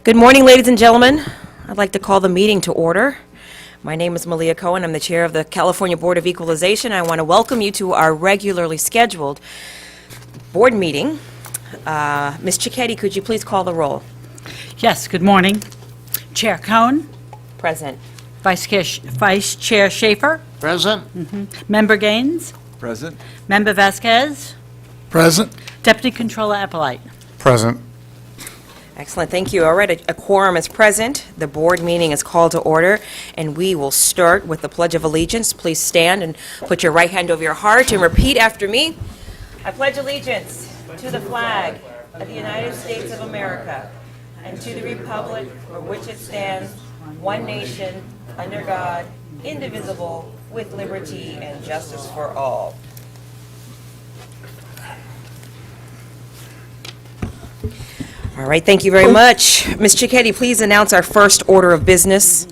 Good morning, ladies and gentlemen. I'd like to call the meeting to order. My name is Malia Cohen. I'm the chair of the California Board of Equalization. I want to welcome you to our regularly scheduled board meeting. Ms. Cicchetti, could you please call the roll? Yes, good morning. Chair Cohen, Present. Vice Chair Schaefer, Present. Member Gaines, Present. Member Vasquez, Present. Deputy Controller Eppolite. Present. Excellent, thank you. All right, a quorum is present. The board meeting is called to order, and we will start with the Pledge of Allegiance. Please stand and put your right hand over your heart and repeat after me. I pledge allegiance to the flag of the United States of America and to the republic for which it stands, one nation, under God, indivisible, with liberty and justice for all. All right, thank you very much. Ms. Cicchetti, please announce our first order of business.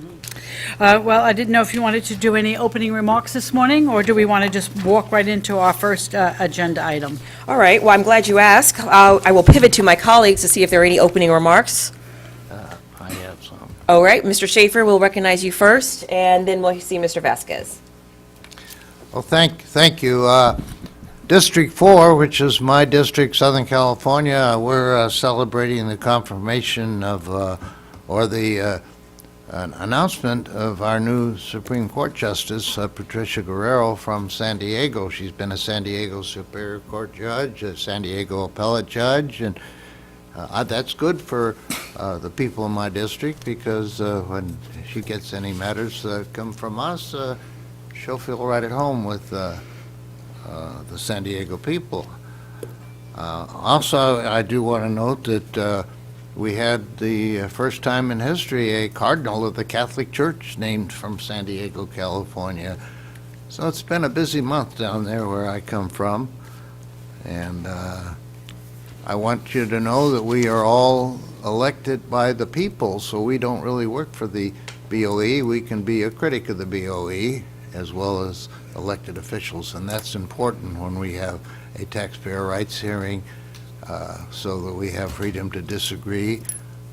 Well, I didn't know if you wanted to do any opening remarks this morning, or do we want to just walk right into our first agenda item? All right, well, I'm glad you asked. I will pivot to my colleagues to see if there are any opening remarks. I have some. All right, Mr. Schaefer, we'll recognize you first, and then we'll see Mr. Vasquez. Well, thank you. District 4, which is my district, Southern California, we're celebrating the confirmation of, an announcement of our new Supreme Court Justice, Patricia Guerrero from San Diego. She's been a San Diego Superior Court judge, a San Diego appellate judge, and that's good for the people in my district because when she gets any matters that come from us, she'll feel right at home with the San Diego people. Also, I do want to note that we had the first time in history a cardinal of the Catholic Church named from San Diego, California. So it's been a busy month down there where I come from. And I want you to know that we are all elected by the people, so we don't really work for the BOE. We can be a critic of the BOE as well as elected officials, and that's important when we have a taxpayer rights hearing so that we have freedom to disagree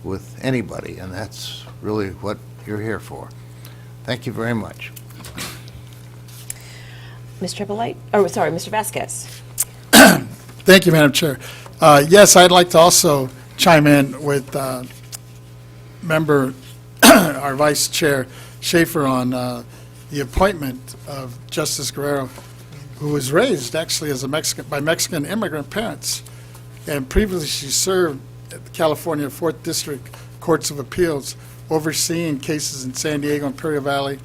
with anybody, and that's really what you're here for. Thank you very much. Mr. Eppolite? Oh, sorry, Mr. Vasquez. Thank you, Madam Chair. Yes, I'd like to also chime in with member, our Vice Chair Schaefer on the appointment of Justice Guerrero, who was raised actually as a by Mexican immigrant parents. And previously she served at the California 4th District Courts of Appeals, overseeing cases in San Diego and Imperial Valley.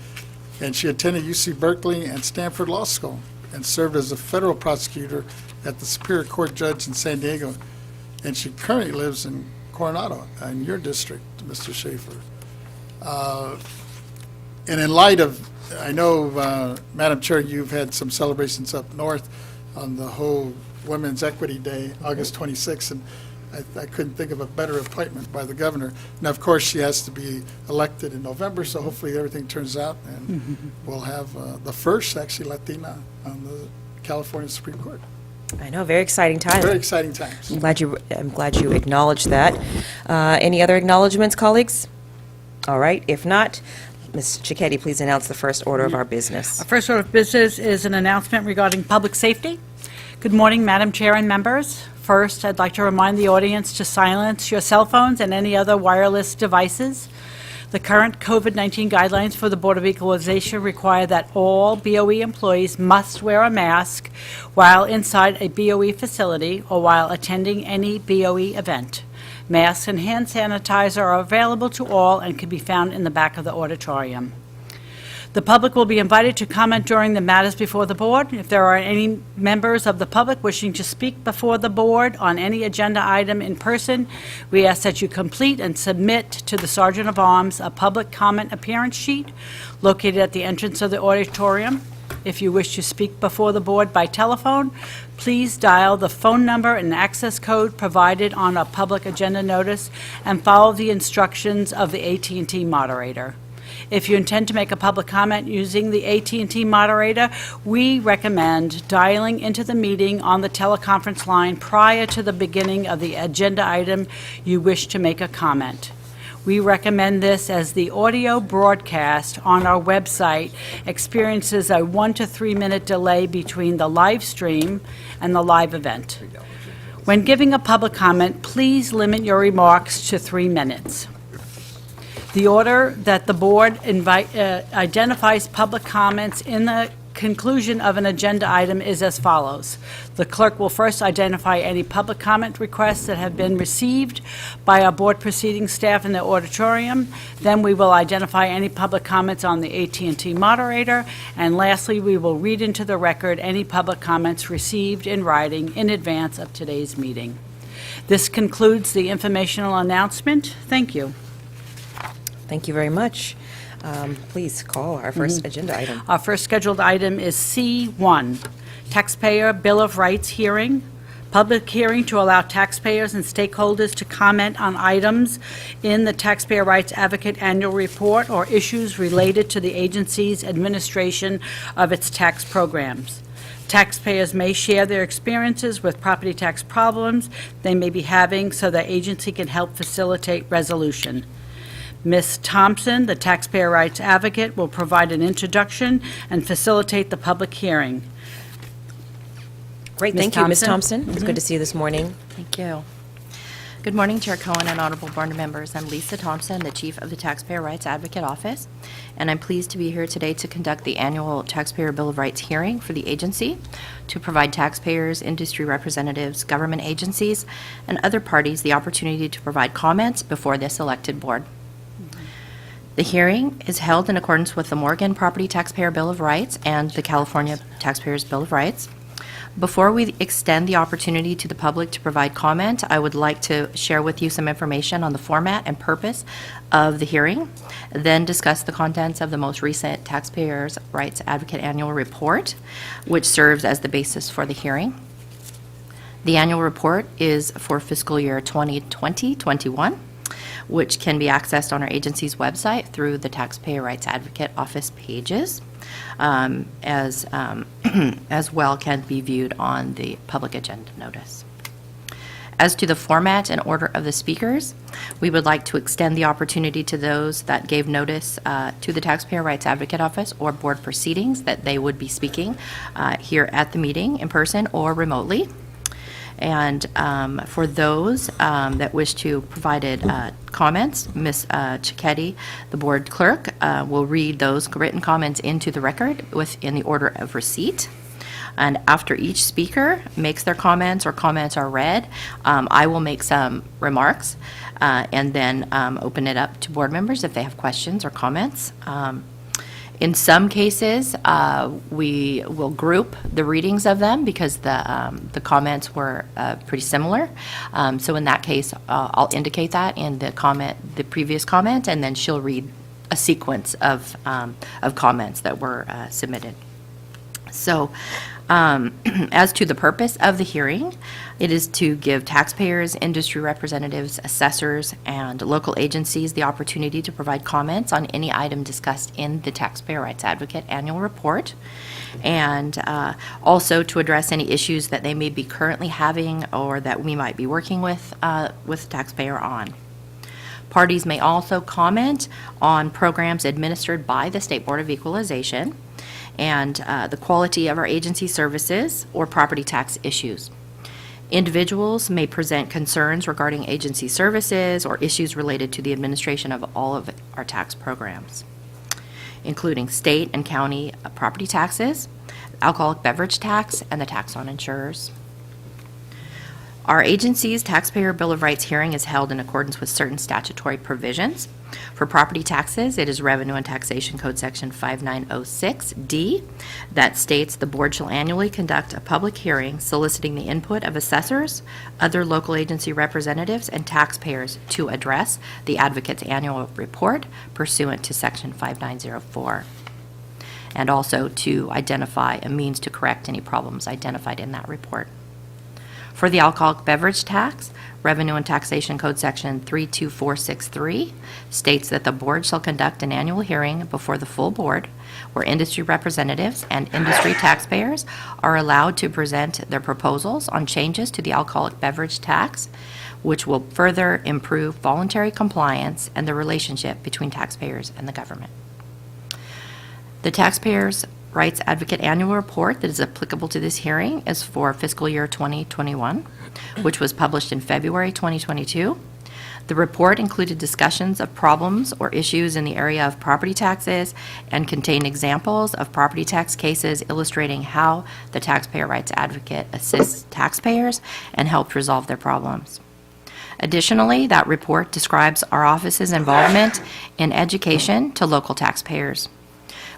And she attended UC Berkeley and Stanford Law School and served as a federal prosecutor at the Superior Court judge in San Diego. And she currently lives in Coronado, in your district, Mr. Schaefer. And in light of, I know, Madam Chair, you've had some celebrations up north on the whole Women's Equity Day, August 26th, and I couldn't think of a better appointment by the governor. Now, of course, she has to be elected in November, so hopefully everything turns out, and we'll have the first, actually, Latina on the California Supreme Court. I know, very exciting time. Very exciting times. I'm glad you acknowledged that. Any other acknowledgments, colleagues? All right, if not, Ms. Cicchetti, please announce the first order of our business. Our first order of business is an announcement regarding public safety. Good morning, Madam Chair and members. First, I'd like to remind the audience to silence your cell phones and any other wireless devices. The current COVID-19 guidelines for the Board of Equalization require that all BOE employees must wear a mask while inside a BOE facility or while attending any BOE event. Masks and hand sanitizer are available to all and can be found in the back of the auditorium. The public will be invited to comment during the matters before the board. If there are any members of the public wishing to speak before the board on any agenda item in person, we ask that you complete and submit to the Sergeant of Arms a public comment appearance sheet located at the entrance of the auditorium. If you wish to speak before the board by telephone, please dial the phone number and access code provided on a public agenda notice and follow the instructions of the AT&T moderator. If you intend to make a public comment using the AT&T moderator, we recommend dialing into the meeting on the teleconference line prior to the beginning of the agenda item you wish to make a comment. We recommend this as the audio broadcast on our website experiences a 1 to 3 minute delay between the live stream and the live event. When giving a public comment, please limit your remarks to 3 minutes. The order that the board identifies public comments in the conclusion of an agenda item is as follows. The clerk will first identify any public comment requests that have been received by our board proceeding staff in the auditorium. Then we will identify any public comments on the AT&T moderator. And lastly, we will read into the record any public comments received in writing in advance of today's meeting. This concludes the informational announcement. Thank you. Thank you very much. Please call our first agenda item. Our first scheduled item is C1, Taxpayer Bill of Rights hearing. Public hearing to allow taxpayers and stakeholders to comment on items in the Taxpayer Rights Advocate Annual Report or issues related to the agency's administration of its tax programs. Taxpayers may share their experiences with property tax problems they may be having so the agency can help facilitate resolution. Ms. Thompson, the Taxpayer Rights Advocate, will provide an introduction and facilitate the public hearing. Great, Ms. thank you, Ms. Thompson. Thompson. It's good to see you this morning. Thank you. Good morning, Chair Cohen and Honorable Board members. I'm Lisa Thompson, the Chief of the Taxpayer Rights Advocate Office, and I'm pleased to be here today to conduct the annual Taxpayer Bill of Rights hearing for the agency to provide taxpayers, industry representatives, government agencies, and other parties the opportunity to provide comments before this elected board. The hearing is held in accordance with the Morgan Property Taxpayer Bill of Rights and the California Taxpayers Bill of Rights. Before we extend the opportunity to the public to provide comment, I would like to share with you some information on the format and purpose of the hearing, then discuss the contents of the most recent Taxpayers Rights Advocate Annual Report, which serves as the basis for the hearing. The annual report is for fiscal year 2020-21. Which can be accessed on our agency's website through the Taxpayer Rights Advocate Office pages, as well can be viewed on the public agenda notice. As to the format and order of the speakers, we would like to extend the opportunity to those that gave notice to the Taxpayer Rights Advocate Office or board proceedings that they would be speaking here at the meeting in person or remotely. And for those that wish to provide comments, Ms. Cicchetti, the board clerk, will read those written comments into the record in the order of receipt. And after each speaker makes their comments or comments are read, I will make some remarks and then open it up to board members if they have questions or comments. In some cases, we will group the readings of them because the comments were pretty similar. So in that case, I'll indicate that in the previous comment, and then she'll read a sequence of comments that were submitted. So as to the purpose of the hearing, it is to give taxpayers, industry representatives, assessors, and local agencies the opportunity to provide comments on any item discussed in the Taxpayer Rights Advocate Annual Report, and also to address any issues that they may be currently having or that we might be working with taxpayer on. Parties may also comment on programs administered by the State Board of Equalization and the quality of our agency services or property tax issues. Individuals may present concerns regarding agency services or issues related to the administration of all of our tax programs, including state and county property taxes, alcoholic beverage tax, and the tax on insurers. Our agency's Taxpayer Bill of Rights hearing is held in accordance with certain statutory provisions. For property taxes, it is Revenue and Taxation Code Section 5906D that states the board shall annually conduct a public hearing soliciting the input of assessors, other local agency representatives, and taxpayers to address the advocate's annual report pursuant to Section 5904, and also to identify a means to correct any problems identified in that report. For the alcoholic beverage tax, Revenue and Taxation Code Section 32463 states that the board shall conduct an annual hearing before the full board where industry representatives and industry taxpayers are allowed to present their proposals on changes to the alcoholic beverage tax, which will further improve voluntary compliance and the relationship between taxpayers and the government. The Taxpayers' Rights Advocate Annual Report that is applicable to this hearing is for fiscal year 2021, which was published in February 2022. The report included discussions of problems or issues in the area of property taxes and contained examples of property tax cases illustrating how the Taxpayer Rights Advocate assists taxpayers and helps resolve their problems. Additionally, that report describes our office's involvement in education to local taxpayers.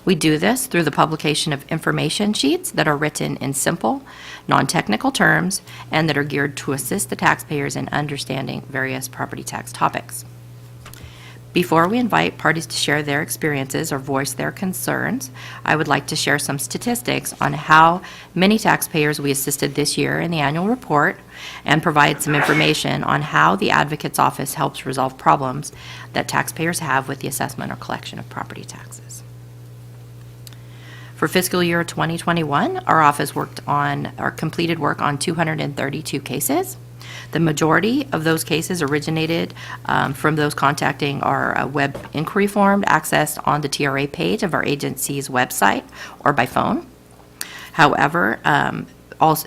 We do this through the publication of information sheets that are written in simple, non-technical terms and that are geared to assist the taxpayers in understanding various property tax topics. Before we invite parties to share their experiences or voice their concerns, I would like to share some statistics on how many taxpayers we assisted this year in the annual report and provide some information on how the Advocate's Office helps resolve problems that taxpayers have with the assessment or collection of property taxes. For fiscal year 2021, our office completed work on 232 cases. The majority of those cases originated from those contacting our web inquiry form accessed on the TRA page of our agency's website or by phone. However,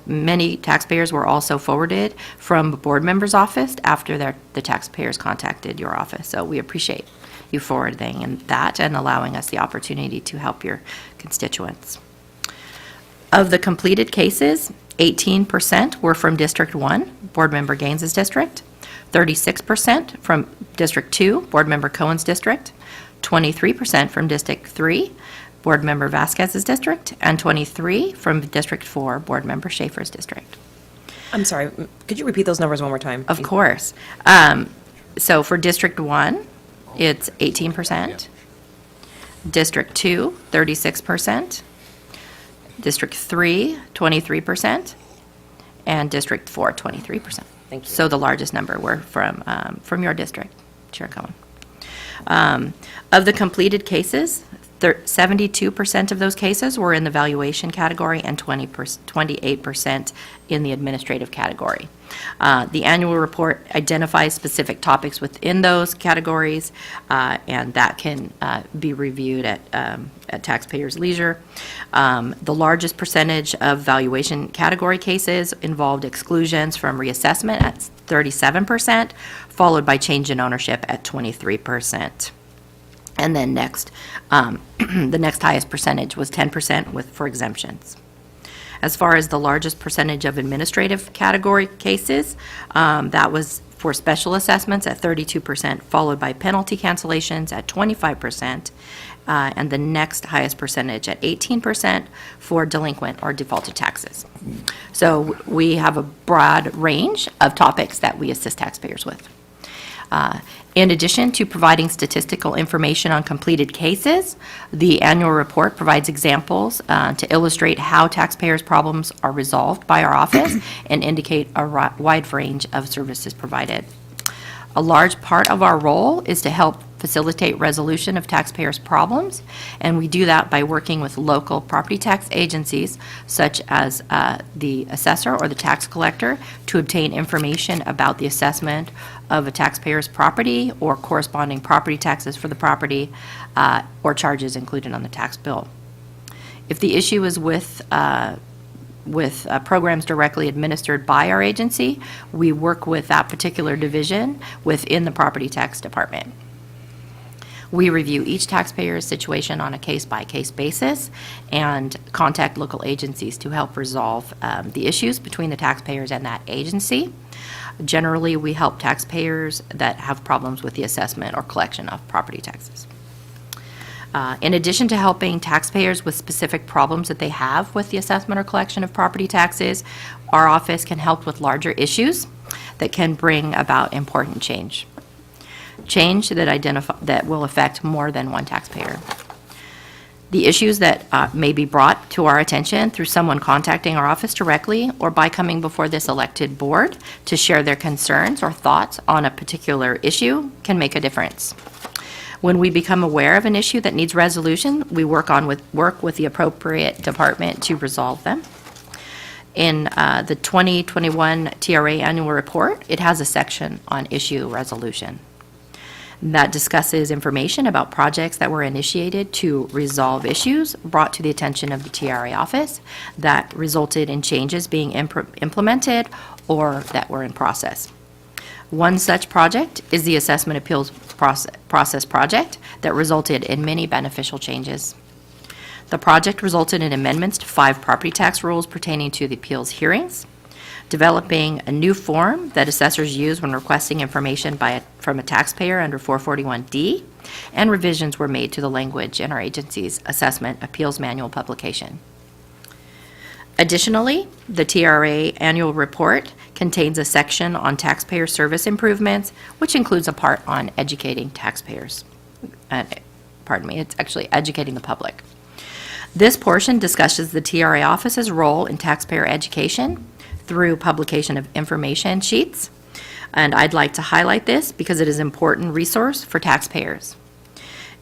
many taxpayers were also forwarded from a board member's office after the taxpayers contacted your office. So we appreciate you forwarding that and allowing us the opportunity to help your constituents. Of the completed cases, 18% were from District 1, Board Member Gaines's district, 36% from District 2, Board Member Cohen's district, 23% from District 3, Board Member Vasquez's district, and 23% from District 4, Board Member Schaefer's district. I'm sorry, could you repeat those numbers one more time? Of course. So for District 1, it's 18%. District 2, 36%. District 3, 23%. And District 4, 23%. Thank you. So the largest number were from your district, Chair Cohen. Of the completed cases, 72% of those cases were in the valuation category and 28% in the administrative category. The annual report identifies specific topics within those categories, and that can be reviewed at taxpayers' leisure. The largest percentage of valuation category cases involved exclusions from reassessment at 37%, followed by change in ownership at 23%. And then next, the next highest percentage was 10% for exemptions. As far as the largest percentage of administrative category cases, that was for special assessments at 32%, followed by penalty cancellations at 25%, and the next highest percentage at 18% for delinquent or defaulted taxes. So we have a broad range of topics that we assist taxpayers with. In addition to providing statistical information on completed cases, the annual report provides examples to illustrate how taxpayers' problems are resolved by our office and indicate a wide range of services provided. A large part of our role is to help facilitate resolution of taxpayers' problems, and we do that by working with local property tax agencies such as the assessor or the tax collector to obtain information about the assessment of a taxpayer's property or corresponding property taxes for the property or charges included on the tax bill. If the issue is with programs directly administered by our agency, we work with that particular division within the property tax department. We review each taxpayer's situation on a case-by-case basis and contact local agencies to help resolve the issues between the taxpayers and that agency. Generally, we help taxpayers that have problems with the assessment or collection of property taxes. In addition to helping taxpayers with specific problems that they have with the assessment or collection of property taxes, our office can help with larger issues that can bring about important change that will affect more than one taxpayer. The issues that may be brought to our attention through someone contacting our office directly or by coming before this elected board to share their concerns or thoughts on a particular issue can make a difference. When we become aware of an issue that needs resolution, we work with the appropriate department to resolve them. In the 2021 TRA Annual Report, it has a section on issue resolution that discusses information about projects that were initiated to resolve issues brought to the attention of the TRA office that resulted in changes being implemented or that were in process. One such project is the Assessment Appeals Process project that resulted in many beneficial changes. The project resulted in amendments to 5 property tax rules pertaining to the appeals hearings, developing a new form that assessors use when requesting information from a taxpayer under 441D, and revisions were made to the language in our agency's Assessment Appeals Manual publication. Additionally, the TRA Annual Report contains a section on taxpayer service improvements, which includes a part on educating taxpayers. It's actually educating the public. This portion discusses the TRA office's role in taxpayer education through publication of information sheets, and I'd like to highlight this because it is an important resource for taxpayers.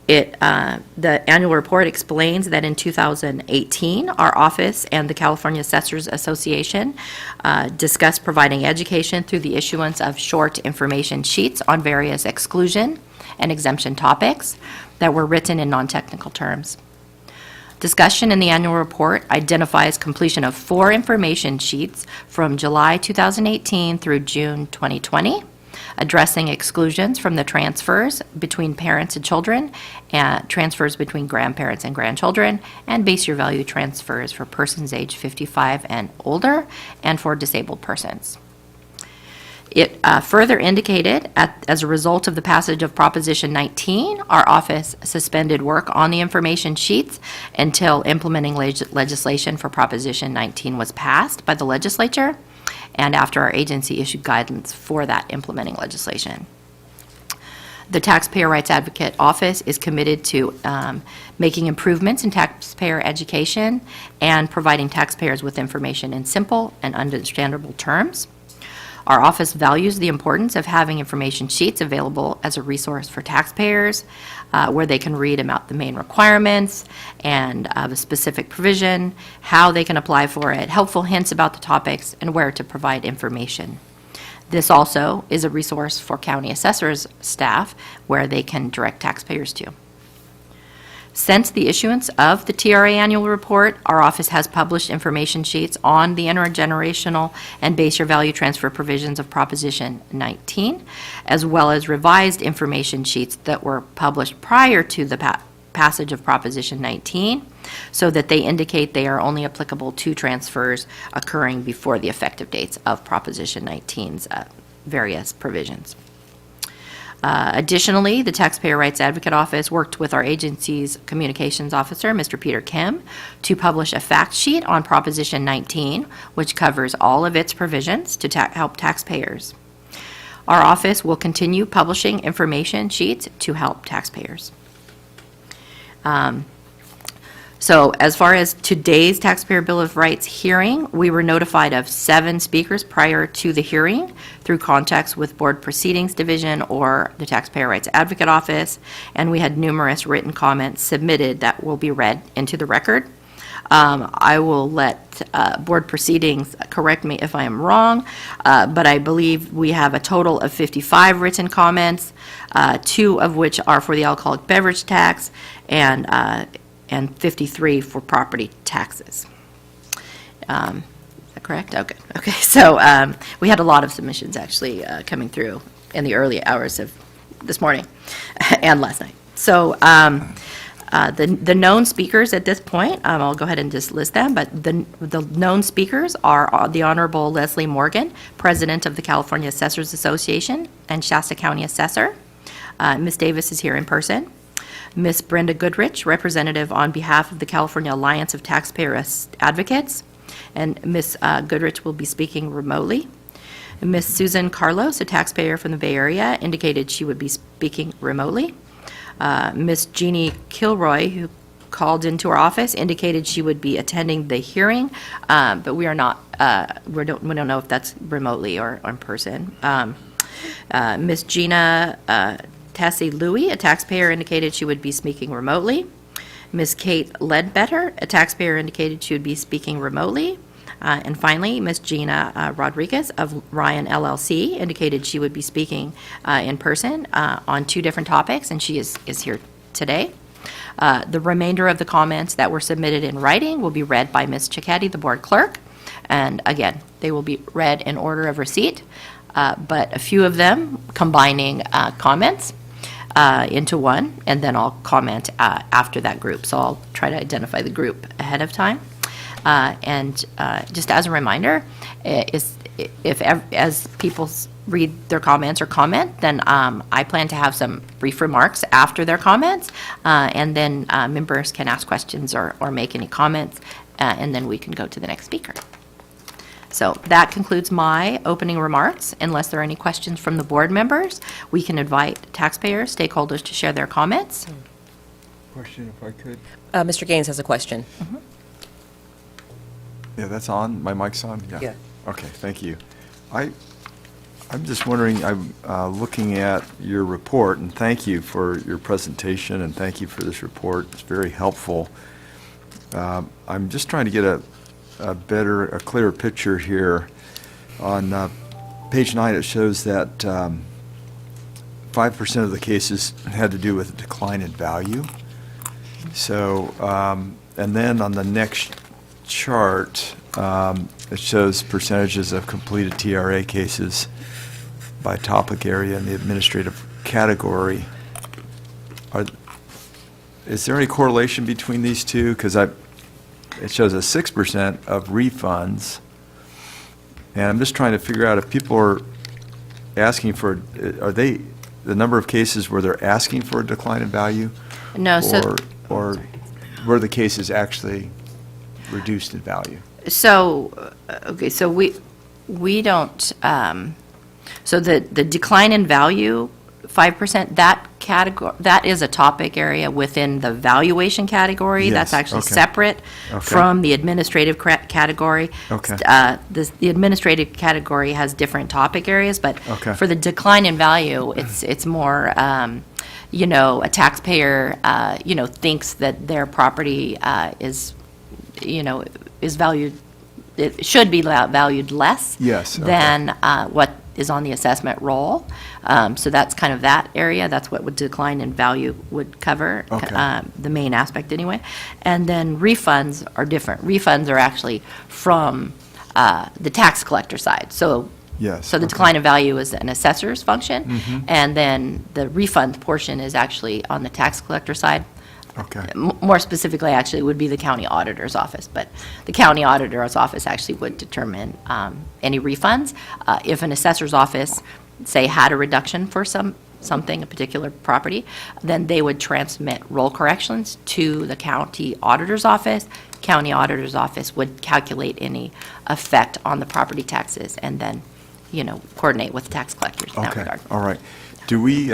The annual report explains that in 2018, our office and the California Assessors Association discussed providing education through the issuance of short information sheets on various exclusion and exemption topics that were written in non-technical terms. Discussion in the annual report identifies completion of 4 information sheets from July 2018 through June 2020, addressing exclusions from the transfers between parents and children, and transfers between grandparents and grandchildren, and base year value transfers for persons age 55 and older, and for disabled persons. It further indicated, as a result of the passage of Proposition 19, our office suspended work on the information sheets until implementing legislation for Proposition 19 was passed by the legislature, and after our agency issued guidance for that implementing legislation. The Taxpayer Rights Advocate Office is committed to making improvements in taxpayer education and providing taxpayers with information in simple and understandable terms. Our office values the importance of having information sheets available as a resource for taxpayers where they can read about the main requirements and the specific provision, how they can apply for it, helpful hints about the topics, and where to provide information. This also is a resource for county assessors staff where they can direct taxpayers to. Since the issuance of the TRA Annual Report, our office has published information sheets on the intergenerational and base year value transfer provisions of Proposition 19, as well as revised information sheets that were published prior to the passage of Proposition 19, so that they indicate they are only applicable to transfers occurring before the effective dates of Proposition 19's various provisions. Additionally, the Taxpayer Rights Advocate Office worked with our agency's communications officer, Mr. Peter Kim, to publish a fact sheet on Proposition 19, which covers all of its provisions to help taxpayers. Our office will continue publishing information sheets to help taxpayers. So as far as today's Taxpayer Bill of Rights hearing, we were notified of 7 speakers prior to the hearing through contacts with Board Proceedings Division or the Taxpayer Rights Advocate Office, and we had numerous written comments submitted that will be read into the record. I will let Board Proceedings correct me if I am wrong, but I believe we have a total of 55 written comments, 2 of which are for the alcoholic beverage tax, and 53 for property taxes. Is that correct? Okay. Okay. So we had a lot of submissions actually coming through in the early hours of this morning and last night. So the known speakers at this point, I'll go ahead and just list them, but the known speakers are the Honorable Leslie Morgan, President of the California Assessors Association and Shasta County Assessor. Ms. Davis is here in person. Ms. Brenda Goodrich, representative on behalf of the California Alliance of Taxpayer Advocates, and Ms. Goodrich will be speaking remotely. Ms. Susan Carlos, a taxpayer from the Bay Area, indicated she would be speaking remotely. Ms. Jeannie Kilroy, who called into our office, indicated she would be attending the hearing, but we are not. We don't know if that's remotely or in person. Ms. Gina Tessie Louie, a taxpayer, indicated she would be speaking remotely. Ms. Kate Ledbetter, a taxpayer, indicated she would be speaking remotely. And finally, Ms. Gina Rodriguez of Ryan LLC indicated she would be speaking in person on 2 different topics, and she is here today. The remainder of the comments that were submitted in writing will be read by Ms. Cicchetti, the board clerk. And again, they will be read in order of receipt, but a few of them combining comments into one, and then I'll comment after that group. So I'll try to identify the group ahead of time. And just as a reminder, as people read their comments or comment, then I plan to have some brief remarks after their comments, and then members can ask questions or make any comments, and then we can go to the next speaker. So that concludes my opening remarks. Unless there are any questions from the board members, we can invite taxpayers, stakeholders to share their comments. Question, if I could. Mr. Gaines has a question. Yeah, that's on. My mic's on? Yeah. Okay, thank you. I'm just wondering, I'm looking at your report, and thank you for your presentation, and thank you for this report. It's very helpful. I'm just trying to get a clearer picture here. On page 9, it shows that 5% of the cases had to do with a decline in value. So, and then on the next chart, it shows percentages of completed TRA cases by topic area in the administrative category. Is there any correlation between these two? Because it shows a 6% of refunds, and I'm just trying to figure out if people are asking for, are they, the number of cases where they're asking for a decline in value? No, so Or were the cases actually reduced in value? So, okay, so we don't, so the decline in value, 5%, that category, that is a topic area within the valuation category. Yes, That's actually okay. separate Okay. from the administrative category. Okay. The administrative category has different topic areas, but Okay. for the decline in value, it's more, a taxpayer, thinks that their property is valued, it should be valued less Yes, okay. than what is on the assessment roll. So that's kind of that area. That's what would decline in value would cover, Okay. the main aspect anyway. And then refunds are different. Refunds are actually from the tax collector side. So Yes, so the okay. decline in value is an assessor's function, and then the refund portion is actually on the tax collector side. Okay. More specifically, actually, it would be the county auditor's office, but the county auditor's office actually would determine any refunds. If an assessor's office, say, had a reduction for something, a particular property, then they would transmit roll corrections to the county auditor's office. County auditor's office would calculate any effect on the property taxes and then, coordinate with tax collectors in that Okay, regard. all right. Do we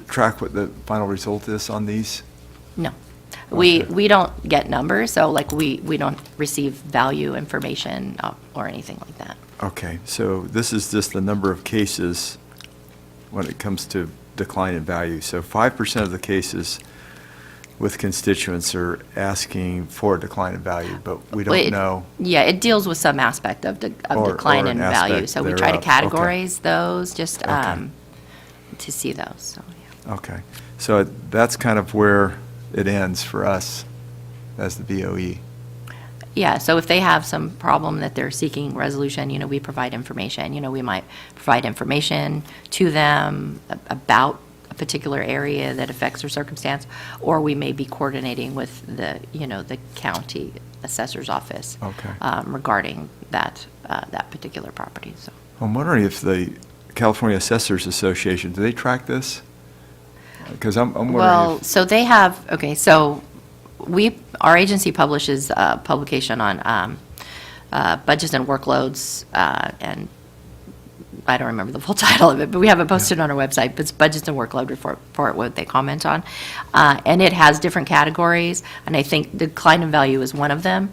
track what the final result is on these? No. Okay. We don't get numbers, so like we don't receive value information or anything like that. Okay, so this is just the number of cases when it comes to decline in value. So 5% of the cases with constituents are asking for a decline in value, but we Well, don't know. Yeah, it deals with some aspect of Or decline in an value, aspect so we try to thereof. Okay. categorize those, just Okay. to see those, so, yeah. Okay, so that's kind of where it ends for us as the BOE. Yeah, so if they have some problem that they're seeking resolution, we provide information. We might provide information to them about a particular area that affects their circumstance, or we may be coordinating with the county assessor's office Okay. regarding that particular property, so. I'm wondering if the California Assessors Association, do they track this? Because I'm wondering Well, if, so they have, okay, so our agency publishes a publication on budgets and workloads, and I don't remember the full title of it, but we have it posted on our website. But it's budgets and workload report, what they comment on. And it has different categories, and I think decline in value is one of them.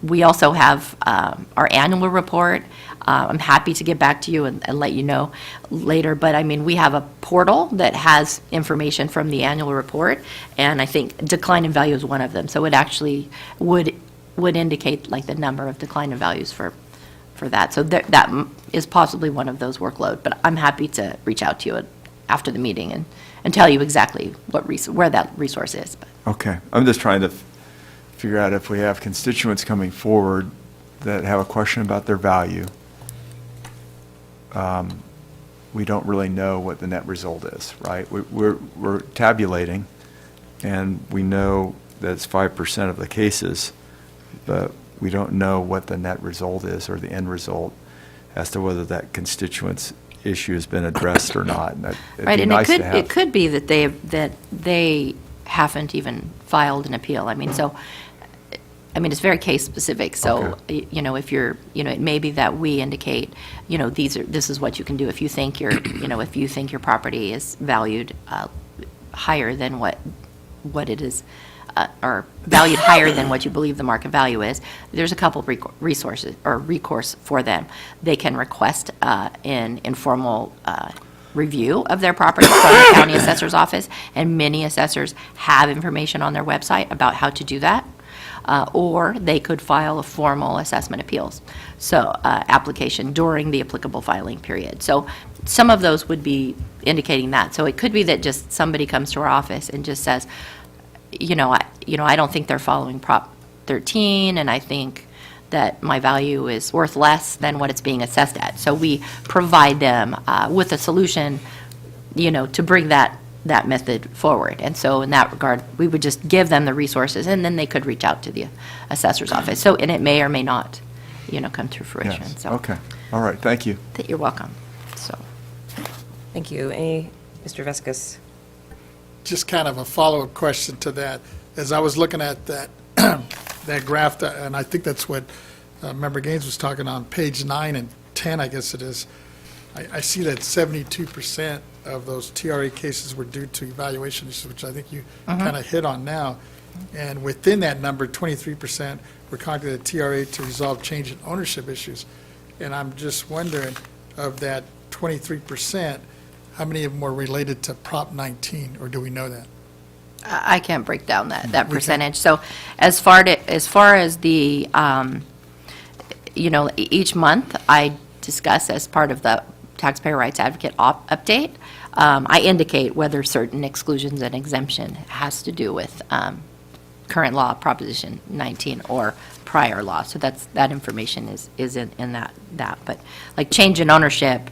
We also have our annual report. I'm happy to get back to you and let you know later, but I mean, we have a portal that has information from the annual report, and I think decline in value is one of them. So it actually would would indicate like the number of decline in values for that. So that is possibly one of those workload, but I'm happy to reach out to you after the meeting and tell you exactly where that resource is. But Okay, I'm just trying to figure out if we have constituents coming forward that have a question about their value. We don't really know what the net result is, right? We're tabulating, and we know that it's 5% of the cases, but we don't know what the net result is or the end result as to whether that constituent's issue has been addressed or not. And it'd right, be and nice to have. it could be that they haven't even filed an appeal. I mean, it's very case specific. So, Okay. If you're, it may be that we indicate, this is what you can do if you think if you think your property is valued higher than what it is, or valued higher than what you believe the market value is. There's a couple of resources or recourse for them. They can request an informal review of their property from the county assessor's office, and many assessors have information on their website about how to do that. Or they could file a formal assessment appeals, application during the applicable filing period. So some of those would be indicating that. So it could be that just somebody comes to our office and just says, I don't think they're following Prop 13, and I think that my value is worth less than what it's being assessed at. So we provide them with a solution, to bring that method forward. And so in that regard, we would just give them the resources, and then they could reach out to the assessor's office. So, and it may or may not, come to fruition. Yes. So Okay, all right, thank you. You're welcome. So, Thank you. Mr. Veskus? Just kind of a follow-up question to that. As I was looking at that, that graph, and I think that's what Member Gaines was talking on, page 9 and 10, I guess it is, I see that 72% of those TRA cases were due to evaluation issues, which I think you kind of hit on now. And within that number, 23% were contacted TRA to resolve change in ownership issues. And I'm just wondering, of that 23%, how many of them were related to Prop 19, or do we know that? I can't break down that percentage. So as far as the, each month I discuss as part of the Taxpayer Rights Advocate update, I indicate whether certain exclusions and exemption has to do with current law, Proposition 19, or prior law. So that information is in that. But like change in ownership,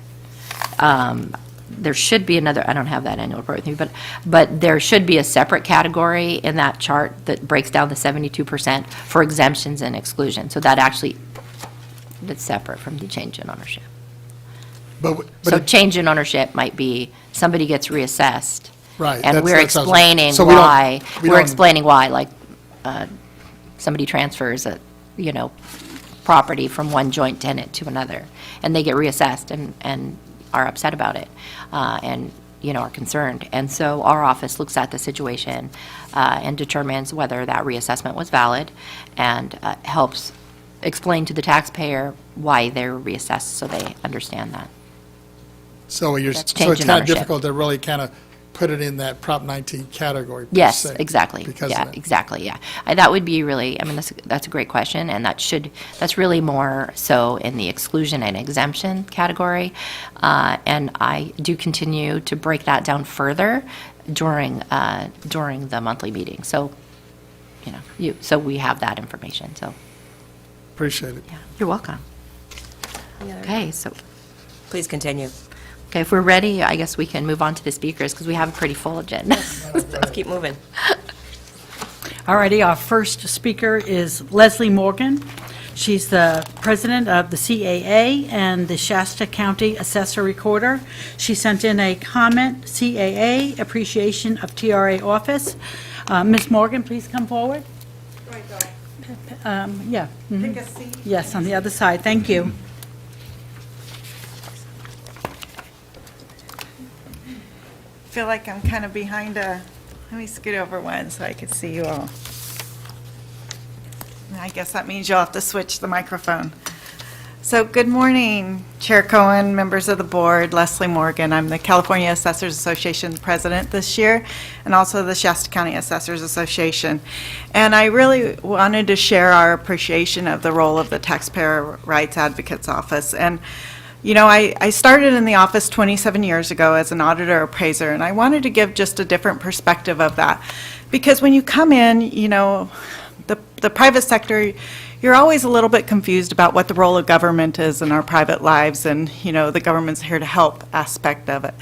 there should be another, I don't have that annual report with me, but there should be a separate category in that chart that breaks down the 72% for exemptions and exclusions. So that's separate from the change in ownership. So change in ownership might be somebody gets reassessed. Right. And we're that's- explaining so we don't- why, we we're don't- explaining why, like, somebody transfers property from one joint tenant to another, and they get reassessed and are upset about it, and, are concerned. And so our office looks at the situation and determines whether that reassessment was valid, and helps explain to the taxpayer why they're reassessed, so they understand that. So That's it's change in kind of ownership. difficult to really kind of put it in that Prop 19 category. per Yes, se exactly. Because Yeah, of that. exactly, yeah. That would be really, that's a great question, and that's really more so in the exclusion and exemption category. And I do continue to break that down further during the monthly meeting. So, so we have that information, so, Appreciate it. yeah, you're welcome. Okay, so, Please continue. okay, if we're ready, I guess we can move on to the speakers, because we have a pretty full agenda. Let's keep moving. All righty, our first speaker is Leslie Morgan. She's the president of the CAA and the Shasta County Assessor Recorder. She sent in a comment, CAA Appreciation of TRA Office. Ms. Morgan, please come forward. Yeah. mhm. Take a seat. Yes, on the other side, thank you. Feel like I'm kind of behind let me scoot over one so I can see you all. And I guess that means you'll have to switch the microphone. So good morning, Chair Cohen, members of the board, Leslie Morgan. I'm the California Assessors Association president this year, and also the Shasta County Assessors Association. And I really wanted to share our appreciation of the role of the Taxpayer Rights Advocate's Office. And you know, I started in the office 27 years ago as an auditor appraiser, and I wanted to give just a different perspective of that. Because when you come in, you know, the private sector, you're always a little bit confused about what the role of government is in our private lives, and, you know, the government's here to help aspect of it.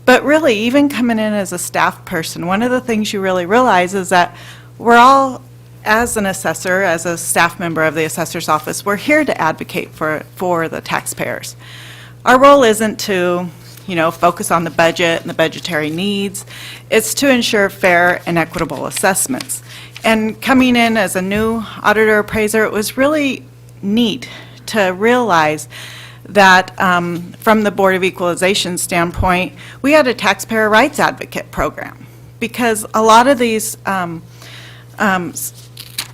But really, even coming in as a staff person, one of the things you really realize is that we're all, as an assessor, as a staff member of the assessor's office, we're here to advocate for the taxpayers. Our role isn't to, you know, focus on the budget and the budgetary needs. It's to ensure fair and equitable assessments. And coming in as a new auditor appraiser, it was really neat to realize that from the Board of Equalization standpoint, we had a taxpayer rights advocate program, because a lot of these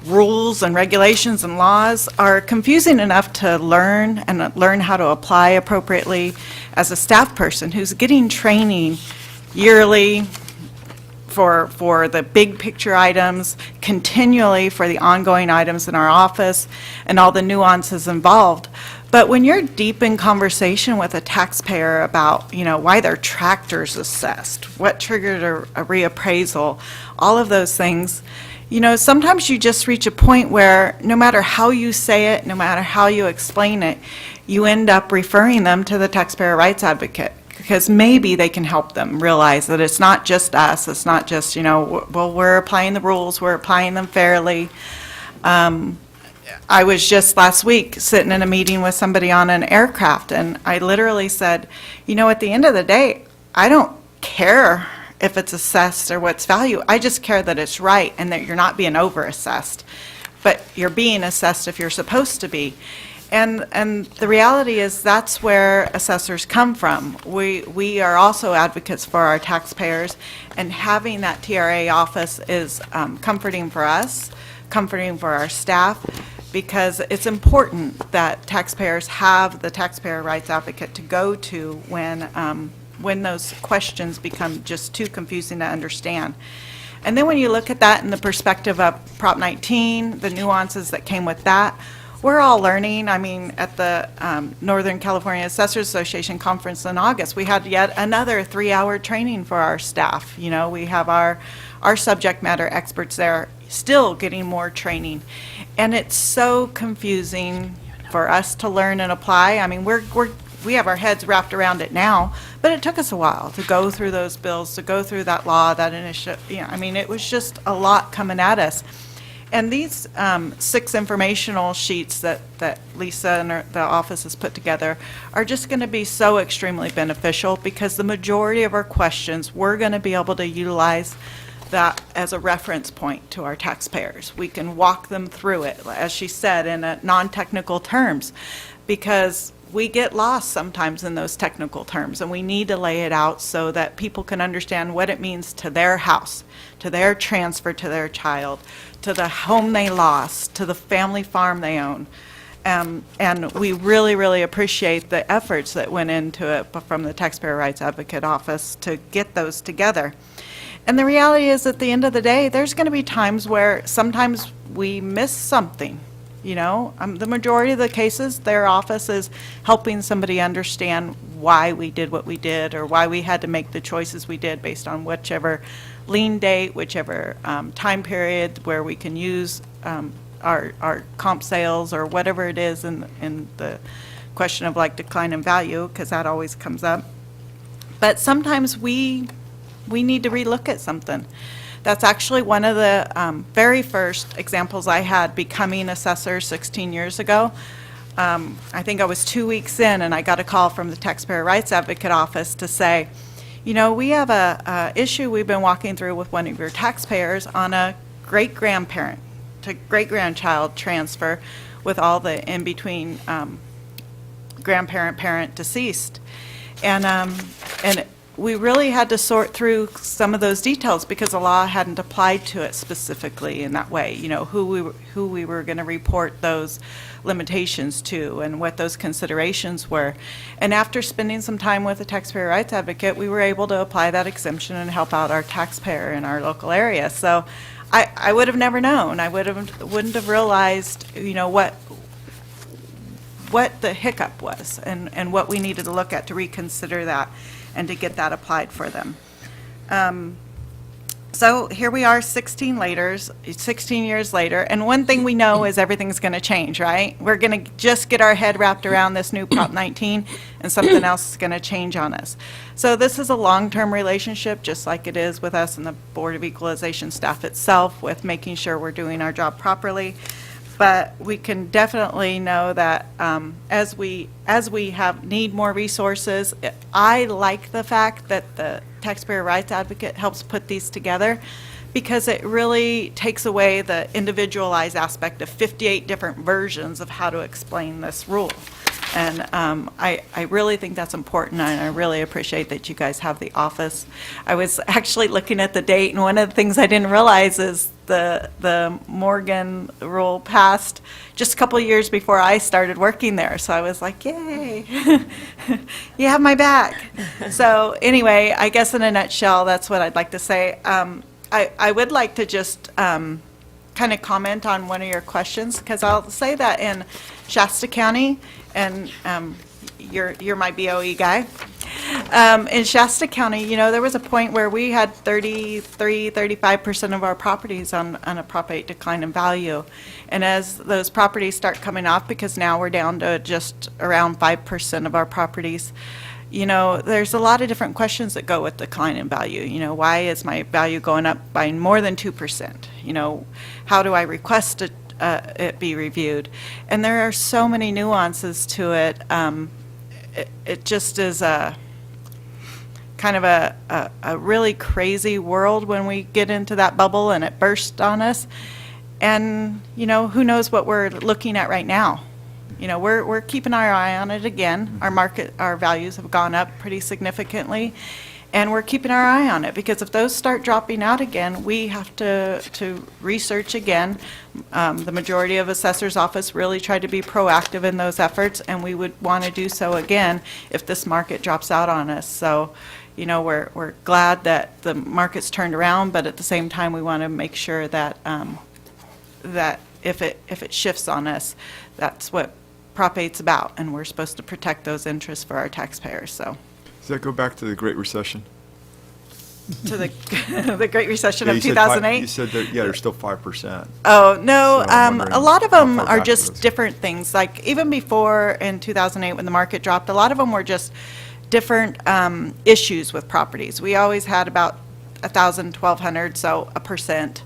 rules and regulations and laws are confusing enough to learn and learn how to apply appropriately as a staff person who's getting training yearly for the big picture items, continually for the ongoing items in our office, and all the nuances involved. But when you're deep in conversation with a taxpayer about, you know, why their tractor's assessed, what triggered a reappraisal, all of those things, you know, sometimes you just reach a point where no matter how you say it, no matter how you explain it, you end up referring them to the taxpayer rights advocate, because maybe they can help them realize that it's not just us, it's not just, you know, well, we're applying the rules, we're applying them fairly. I was just last week sitting in a meeting with somebody on an aircraft, and I literally said, you know, at the end of the day, I don't care if it's assessed or what's value. I just care that it's right and that you're not being over-assessed, but you're being assessed if you're supposed to be. And the reality is that's where assessors come from. We are also advocates for our taxpayers, and having that TRA office is comforting for us, comforting for our staff, because it's important that taxpayers have the taxpayer rights advocate to go to when those questions become just too confusing to understand. And then when you look at that in the perspective of Prop 19, the nuances that came with that, we're all learning. I mean, at the Northern California Assessors Association conference in August, we had yet another 3-hour training for our staff. You know, we have our subject matter experts there still getting more training. And it's so confusing for us to learn and apply. I mean, we have our heads wrapped around it now, but it took us a while to go through those bills, to go through that law, that initiative. You know, I mean, it was just a lot coming at us. And these 6 informational sheets that Lisa and the office has put together are just going to be so extremely beneficial, because the majority of our questions, we're going to be able to utilize that as a reference point to our taxpayers. We can walk them through it, as she said, in a non-technical terms, because we get lost sometimes in those technical terms, and we need to lay it out so that people can understand what it means to their house, to their transfer to their child, to the home they lost, to the family farm they own. And we really, really appreciate the efforts that went into it from the Taxpayer Rights Advocate Office to get those together. And the reality is, at the end of the day, there's going to be times where sometimes we miss something. You know, the majority of the cases, their office is helping somebody understand why we did what we did, or why we had to make the choices we did based on whichever lien date, whichever time period where we can use our comp sales, or whatever it is in the question of like decline in value, because that always comes up. But sometimes we need to relook at something. That's actually one of the very first examples I had becoming assessor 16 years ago. I think I was 2 weeks in, and I got a call from the Taxpayer Rights Advocate Office to say, you know, we have a issue we've been walking through with one of your taxpayers on a great-grandparent to great-grandchild transfer with all the in-between grandparent, parent, deceased. And we really had to sort through some of those details because the law hadn't applied to it specifically in that way, who we were going to report those limitations to and what those considerations were. And after spending some time with a taxpayer rights advocate, we were able to apply that exemption and help out our taxpayer in our local area. So I would have never known. I wouldn't have realized, what the hiccup was and what we needed to look at to reconsider that and to get that applied for them. So here we are 16 years later, and one thing we know is everything's going to change, right? We're going to just get our head wrapped around this new Prop 19, and something else is going to change on us. So this is a long-term relationship, just like it is with us and the Board of Equalization staff itself, with making sure we're doing our job properly. But we can definitely know that as we need more resources, I like the fact that the Taxpayer Rights Advocate helps put these together, because it really takes away the individualized aspect of 58 different versions of how to explain this rule. And I really think that's important, and I really appreciate that you guys have the office. I was actually looking at the date, and one of the things I didn't realize is the Morgan rule passed just a couple of years before I started working there. So I was like, yay, you have my back. So anyway, I guess in a nutshell, that's what I'd like to say. I would like to just kind of comment on one of your questions, because I'll say that in Shasta County, and you're my BOE guy. In Shasta County, there was a point where we had 35% of our properties on a Prop 8 decline in value. And as those properties start coming off, because now we're down to just around 5% of our properties, there's a lot of different questions that go with decline in value. Why is my value going up by more than 2%? How do I request it be reviewed? And there are so many nuances to it. It just is a kind of a really crazy world when we get into that bubble and it bursts on us. And, who knows what we're looking at right now. We're keeping our eye on it again. Our values have gone up pretty significantly, and we're keeping our eye on it, because if those start dropping out again, we have to research again. The majority of assessor's office really tried to be proactive in those efforts, and we would want to do so again if this market drops out on us. So, we're glad that the market's turned around, but at the same time, we want to make sure that that if it shifts on us, that's what Prop 8's about, and we're supposed to protect those interests for our taxpayers. So, Does that go back to the Great Recession? to the the Great Recession Yeah, of you said 2008. You said that, they're still 5%. Oh, no, So I'm wondering a lot of how them far are back it just goes. different things. Like, even before in 2008, when the market dropped, a lot of them were just different issues with properties. We always had about 1,000, 1,200, so 1%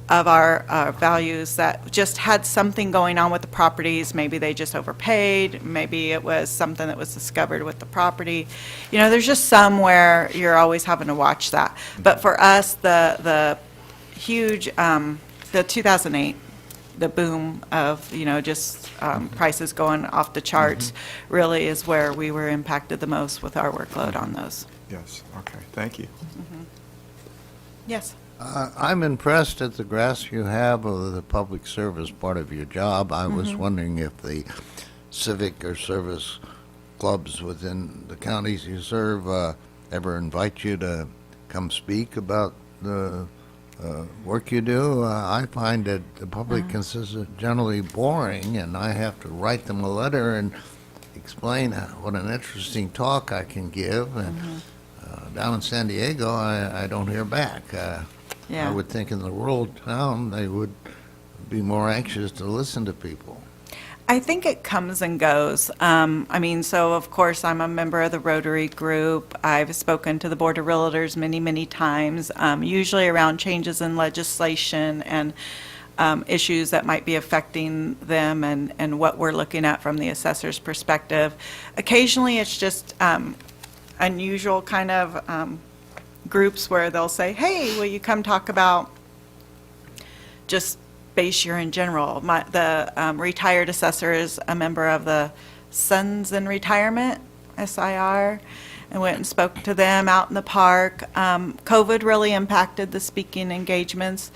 of our values that just had something going on with the properties. Maybe they just overpaid. Maybe it was something that was discovered with the property. There's just somewhere you're always having to watch that. But for us, the huge, the 2008, the boom of, just prices going off the charts really is where we were impacted the most with our workload on those. Yes, okay, thank you. Yes. I'm impressed at the grasp you have of the public service part of your job. I was wondering if the civic or service clubs within the counties you serve ever invite you to come speak about the work you do. I find that the public consists generally boring, and I have to write them a letter and explain what an interesting talk I can give. And down in San Diego, I don't hear back. I would think in the rural town, they would be more anxious to listen to people. I think it comes and goes. So of course, I'm a member of the Rotary Group. I've spoken to the Board of Realtors many, many times, usually around changes in legislation and issues that might be affecting them and what we're looking at from the assessor's perspective. Occasionally, it's just unusual kind of groups where they'll say, hey, will you come talk about just base year in general? The retired assessor is a member of the Sons in Retirement, SIR, and went and spoke to them out in the park. COVID really impacted the speaking engagements.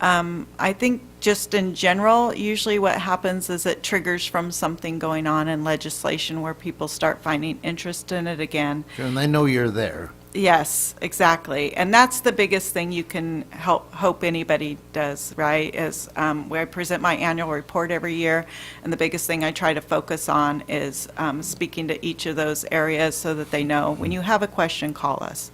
I think just in general, usually what happens is it triggers from something going on in legislation where people start finding interest in it again. Sure, and they know you're there. Yes, exactly. And that's the biggest thing you can hope anybody does, right? Is where I present my annual report every year, and the biggest thing I try to focus on is speaking to each of those areas so that they know, when you have a question, call us.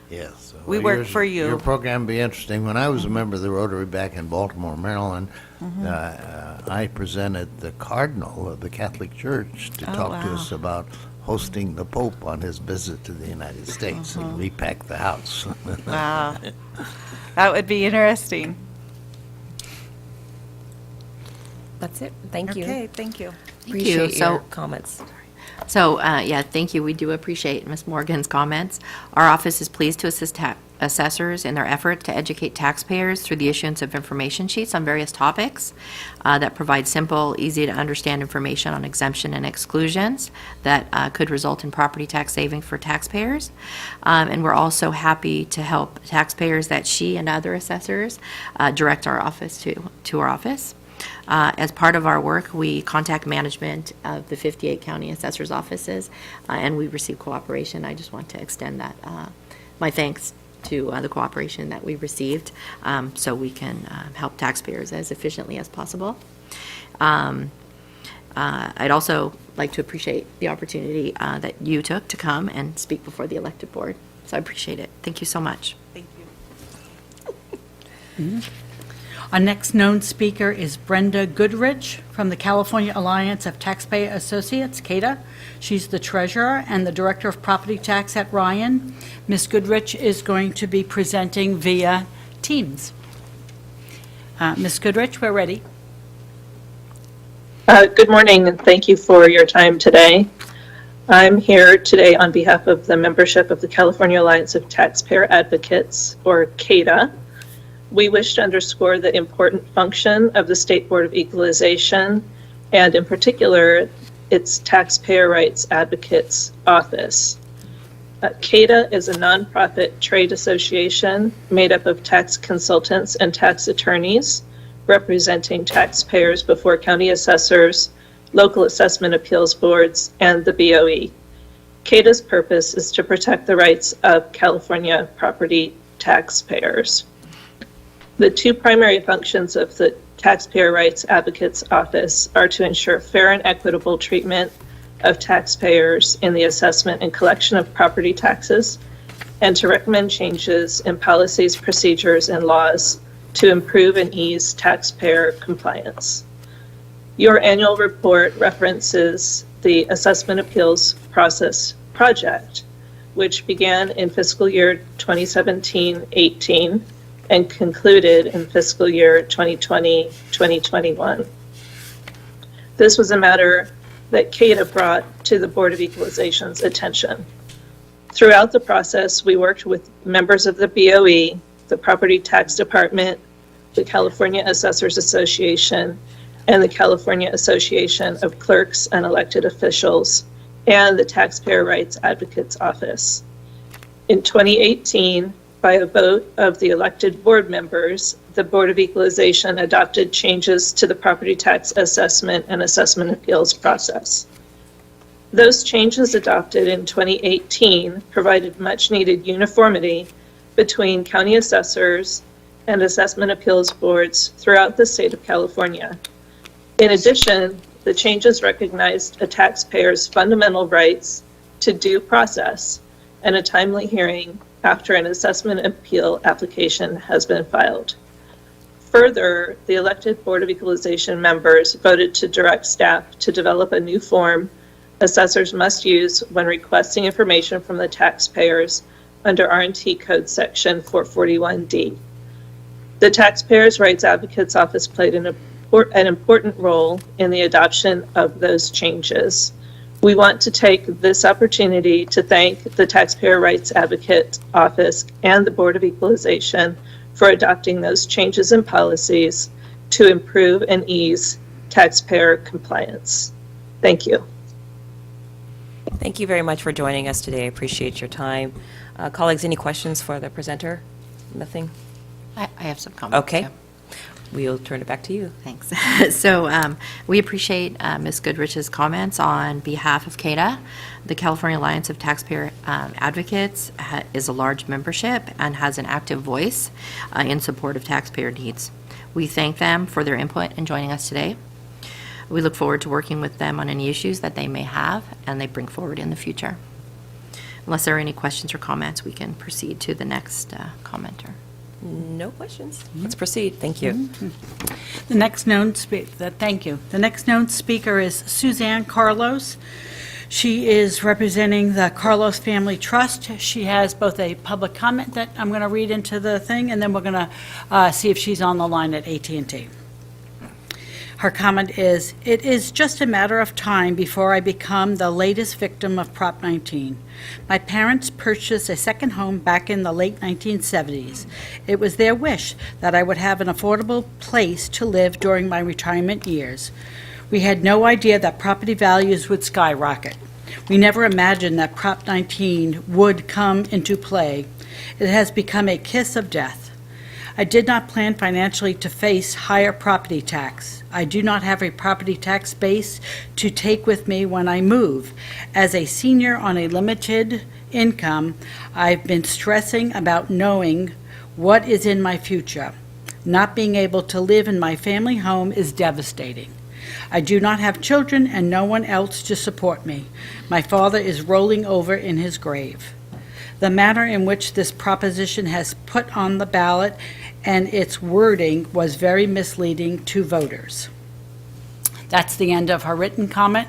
Yes. We work for you. Your program will be interesting. When I was a member of the Rotary back in Baltimore, Maryland, I presented the Cardinal of the Catholic Church to talk to us about hosting the Pope on his visit to the United States and repack the house. Wow. That would be interesting. That's it. Thank you. Okay, thank you. Appreciate So- your comments. So, yeah, thank you. We do appreciate Ms. Morgan's comments. Our office is pleased to assist assessors in their effort to educate taxpayers through the issuance of information sheets on various topics that provide simple, easy-to-understand information on exemption and exclusions that could result in property tax savings for taxpayers. And we're also happy to help taxpayers that she and other assessors direct our office to our office. As part of our work, we contact management of the 58 county assessors' offices, and we receive cooperation. I just want to extend that, my thanks to the cooperation that we received, so we can help taxpayers as efficiently as possible. I'd also like to appreciate the opportunity that you took to come and speak before the elected board. So I appreciate it. Thank you so much. Thank you. Our next known speaker is Brenda Goodrich from the California Alliance of Taxpayer Associates, CATA. She's the treasurer and the director of property tax at Ryan. Ms. Goodrich is going to be presenting via Teams. Ms. Goodrich, we're ready. Good morning, and thank you for your time today. I'm here today on behalf of the membership of the California Alliance of Taxpayer Advocates, or CATA. We wish to underscore the important function of the State Board of Equalization, and in particular, its Taxpayer Rights Advocates Office. CATA is a nonprofit trade association made up of tax consultants and tax attorneys representing taxpayers before county assessors, local assessment appeals boards, and the BOE. CATA's purpose is to protect the rights of California property taxpayers. The two primary functions of the Taxpayer Rights Advocates Office are to ensure fair and equitable treatment of taxpayers in the assessment and collection of property taxes, and to recommend changes in policies, procedures, and laws to improve and ease taxpayer compliance. Your annual report references the Assessment Appeals Process Project, which began in fiscal year 2017-18 and concluded in fiscal year 2020-2021. This was a matter that CATA brought to the Board of Equalization's attention. Throughout the process, we worked with members of the BOE, the Property Tax Department, the California Assessors Association, and the California Association of Clerks and Elected Officials, and the Taxpayer Rights Advocates Office. In 2018, by a vote of the elected board members, the Board of Equalization adopted changes to the property tax assessment and assessment appeals process. Those changes adopted in 2018 provided much-needed uniformity between county assessors and assessment appeals boards throughout the state of California. In addition, the changes recognized a taxpayer's fundamental rights to due process and a timely hearing after an assessment appeal application has been filed. Further, the elected Board of Equalization members voted to direct staff to develop a new form assessors must use when requesting information from the taxpayers under R&T Code Section 441D. The Taxpayers' Rights Advocates Office played an important role in the adoption of those changes. We want to take this opportunity to thank the Taxpayer Rights Advocate Office and the Board of Equalization for adopting those changes in policies to improve and ease taxpayer compliance. Thank you. Thank you very much for joining us today. I appreciate your time. Colleagues, any questions for the presenter? Nothing? I have some comments. Okay. yeah. We'll turn it back to you. Thanks. So we appreciate Ms. Goodrich's comments on behalf of CADA. The California Alliance of Taxpayer Advocates is a large membership and has an active voice in support of taxpayer needs. We thank them for their input in joining us today. We look forward to working with them on any issues that they may have and they bring forward in the future. Unless there are any questions or comments, we can proceed to the next commenter. No questions? Let's proceed. Thank you. The next known thank you. The next known speaker is Suzanne Carlos. She is representing the Carlos Family Trust. She has both a public comment that I'm going to read into the thing, and then we're going to see if she's on the line at AT&T. Her comment is, "It is just a matter of time before I become the latest victim of Prop 19. My parents purchased a second home back in the late 1970s. It was their wish that I would have an affordable place to live during my retirement years. We had no idea that property values would skyrocket. We never imagined that Prop 19 would come into play. It has become a kiss of death. I did not plan financially to face higher property tax. I do not have a property tax base to take with me when I move. As a senior on a limited income, I've been stressing about knowing what is in my future. Not being able to live in my family home is devastating. I do not have children and no one else to support me. My father is rolling over in his grave. The manner in which this proposition has put on the ballot and its wording was very misleading to voters." That's the end of her written comment.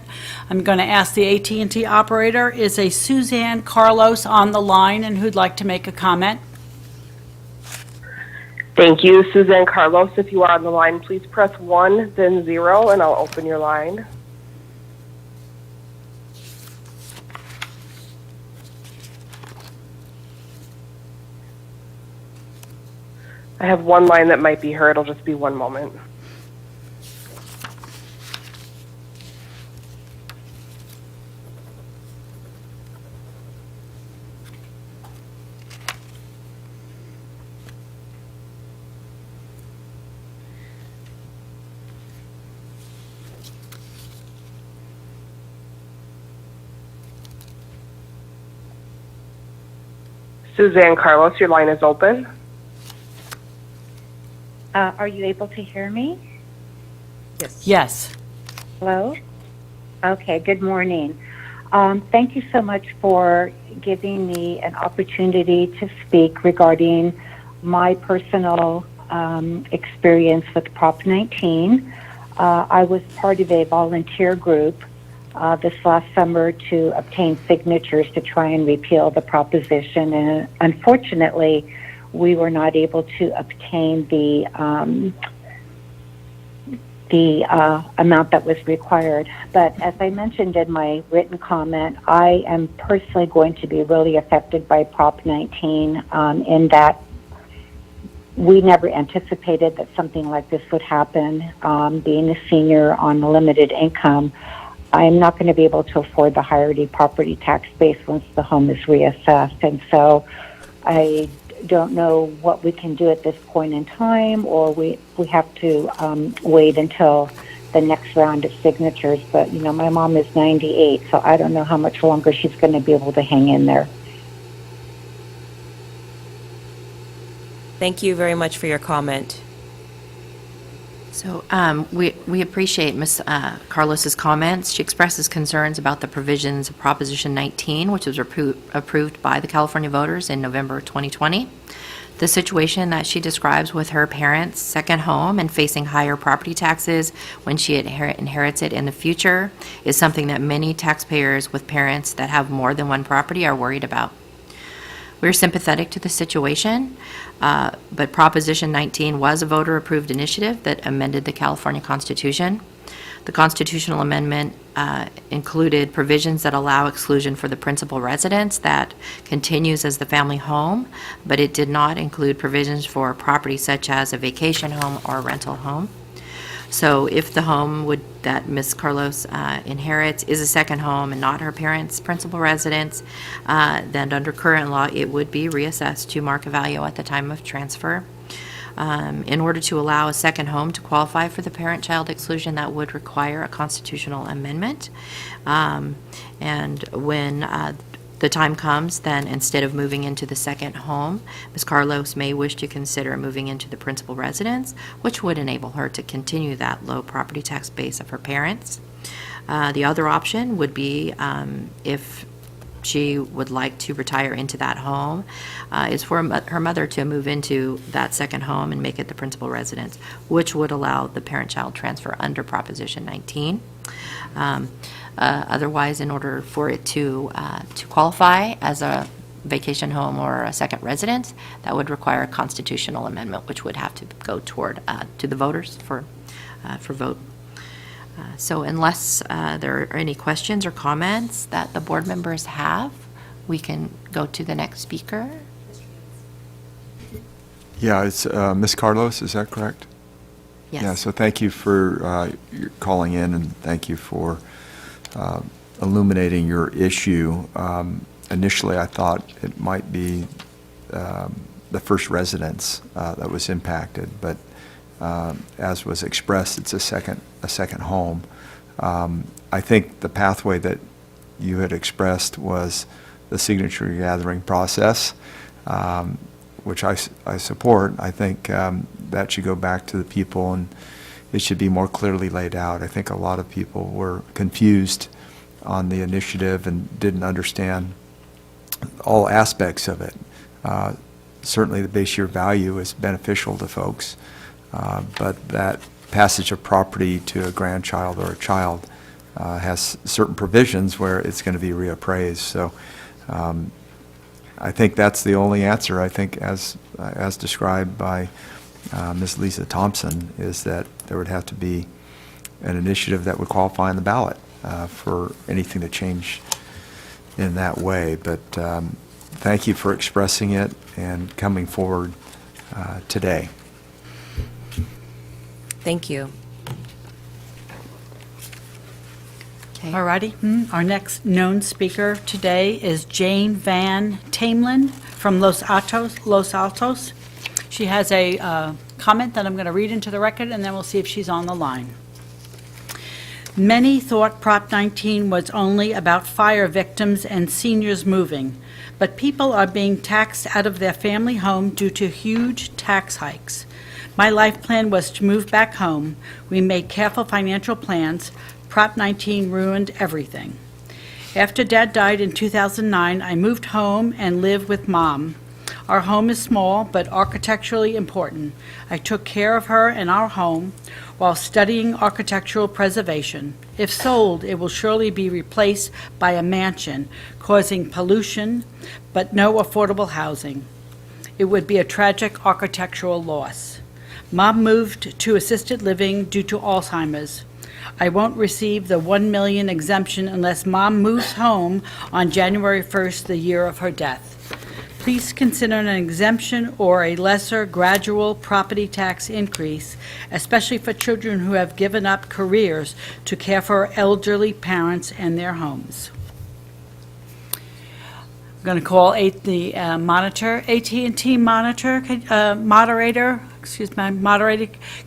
I'm going to ask the AT&T operator, is a Suzanne Carlos on the line and who'd like to make a comment? Thank you, Suzanne Carlos. If you are on the line, please press 1, then 0, and I'll open your line. I have one line that might be her. It'll just be one moment. Suzanne Carlos, your line is open. Are you able to hear me? Yes. Hello? Okay, good morning. Thank you so much for giving me an opportunity to speak regarding my personal experience with Prop 19. I was part of a volunteer group this last summer to obtain signatures to try and repeal the proposition, and unfortunately, we were not able to obtain the amount that was required. But as I mentioned in my written comment, I am personally going to be really affected by Prop 19 in that we never anticipated that something like this would happen. Being a senior on a limited income, I'm not going to be able to afford the higher property tax base once the home is reassessed. And so I don't know what we can do at this point in time, or we have to wait until the next round of signatures. But, you know, my mom is 98, so I don't know how much longer she's going to be able to hang in there. Thank you very much for your comment. So we appreciate Ms. Carlos's comments. She expresses concerns about the provisions of Proposition 19, which was approved by the California voters in November 2020. The situation that she describes with her parents' second home and facing higher property taxes when she inherits it in the future is something that many taxpayers with parents that have more than one property are worried about. We're sympathetic to the situation, but Proposition 19 was a voter-approved initiative that amended the California Constitution. The constitutional amendment included provisions that allow exclusion for the principal residence that continues as the family home, but it did not include provisions for property such as a vacation home or rental home. So if the home that Ms. Carlos inherits is a second home and not her parents' principal residence, then under current law, it would be reassessed to market value at the time of transfer. In order to allow a second home to qualify for the parent-child exclusion, that would require a constitutional amendment. And when the time comes, then instead of moving into the second home, Ms. Carlos may wish to consider moving into the principal residence, which would enable her to continue that low property tax base of her parents. The other option would be if she would like to retire into that home, is for her mother to move into that second home and make it the principal residence, which would allow the parent-child transfer under Proposition 19. Otherwise, in order for it to qualify as a vacation home or a second residence, that would require a constitutional amendment, which would have to go toward to the voters for vote. So unless there are any questions or comments that the board members have, we can go to the next speaker. Yeah, it's Ms. Carlos, is that correct? Yes. Yeah, so thank you for your calling in, and thank you for illuminating your issue. Initially, I thought it might be the first residence that was impacted, but as was expressed, it's a second home. I think the pathway that you had expressed was the signature gathering process, which I support. I think that should go back to the people, and it should be more clearly laid out. I think a lot of people were confused on the initiative and didn't understand all aspects of it. Certainly the base year value is beneficial to folks, but that passage of property to a grandchild or a child has certain provisions where it's going to be reappraised. So I think that's the only answer. I think as described by Ms. Lisa Thompson, is that there would have to be an initiative that would qualify on the ballot for anything to change in that way. But thank you for expressing it and coming forward today. Thank you. Okay. All righty. Our next known speaker today is Jane Van Tamelin from Los Altos. She has a comment that I'm going to read into the record, and then we'll see if she's on the line. Many thought Prop 19 was only about fire victims and seniors moving, but people are being taxed out of their family home due to huge tax hikes. My life plan was to move back home. We made careful financial plans. Prop 19 ruined everything. After Dad died in 2009, I moved home and lived with Mom. Our home is small, but architecturally important. I took care of her and our home while studying architectural preservation. If sold, it will surely be replaced by a mansion, causing pollution, but no affordable housing. It would be a tragic architectural loss. Mom moved to assisted living due to Alzheimer's. I won't receive the $1 million exemption unless Mom moves home on January 1st, the year of her death. Please consider an exemption or a lesser gradual property tax increase, especially for children who have given up careers to care for elderly parents and their homes. I'm going to call the monitor, AT&T moderator.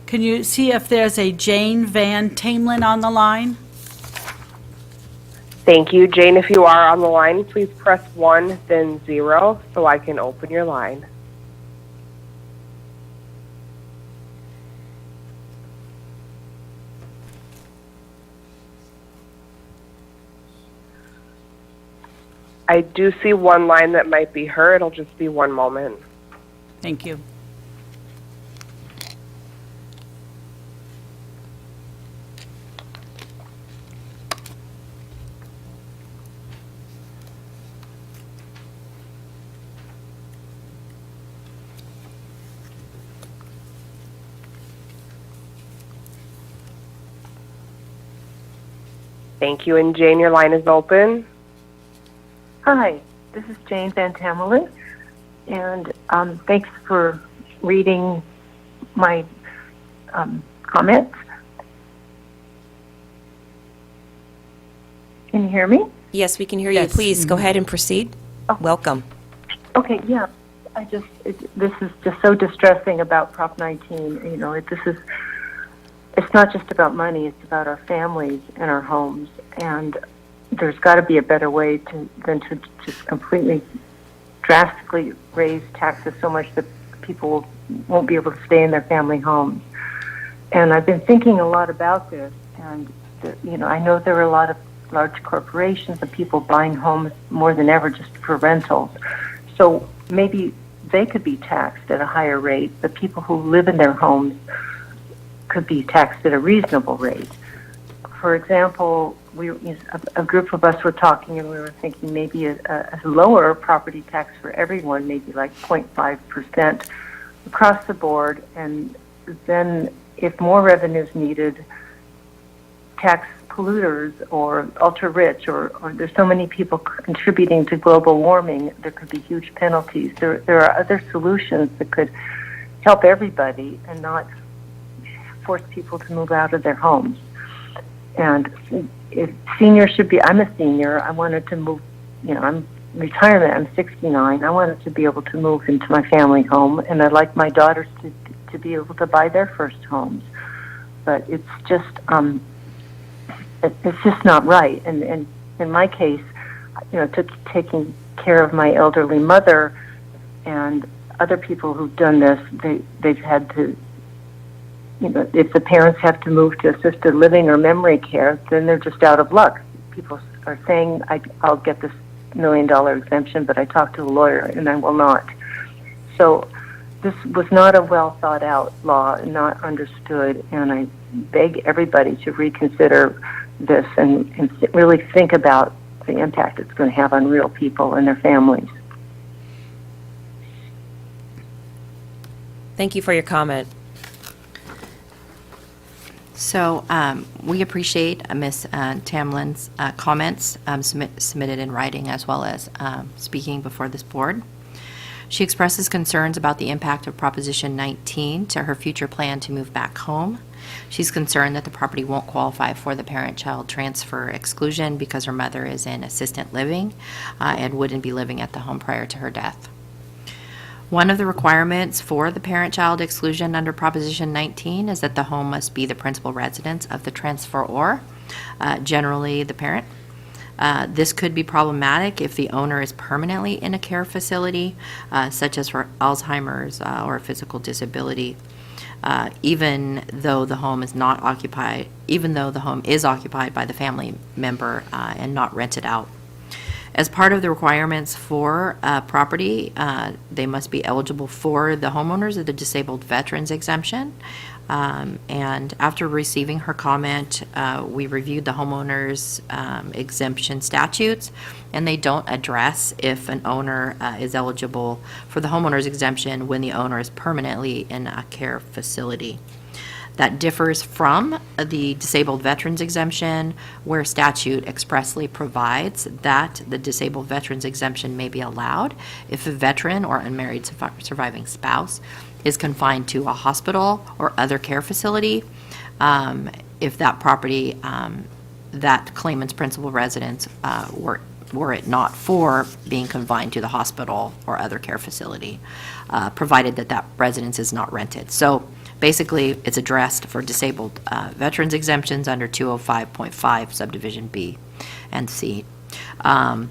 Can you see if there's a Jane Van Tamelin on the line? Thank you. Jane, if you are on the line, please press 1, then 0, so I can open your line. I do see one line that might be her. It'll just be one moment. Thank you. Thank you. And Jane, your line is open. Hi, this is Jane Van Tamelin, and thanks for reading my comments. Can you hear me? Yes, we can hear you. Yes. Please, go ahead and proceed. Welcome. Okay, yeah. This is just so distressing about Prop 19. You know, it's not just about money, it's about our families and our homes. And there's got to be a better way than to just completely drastically raise taxes so much that people won't be able to stay in their family homes. And I've been thinking a lot about this, and I know there are a lot of large corporations and people buying homes more than ever just for rentals. So maybe they could be taxed at a higher rate, but people who live in their homes could be taxed at a reasonable rate. For example, a group of us were talking and we were thinking maybe a lower property tax for everyone, maybe like 0.5% across the board, and then if more revenue is needed, tax polluters or ultra-rich, or there's so many people contributing to global warming, there could be huge penalties. There are other solutions that could help everybody and not force people to move out of their homes. And if seniors should be, I'm a senior, I wanted to move, I'm retirement, I'm 69, I wanted to be able to move into my family home, and I'd like my daughters to be able to buy their first homes. But it's just, it's just not right. And in my case, taking care of my elderly mother and other people who've done this, they've had to, if the parents have to move to assisted living or memory care, then they're just out of luck. People are saying, I'll get this $1 million exemption, but I talked to a lawyer and I will not. So this was not a well thought out law, not understood, and I beg everybody to reconsider this and really think about the impact it's going to have on real people and their families. Thank you for your comment. So we appreciate Ms. Tamlin's comments submitted in writing as well as speaking before this board. She expresses concerns about the impact of Proposition 19 to her future plan to move back home. She's concerned that the property won't qualify for the parent-child transfer exclusion because her mother is in assisted living and wouldn't be living at the home prior to her death. One of the requirements for the parent-child exclusion under Proposition 19 is that the home must be the principal residence of the transferor, generally the parent. This could be problematic if the owner is permanently in a care facility, such as for Alzheimer's or a physical disability, even though the home is not occupied, even though the home is occupied by the family member and not rented out. As part of the requirements for property, they must be eligible for the homeowners of the disabled veterans exemption. And after receiving her comment, we reviewed the homeowners exemption statutes, and they don't address if an owner is eligible for the homeowners exemption when the owner is permanently in a care facility. That differs from the disabled veterans exemption, where statute expressly provides that the disabled veterans exemption may be allowed if a veteran or unmarried surviving spouse is confined to a hospital or other care facility, if that property, that claimant's principal residence, were it not for being confined to the hospital or other care facility, provided that that residence is not rented. So basically, it's addressed for disabled veterans exemptions under 205.5 subdivision B and C. Prior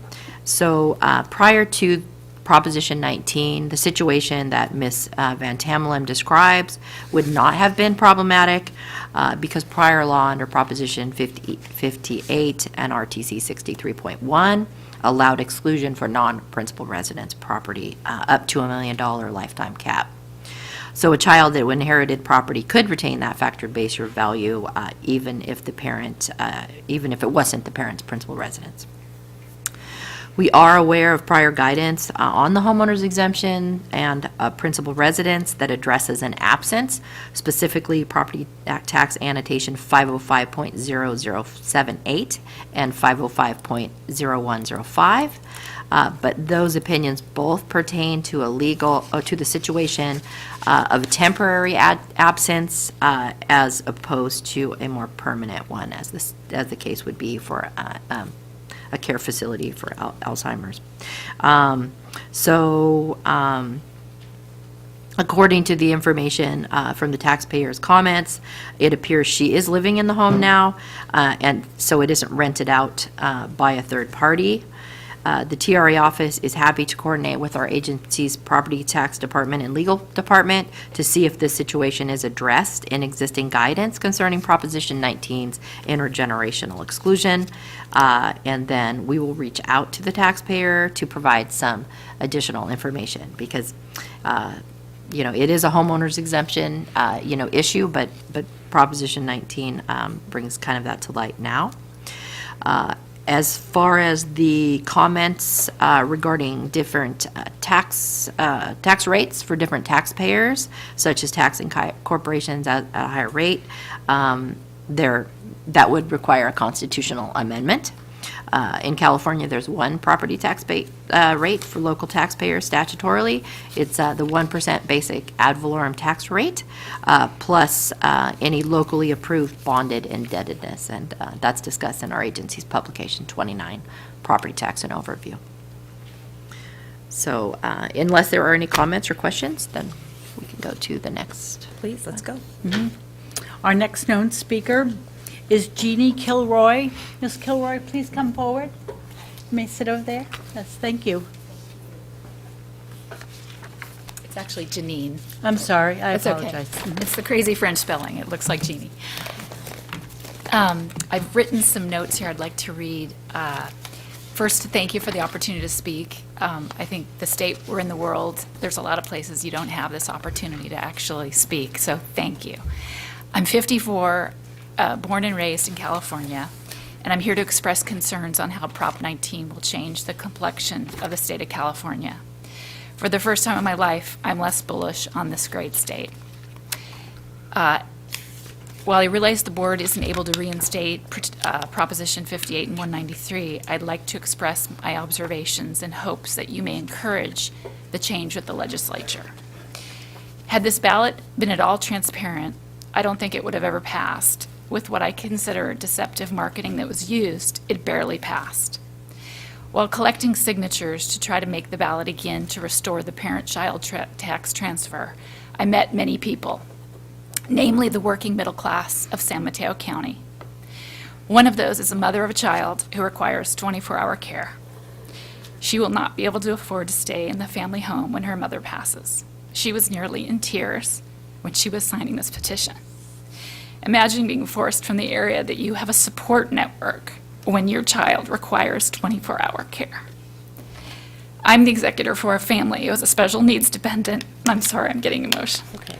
to Proposition 19, the situation that Ms. Van Tamelem describes would not have been problematic because prior law under Proposition 58 and RTC 63.1 allowed exclusion for non-principal residence property up to $1 million lifetime cap. So a child that inherited property could retain that factored base year value even if the parent, even if it wasn't the parent's principal residence. We are aware of prior guidance on the homeowner's exemption and principal residence that addresses an absence, specifically property tax annotation 505.0078 and 505.0105. But those opinions both pertain to to the situation of a temporary absence as opposed to a more permanent one, as the case would be for a care facility for Alzheimer's. According to the information from the taxpayer's comments, it appears she is living in the home now, and so it isn't rented out by a third party. The TRA office is happy to coordinate with our agency's property tax department and legal department to see if this situation is addressed in existing guidance concerning Proposition 19's intergenerational exclusion. And then we will reach out to the taxpayer to provide some additional information because, it is a homeowner's exemption, issue, but Proposition 19 brings kind of that to light now. As far as the comments regarding different tax rates for different taxpayers, such as taxing corporations at a higher rate, that would require a constitutional amendment. In California, there's one property tax rate for local taxpayers statutorily. It's the 1% basic ad valorem tax rate, plus any locally approved bonded indebtedness, and that's discussed in our agency's publication 29, Property Tax and Overview. So unless there are any comments or questions, then we can go to the next. Please, let's go. Our next known speaker is Jeannie Kilroy. Ms. Kilroy, please come forward. You may sit over there. Yes, thank you. It's actually Janine. I'm sorry, I It's okay. apologize. It's the crazy French spelling. It looks like Jeannie. I've written some notes here I'd like to read. First, to thank you for the opportunity to speak. I think the state we're in the world, there's a lot of places you don't have this opportunity to actually speak, so thank you. I'm 54, born and raised in California, and I'm here to express concerns on how Prop 19 will change the complexion of the state of California. For the first time in my life, I'm less bullish on this great state. While I realize the board isn't able to reinstate Proposition 58 and 193, I'd like to express my observations in hopes that you may encourage the change with the legislature. Had this ballot been at all transparent, I don't think it would have ever passed. With what I consider deceptive marketing that was used, it barely passed. While collecting signatures to try to make the ballot again to restore the parent-child tax transfer, I met many people, namely the working middle class of San Mateo County. One of those is a mother of a child who requires 24-hour care. She will not be able to afford to stay in the family home when her mother passes. She was nearly in tears when she was signing this petition. Imagine being forced from the area that you have a support network when your child requires 24-hour care. I'm the executor for a family who has a special needs dependent. I'm sorry, I'm getting emotional. Okay.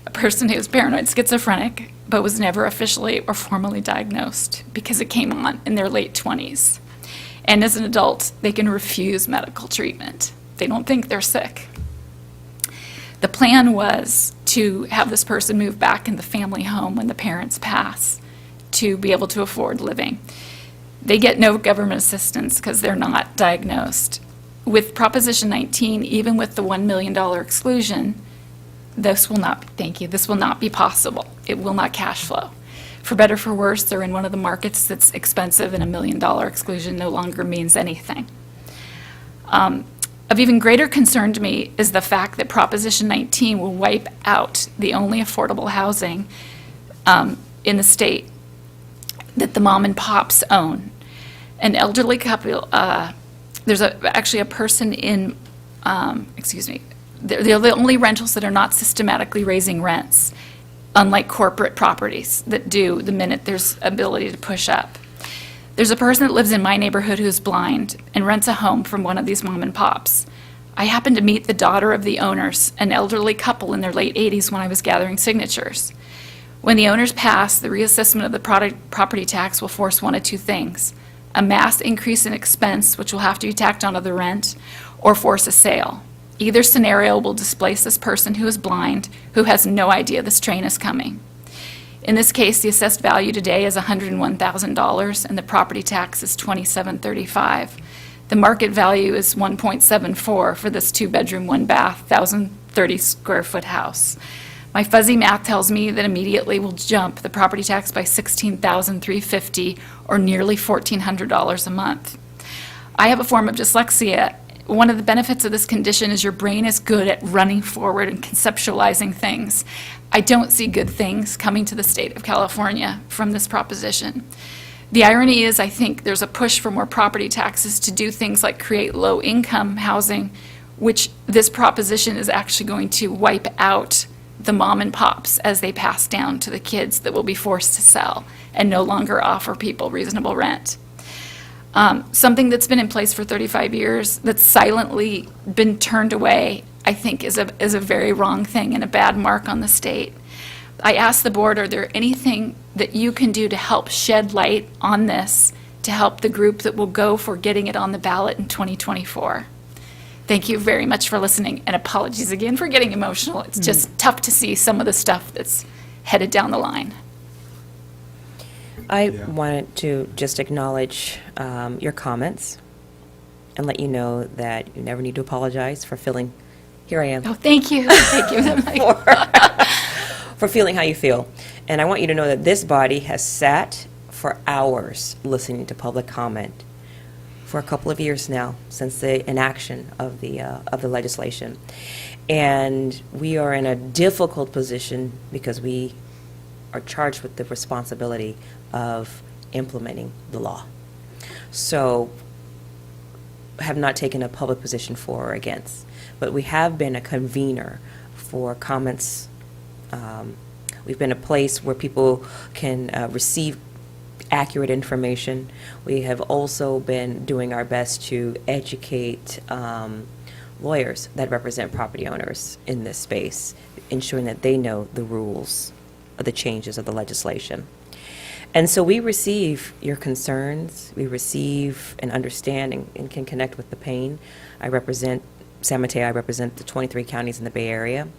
A person who is paranoid schizophrenic, but was never officially or formally diagnosed because it came on in their late 20s. And as an adult, they can refuse medical treatment. They don't think they're sick. The plan was to have this person move back in the family home when the parents pass to be able to afford living. They get no government assistance because they're not diagnosed. With Proposition 19, even with the $1 million exclusion, this will not be possible. It will not cash flow. For better or for worse, they're in one of the markets that's expensive, and $1 million exclusion no longer means anything. Of even greater concern to me is the fact that Proposition 19 will wipe out the only affordable housing in the state that the mom and pops own. An elderly couple, there's actually a person in, they're the only rentals that are not systematically raising rents, unlike corporate properties that do the minute there's ability to push up. There's a person that lives in my neighborhood who's blind and rents a home from one of these mom and pops. I happened to meet the daughter of the owners, an elderly couple in their late 80s, when I was gathering signatures. When the owners pass, the reassessment of the property tax will force one of two things: a mass increase in expense, which will have to be tacked onto the rent, or force a sale. Either scenario will displace this person who is blind, who has no idea this train is coming. In this case, the assessed value today is $101,000, and the property tax is $27.35. The market value is $1.74 for this 2-bedroom, 1-bath, 1,030 square foot house. My fuzzy math tells me that immediately will jump the property tax by $16,350 or nearly $1,400 a month. I have a form of dyslexia. One of the benefits of this condition is your brain is good at running forward and conceptualizing things. I don't see good things coming to the state of California from this proposition. The irony is, I think there's a push for more property taxes to do things like create low-income housing, which this proposition is actually going to wipe out the mom and pops as they pass down to the kids that will be forced to sell and no longer offer people reasonable rent. Something that's been in place for 35 years that's silently been turned away, I think is a very wrong thing and a bad mark on the state. I asked the board, are there anything that you can do to help shed light on this, to help the group that will go for getting it on the ballot in 2024? Thank you very much for listening, and apologies again for getting emotional. It's just tough to see some of the stuff that's headed down the line. I wanted to just acknowledge your comments and let you know that you never need to apologize for feeling, here I am. Oh, thank you. Thank you. For feeling how you feel. And I want you to know that this body has sat for hours listening to public comment for a couple of years now, since the enaction of the legislation. And we are in a difficult position because we are charged with the responsibility of implementing the law. So have not taken a public position for or against, but we have been a convener for comments. We've been a place where people can receive accurate information. We have also been doing our best to educate lawyers that represent property owners in this space, ensuring that they know the rules of the changes of the legislation. And so we receive your concerns, we receive an understanding and can connect with the pain. I represent San Mateo, I represent the 23 counties in the Bay Area,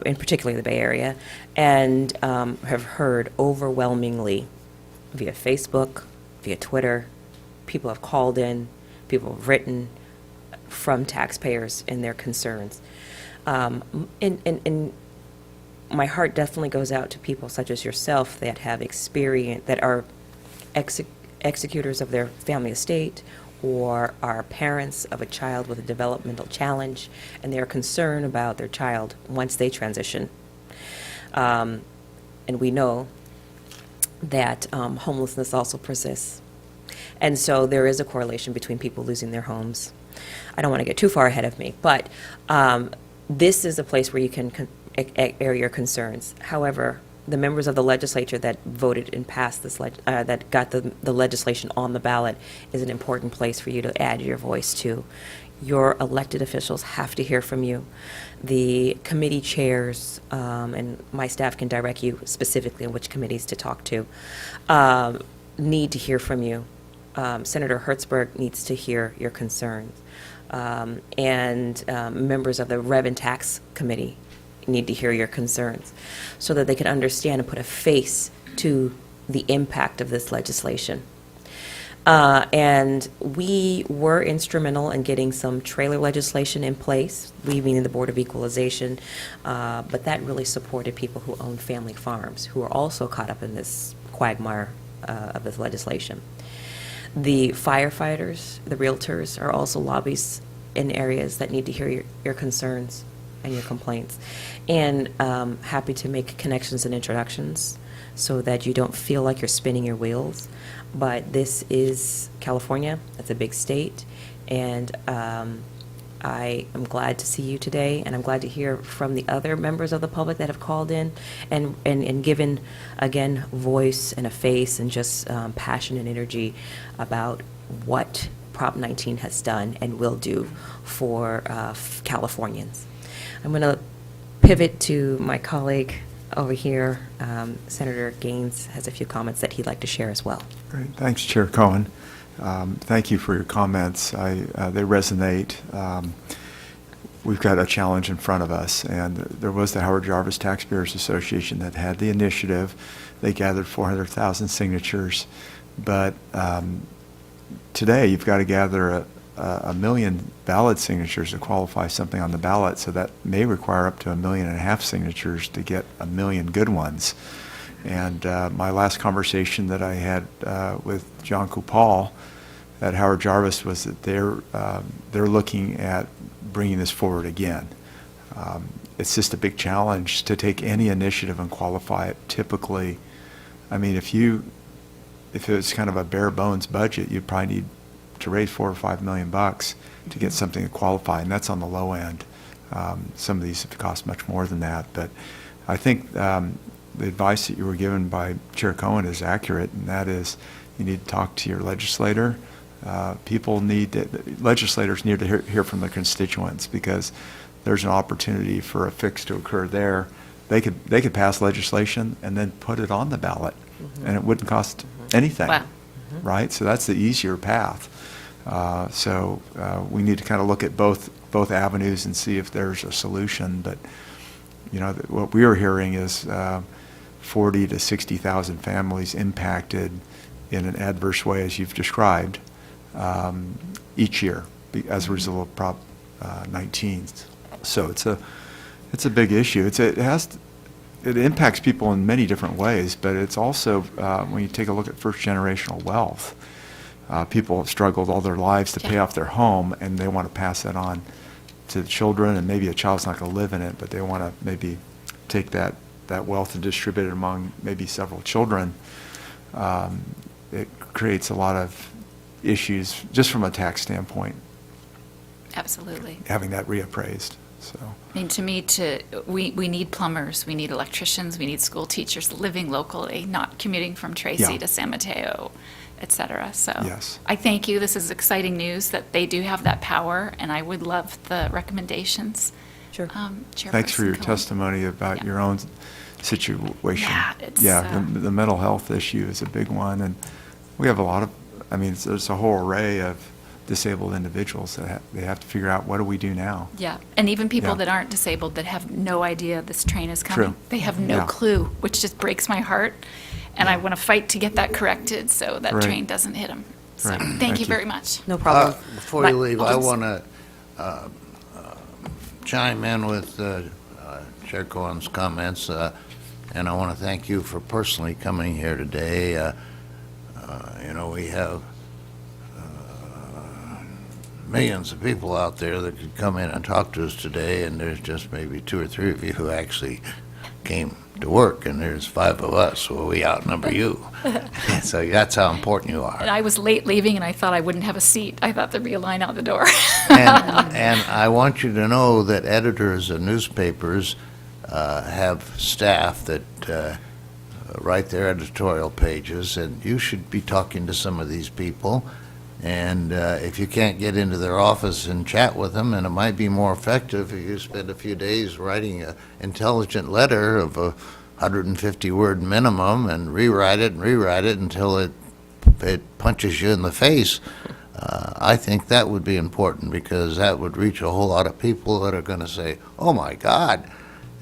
in particular the Bay Area, and have heard overwhelmingly via Facebook, via Twitter, people have called in, people have written from taxpayers and their concerns. And my heart definitely goes out to people such as yourself that have experience, that are executors of their family estate or are parents of a child with a developmental challenge, and they're concerned about their child once they transition. And we know that homelessness also persists. And so there is a correlation between people losing their homes. I don't want to get too far ahead of me, but this is a place where you can air your concerns. However, the members of the legislature that voted and passed this, that got the legislation on the ballot is an important place for you to add your voice to. Your elected officials have to hear from you. The committee chairs, and my staff can direct you specifically on which committees to talk to, need to hear from you. Senator Hertzberg needs to hear your concerns. And members of the Rev and Tax Committee need to hear your concerns so that they can understand and put a face to the impact of this legislation. And we were instrumental in getting some trailer legislation in place, we meaning the Board of Equalization, but that really supported people who own family farms, who are also caught up in this quagmire of this legislation. The firefighters, the realtors are also lobbyists in areas that need to hear your concerns and your complaints. And happy to make connections and introductions so that you don't feel like you're spinning your wheels. But this is California, it's a big state, and I am glad to see you today, and I'm glad to hear from the other members of the public that have called in and given, again, voice and a face and just passion and energy about what Prop 19 has done and will do for Californians. I'm going to pivot to my colleague over here. Senator Gaines has a few comments that he'd like to share as well. Great. Thanks, Chair Cohen. Thank you for your comments. They resonate. We've got a challenge in front of us, and there was the Howard Jarvis Taxpayers Association that had the initiative. They gathered 400,000 signatures, but today you've got to gather a million valid signatures to qualify something on the ballot, so that may require up to 1.5 million signatures to get 1 million good ones. And my last conversation that I had with John Kupal at Howard Jarvis was that they're looking at bringing this forward again. It's just a big challenge to take any initiative and qualify it. Typically, I mean, if it was kind of a bare bones budget, you'd probably need to raise $4 or $5 million to get something to qualify, and that's on the low end. Some of these have cost much more than that, but I think the advice that you were given by Chair Cohen is accurate, and that is you need to talk to your legislator. Legislators need to hear from their constituents, because there's an opportunity for a fix to occur there. They could pass legislation and then put it on the ballot, and it wouldn't cost anything. Wow. Right? So that's the easier path. So we need to kind of look at both avenues and see if there's a solution. But what we are hearing is 40 to 60,000 families impacted in an adverse way, as you've described, each year as a result of Prop 19. So it's a big issue. It impacts people in many different ways, but it's also, when you take a look at first-generational wealth, people have struggled all their lives to pay off their home, and they want to pass that on to the children, and maybe a child's not going to live in it, but they want to maybe take that wealth and distribute it among maybe several children. It creates a lot of issues just from a tax standpoint, Absolutely. having that reappraised. So. I mean, to me, we need plumbers, we need electricians, we need school teachers living locally, not commuting from Tracy Yeah. to San Mateo, et cetera. So Yes. I thank you. This is exciting news that they do have that power, and I would love the recommendations. Sure. Thanks for your Chairperson Cohen. testimony about Yeah. your own situation. Yeah, it's, the mental health issue is a big one, and we have a lot of, there's a whole array of disabled individuals that they have to figure out, what do we do now? Yeah, and even people Yeah. that aren't disabled that have no idea this train is coming. True. They have no Yeah. clue, which just breaks my heart. And I want to fight to get that corrected so that Right. train doesn't hit them. So Right. thank Thank you you. very much. No problem. Before you My- leave, I'll I just- want to chime in with Chair Cohen's comments, and I want to thank you for personally coming here today. We have millions of people out there that could come in and talk to us today, and there's just maybe 2 or 3 of you who actually came to work, and there's 5 of us, so we outnumber you. So that's how important you And are. I was late leaving, and I thought I wouldn't have a seat. I thought there'd be a line out the door. And I want you to know that editors of newspapers have staff that write their editorial pages, and you should be talking to some of these people. And if you can't get into their office and chat with them, and it might be more effective if you spend a few days writing an intelligent letter of a 150-word minimum and rewrite it until it punches you in the face. I think that would be important, because that would reach a whole lot of people that are going to say, oh my God.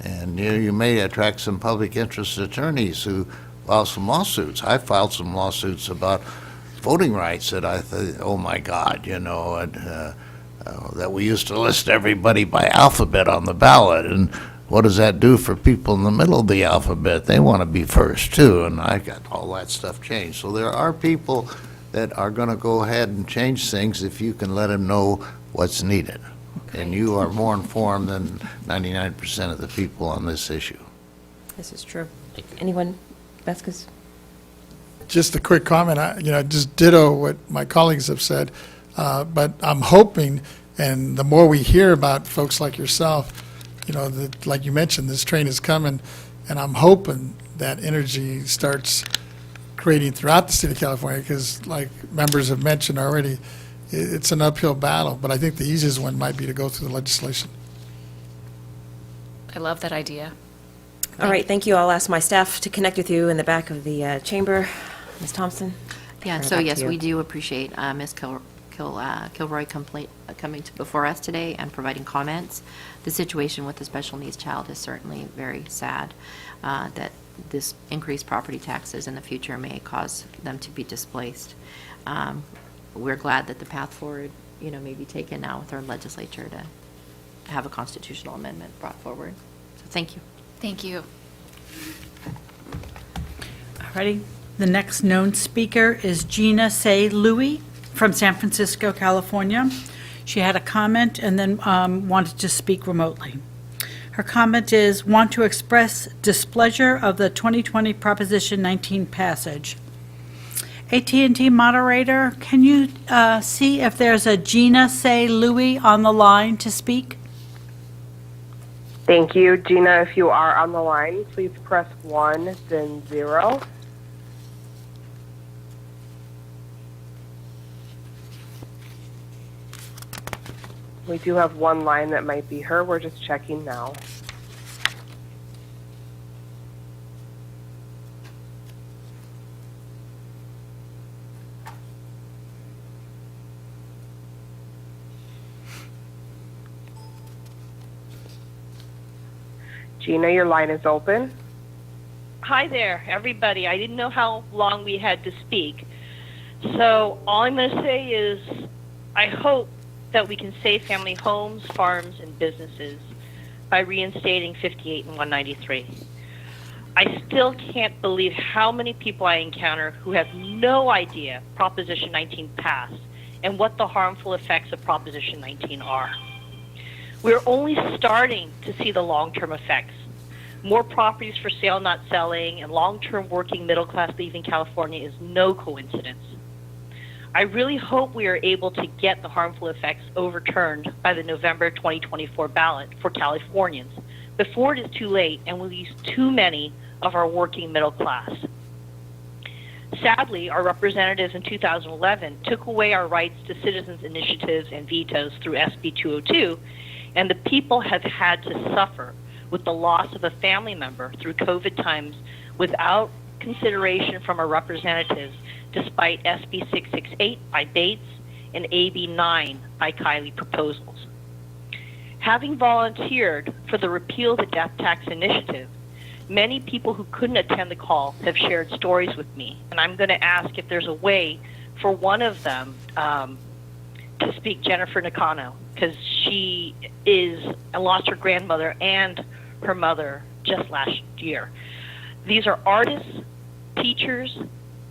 And you may attract some public interest attorneys who file some lawsuits. I filed some lawsuits about voting rights that I thought, oh my God, that we used to list everybody by alphabet on the ballot, and what does that do for people in the middle of the alphabet? They want to be first too, and I got all that stuff changed. So there are people that are going to go ahead and change things if you can let them know what's needed. And you are more informed than 99% of the people on this issue. This is true. Anyone? Vasquez? Just a quick comment, just ditto what my colleagues have said, but I'm hoping, and the more we hear about folks like yourself, that, like you mentioned, this train is coming, and I'm hoping that energy starts creating throughout the state of California, because like members have mentioned already, it's an uphill battle, but I think the easiest one might be to go through the legislation. I love that idea. All right, thank you. I'll ask my staff to connect with you in the back of the chamber. Ms. Thompson? Yeah, Turn it so back to yes, you. we do appreciate Ms. Kilroy coming before us today and providing comments. The situation with the special needs child is certainly very sad, that this increased property taxes in the future may cause them to be displaced. We're glad that the path forward maybe taken now with our legislature to have a constitutional amendment brought forward. So thank you. Thank you. Alrighty. The next known speaker is Gina Say Louie from San Francisco, California. She had a comment and then wanted to speak remotely. Her comment is, want to express displeasure of the 2020 Proposition 19 passage. AT&T moderator, can you see if there's a Gina Say Louie on the line to speak? Thank you. Gina, if you are on the line, please press 1, then 0. We do have one line that might be her. We're just checking now. Gina, your line is open. Hi there, everybody. I didn't know how long we had to speak. So all I'm going to say is I hope that we can save family homes, farms, and businesses by reinstating 58 and 193. I still can't believe how many people I encounter who have no idea Proposition 19 passed and what the harmful effects of Proposition 19 are. We're only starting to see the long-term effects. More properties for sale not selling and long-term working middle class leaving California is no coincidence. I really hope we are able to get the harmful effects overturned by the November 2024 ballot for Californians before it is too late and we lose too many of our working middle class. Sadly, our representatives in 2011 took away our rights to citizens' initiatives and vetoes through SB 202, and the people have had to suffer with the loss of a family member through COVID times without consideration from our representatives, despite SB 668 by Bates and AB 9 by Kiley proposals. Having volunteered for the Repeal the Death Tax initiative, many people who couldn't attend the call have shared stories with me, and I'm going to ask if there's a way for one of them to speak, Jennifer Nakano, because she lost her grandmother and her mother just last year. These are artists, teachers,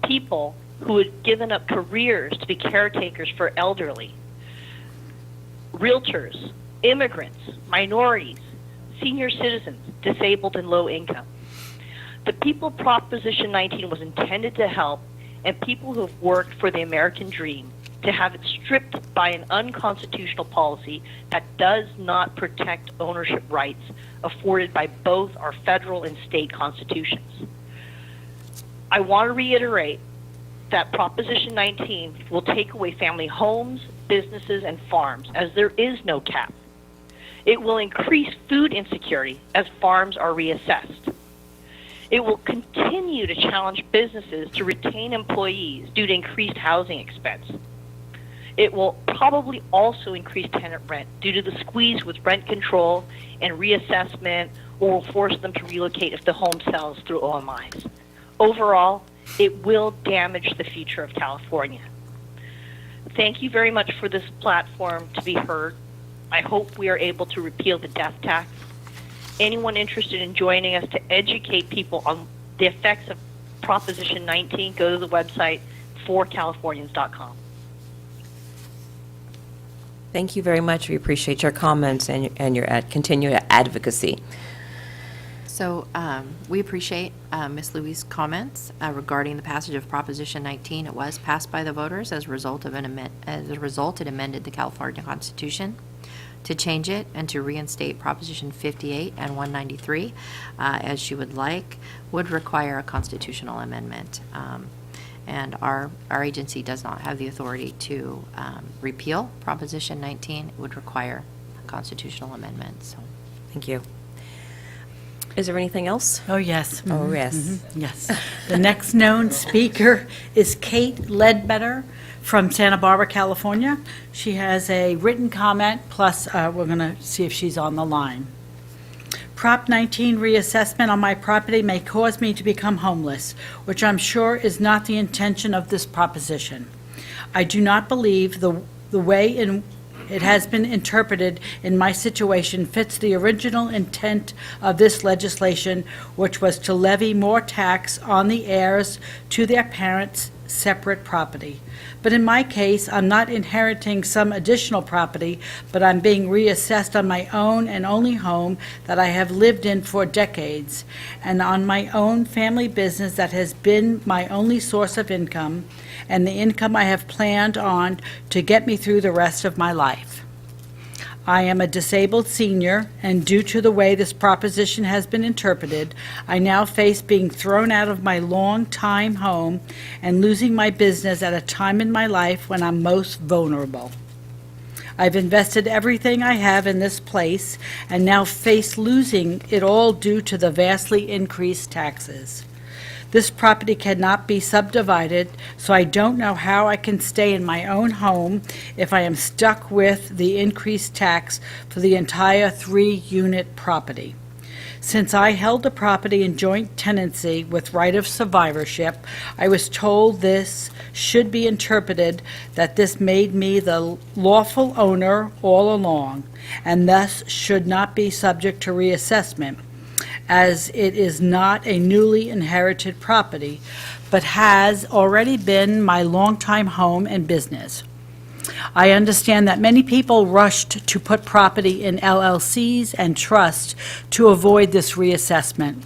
people who had given up careers to be caretakers for elderly, realtors, immigrants, minorities, senior citizens, disabled and low income. The people Proposition 19 was intended to help, and people who have worked for the American dream, to have it stripped by an unconstitutional policy that does not protect ownership rights afforded by both our federal and state constitutions. I want to reiterate that Proposition 19 will take away family homes, businesses, and farms, as there is no cap. It will increase food insecurity as farms are reassessed. It will continue to challenge businesses to retain employees due to increased housing expense. It will probably also increase tenant rent due to the squeeze with rent control and reassessment, or will force them to relocate if the home sells through OMIs. Overall, it will damage the future of California. Thank you very much for this platform to be heard. I hope we are able to repeal the death tax. Anyone interested in joining us to educate people on the effects of Proposition 19, go to the website forcalifornians.com. Thank you very much. We appreciate your comments and your continued advocacy. So we appreciate Ms. Louie's comments regarding the passage of Proposition 19. It was passed by the voters as a result of it amended the California Constitution to change it and to reinstate Proposition 58 and 193 as she would like, would require a constitutional amendment. And our agency does not have the authority to repeal Proposition 19. It would require a constitutional amendment. So, Thank you. Is there anything else? Oh, yes. Oh, yes. Yes. The next known speaker is Kate Ledbetter from Santa Barbara, California. She has a written comment, plus we're going to see if she's on the line. Prop 19 reassessment on my property may cause me to become homeless, which I'm sure is not the intention of this proposition. I do not believe the the way it has been interpreted in my situation fits the original intent of this legislation, which was to levy more tax on the heirs to their parents' separate property. But in my case, I'm not inheriting some additional property, but I'm being reassessed on my own and only home that I have lived in for decades, and on my own family business that has been my only source of income, and the income I have planned on to get me through the rest of my life. I am a disabled senior, and due to the way this proposition has been interpreted, I now face being thrown out of my long-time home and losing my business at a time in my life when I'm most vulnerable. I've invested everything I have in this place and now face losing it all due to the vastly increased taxes. This property cannot be subdivided, so I don't know how I can stay in my own home if I am stuck with the increased tax for the entire 3-unit property. Since I held the property in joint tenancy with right of survivorship, I was told this should be interpreted that this made me the lawful owner all along, and thus should not be subject to reassessment, as it is not a newly inherited property, but has already been my longtime home and business. I understand that many people rushed to put property in LLCs and trusts to avoid this reassessment.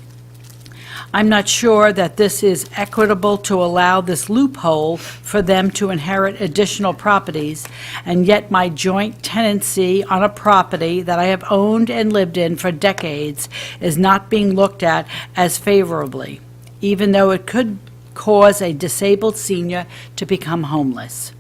I'm not sure that this is equitable to allow this loophole for them to inherit additional properties, and yet my joint tenancy on a property that I have owned and lived in for decades is not being looked at as favorably, even though it could cause a disabled senior to become homeless.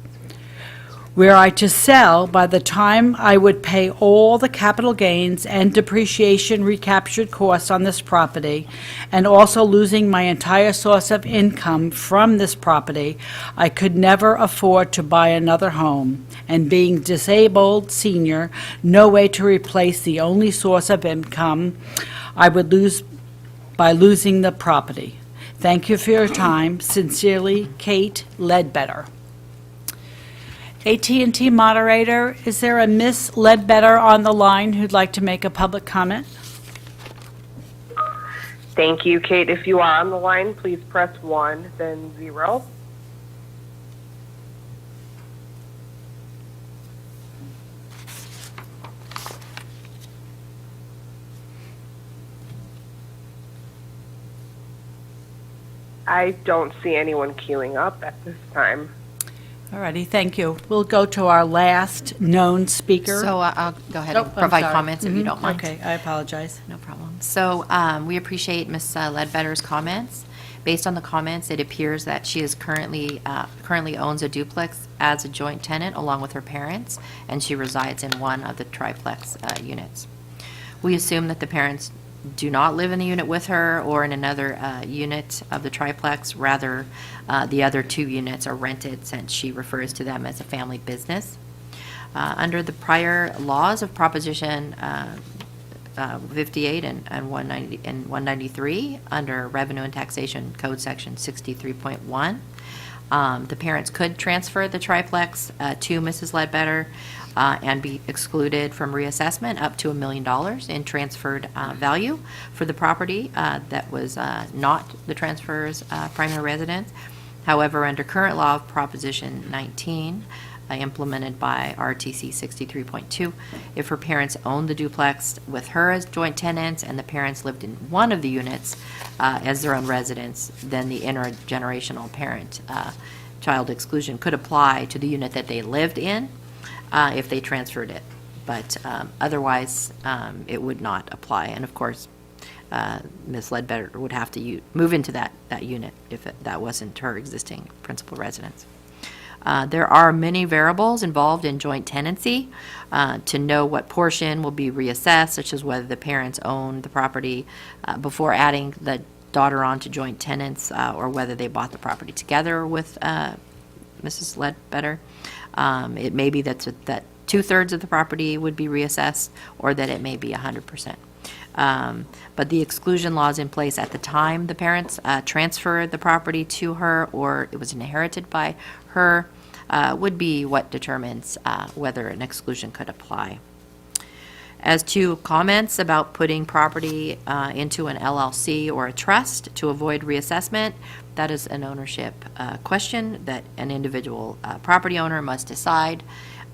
Were I to sell, by the time I would pay all the capital gains and depreciation recaptured costs on this property, and also losing my entire source of income from this property, I could never afford to buy another home. And being disabled senior, no way to replace the only source of income I would lose by losing the property. Thank you for your time. Sincerely, Kate Ledbetter. AT&T moderator, is there a Miss Ledbetter on the line who'd like to make a public comment? Thank you, Kate. If you are on the line, please press 1, then 0. I don't see anyone queuing up at this time. All righty, thank you. We'll go to our last known speaker. So I'll go ahead Oh, and I'm provide sorry. comments if you don't mind. Okay, I apologize. No problem. So we appreciate Ms. Ledbetter's comments. Based on the comments, it appears that she is currently owns a duplex as a joint tenant along with her parents, and she resides in one of the triplex units. We assume that the parents do not live in the unit with her or in another unit of the triplex. Rather, the other 2 units are rented, since she refers to them as a family business. Under the prior laws of Proposition 58 and 193, under Revenue and Taxation Code Section 63.1, the parents could transfer the triplex to Mrs. Ledbetter and be excluded from reassessment up to $1 million in transferred value for the property that was not the transferor's primary residence. However, under current law of Proposition 19, implemented by RTC 63.2, if her parents owned the duplex with her as joint tenants and the parents lived in one of the units as their own residence, then the intergenerational parent-child exclusion could apply to the unit that they lived in if they transferred it. But otherwise, it would not apply. And of course, Ms. Ledbetter would have to move into that unit if that wasn't her existing principal residence. There are many variables involved in joint tenancy to know what portion will be reassessed, such as whether the parents own the property before adding the daughter on to joint tenants, or whether they bought the property together with Mrs. Ledbetter. It may be that 2/3 of the property would be reassessed, or that it may be 100%. But the exclusion laws in place at the time the parents transferred the property to her, or it was inherited by her, would be what determines whether an exclusion could apply. As to comments about putting property into an LLC or a trust to avoid reassessment, that is an ownership question that an individual property owner must decide.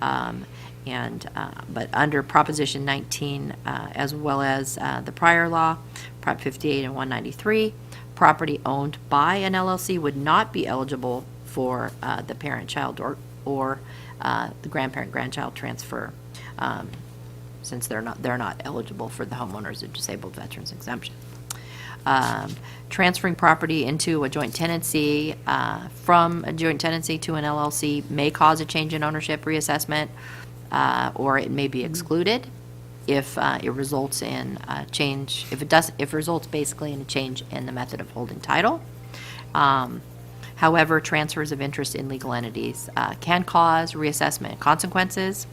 But under Proposition 19, as well as the prior law, Prop 58 and 193, property owned by an LLC would not be eligible for the parent-child or the grandparent-grandchild transfer, since they're not eligible for the homeowners of disabled veterans exemption. Transferring property into a joint tenancy from a joint tenancy to an LLC may cause a change in ownership reassessment, or it may be excluded if it results in a change, if it results basically in a change in the method of holding title. However, transfers of interest in legal entities can cause reassessment consequences.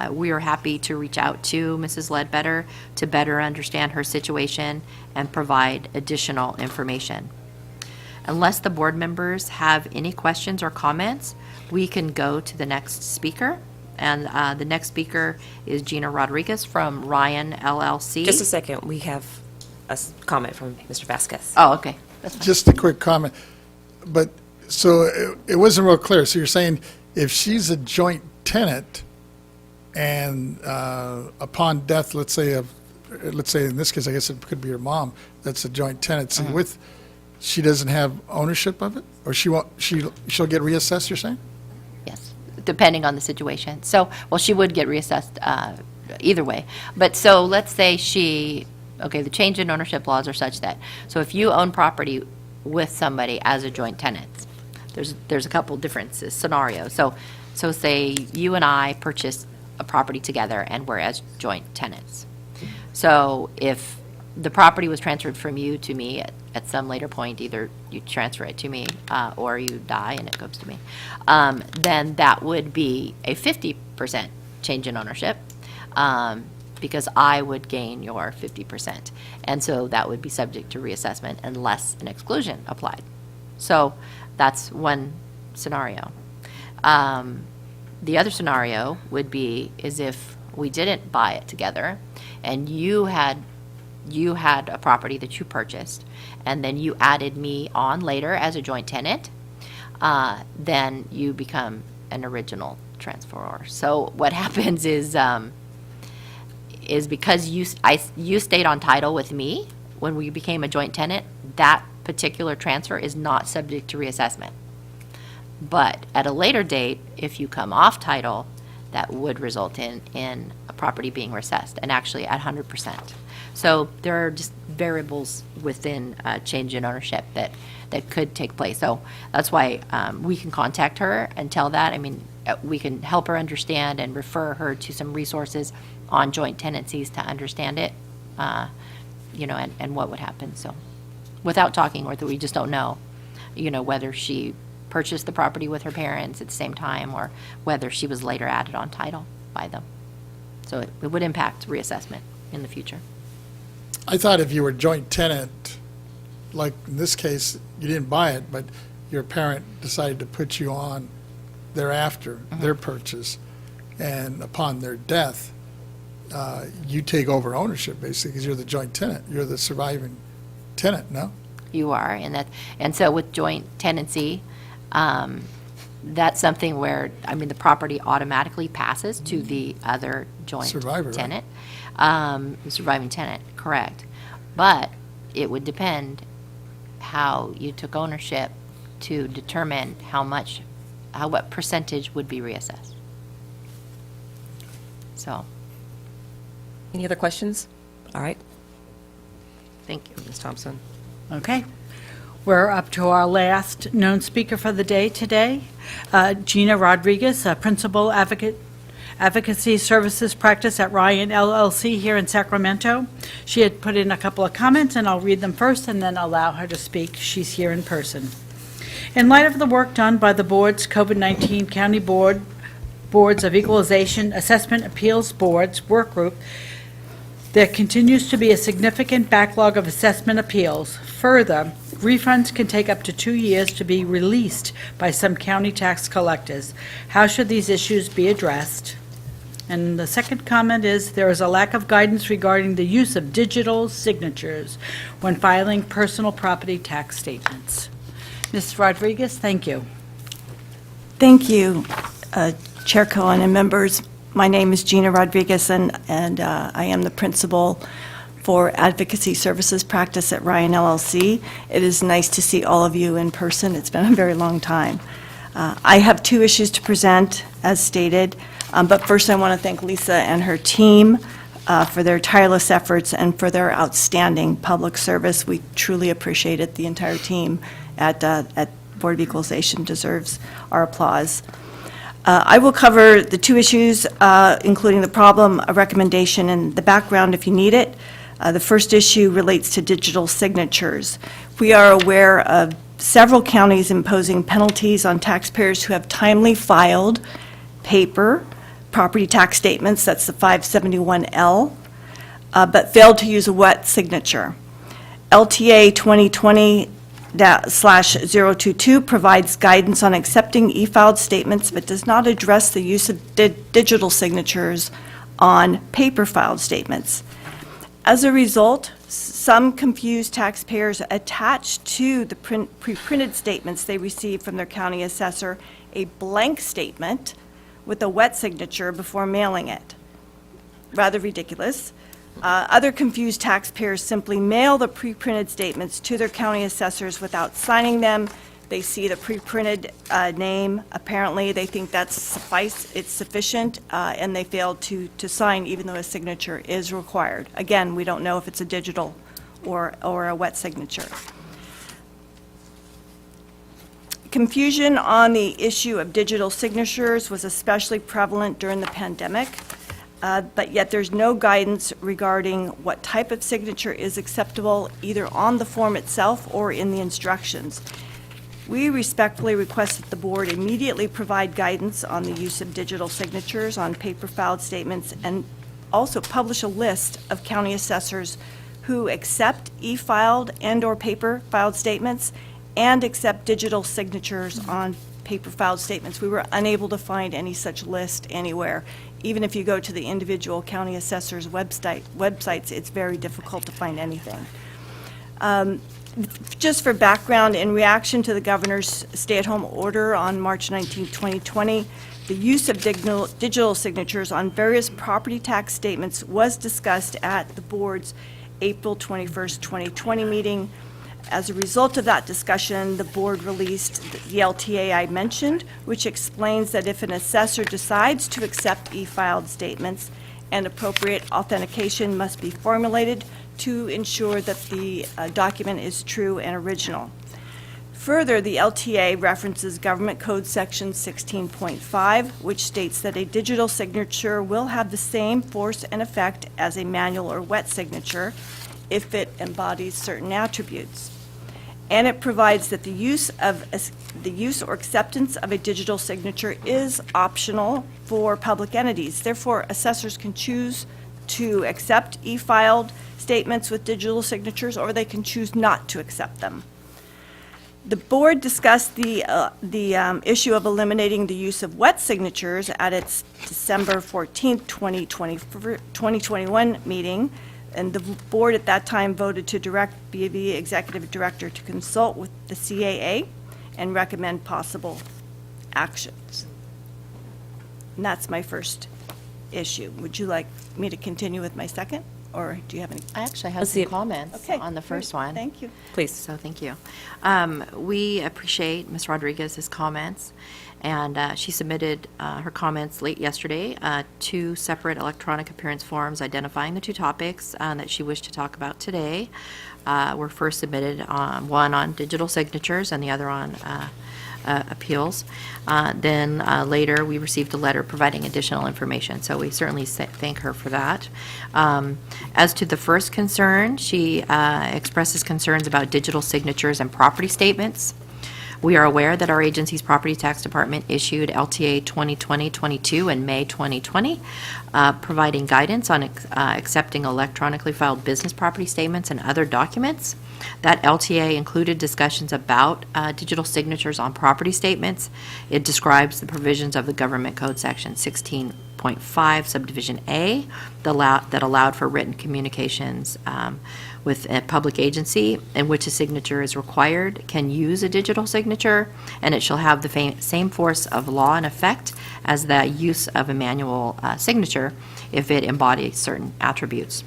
We are happy to reach out to Mrs. Ledbetter to better understand her situation and provide additional information. Unless the board members have any questions or comments, we can go to the next speaker. And the next speaker is Gina Rodriguez from Ryan LLC. Just a second, we have a comment from Mr. Vasquez. Oh, okay. That's fine. Just a quick comment. But, so it wasn't real clear. So you're saying if she's a joint tenant and upon death, let's say in this case, I guess it could be her mom, that's a joint tenancy with, she doesn't have ownership of it? Or she'll get reassessed, you're saying? Yes, depending on the situation. So, well, she would get reassessed either way. But so let's say the change in ownership laws are such that, so if you own property with somebody as a joint tenant, there's a couple different scenarios. So say you and I purchase a property together and we're as joint tenants. So if the property was transferred from you to me at some later point, either you transfer it to me or you die and it goes to me, then that would be a 50% change in ownership because I would gain your 50%. And so that would be subject to reassessment unless an exclusion applied. So that's one scenario. The other scenario would be is if we didn't buy it together and you had a property that you purchased and then you added me on later as a joint tenant, then you become an original transferor. So what happens is because you stayed on title with me when we became a joint tenant, that particular transfer is not subject to reassessment. But at a later date, if you come off title, that would result in a property being reassessed, and actually at 100%. So there are just variables within change in ownership that could take place. So that's why we can contact her and tell that. I mean, we can help her understand and refer her to some resources on joint tenancies to understand it, and what would happen. So without talking with her, we just don't know, whether she purchased the property with her parents at the same time or whether she was later added on title by them. So it would impact reassessment in the future. I thought if you were joint tenant, like in this case, you didn't buy it, but your parent decided to put you on thereafter, their purchase, and upon their death, you take over ownership basically because you're the joint tenant. You're the surviving tenant, no? You are, and so with joint tenancy, that's something where, the property automatically passes to the other joint Survivor, right? tenant. Surviving tenant, correct. But it would depend how you took ownership to determine what percentage would be reassessed. So, Any other questions? All right, thank you. Ms. Thompson. Okay. We're up to our last known speaker for the day today, Gina Rodriguez, Principal Advocacy Services Practice at Ryan LLC here in Sacramento. She had put in a couple of comments, and I'll read them first and then allow her to speak. She's here in person. In light of the work done by the board's COVID-19 County Boards of Equalization Assessment Appeals Boards Work Group, there continues to be a significant backlog of assessment appeals. Further, Refunds can take up to 2 years to be released by some county tax collectors. How should these issues be addressed? And the second comment is, there is a lack of guidance regarding the use of digital signatures when filing personal property tax statements. Ms. Rodriguez, thank you. Thank you, Chair Cohen and members. My name is Gina Rodriguez, and I am the principal for Advocacy Services Practice at Ryan LLC. It is nice to see all of you in person. It's been a very long time. I have 2 issues to present, as stated, but first I want to thank Lisa and her team for their tireless efforts and for their outstanding public service. We truly appreciate it. The entire team at Board of Equalization deserves our applause. I will cover the 2 issues, including the problem, a recommendation, and the background if you need it. The first issue relates to digital signatures. We are aware of several counties imposing penalties on taxpayers who have timely filed paper property tax statements, that's the 571L, but failed to use a wet signature. LTA 2020/022 provides guidance on accepting e-filed statements, but does not address the use of digital signatures on paper-filed statements. As a result, some confused taxpayers attach to the pre-printed statements they receive from their county assessor a blank statement with a wet signature before mailing it. Rather ridiculous. Other confused taxpayers simply mail the pre-printed statements to their county assessors without signing them. They see the pre-printed name. Apparently, they think that's sufficient, and they fail to sign even though a signature is required. Again, we don't know if it's a digital or a wet signature. Confusion on the issue of digital signatures was especially prevalent during the pandemic, but yet there's no guidance regarding what type of signature is acceptable either on the form itself or in the instructions. We respectfully request that the board immediately provide guidance on the use of digital signatures on paper-filed statements and also publish a list of county assessors who accept e-filed and/or paper-filed statements and accept digital signatures on paper-filed statements. We were unable to find any such list anywhere. Even if you go to the individual county assessors' websites, it's very difficult to find anything. Just for background, in reaction to the governor's stay-at-home order on March 19, 2020, the use of digital signatures on various property tax statements was discussed at the board's April 21st, 2020 meeting. As a result of that discussion, the board released the LTA I mentioned, which explains that if an assessor decides to accept e-filed statements, an appropriate authentication must be formulated to ensure that the document is true and original. Further, the LTA references Government Code Section 16.5, which states that a digital signature will have the same force and effect as a manual or wet signature if it embodies certain attributes. And it provides that the use or acceptance of a digital signature is optional for public entities. Therefore, assessors can choose to accept e-filed statements with digital signatures, or they can choose not to accept them. The board discussed the issue of eliminating the use of wet signatures at its December 14th, 2021 meeting, and the board at that time voted to direct BOE Executive Director to consult with the CAA and recommend possible actions. And that's my first issue. Would you like me to continue with my second, or do you have any? I actually have Let's see some it. comments Okay, on the first great. one. Thank you. Please. So thank you. We appreciate Ms. Rodriguez's comments, and she submitted her comments late yesterday, 2 separate electronic appearance forms identifying the 2 topics that she wished to talk about today. Were first submitted, one on digital signatures and the other on appeals. Then later, we received a letter providing additional information, so we certainly thank her for that. As to the first concern, she expresses concerns about digital signatures and property statements. We are aware that our agency's property tax department issued LTA 2020-22 in May 2020, providing guidance on accepting electronically filed business property statements and other documents. That LTA included discussions about digital signatures on property statements. It describes the provisions of the Government Code Section 16.5 Subdivision A that allowed for written communications with a public agency in which a signature is required can use a digital signature, and it shall have the same force of law and effect as the use of a manual signature if it embodies certain attributes.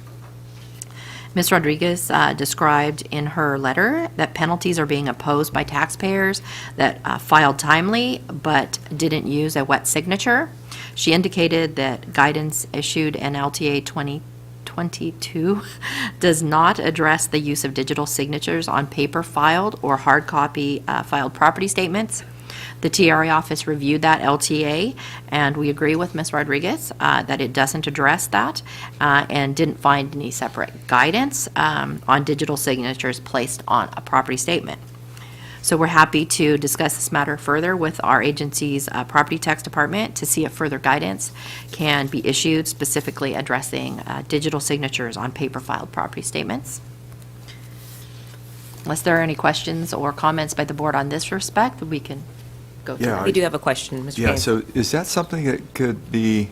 Ms. Rodriguez described in her letter that penalties are being imposed by taxpayers that filed timely but didn't use a wet signature. She indicated that guidance issued in LTA 2022 does not address the use of digital signatures on paper filed or hard copy filed property statements. The TRA office reviewed that LTA, and we agree with Ms. Rodriguez that it doesn't address that and didn't find any separate guidance on digital signatures placed on a property statement. So we're happy to discuss this matter further with our agency's property tax department to see if further guidance can be issued specifically addressing digital signatures on paper filed property statements. Unless there are any questions or comments by the board on this respect, we can go through. Yeah, We do have a question, Mr. Yeah, Kane. so is that something that could be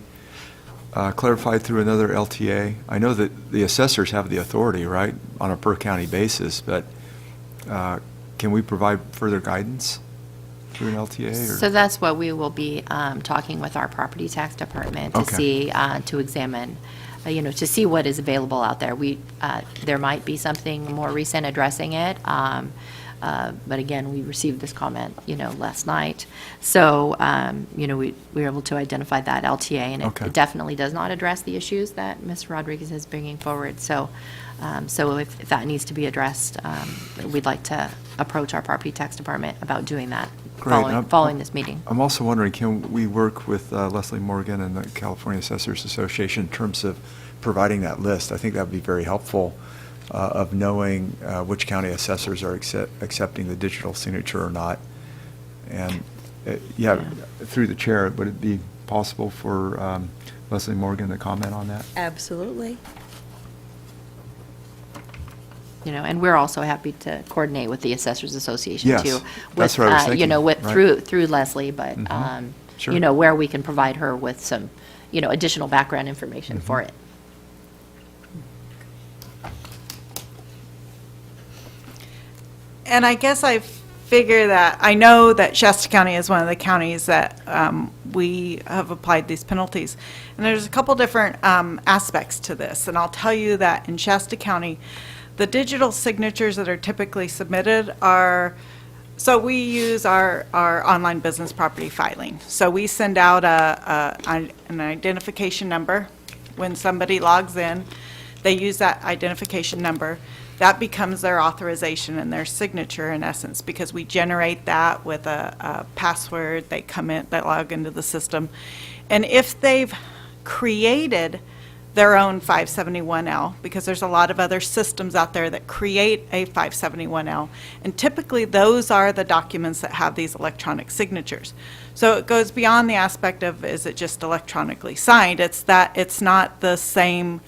clarified through another LTA? I know that the assessors have the authority, right, on a per-county basis, but can we provide further guidance through an LTA? Or? So that's what we will be talking with our property tax department to Okay. see, to examine, to see what is available out there. There might be something more recent addressing it, but again, we received this comment, last night. So, we were able to identify that LTA, and Okay. it definitely does not address the issues that Ms. Rodriguez is bringing forward. So if that needs to be addressed, we'd like to approach our property tax department about doing that Great. following this meeting. I'm also wondering, can we work with Leslie Morgan and the California Assessors Association in terms of providing that list? I think that would be very helpful of knowing which county assessors are accepting the digital signature or not. And, through the chair, would it be possible for Leslie Morgan to comment on that? Absolutely. And we're also happy to coordinate with the Assessors Association Yes, too. that's what I was thinking, right. Through Leslie, but, Sure. where we can provide her with some, additional background information for it. And I guess I figure that, I know that Shasta County is one of the counties that we have applied these penalties. And there's a couple different aspects to this. And I'll tell you that in Shasta County, the digital signatures that are typically submitted are, so we use our online business property filing. So we send out an identification number. When somebody logs in, they use that identification number. That becomes their authorization and their signature in essence, because we generate that with a password. They come in, they log into the system. And if they've created their own 571L, because there's a lot of other systems out there that create a 571L, and typically those are the documents that have these electronic signatures. So it goes beyond the aspect of, is it just electronically signed? It's that it's not the same,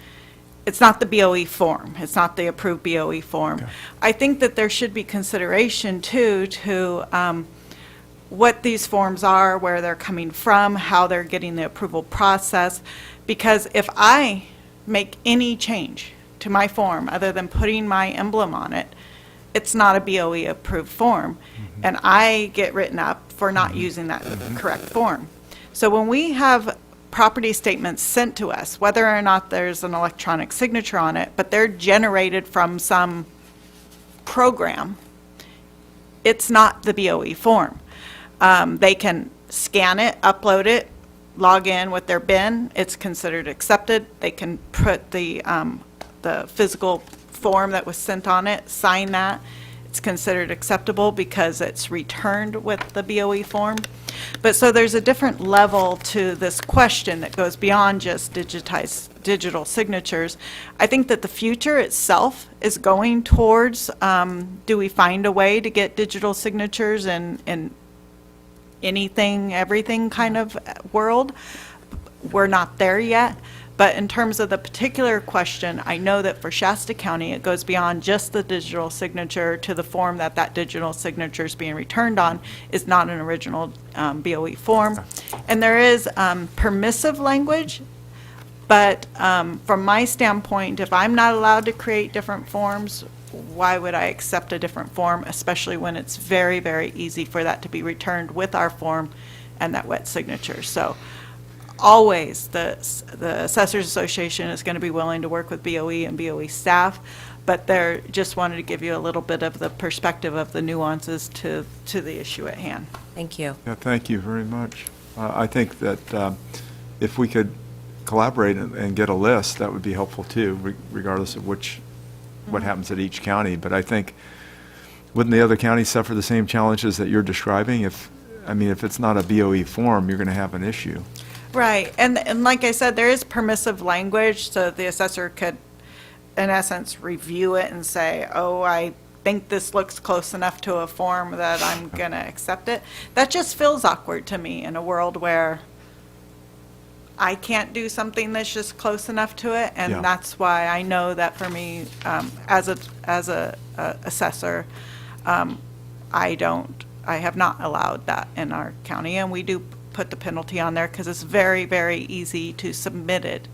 it's not the BOE form. It's not the approved BOE form. Okay. I think that there should be consideration too to what these forms are, where they're coming from, how they're getting the approval process. Because if I make any change to my form other than putting my emblem on it, it's not a BOE approved form. And I get written up for not using that correct form. So when we have property statements sent to us, whether or not there's an electronic signature on it, but they're generated from some program, it's not the BOE form. They can scan it, upload it, log in with their BIN, it's considered accepted. They can put the physical form that was sent on it, sign that. It's considered acceptable because it's returned with the BOE form. But so there's a different level to this question that goes beyond just digital signatures. I think that the future itself is going towards, do we find a way to get digital signatures in anything, everything kind of world? We're not there yet. But in terms of the particular question, I know that for Shasta County, it goes beyond just the digital signature to the form that that digital signature is being returned on is not an original BOE form. And there is permissive language, but from my standpoint, if I'm not allowed to create different forms, why would I accept a different form, especially when it's very, very easy for that to be returned with our form and that wet signature. So always, the Assessors Association is going to be willing to work with BOE and BOE staff, but they're just wanted to give you a little bit of the perspective of the nuances to the issue at hand. Thank you. Yeah, thank you very much. I think that if we could collaborate and get a list, that would be helpful too, regardless of what happens at each county. But I think, wouldn't the other counties suffer the same challenges that you're describing? If it's not a BOE form, you're going to have an issue. Right, and like I said, there is permissive language, so the assessor could, in essence, review it and say, oh, I think this looks close enough to a form that I'm going to accept it. That just feels awkward to me in a world where I can't do something that's just close enough to it, and Yeah. that's why I know that for me, as a assessor, I have not allowed that in our county, and we do put the penalty on there because it's very, very easy to submit it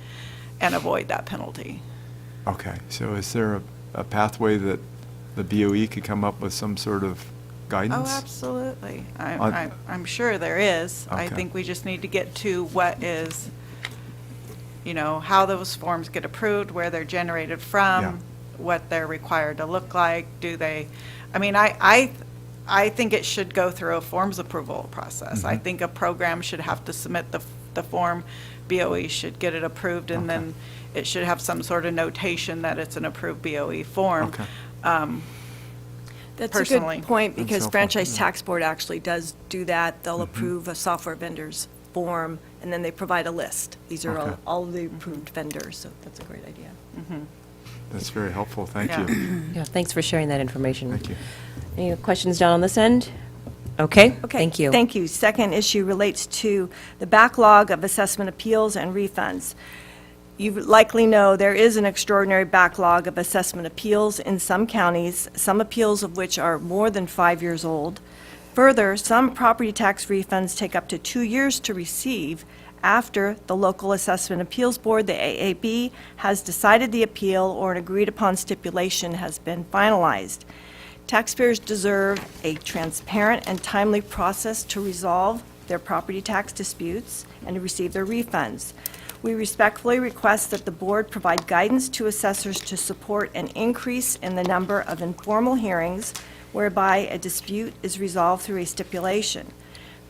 and avoid that penalty. Okay, so is there a pathway that the BOE could come up with some sort of guidance? Oh, absolutely. I'm sure there is. I Okay. think we just need to get to what is, how those forms get approved, where they're generated from, Yeah. what they're required to look like. I think it should go through a forms approval process. I think a program should have to submit the form, BOE should get it approved, and then it should have some sort of notation that it's an approved BOE form. Okay. That's Personally. a good point, That's because helpful. Franchise Tax Board actually does do that. They'll approve a software vendor's form, and then they provide a list. These are Okay. all the approved vendors, so that's a great idea. That's very helpful, thank Yeah. you. Yeah, thanks for sharing that information. Thank you. Any questions down on this end? Okay, Okay. thank you. Thank you. Second issue relates to the backlog of assessment appeals and refunds. You likely know there is an extraordinary backlog of assessment appeals in some counties, some appeals of which are more than 5 years old. Further, some property tax refunds take up to 2 years to receive after the Local Assessment Appeals Board, the AAB, has decided the appeal or an agreed-upon stipulation has been finalized. Taxpayers deserve a transparent and timely process to resolve their property tax disputes and to receive their refunds. We respectfully request that the board provide guidance to assessors to support an increase in the number of informal hearings whereby a dispute is resolved through a stipulation.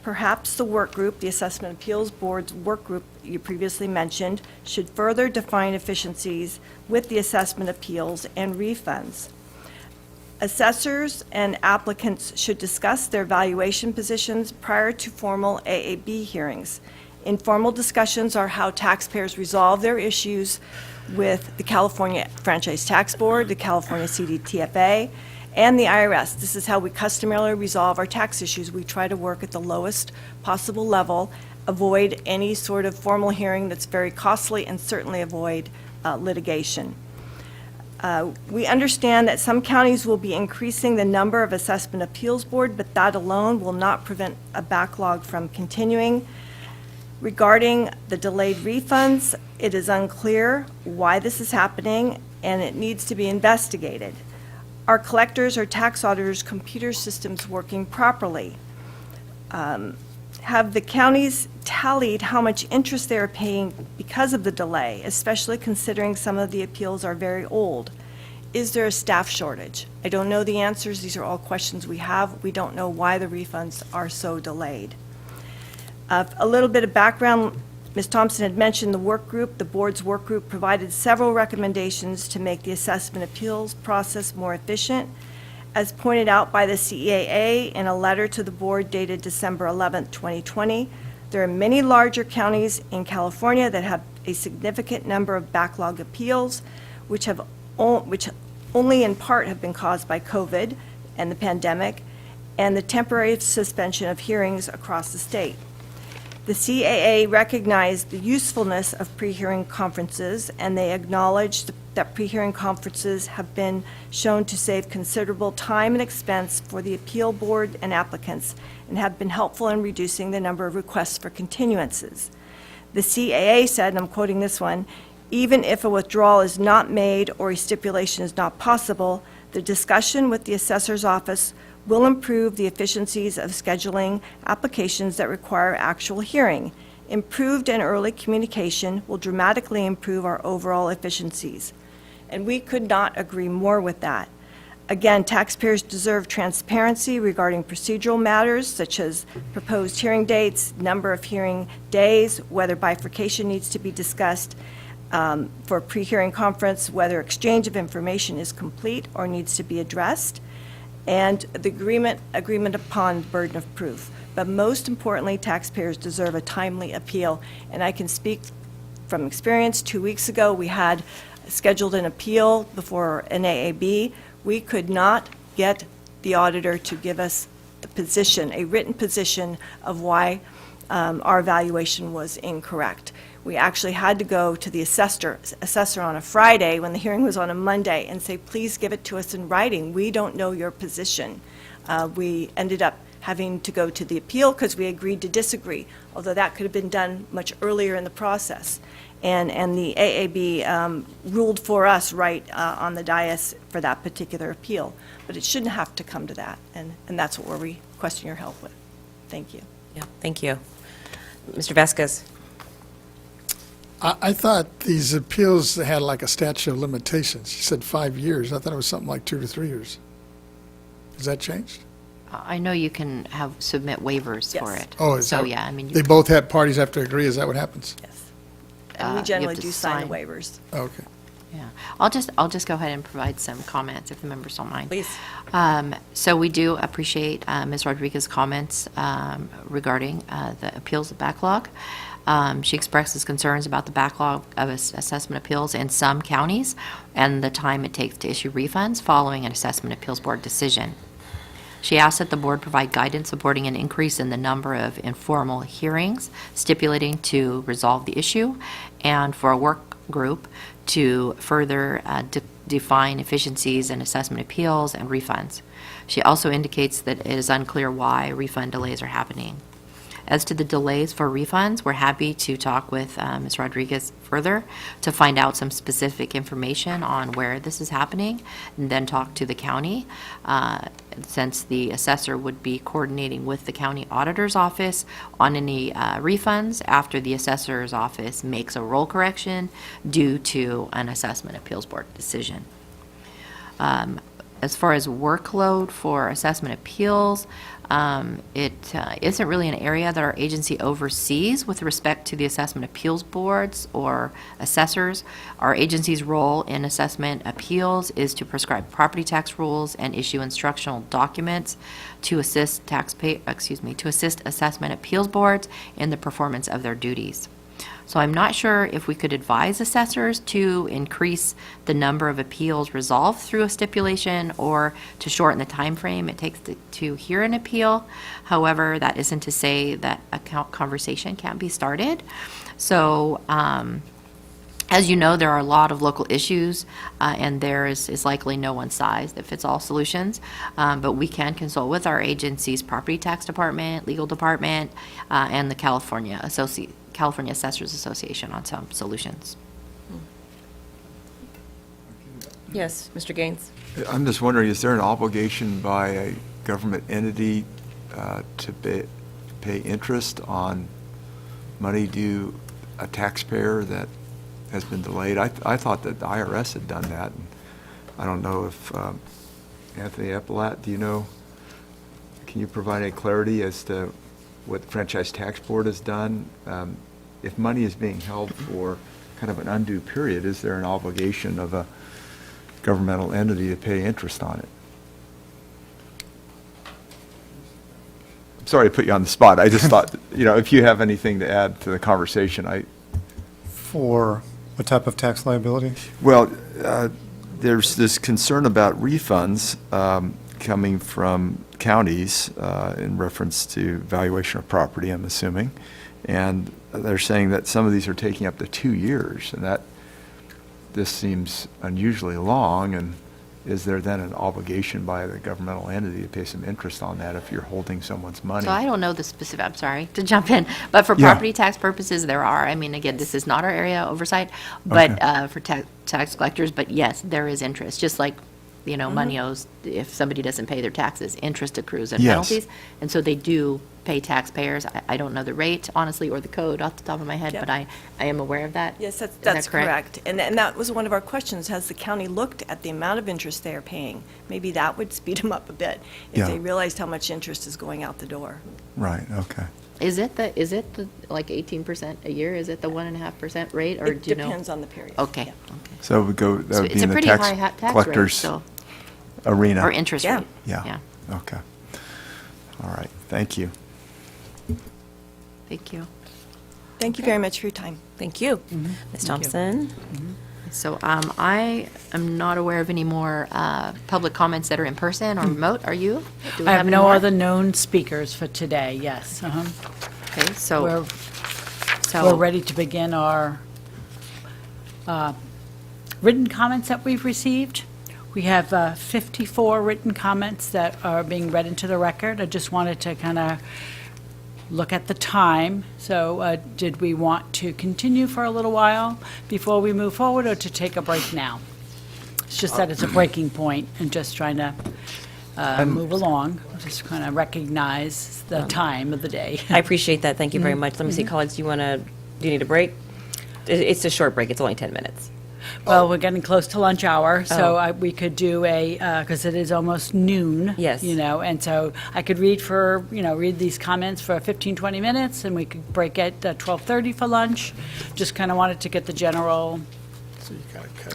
Perhaps the work group, the Assessment Appeals Board's work group you previously mentioned, should further define efficiencies with the assessment appeals and refunds. Assessors and applicants should discuss their valuation positions prior to formal AAB hearings. Informal discussions are how taxpayers resolve their issues with the California Franchise Tax Board, the California CDTFA, and the IRS. This is how we customarily resolve our tax issues. We try to work at the lowest possible level, avoid any sort of formal hearing that's very costly, and certainly avoid litigation. We understand that some counties will be increasing the number of assessment appeals board, but that alone will not prevent a backlog from continuing. Regarding the delayed refunds, it is unclear why this is happening, and it needs to be investigated. Are collectors or tax auditors' computer systems working properly? Have the counties tallied how much interest they are paying because of the delay, especially considering some of the appeals are very old? Is there a staff shortage? I don't know the answers. These are all questions we have. We don't know why the refunds are so delayed. A little bit of background, Ms. Thompson had mentioned the work group. The board's work group provided several recommendations to make the assessment appeals process more efficient. As pointed out by the CEAA in a letter to the board dated December 11, 2020, there are many larger counties in California that have a significant number of backlog appeals, which only in part have been caused by COVID and the pandemic, and the temporary suspension of hearings across the state. The CAA recognized the usefulness of pre-hearing conferences, and they acknowledged that pre-hearing conferences have been shown to save considerable time and expense for the appeal board and applicants, and have been helpful in reducing the number of requests for continuances. The CAA said, and I'm quoting this one, "Even if a withdrawal is not made or a stipulation is not possible, the discussion with the assessor's office will improve the efficiencies of scheduling applications that require actual hearing. Improved and early communication will dramatically improve our overall efficiencies." And we could not agree more with that. Again, taxpayers deserve transparency regarding procedural matters such as proposed hearing dates, number of hearing days, whether bifurcation needs to be discussed for a pre-hearing conference, whether exchange of information is complete or needs to be addressed, and the agreement upon burden of proof. But most importantly, taxpayers deserve a timely appeal. And I can speak from experience. 2 weeks ago, we had scheduled an appeal before an AAB. We could not get the auditor to give us the position, a written position of why our evaluation was incorrect. We actually had to go to the assessor on a Friday when the hearing was on a Monday and say, please give it to us in writing. We don't know your position. We ended up having to go to the appeal because we agreed to disagree, although that could have been done much earlier in the process. And the AAB ruled for us right on the dais for that particular appeal. But it shouldn't have to come to that, and that's what we're requesting your help with. Thank you. Yeah, thank you. Mr. Vasquez. I thought these appeals had like a statute of limitations. You said 5 years. I thought it was something like 2 to 3 years. Has that changed? I know you can submit waivers for Yes. it. Oh, is So, that, yeah, I mean, they both have, parties have to agree? Is that what happens? Yes. And we you generally have to do sign the sign. waivers. Okay. yeah. I'll just go ahead and provide some comments if the members don't mind. Please. So we do appreciate Ms. Rodriguez's comments regarding the appeals backlog. She expresses concerns about the backlog of assessment appeals in some counties and the time it takes to issue refunds following an assessment appeals board decision. She asked that the board provide guidance supporting an increase in the number of informal hearings stipulating to resolve the issue, and for a work group to further define efficiencies in assessment appeals and refunds. She also indicates that it is unclear why refund delays are happening. As to the delays for refunds, we're happy to talk with Ms. Rodriguez further to find out some specific information on where this is happening, and then talk to the county, since the assessor would be coordinating with the county auditor's office on any refunds after the assessor's office makes a roll correction due to an assessment appeals board decision. As far as workload for assessment appeals, it isn't really an area that our agency oversees with respect to the assessment appeals boards or assessors. Our agency's role in assessment appeals is to prescribe property tax rules and issue instructional documents to assist to assist assessment appeals boards in the performance of their duties. So I'm not sure if we could advise assessors to increase the number of appeals resolved through a stipulation or to shorten the time frame it takes to hear an appeal. However, that isn't to say that a conversation can't be started. So, as you know, there are a lot of local issues, and there is likely no one size that fits all solutions. But we can consult with our agency's property tax department, legal department, and the California Assessors Association on some solutions. Yes, Mr. Gaines. I'm just wondering, is there an obligation by a government entity to pay interest on money due a taxpayer that has been delayed? I thought that the IRS had done that. And I don't know if, Anthony Eppelat, do you know, can you provide any clarity as to what the Franchise Tax Board has done? If money is being held for kind of an undue period, is there an obligation of a governmental entity to pay interest on it? sorry to put you on the spot. I just thought, if you have anything to add to the conversation, For what type of tax liability? Well, there's this concern about refunds coming from counties in reference to valuation of property, I'm assuming. And they're saying that some of these are taking up to 2 years, and this seems unusually long. And is there then an obligation by the governmental entity to pay some interest on that if you're holding someone's money? So I don't know the specific, I'm sorry to jump in, but for property tax purposes, there are. I mean, again, this is not our area of oversight, but for tax collectors, but yes, there is interest, just like, money owes, if somebody doesn't pay their taxes, interest accrues and Yes. penalties. And so they do pay taxpayers. I don't know the rate, honestly, or the code off the top of my head, Yep. but I am aware of that. Yes, Is that that's correct. And that was one of our questions. Has the county looked at the amount of interest they are paying? Maybe that would speed them up a bit if Yeah. they realized how much interest is going out the door. Right, okay. Is it the like 18% a year? Is it the 1.5% rate, or It do you know? depends on the period. Okay. Yeah. So it would go, that So would it's be a in the pretty high tax tax rate, collector's so, arena. or interest Yeah. rate. Yeah, okay. All right, thank you. Thank you. Thank you very much for your time. Thank you. Ms. Thompson? So I am not aware of any more public comments that are in person or remote. Are you? Do we I have any no more? other known speakers for today, yes. Okay, so, We're ready to begin our written comments that we've received. We have 54 written comments that are being read into the record. I just wanted to kind of look at the time. So did we want to continue for a little while before we move forward, or to take a break now? It's just that it's a breaking point and just trying to move along, just kind of recognize the time of the day. I appreciate that. Thank you very much. Let me see, colleagues, do you need a break? It's a short break. It's only 10 minutes. Well, we're getting close to lunch hour, so Oh. we could do because it is almost noon. Yes. And so I could read these comments for 15, 20 minutes, and we could break at 12:30 for lunch. Just kind of wanted to get the general,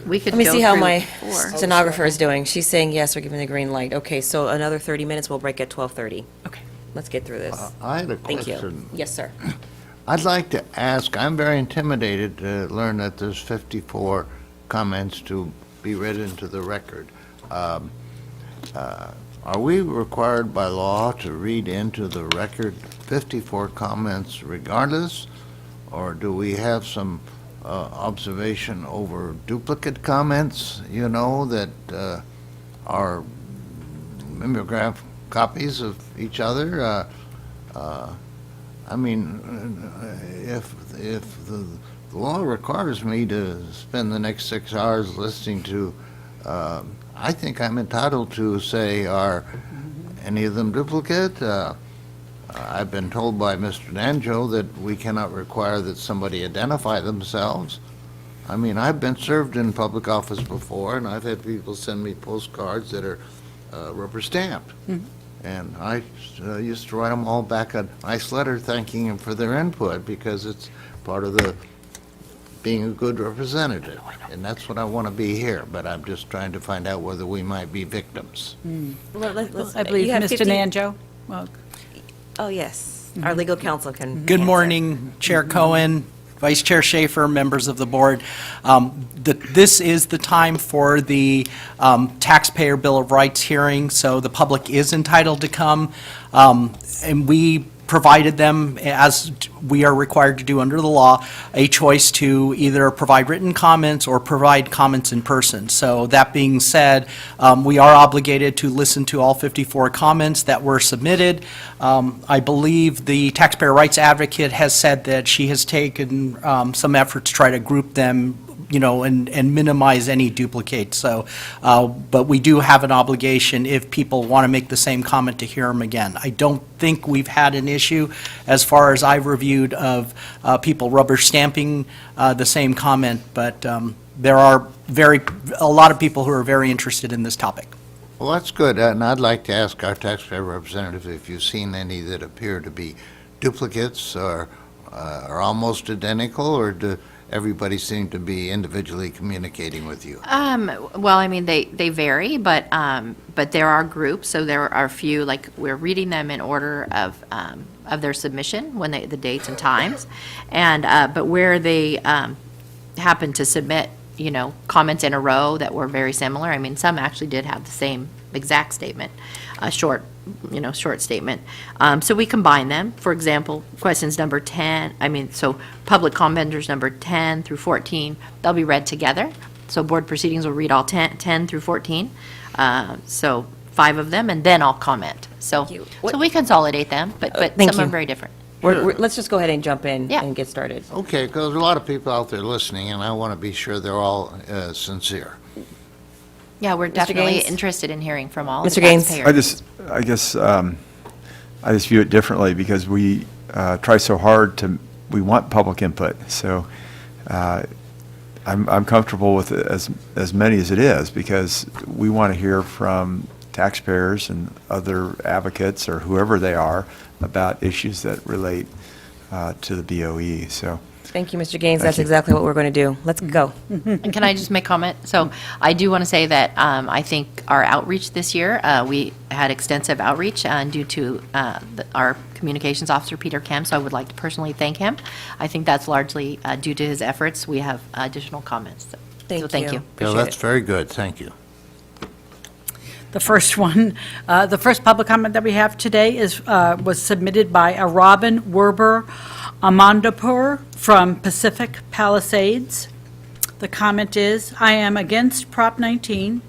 we could Let me go see how through my four. stenographer is doing. She's saying yes, we're giving the green light. Okay, so another 30 minutes, we'll break at 12:30. okay. Let's get through this. I had a Thank you. question. Yes, sir. I'd like to ask, I'm very intimidated to learn that there's 54 comments to be read into the record. Are we required by law to read into the record 54 comments regardless? Or do we have some observation over duplicate comments, that are mimeograph copies of each other? I mean, if the law requires me to spend the next 6 hours listening to, I think I'm entitled to say, are any of them duplicate? I've been told by Mr. Nanjo that we cannot require that somebody identify themselves. I mean, I've been served in public office before, and I've had people send me postcards that are rubber stamped. And I used to write them all back a nice letter thanking them for their input, because it's part of the being a good representative. And that's what I want to be here, but I'm just trying to find out whether we might be victims. I believe You have Mr. 50 Nanjo. Well, Oh, yes. Our legal counsel can. Good answer. morning, Chair Cohen, Vice Chair Schaefer, members of the board. This is the time for the Taxpayer Bill of Rights hearing, so the public is entitled to come. And we provided them, as we are required to do under the law, a choice to either provide written comments or provide comments in person. So that being said, we are obligated to listen to all 54 comments that were submitted. I believe the Taxpayer Rights Advocate has said that she has taken some effort to try to group them, and minimize any duplicates. So, but we do have an obligation if people want to make the same comment to hear them again. I don't think we've had an issue, as far as I've reviewed, of people rubber stamping the same comment, but there are a lot of people who are very interested in this topic. Well, that's good, and I'd like to ask our taxpayer representative if you've seen any that appear to be duplicates or are almost identical, or everybody seemed to be individually communicating with you. Well, I mean, they vary, but there are groups, so there are a few, like, we're reading them in order of their submission, when the dates and times, and, but where they happen to submit, comments in a row that were very similar, I mean, some actually did have the same exact statement, short statement. So we combine them. For example, questions number 10, so public commenters number 10 through 14, they'll be read together. So board proceedings will read all 10 through 14. So 5 of them, and then I'll comment. So we consolidate them, but some are very different. Let's just go ahead and jump in and get started. Okay, because there's a lot of people out there listening, and I want to be sure they're all sincere. Yeah, we're definitely Gaines? interested in hearing from all Mr. the Gaines? taxpayers. I guess I just view it differently because we try so hard we want public input. So I'm comfortable with it as many as it is because we want to hear from taxpayers and other advocates or whoever they are about issues that relate to the BOE. So. Thank you, Mr. Gaines. Thank That's you. exactly what we're going to do. Let's go. And can I just make comment? So I do want to say that I think our outreach this year, we had extensive outreach due to our communications officer, Peter Kemp, so I would like to personally thank him. I think that's largely due to his efforts. We have additional comments. So thank you. Yeah, that's very good. Thank you. The first one, the first public comment that we have today was submitted by a Robin Werber Amandapur from Pacific Palisades. The comment is, I am against Prop 19.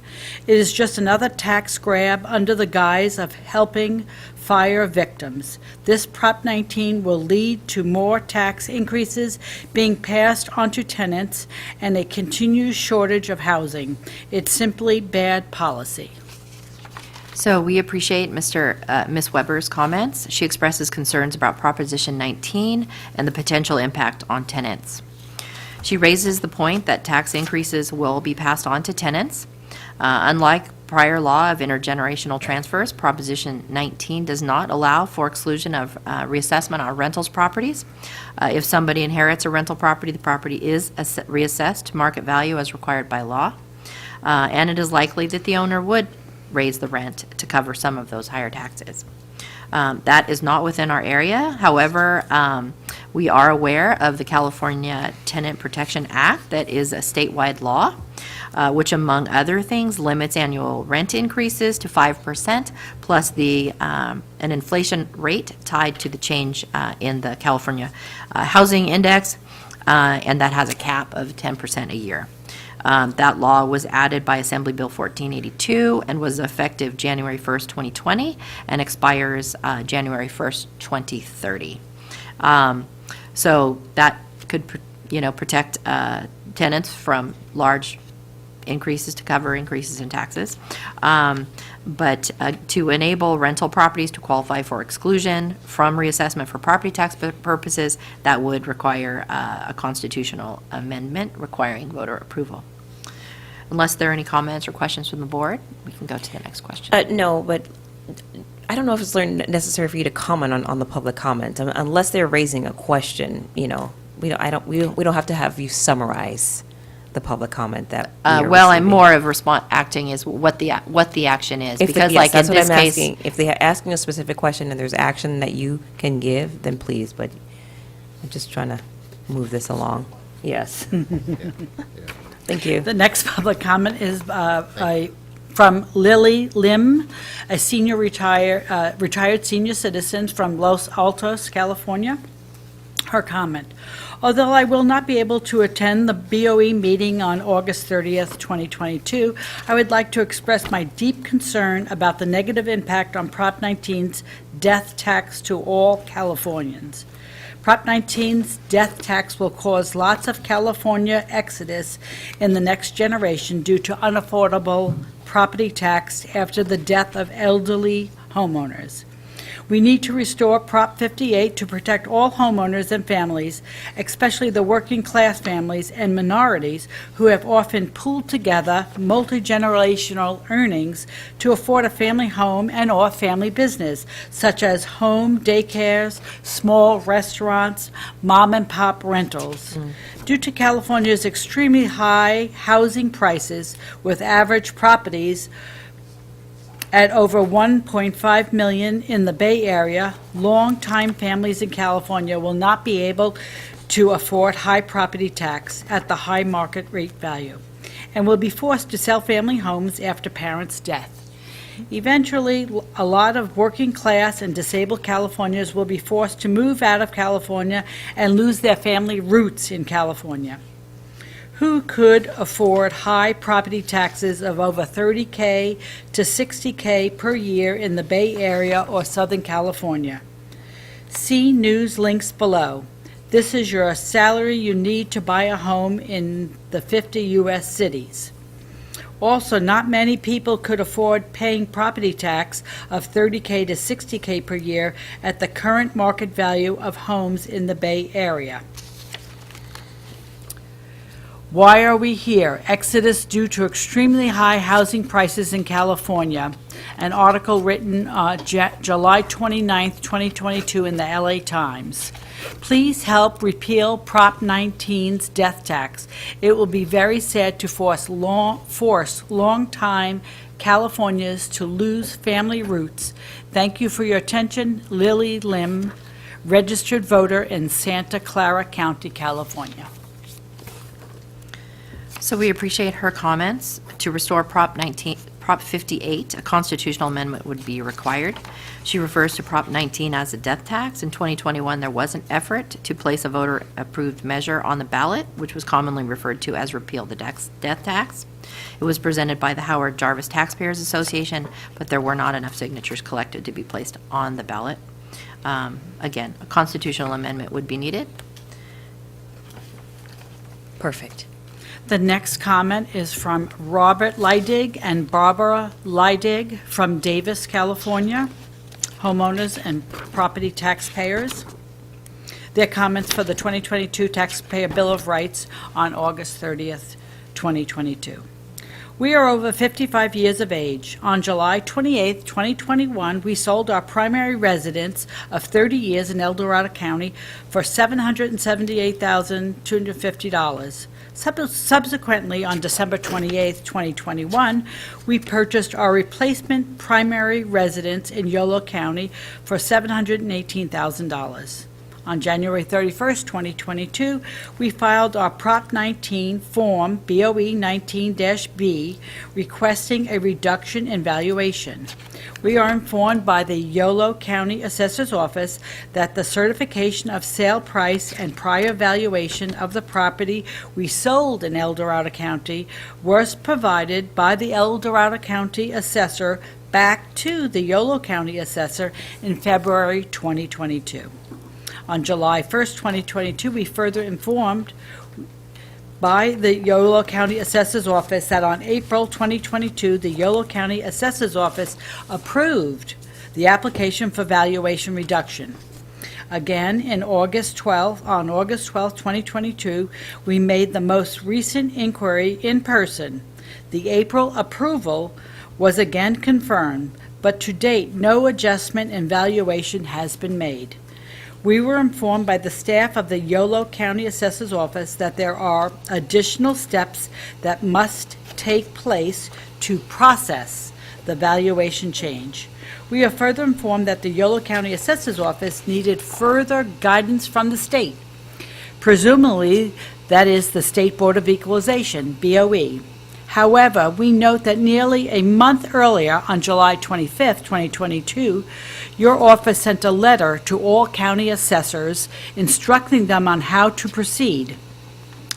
It is just another tax grab under the guise of helping fire victims. This Prop 19 will lead to more tax increases being passed onto tenants and a continued shortage of housing. It's simply bad policy. So we appreciate Ms. Weber's comments. She expresses concerns about Proposition 19 and the potential impact on tenants. She raises the point that tax increases will be passed on to tenants. Unlike prior law of intergenerational transfers, Proposition 19 does not allow for exclusion of reassessment on rentals properties. If somebody inherits a rental property, the property is reassessed to market value as required by law. And it is likely that the owner would raise the rent to cover some of those higher taxes. That is not within our area. However, we are aware of the California Tenant Protection Act that is a statewide law, which among other things limits annual rent increases to 5% plus an inflation rate tied to the change in the California Housing Index, and that has a cap of 10% a year. That law was added by Assembly Bill 1482 and was effective January 1st, 2020, and expires January 1st, 2030. So that could, protect tenants from large increases to cover increases in taxes. But to enable rental properties to qualify for exclusion from reassessment for property tax purposes, that would require a constitutional amendment requiring voter approval. Unless there are any comments or questions from the board, we can go to the next question. No, but I don't know if it's necessary for you to comment on the public comment. Unless they're raising a question, we don't have to have you summarize the public comment that we are Well, I'm receiving. more of acting is what the action is. Because Yes, that's in what this I'm case, asking. If they're asking a specific question and there's action that you can give, then please, but I'm just trying to move this along. Yes. Thank you. The next public comment is from Lily Lim, a retired senior citizen from Los Altos, California. Her comment, although I will not be able to attend the BOE meeting on August 30th, 2022, I would like to express my deep concern about the negative impact on Prop 19's death tax to all Californians. Prop 19's death tax will cause lots of California exodus in the next generation due to unaffordable property tax after the death of elderly homeowners. We need to restore Prop 58 to protect all homeowners and families, especially the working-class families and minorities who have often pooled together multi-generational earnings to afford a family home and/or family business, such as home daycares, small restaurants, mom-and-pop rentals. Due to California's extremely high housing prices, with average properties at over $1.5 million in the Bay Area, long-time families in California will not be able to afford high property tax at the high market rate value and will be forced to sell family homes after parents' death. Eventually, a lot of working-class and disabled Californians will be forced to move out of California and lose their family roots in California. Who could afford high property taxes of over $30K to $60K per year in the Bay Area or Southern California? See news links below. This is your salary you need to buy a home in the 50 U.S. cities. Also, not many people could afford paying property tax of $30K to $60K per year at the current market value of homes in the Bay Area. Why are we here? Exodus due to extremely high housing prices in California. An article written July 29, 2022 in the LA Times. Please help repeal Prop 19's death tax. It will be very sad to force long-time Californians to lose family roots. Thank you for your attention. Lily Lim, registered voter in Santa Clara County, California. So we appreciate her comments. To restore Prop 58, a constitutional amendment would be required. She refers to Prop 19 as a death tax. In 2021, there was an effort to place a voter-approved measure on the ballot, which was commonly referred to as repeal the death tax. It was presented by the Howard Jarvis Taxpayers Association, but there were not enough signatures collected to be placed on the ballot. Again, a constitutional amendment would be needed. Perfect. The next comment is from Robert Leidig and Barbara Leidig from Davis, California, homeowners and property taxpayers. Their comments for the 2022 Taxpayer Bill of Rights on August 30th, 2022. We are over 55 years of age. On July 28, 2021, we sold our primary residence of 30 years in El Dorado County for $778,250. Subsequently, on December 28, 2021, we purchased our replacement primary residence in Yolo County for $718,000. On January 31st, 2022, we filed our Prop 19 Form BOE 19-B requesting a reduction in valuation. We are informed by the Yolo County Assessor's Office that the certification of sale price and prior valuation of the property we sold in El Dorado County was provided by the El Dorado County Assessor back to the Yolo County Assessor in February 2022. On July 1st, 2022, we further informed by the Yolo County Assessor's Office that on April 2022, the Yolo County Assessor's Office approved the application for valuation reduction. Again, on August 12, 2022, we made the most recent inquiry in person. The April approval was again confirmed, but to date, no adjustment in valuation has been made. We were informed by the staff of the Yolo County Assessor's Office that there are additional steps that must take place to process the valuation change. We are further informed that the Yolo County Assessor's Office needed further guidance from the state. Presumably, that is the State Board of Equalization, BOE. However, we note that nearly a month earlier, on July 25th, 2022, your office sent a letter to all county assessors instructing them on how to proceed,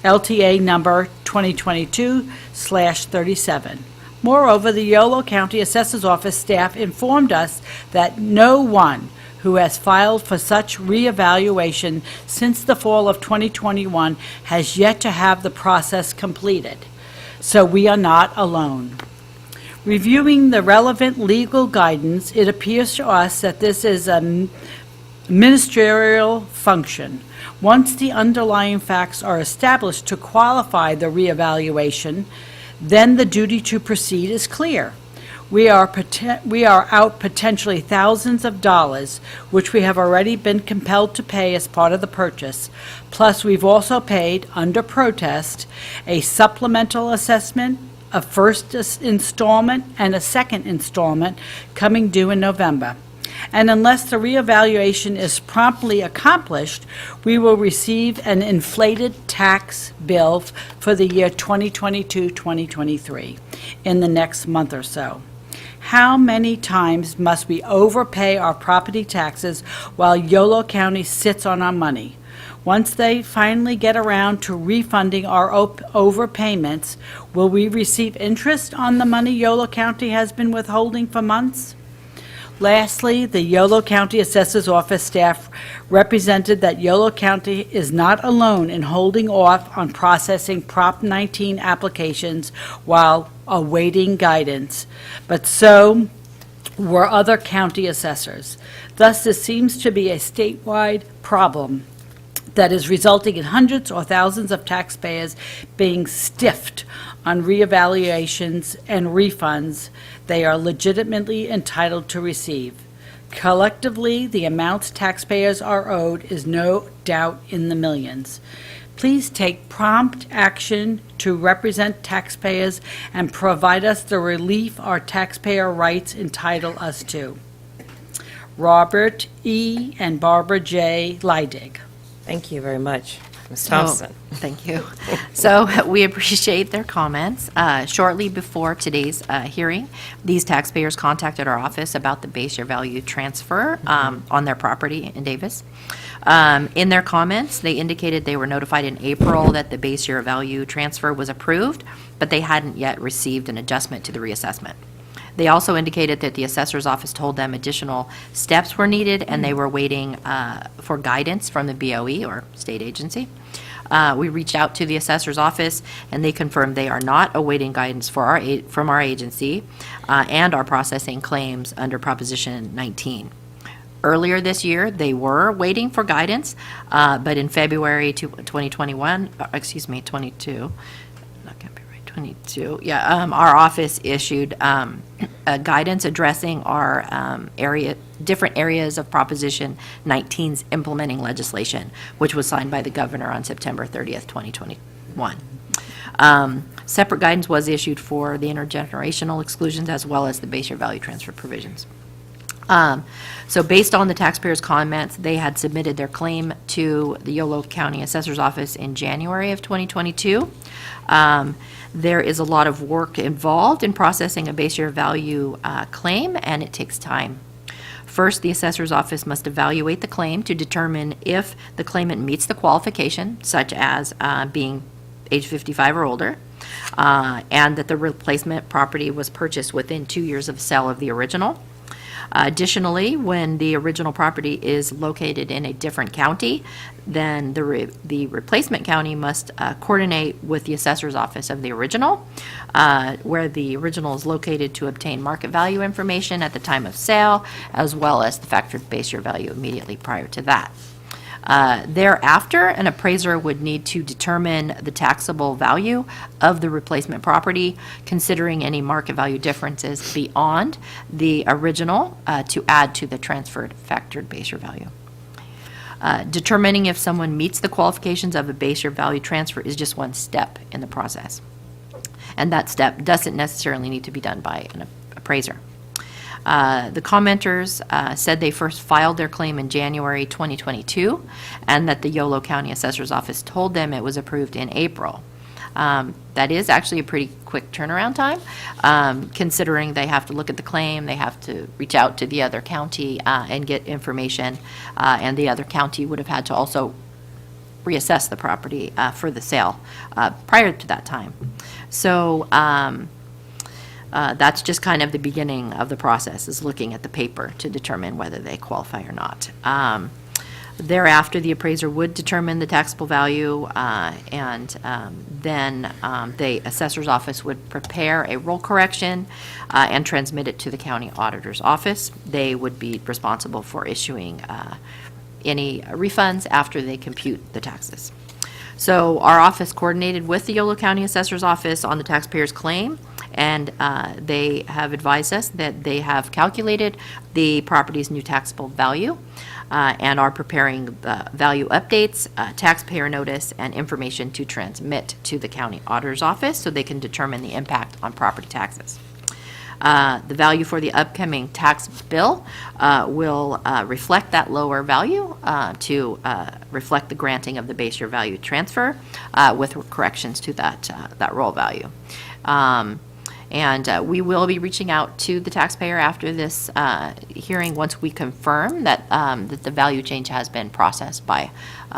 LTA number 2022/37. Moreover, the Yolo County Assessor's Office staff informed us that no one who has filed for such reevaluation since the fall of 2021 has yet to have the process completed. So we are not alone. Reviewing the relevant legal guidance, it appears to us that this is a ministerial function. Once the underlying facts are established to qualify the reevaluation, then the duty to proceed is clear. We are out potentially thousands of dollars, which we have already been compelled to pay as part of the purchase. Plus, we've also paid, under protest, a supplemental assessment, a first installment, and a second installment coming due in November. And unless the reevaluation is promptly accomplished, we will receive an inflated tax bill for the year 2022-2023 in the next month or so. How many times must we overpay our property taxes while Yolo County sits on our money? Once they finally get around to refunding our overpayments, will we receive interest on the money Yolo County has been withholding for months? Lastly, the Yolo County Assessor's Office staff represented that Yolo County is not alone in holding off on processing Prop 19 applications while awaiting guidance, but so were other county assessors. Thus, this seems to be a statewide problem that is resulting in hundreds or thousands of taxpayers being stiffed on reevaluations and refunds they are legitimately entitled to receive. Collectively, the amounts taxpayers are owed is no doubt in the millions. Please take prompt action to represent taxpayers and provide us the relief our taxpayer rights entitle us to. Robert E. and Barbara J. Leidig. Thank you very much, Ms. Thompson. Thank you. So we appreciate their comments. Shortly before today's hearing, these taxpayers contacted our office about the base year value transfer on their property in Davis. In their comments, they indicated they were notified in April that the base year value transfer was approved, but they hadn't yet received an adjustment to the reassessment. They also indicated that the assessor's office told them additional steps were needed, and they were waiting for guidance from the BOE, or state agency. We reached out to the assessor's office, and they confirmed they are not awaiting guidance from our agency and are processing claims under Proposition 19. Earlier this year, they were waiting for guidance, but in February 22, our office issued guidance addressing our different areas of Proposition 19's implementing legislation, which was signed by the governor on September 30th, 2021. Separate guidance was issued for the intergenerational exclusions as well as the base year value transfer provisions. So based on the taxpayers' comments, they had submitted their claim to the Yolo County Assessor's Office in January of 2022. There is a lot of work involved in processing a base year value claim, and it takes time. First, the assessor's office must evaluate the claim to determine if the claimant meets the qualification, such as being age 55 or older, and that the replacement property was purchased within 2 years of sale of the original. Additionally, when the original property is located in a different county, then the replacement county must coordinate with the assessor's office of the original, where the original is located, to obtain market value information at the time of sale, as well as the factored base year value immediately prior to that. Thereafter, an appraiser would need to determine the taxable value of the replacement property, considering any market value differences beyond the original to add to the transferred factored base year value. Determining if someone meets the qualifications of a base year value transfer is just one step in the process. And that step doesn't necessarily need to be done by an appraiser. The commenters said they first filed their claim in January 2022, and that the Yolo County Assessor's Office told them it was approved in April. That is actually a pretty quick turnaround time, considering they have to look at the claim, they have to reach out to the other county and get information, and the other county would have had to also reassess the property for the sale prior to that time. So that's just kind of the beginning of the process, is looking at the paper to determine whether they qualify or not. Thereafter, the appraiser would determine the taxable value, and then the assessor's office would prepare a roll correction and transmit it to the county auditor's office. They would be responsible for issuing any refunds after they compute the taxes. So our office coordinated with the Yolo County Assessor's Office on the taxpayer's claim, and they have advised us that they have calculated the property's new taxable value and are preparing the value updates, taxpayer notice, and information to transmit to the county auditor's office so they can determine the impact on property taxes. The value for the upcoming tax bill will reflect that lower value to reflect the granting of the base year value transfer with corrections to that roll value. And we will be reaching out to the taxpayer after this hearing once we confirm that, that the value change has been processed by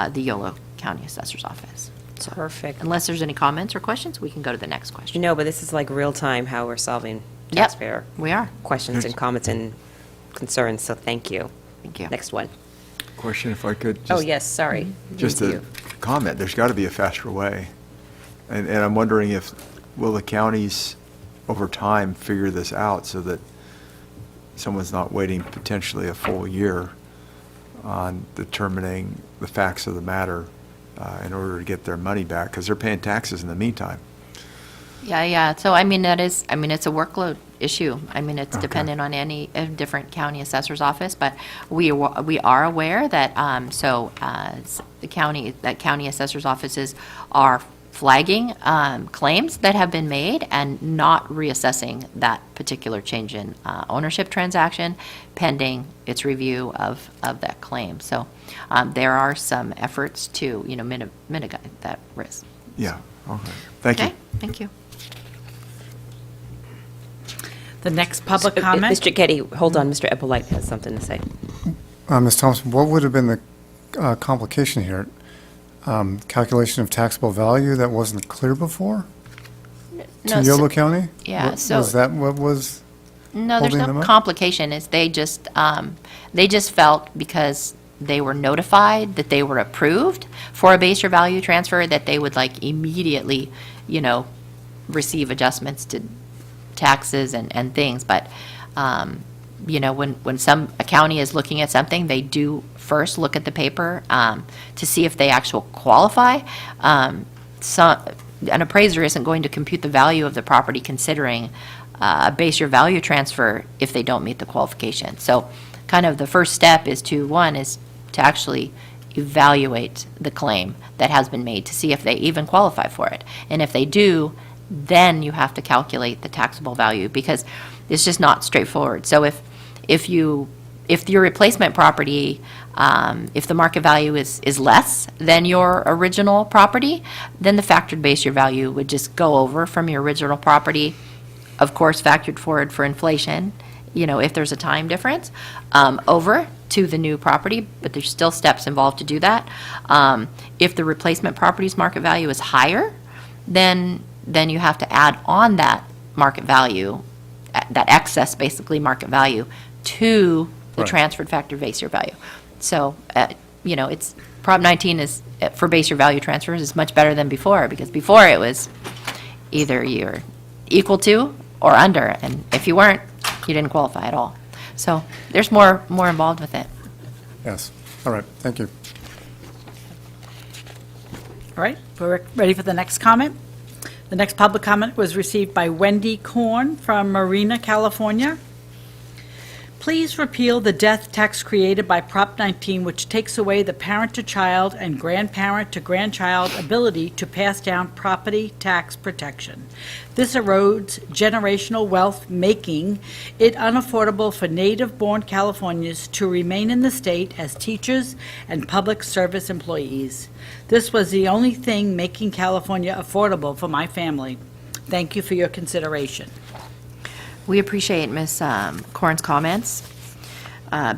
the Yolo County Assessor's Office. So, Perfect. unless there's any comments or questions, we can go to the next question. No, but this is like real time how we're solving Yep, taxpayer we are. questions and comments and concerns, so thank you. Thank you. Next one. Question, if I could? Oh, just- yes, sorry. Just Thank a you. comment, there's got to be a faster way. And I'm wondering if, will the counties, over time, figure this out so that someone's not waiting potentially a full year on determining the facts of the matter in order to get their money back, because they're paying taxes in the meantime. Yeah. So, I mean, it's a workload issue. I mean, it's Okay. dependent on any different county assessor's office, but we are aware that, the county assessor's offices are flagging claims that have been made and not reassessing that particular change in ownership transaction pending its review of that claim. So there are some efforts to, mitigate that risk. Yeah, okay. Thank you. Okay, thank you. The next public comment. Mr. Getty, hold on, Mr. Eppolite has something to say. Ms. Thompson, what would have been the complication here? Calculation of taxable value that wasn't clear before? No, To Yolo County? yeah, Was so- that what was No, there's holding them no up? complication. It's they just felt because they were notified that they were approved for a base year value transfer, that they would like immediately, receive adjustments to taxes and things. But, when a county is looking at something, they do first look at the paper to see if they actually qualify. An appraiser isn't going to compute the value of the property considering a base year value transfer if they don't meet the qualification. So kind of the first step is to actually evaluate the claim that has been made to see if they even qualify for it. And if they do, then you have to calculate the taxable value because it's just not straightforward. So if your replacement property, if the market value is less than your original property, then the factored base year value would just go over from your original property, of course, factored forward for inflation, if there's a time difference, over to the new property, but there's still steps involved to do that. If the replacement property's market value is higher, then you have to add on that market value, that excess, basically, market value, to the Right. transferred factored base year value. So, it's, Prop 19 is, for base year value transfers, is much better than before, because before it was either you're equal to or under, and if you weren't, you didn't qualify at all. So there's more involved with it. Yes. All right, thank you. All right, we're ready for the next comment. The next public comment was received by Wendy Korn from Marina, California. Please repeal the death tax created by Prop 19, which takes away the parent-to-child and grandparent-to-grandchild ability to pass down property tax protection. This erodes generational wealth, making it unaffordable for native-born Californians to remain in the state as teachers and public service employees. This was the only thing making California affordable for my family. Thank you for your consideration. We appreciate Ms. Korn's comments.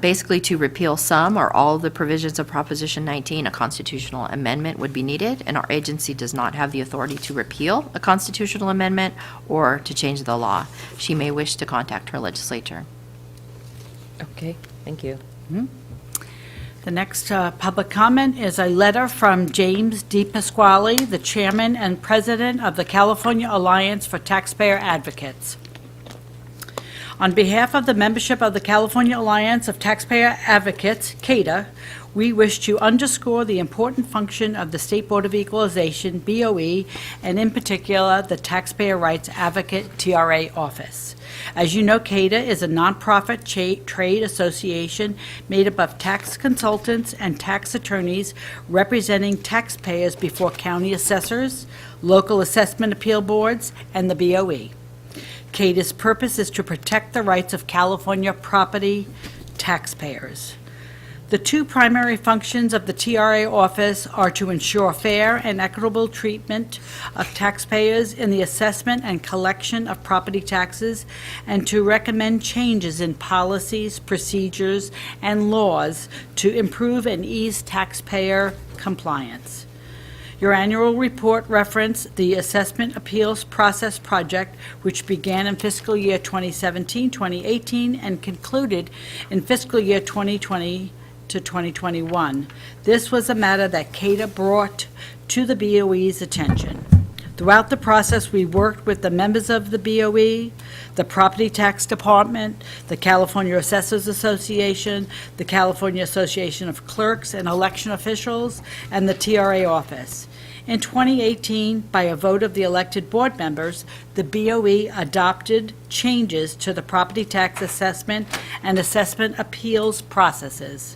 Basically, to repeal some or all of the provisions of Proposition 19, a constitutional amendment would be needed, and our agency does not have the authority to repeal a constitutional amendment or to change the law. She may wish to contact her legislature. Okay, thank you. The The next public comment is a letter from James D. Pasquale, the Chairman and President of the California Alliance for Taxpayer Advocates. On behalf of the membership of the California Alliance of Taxpayer Advocates, CATA, we wish to underscore the important function of the State Board of Equalization, BOE, and in particular, the Taxpayer Rights Advocate, TRA office. As you know, CATA is a nonprofit trade association made up of tax consultants and tax attorneys representing taxpayers before county assessors, local assessment appeal boards, and the BOE. CATA's purpose is to protect the rights of California property taxpayers. The two primary functions of the TRA office are to ensure fair and equitable treatment of taxpayers in the assessment and collection of property taxes, and to recommend changes in policies, procedures, and laws to improve and ease taxpayer compliance. Your annual report referenced the Assessment Appeals Process Project, which began in fiscal year 2017-2018 and concluded in fiscal year 2020 to 2021. This was a matter that CATA brought to the BOE's attention. Throughout the process, we worked with the members of the BOE, the Property Tax Department, the California Assessors Association, the California Association of Clerks and Election Officials, and the TRA office. In 2018, by a vote of the elected board members, the BOE adopted changes to the property tax assessment and assessment appeals processes.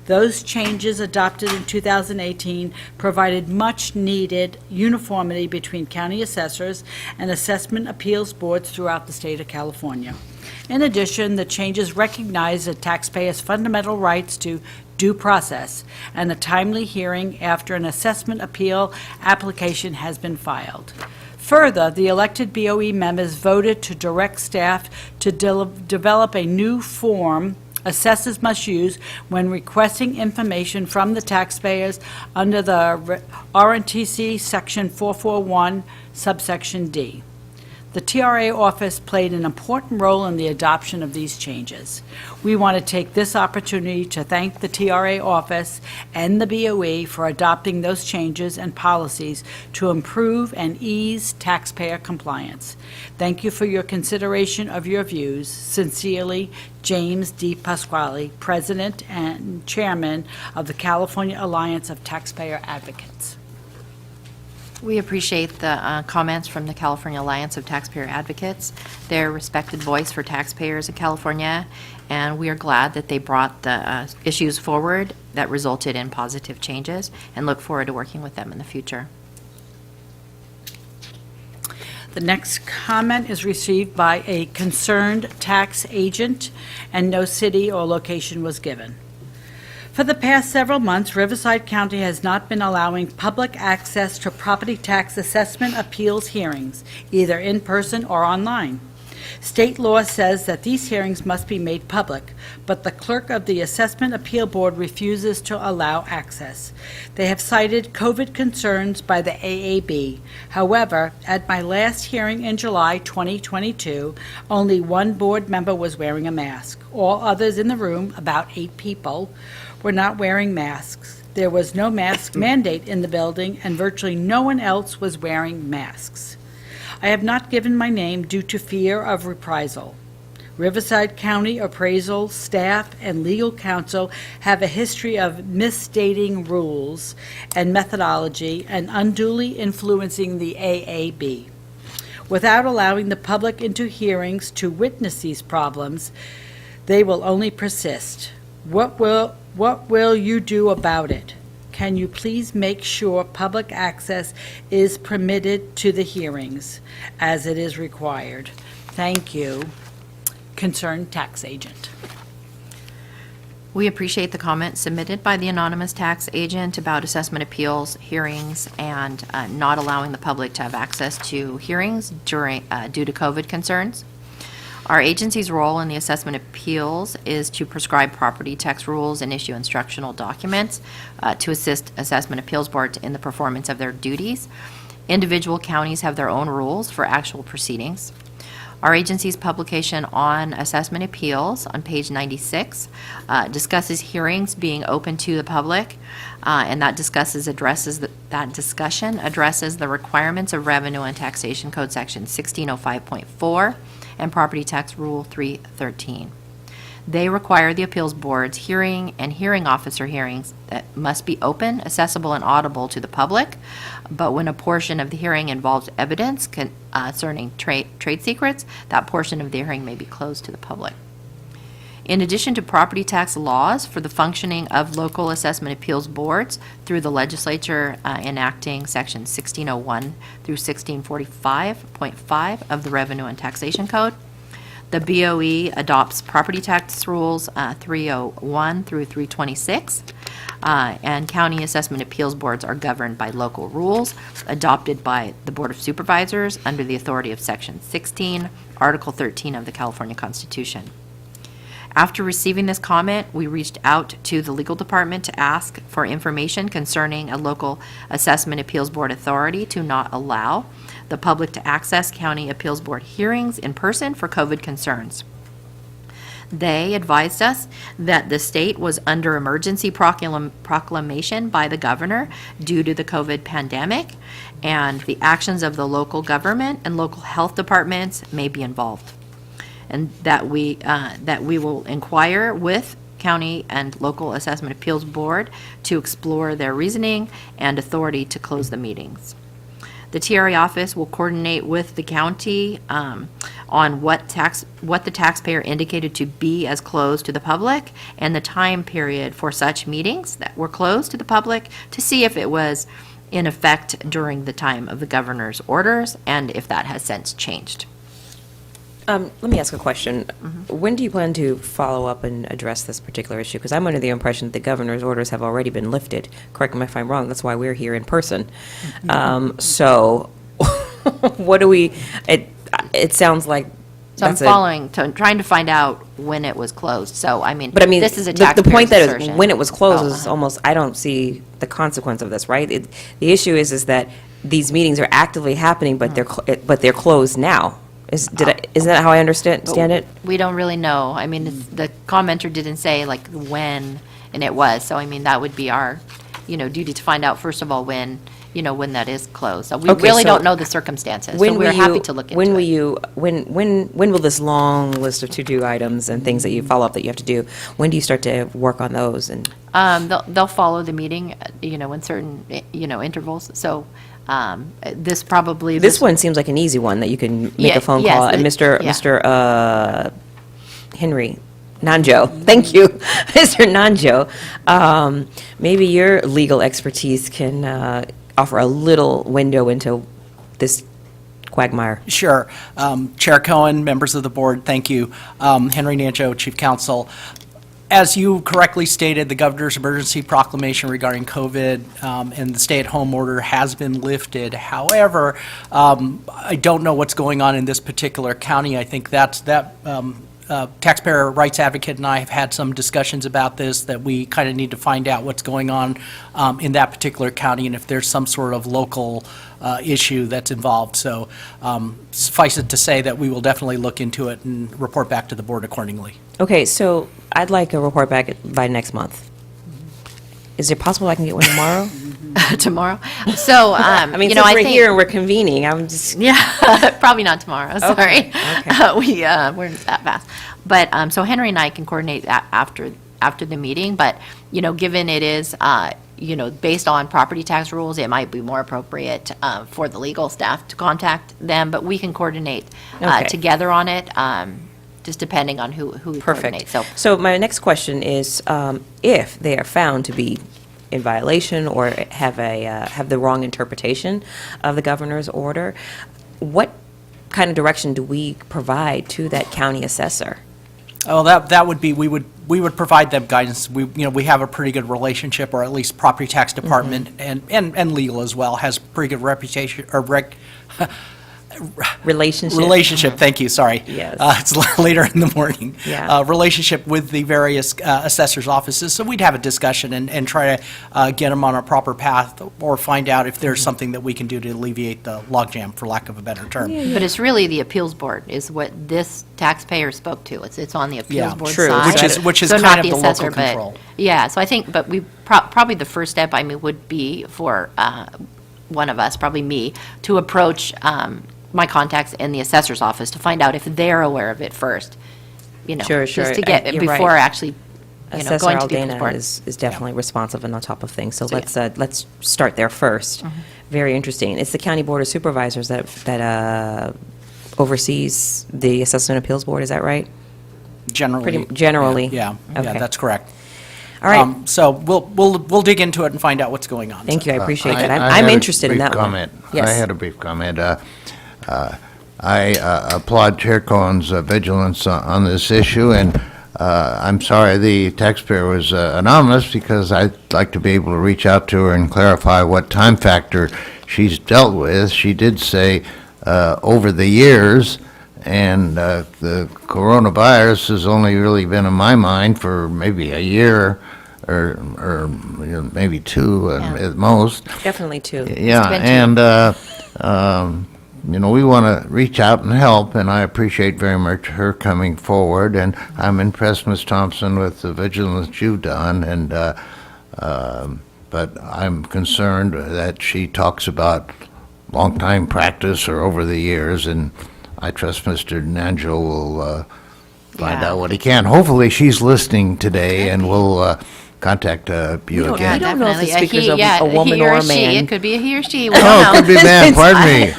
Those changes adopted in 2018 provided much-needed uniformity between county assessors and assessment appeals boards throughout the state of California. In addition, the changes recognize the taxpayers' fundamental rights to due process and a timely hearing after an assessment appeal application has been filed. Further, the elected BOE members voted to direct staff to develop a new form assessors must use when requesting information from the taxpayers under the RNTC Section 441, subsection D. The TRA office played an important role in the adoption of these changes. We want to take this opportunity to thank the TRA office and the BOE for adopting those changes and policies to improve and ease taxpayer compliance. Thank you for your consideration of your views. Sincerely, James D. Pasquale, President and Chairman of the California Alliance of Taxpayer Advocates. We appreciate the comments from the California Alliance of Taxpayer Advocates, their respected voice for taxpayers in California, and we are glad that they brought the issues forward that resulted in positive changes, and look forward to working with them in the future. The next comment is received by a concerned tax agent, and no city or location was given. For the past several months, Riverside County has not been allowing public access to property tax assessment appeals hearings, either in person or online. State law says that these hearings must be made public, but the clerk of the Assessment Appeal Board refuses to allow access. They have cited COVID concerns by the AAB. However, at my last hearing in July 2022, only one board member was wearing a mask. All others in the room, about 8 people, were not wearing masks. There was no mask mandate in the building, and virtually no one else was wearing masks. I have not given my name due to fear of reprisal. Riverside County appraisal staff and legal counsel have a history of misstating rules and methodology and unduly influencing the AAB. Without allowing the public into hearings to witness these problems, they will only persist. What will you do about it? Can you please make sure public access is permitted to the hearings as it is required? Thank you, concerned tax agent. We appreciate the comment submitted by the anonymous tax agent about assessment appeals hearings and not allowing the public to have access to hearings due to COVID concerns. Our agency's role in the assessment appeals is to prescribe property tax rules and issue instructional documents to assist assessment appeals boards in the performance of their duties. Individual counties have their own rules for actual proceedings. Our agency's publication on assessment appeals on page 96 discusses hearings being open to the public, and that discussion addresses the requirements of Revenue and Taxation Code Section 1605.4 and Property Tax Rule 313. They require the appeals board's hearing and hearing officer hearings that must be open, accessible, and audible to the public, but when a portion of the hearing involves evidence concerning trade secrets, that portion of the hearing may be closed to the public. In addition to property tax laws for the functioning of local assessment appeals boards through the legislature enacting Section 1601 through 1645.5 of the Revenue and Taxation Code, the BOE adopts property tax rules 301 through 326, and county assessment appeals boards are governed by local rules adopted by the Board of Supervisors under the authority of Section 16, Article 13 of the California Constitution. After receiving this comment, we reached out to the legal department to ask for information concerning a local assessment appeals board authority to not allow the public to access county appeals board hearings in person for COVID concerns. They advised us that the state was under emergency proclamation by the governor due to the COVID pandemic, and the actions of the local government and local health departments may be involved, and that we will inquire with county and local assessment appeals board to explore their reasoning and authority to close the meetings. The TRA office will coordinate with the county on what the taxpayer indicated to be as closed to the public and the time period for such meetings that were closed to the public to see if it was in effect during the time of the governor's orders and if that has since changed. Let me ask a question. When do you plan to follow up and address this particular issue? Because I'm under the impression that the governor's orders have already been lifted. Correct me if I'm wrong, that's why we're here in person. So, what do we, it sounds like So I'm that's trying to find out when it was closed. So, I mean, But I mean, this is a the taxpayer's point that is, assertion. when it was closed Oh, is almost, I don't see the consequence of this, right? The issue is that these meetings are actively happening, but they're closed now. Isn't that how I understand it? We don't really know. I mean, the commenter didn't say like when and it was. So, I mean, that would be our, duty to find out, first of all, when that is closed. So we Okay, really so don't know the circumstances. So we're happy to look into it. When will this long list of to-do items and things that you follow up that you have to do, when do you start to work on those? And They'll follow the meeting, in certain, intervals. So this one seems like an easy one that you can make Yeah, a phone yes, call. And yeah. Mr. Henry Nanjo, thank you, Mr. Nanjo. Maybe your legal expertise can offer a little window into this quagmire. Sure. Chair Cohen, members of the board, thank you. Henry Nanjo, Chief Counsel. As you correctly stated, the governor's emergency proclamation regarding COVID and the stay-at-home order has been lifted. However, I don't know what's going on in this particular county. I think Taxpayer Rights Advocate and I have had some discussions about this, that we kind of need to find out what's going on in that particular county and if there's some sort of local issue that's involved. So suffice it to say that we will definitely look into it and report back to the board accordingly. Okay, so I'd like a report back by next month. Is it possible I can get one tomorrow? Tomorrow? So, I mean, since we're here and we're convening, I'm just... Yeah, probably not tomorrow, sorry. Okay. We're not that fast. But, so Henry and I can coordinate that after the meeting, but, given it is, based on property tax rules, it might be more appropriate for the legal staff to contact them, but we can coordinate Okay. together on it, just depending on who we coordinate. Perfect. So my next question is, if they are found to be in violation or have the wrong interpretation of the governor's order, what kind of direction do we provide to that county assessor? Oh, that would be, we would provide them guidance. We have a pretty good relationship, or at least property tax department and legal as well has pretty good reputation, or Relationship. Thank you, sorry. Yes. It's later in the morning. Yeah. Relationship with the various assessors' offices, so we'd have a discussion and try to get them on a proper path, or find out if there's something that we can do to alleviate the logjam, for lack of a better term. But it's really the appeals board is what this taxpayer spoke to. It's on the appeals Yeah, board true. side. Which is So kind not of the assessor, local but- control. Yeah, so I think, but we, probably the first step, I mean, would be for one of us, probably me, to approach my contacts in the assessor's office to find out if they're aware of it first, you know. Sure, sure. Just to get, You're before right. actually, Assessor going to the appeals Aldana board. is definitely responsive and on top of things, so So, yeah. let's start there first. Very interesting. It's the County Board of Supervisors that oversees the Assessment Appeals Board, is that right? Generally. Generally. Yeah, Okay. that's correct. All right, So we'll dig into it and find out what's going on. thank you, I appreciate that. I I'm had a interested in brief that one. comment. Yes. I had a brief comment. I applaud Chair Cohen's vigilance on this issue, and I'm sorry the taxpayer was anonymous, because I'd like to be able to reach out to her and clarify what time factor she's dealt with. She did say over the years, and the coronavirus has only really been in my mind for maybe a year or maybe two at most. Definitely too. Yeah, and, we want to reach out and help, and I appreciate very much her coming forward, and I'm impressed, Ms. Thompson, with the vigilance you've done, and, but I'm concerned that she talks about long-time practice or over the years, and I trust Mr. Nangel will find Yeah. out what he can. Hopefully, she's listening today, and will contact you don't- again. I don't know if the Definitely. speaker's He- a woman he or a she. man. It could be a he or she. We Oh, don't know. it could be man, pardon me.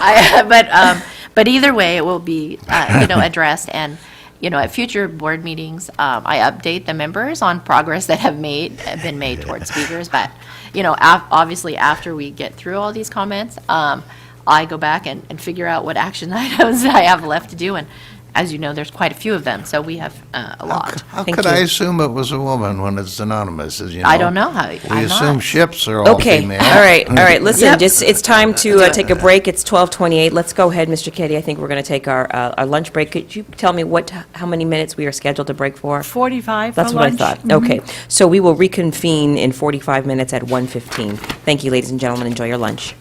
But either way, it will be, addressed, and, at future board meetings, I update the members on progress that have been made towards speakers, but, obviously, after we get through all these comments, I go back and figure out what action items I have left to do, and as you know, there's quite a few of them, so we have a lot. How Thank could you. I assume it was a woman when it's anonymous, as you know? I don't know how, We I'm assume not. ships are all Okay, female. all right, listen, Yep. it's time to take a break. It's 12:28. Let's go ahead, Mr. Kitty. I think we're going to take our lunch break. Could you tell me how many minutes we are scheduled to break for? 45 for That's what I lunch. thought. Mhm. Okay, so we will reconvene in 45 minutes at 1:15. Thank you, ladies and gentlemen. Enjoy your lunch.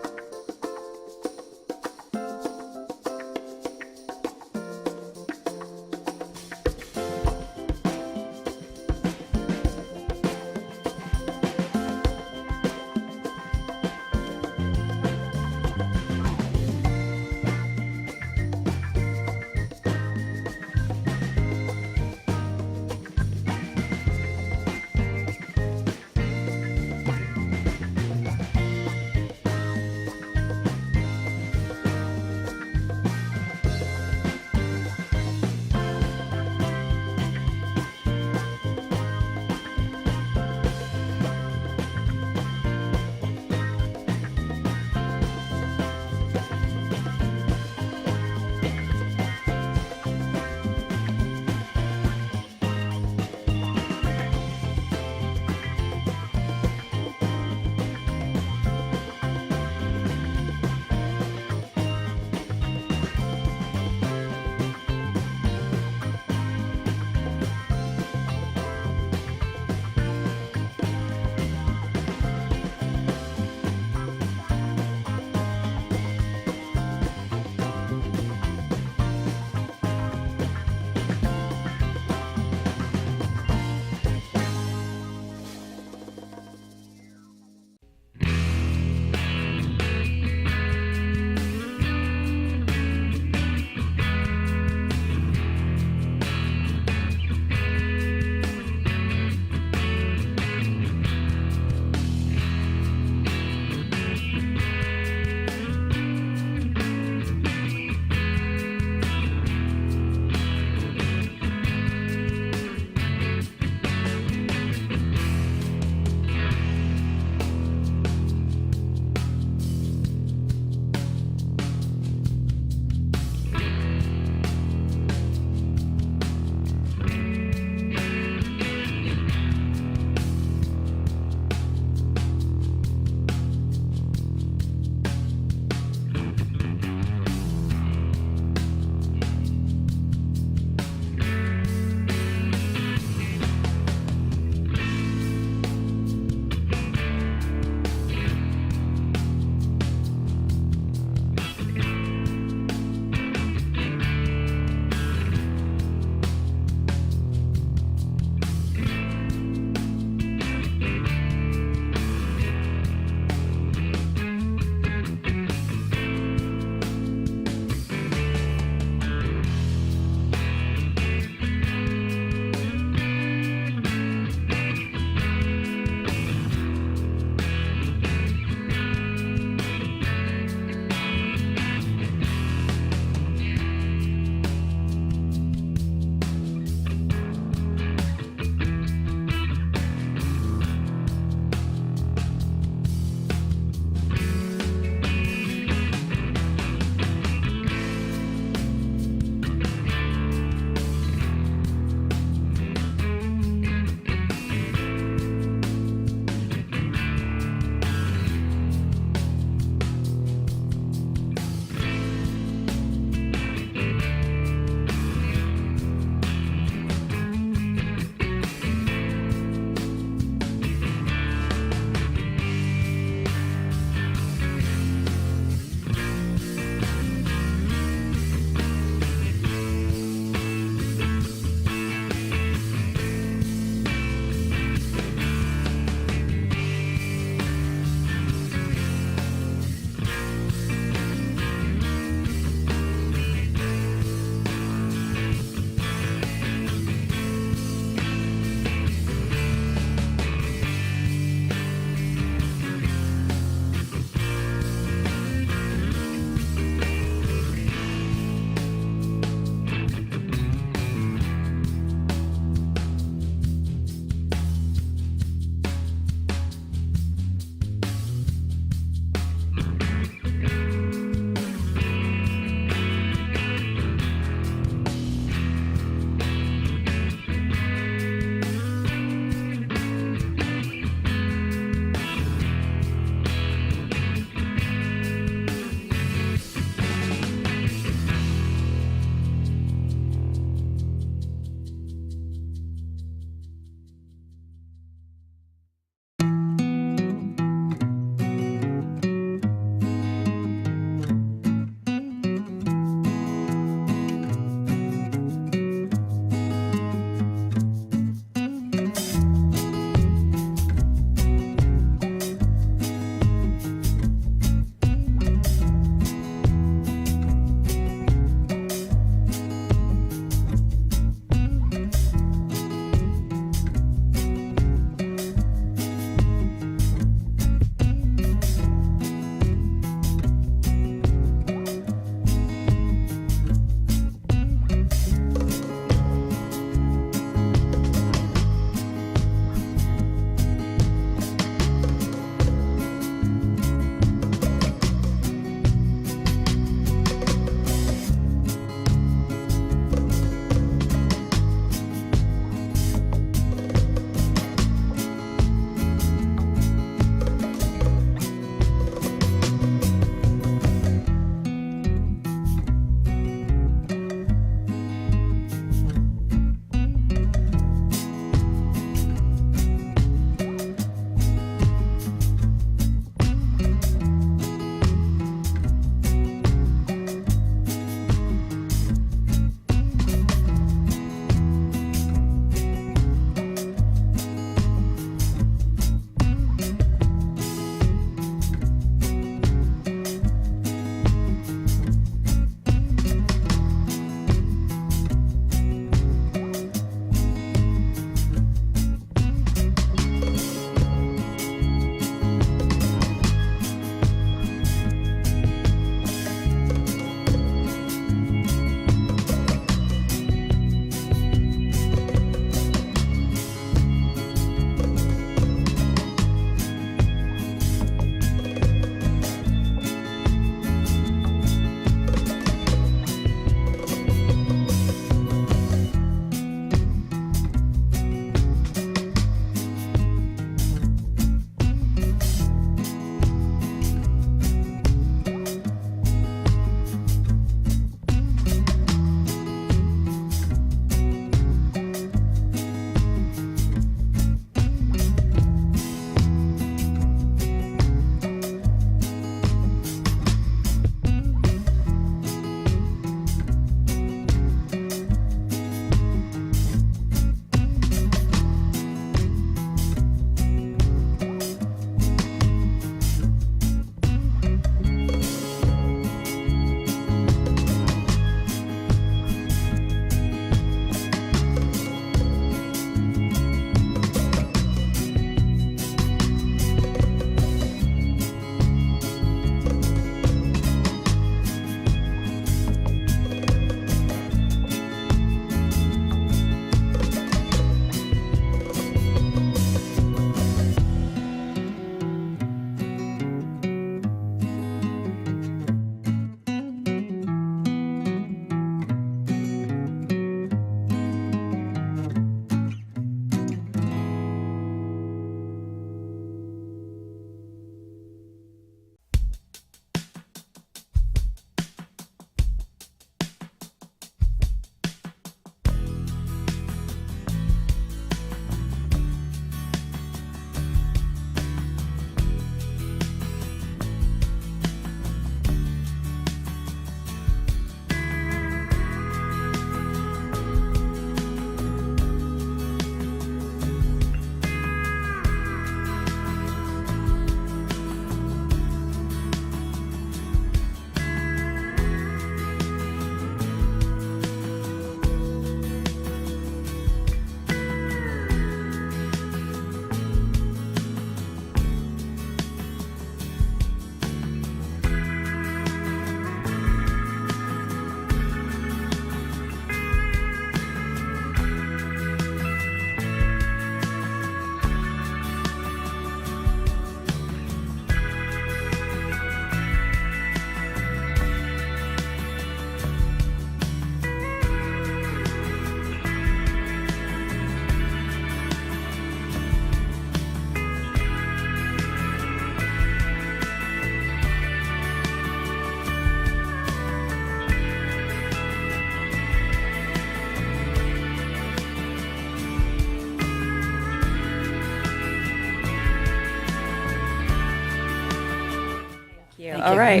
All right.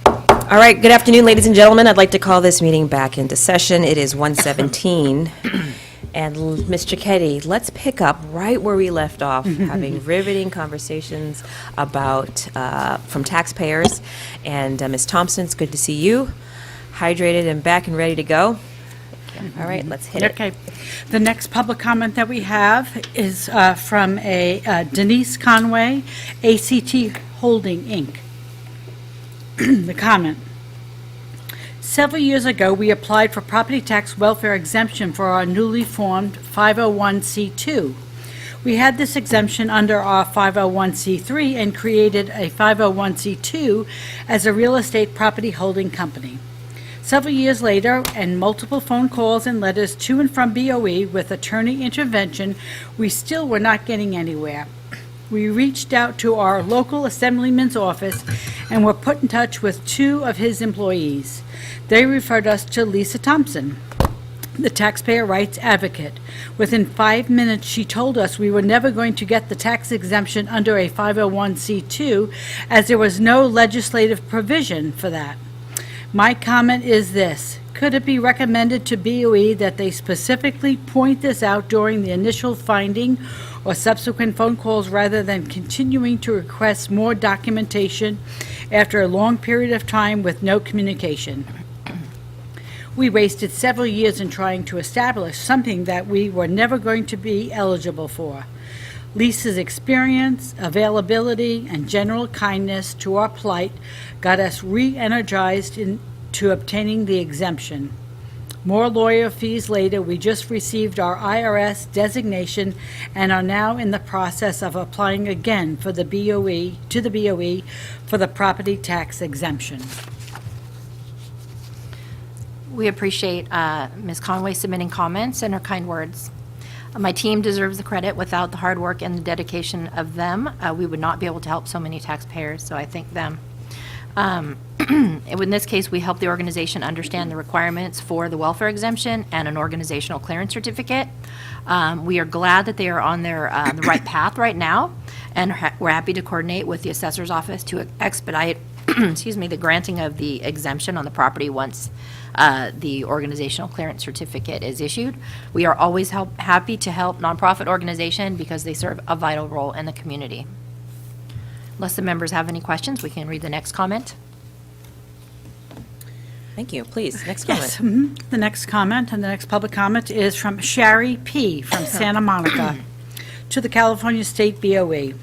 All right, good afternoon, ladies and gentlemen. I'd like to call this meeting back into session. It is 1:17. And Ms. Cicchetti, let's pick up right where we left off, having riveting conversations about, from taxpayers. And Ms. Thompson, it's good to see you, hydrated and back and ready to go. All right, let's hit it. Okay. The next public comment that we have is from Denise Conway, ACT Holding, Inc. The comment. Several years ago, we applied for property tax welfare exemption for our newly formed 501c2. We had this exemption under our 501c3 and created a 501c2 as a real estate property holding company. Several years later, and multiple phone calls and letters to and from BOE with attorney intervention, we still were not getting anywhere. We reached out to our local assemblyman's office and were put in touch with two of his employees. They referred us to Lisa Thompson, the taxpayer rights advocate. Within 5 minutes, she told us we were never going to get the tax exemption under a 501c2 as there was no legislative provision for that. My comment is this. Could it be recommended to BOE that they specifically point this out during the initial finding or subsequent phone calls rather than continuing to request more documentation after a long period of time with no communication? We wasted several years in trying to establish something that we were never going to be eligible for. Lisa's experience, availability, and general kindness to our plight got us re-energized into obtaining the exemption. More lawyer fees later, we just received our IRS designation and are now in the process of applying again for the BOE, to the BOE for the property tax exemption. We appreciate Ms. Conway submitting comments and her kind words. My team deserves the credit. Without the hard work and the dedication of them, we would not be able to help so many taxpayers, so I thank them. In this case, we help the organization understand the requirements for the welfare exemption and an organizational clearance certificate. We are glad that they are on their the right path right now, and we're happy to coordinate with the assessor's office to expedite excuse me, the granting of the exemption on the property once the organizational clearance certificate is issued. We are always happy to help nonprofit organization because they serve a vital role in the community. Unless the members have any questions, we can read the next comment. Thank you. Please, next comment. Yes, the next comment and the next public comment is from Shari P. from Santa Monica to the California State BOE.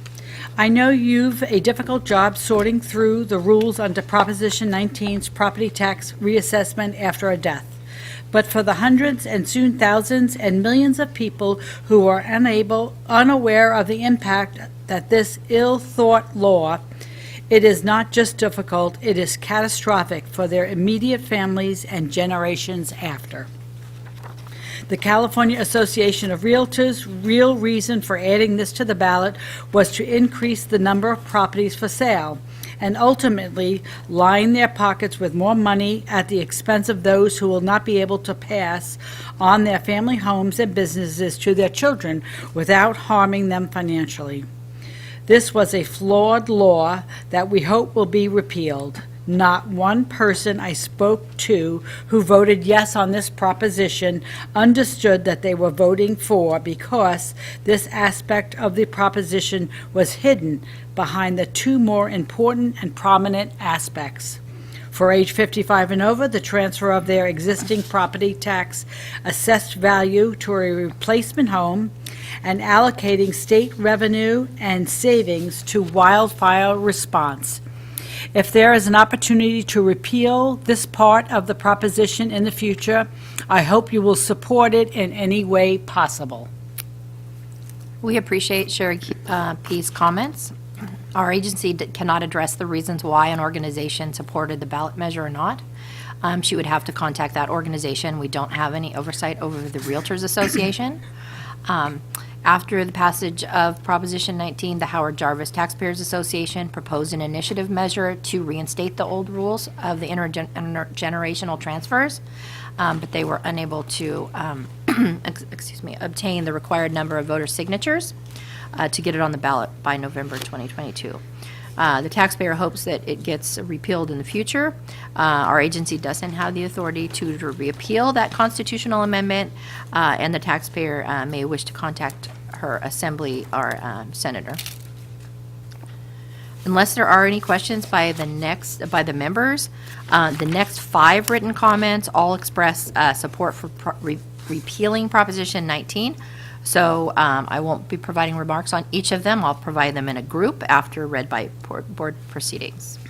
I know you've a difficult job sorting through the rules under Proposition 19's property tax reassessment after a death. But for the hundreds and soon thousands and millions of people who are unaware of the impact that this ill-thought law, it is not just difficult, it is catastrophic for their immediate families and generations after. The California Association of Realtors' real reason for adding this to the ballot was to increase the number of properties for sale and ultimately line their pockets with more money at the expense of those who will not be able to pass on their family homes and businesses to their children without harming them financially. This was a flawed law that we hope will be repealed. Not one person I spoke to who voted yes on this proposition understood that they were voting for because this aspect of the proposition was hidden behind the two more important and prominent aspects. For age 55 and over, the transfer of their existing property tax assessed value to a replacement home and allocating state revenue and savings to wildfire response. If there is an opportunity to repeal this part of the proposition in the future, I hope you will support it in any way possible. We appreciate Sherry P.'s comments. Our agency cannot address the reasons why an organization supported the ballot measure or not. She would have to contact that organization. We don't have any oversight over the Realtors Association. After the passage of Proposition 19, the Howard Jarvis Taxpayers Association proposed an initiative measure to reinstate the old rules of the intergenerational transfers, but they were unable to obtain the required number of voter signatures to get it on the ballot by November 2022. The taxpayer hopes that it gets repealed in the future. Our agency doesn't have the authority to repeal that constitutional amendment, and the taxpayer may wish to contact her assembly or senator. Unless there are any questions by the members, the next 5 written comments all express support for repealing Proposition 19. So I won't be providing remarks on each of them. I'll provide them in a group after read by board proceedings.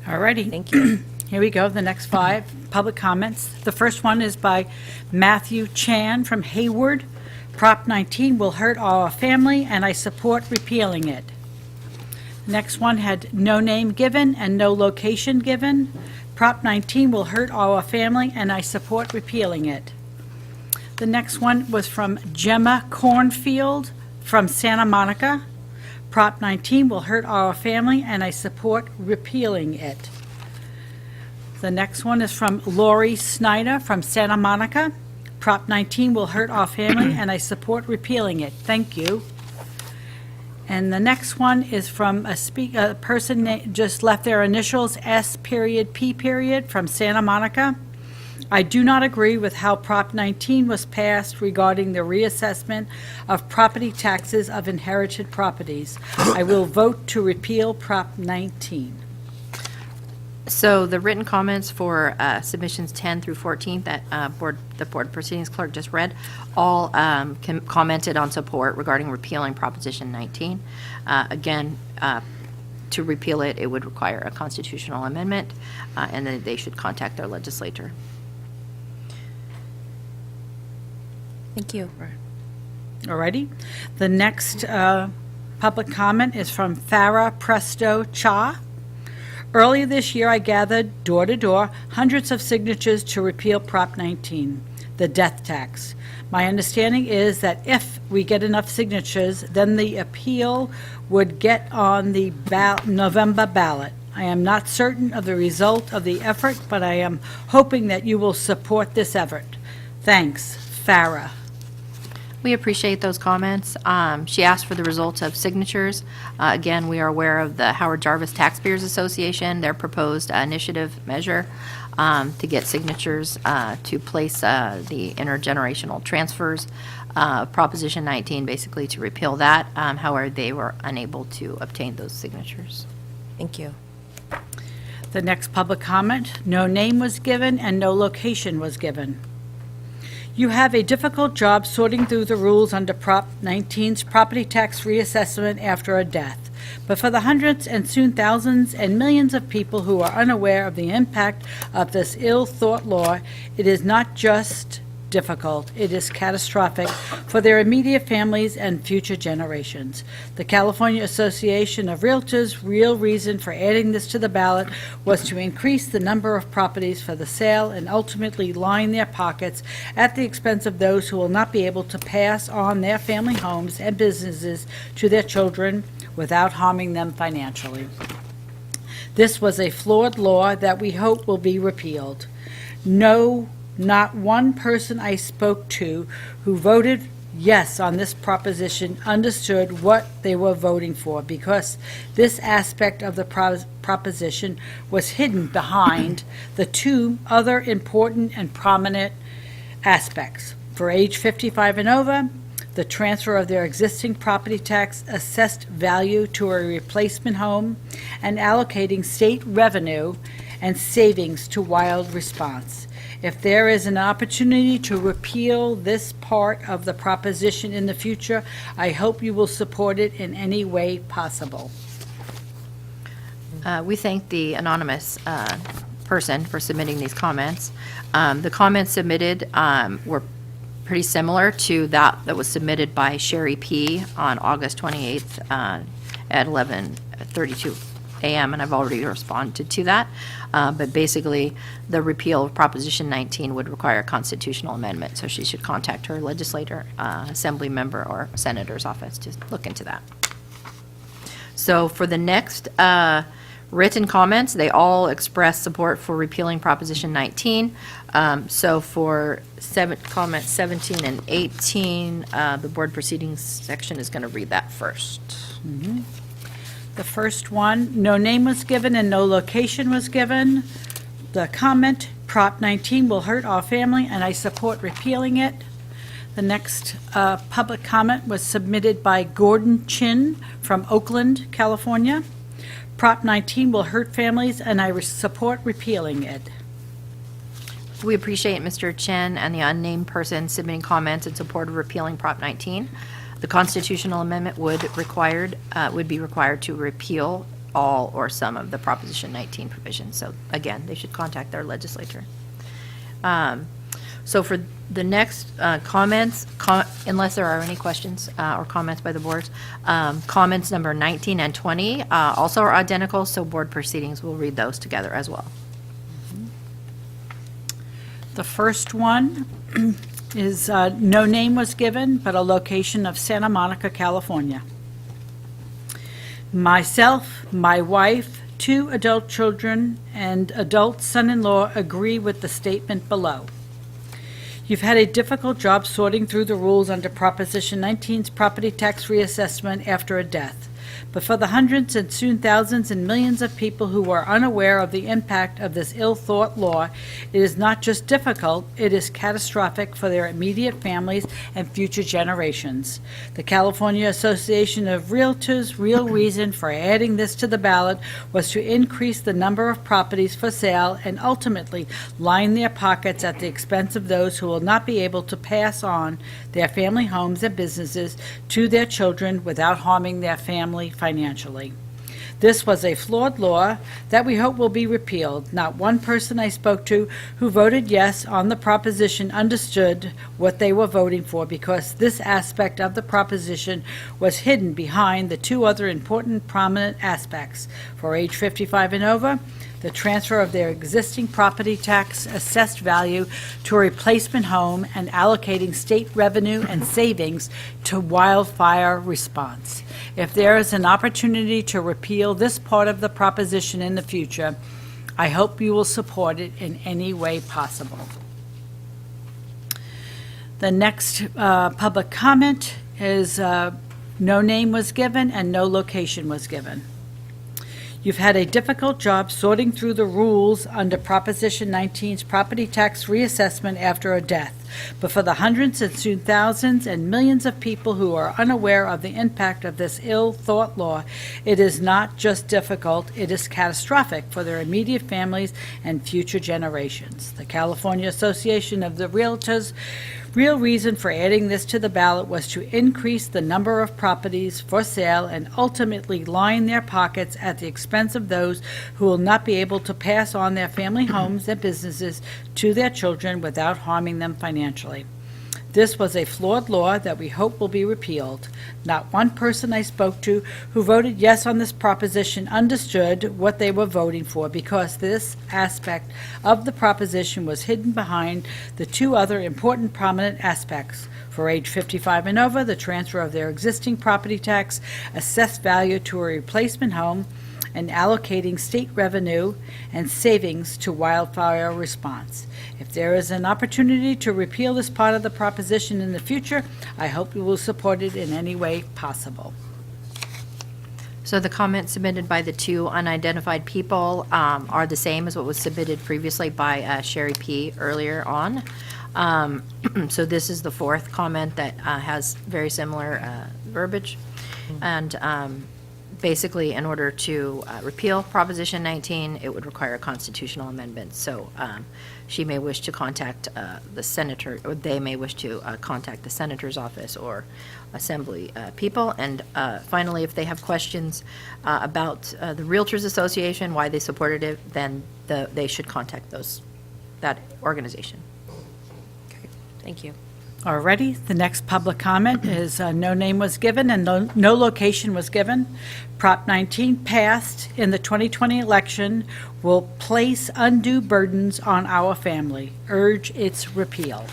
All righty. Thank you. Here we go, the next 5 public comments. The first one is by Matthew Chan from Hayward. Prop 19 will hurt our family, and I support repealing it. Next one had no name given and no location given. Prop 19 will hurt our family, and I support repealing it. The next one was from Gemma Cornfield from Santa Monica. Prop 19 will hurt our family, and I support repealing it. The next one is from Lori Snyder from Santa Monica. Prop 19 will hurt our family, and I support repealing it. Thank you. And the next one is from a person just left their initials S.P. from Santa Monica. I do not agree with how Prop 19 was passed regarding the reassessment of property taxes of inherited properties. I will vote to repeal Prop 19. So the written comments for submissions 10 through 14 that the board proceedings clerk just read, all commented on support regarding repealing Proposition 19. Again, to repeal it, it would require a constitutional amendment, and then they should contact their legislator. Thank you. All righty. The next public comment is from Farah Presto Cha. Earlier this year, I gathered door to door hundreds of signatures to repeal Prop 19, the death tax. My understanding is that if we get enough signatures, then the appeal would get on the November ballot. I am not certain of the result of the effort, but I am hoping that you will support this effort. Thanks, Farah. We appreciate those comments. She asked for the results of signatures. Again, we are aware of the Howard Jarvis Taxpayers Association, their proposed initiative measure to get signatures to place the intergenerational transfers. Proposition 19, basically to repeal that. However, they were unable to obtain those signatures. Thank you. The next public comment, no name was given and no location was given. You have a difficult job sorting through the rules under Prop 19's property tax reassessment after a death. But for the hundreds and soon thousands and millions of people who are unaware of the impact of this ill-thought law, it is not just difficult, it is catastrophic for their immediate families and future generations. The California Association of Realtors' real reason for adding this to the ballot was to increase the number of properties for the sale and ultimately line their pockets at the expense of those who will not be able to pass on their family homes and businesses to their children without harming them financially. This was a flawed law that we hope will be repealed. No, not one person I spoke to who voted yes on this proposition understood what they were voting for, because this aspect of the proposition was hidden behind the 2 other important and prominent aspects. For age 55 and over, the transfer of their existing property tax assessed value to a replacement home, and allocating state revenue and savings to wild response. If there is an opportunity to repeal this part of the proposition in the future, I hope you will support it in any way possible. We thank the anonymous person for submitting these comments. The comments submitted were pretty similar to that was submitted by Sherry P. on August 28th at 11:32 a.m., and I've already responded to that. But basically, the repeal of Proposition 19 would require a constitutional amendment, so she should contact her legislator, assembly member, or senator's office to look into that. So for the next written comments, they all express support for repealing Proposition 19. So for comments 17 and 18, the board proceedings section is going to read that first. The first one, no name was given and no location was given. The comment, Prop 19 will hurt our family, and I support repealing it. The next public comment was submitted by Gordon Chin from Oakland, California. Prop 19 will hurt families, and I support repealing it. We appreciate Mr. Chen and the unnamed person submitting comments in support of repealing Prop 19. The constitutional amendment would be required to repeal all or some of the Proposition 19 provisions. So again, they should contact their legislature. So for the next comments, unless there are any questions or comments by the board, comments number 19 and 20 also are identical, so board proceedings will read those together as well. The first one is no name was given, but a location of Santa Monica, California. Myself, my wife, 2 adult children, and adult son-in-law agree with the statement below. You've had a difficult job sorting through the rules under Proposition 19's property tax reassessment after a death. But for the hundreds and soon thousands and millions of people who are unaware of the impact of this ill-thought law, it is not just difficult, it is catastrophic for their immediate families and future generations. The California Association of Realtors' real reason for adding this to the ballot was to increase the number of properties for sale and ultimately line their pockets at the expense of those who will not be able to pass on their family homes and businesses to their children without harming their family financially. This was a flawed law that we hope will be repealed. Not one person I spoke to who voted yes on the proposition understood what they were voting for, because this aspect of the proposition was hidden behind the 2 other important prominent aspects. For age 55 and over, the transfer of their existing property tax assessed value to a replacement home and allocating state revenue and savings to wildfire response. If there is an opportunity to repeal this part of the proposition in the future, I hope you will support it in any way possible. The next public comment is no name was given and no location was given. You've had a difficult job sorting through the rules under Proposition 19's property tax reassessment after a death. But for the hundreds and soon thousands and millions of people who are unaware of the impact of this ill-thought law, it is not just difficult, it is catastrophic for their immediate families and future generations. The California Association of the Realtors' real reason for adding this to the ballot was to increase the number of properties for sale and ultimately line their pockets at the expense of those who will not be able to pass on their family homes and businesses to their children without harming them financially. This was a flawed law that we hope will be repealed. Not one person I spoke to who voted yes on this proposition understood what they were voting for, because this aspect of the proposition was hidden behind the 2 other important prominent aspects. For age 55 and over, the transfer of their existing property tax assessed value to a replacement home and allocating state revenue and savings to wildfire response. If there is an opportunity to repeal this part of the proposition in the future, I hope you will support it in any way possible. So the comments submitted by the 2 unidentified people are the same as what was submitted previously by Sherry P. earlier on. So this is the 4th comment that has very similar verbiage. And basically, in order to repeal Proposition 19, it would require a constitutional amendment. So she may wish to contact the senator, or they may wish to contact the senator's office or assembly people. And finally, if they have questions about the Realtors Association, why they supported it, then they should contact that organization. Okay, thank you. Alrighty, the next public comment is no name was given and no location was given. Prop 19 passed in the 2020 election will place undue burdens on our family. Urge its repeal.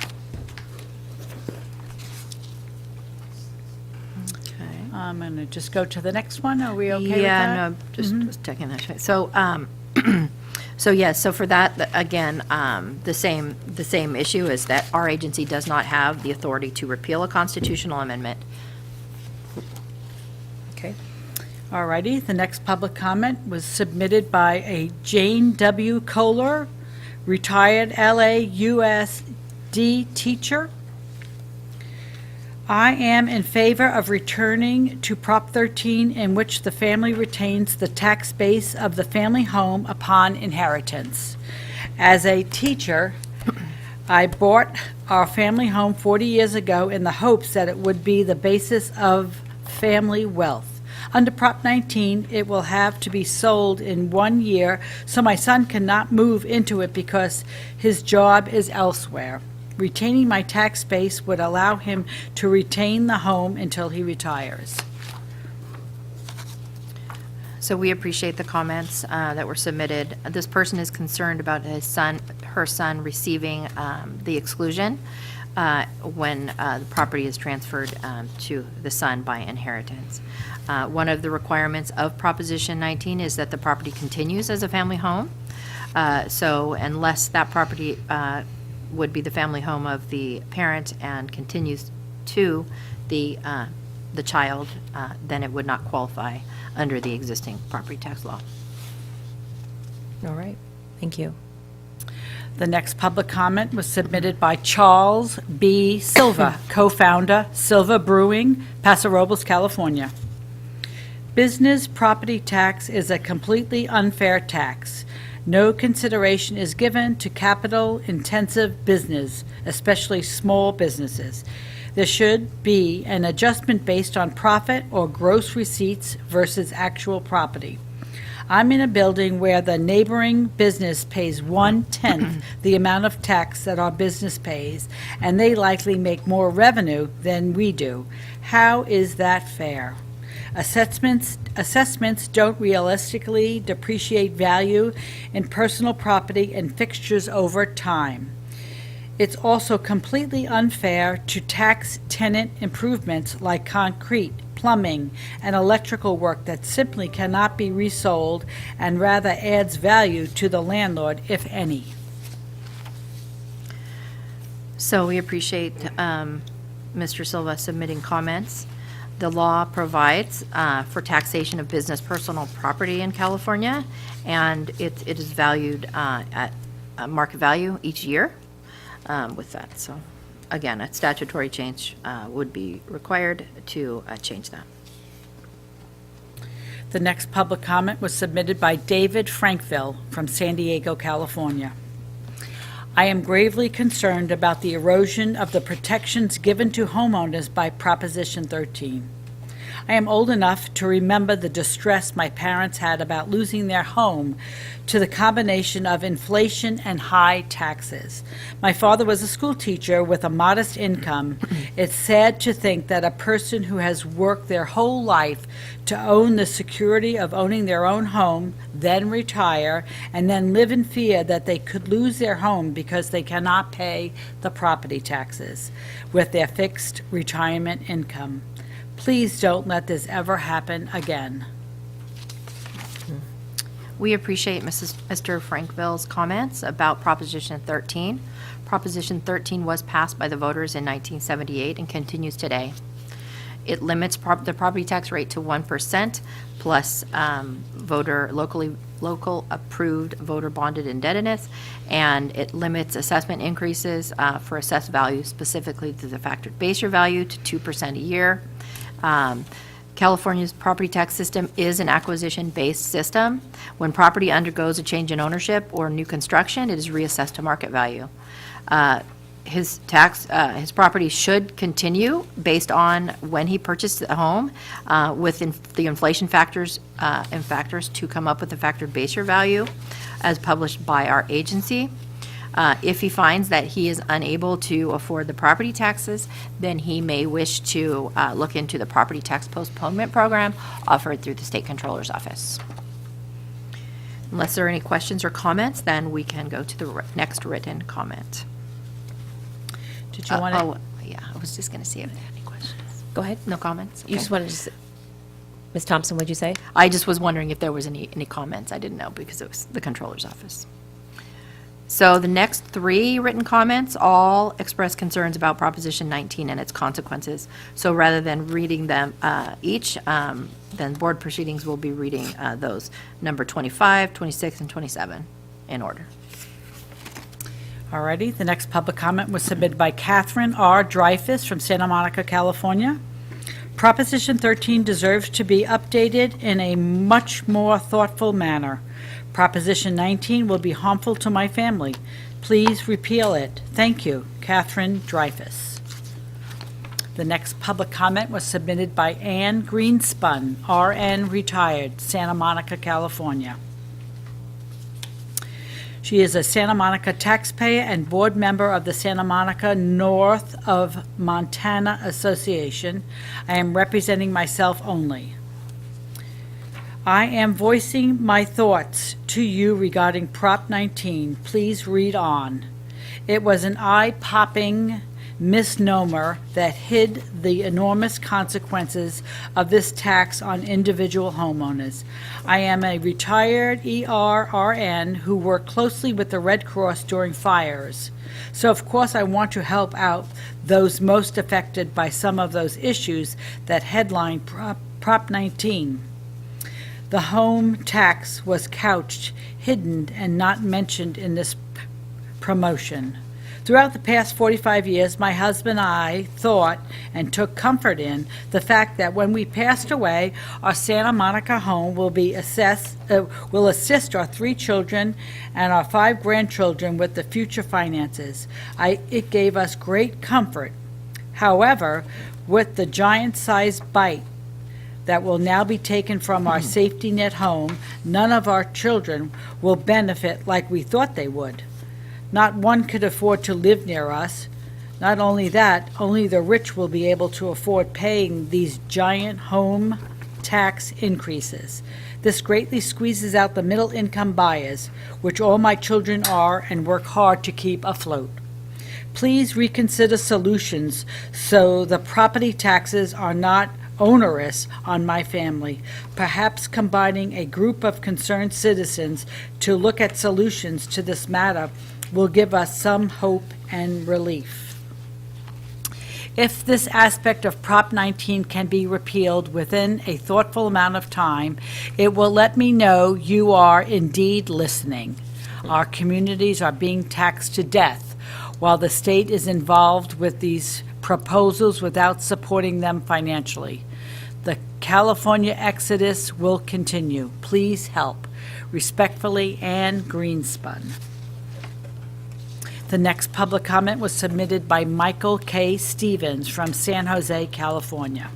Okay. I'm going to just go to the next one. Are we okay with that? Yeah, no, just checking that. So, so yes, so for that, again, the same issue is that our agency does not have the authority to repeal a constitutional amendment. Okay. All righty, the next public comment was submitted by a Jane W. Kohler, retired LAUSD teacher. I am in favor of returning to Prop 13, in which the family retains the tax base of the family home upon inheritance. As a teacher, I bought our family home 40 years ago in the hopes that it would be the basis of family wealth. Under Prop 19, it will have to be sold in 1 year, so my son cannot move into it because his job is elsewhere. Retaining my tax base would allow him to retain the home until he retires. So we appreciate the comments that were submitted. This person is concerned about her son receiving the exclusion when the property is transferred to the son by inheritance. One of the requirements of Proposition 19 is that the property continues as a family home. So unless that property would be the family home of the parent and continues to the child, then it would not qualify under the existing property tax law. All right, thank you. The next public comment was submitted by Charles B. Silva, co-founder, Silva Brewing, Paso Robles, California. Business property tax is a completely unfair tax. No consideration is given to capital-intensive business, especially small businesses. There should be an adjustment based on profit or gross receipts versus actual property. I'm in a building where the neighboring business pays 1/10 the amount of tax that our business pays, and they likely make more revenue than we do. How is that fair? Assessments don't realistically depreciate value in personal property and fixtures over time. It's also completely unfair to tax tenant improvements like concrete, plumbing, and electrical work that simply cannot be resold and rather adds value to the landlord, if any. So we appreciate Mr. Silva submitting comments. The law provides for taxation of business personal property in California, and it is valued at market value each year with that. So again, a statutory change would be required to change that. The next public comment was submitted by David Frankville from San Diego, California. I am gravely concerned about the erosion of the protections given to homeowners by Proposition 13. I am old enough to remember the distress my parents had about losing their home to the combination of inflation and high taxes. My father was a school teacher with a modest income. It's sad to think that a person who has worked their whole life to own the security of owning their own home, then retire, and then live in fear that they could lose their home because they cannot pay the property taxes with their fixed retirement income. Please don't let this ever happen again. We appreciate Mr. Frankville's comments about Proposition 13. Proposition 13 was passed by the voters in 1978 and continues today. It limits the property tax rate to 1% plus local approved voter bonded indebtedness, and it limits assessment increases for assessed values, specifically to the factored base year value, to 2% a year. California's property tax system is an acquisition-based system. When property undergoes a change in ownership or new construction, it is reassessed to market value. His property should continue based on when he purchased the home with the inflation factors to come up with the factored base year value as published by our agency. If he finds that he is unable to afford the property taxes, then he may wish to look into the property tax postponement program offered through the State Controller's Office. Unless there are any questions or comments, then we can go to the next written comment. Did you want to? Oh, yeah, I was just going to see if there are any questions. Go ahead. No comments? You just wanted to, Ms. Thompson, what'd you say? I just was wondering if there was any comments. I didn't know because it was the Controller's Office. So the next three written comments all express concerns about Proposition 19 and its consequences. So rather than reading them each, then board proceedings will be reading those, number 25, 26, and 27 in order. Alrighty, the next public comment was submitted by Catherine R. Dreyfus from Santa Monica, California. Proposition 13 deserves to be updated in a much more thoughtful manner. Proposition 19 will be harmful to my family. Please repeal it. Thank you, Catherine Dreyfus. The next public comment was submitted by Ann Greenspun, RN retired, Santa Monica, California. She is a Santa Monica taxpayer and board member of the Santa Monica North of Montana Association. I am representing myself only. I am voicing my thoughts to you regarding Prop 19. Please read on. It was an eye-popping misnomer that hid the enormous consequences of this tax on individual homeowners. I am a retired ERRN who worked closely with the Red Cross during fires. So of course I want to help out those most affected by some of those issues that headline Prop 19. The home tax was couched, hidden, and not mentioned in this promotion. Throughout the past 45 years, my husband and I thought and took comfort in the fact that when we passed away, our Santa Monica home will assist our 3 children and our 5 grandchildren with the future finances. It gave us great comfort. However, with the giant-sized bite that will now be taken from our safety net home, none of our children will benefit like we thought they would. Not one could afford to live near us. Not only that, only the rich will be able to afford paying these giant home tax increases. This greatly squeezes out the middle-income buyers, which all my children are and work hard to keep afloat. Please reconsider solutions so the property taxes are not onerous on my family. Perhaps combining a group of concerned citizens to look at solutions to this matter will give us some hope and relief. If this aspect of Prop 19 can be repealed within a thoughtful amount of time, it will let me know you are indeed listening. Our communities are being taxed to death, while the state is involved with these proposals without supporting them financially. The California exodus will continue. Please help. Respectfully, Ann Greenspun. The next public comment was submitted by Michael K. Stevens from San Jose, California.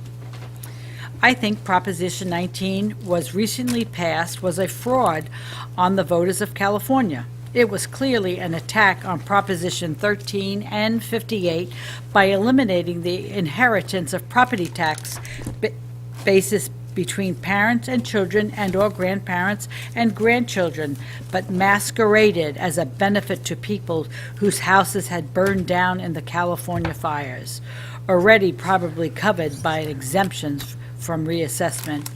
I think Proposition 19 was recently passed was a fraud on the voters of California. It was clearly an attack on Proposition 13 and 58 by eliminating the inheritance of property tax basis between parents and children and/or grandparents and grandchildren, but masqueraded as a benefit to people whose houses had burned down in the California fires, already probably covered by exemptions from reassessment,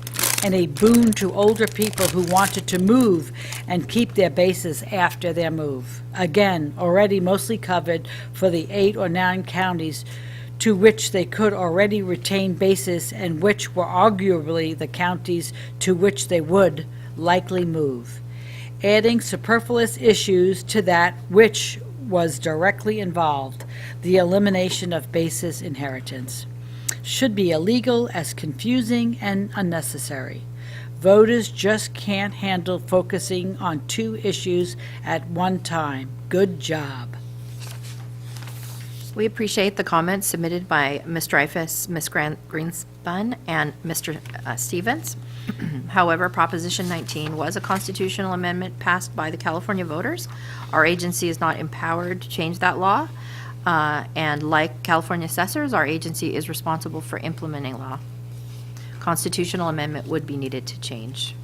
and a boon to older people who wanted to move and keep their bases after their move. Again, already mostly covered for the 8 or 9 counties to which they could already retain bases and which were arguably the counties to which they would likely move. Adding superfluous issues to that which was directly involved, the elimination of basis inheritance, should be illegal as confusing and unnecessary. Voters just can't handle focusing on 2 issues at one time. Good job. We appreciate the comments submitted by Ms. Dreyfus, Ms. Greenspun, and Mr. Stevens. However, Proposition 19 was a constitutional amendment passed by the California voters. Our agency is not empowered to change that law, and like California assessors, our agency is responsible for implementing law. Constitutional amendment would be needed to change.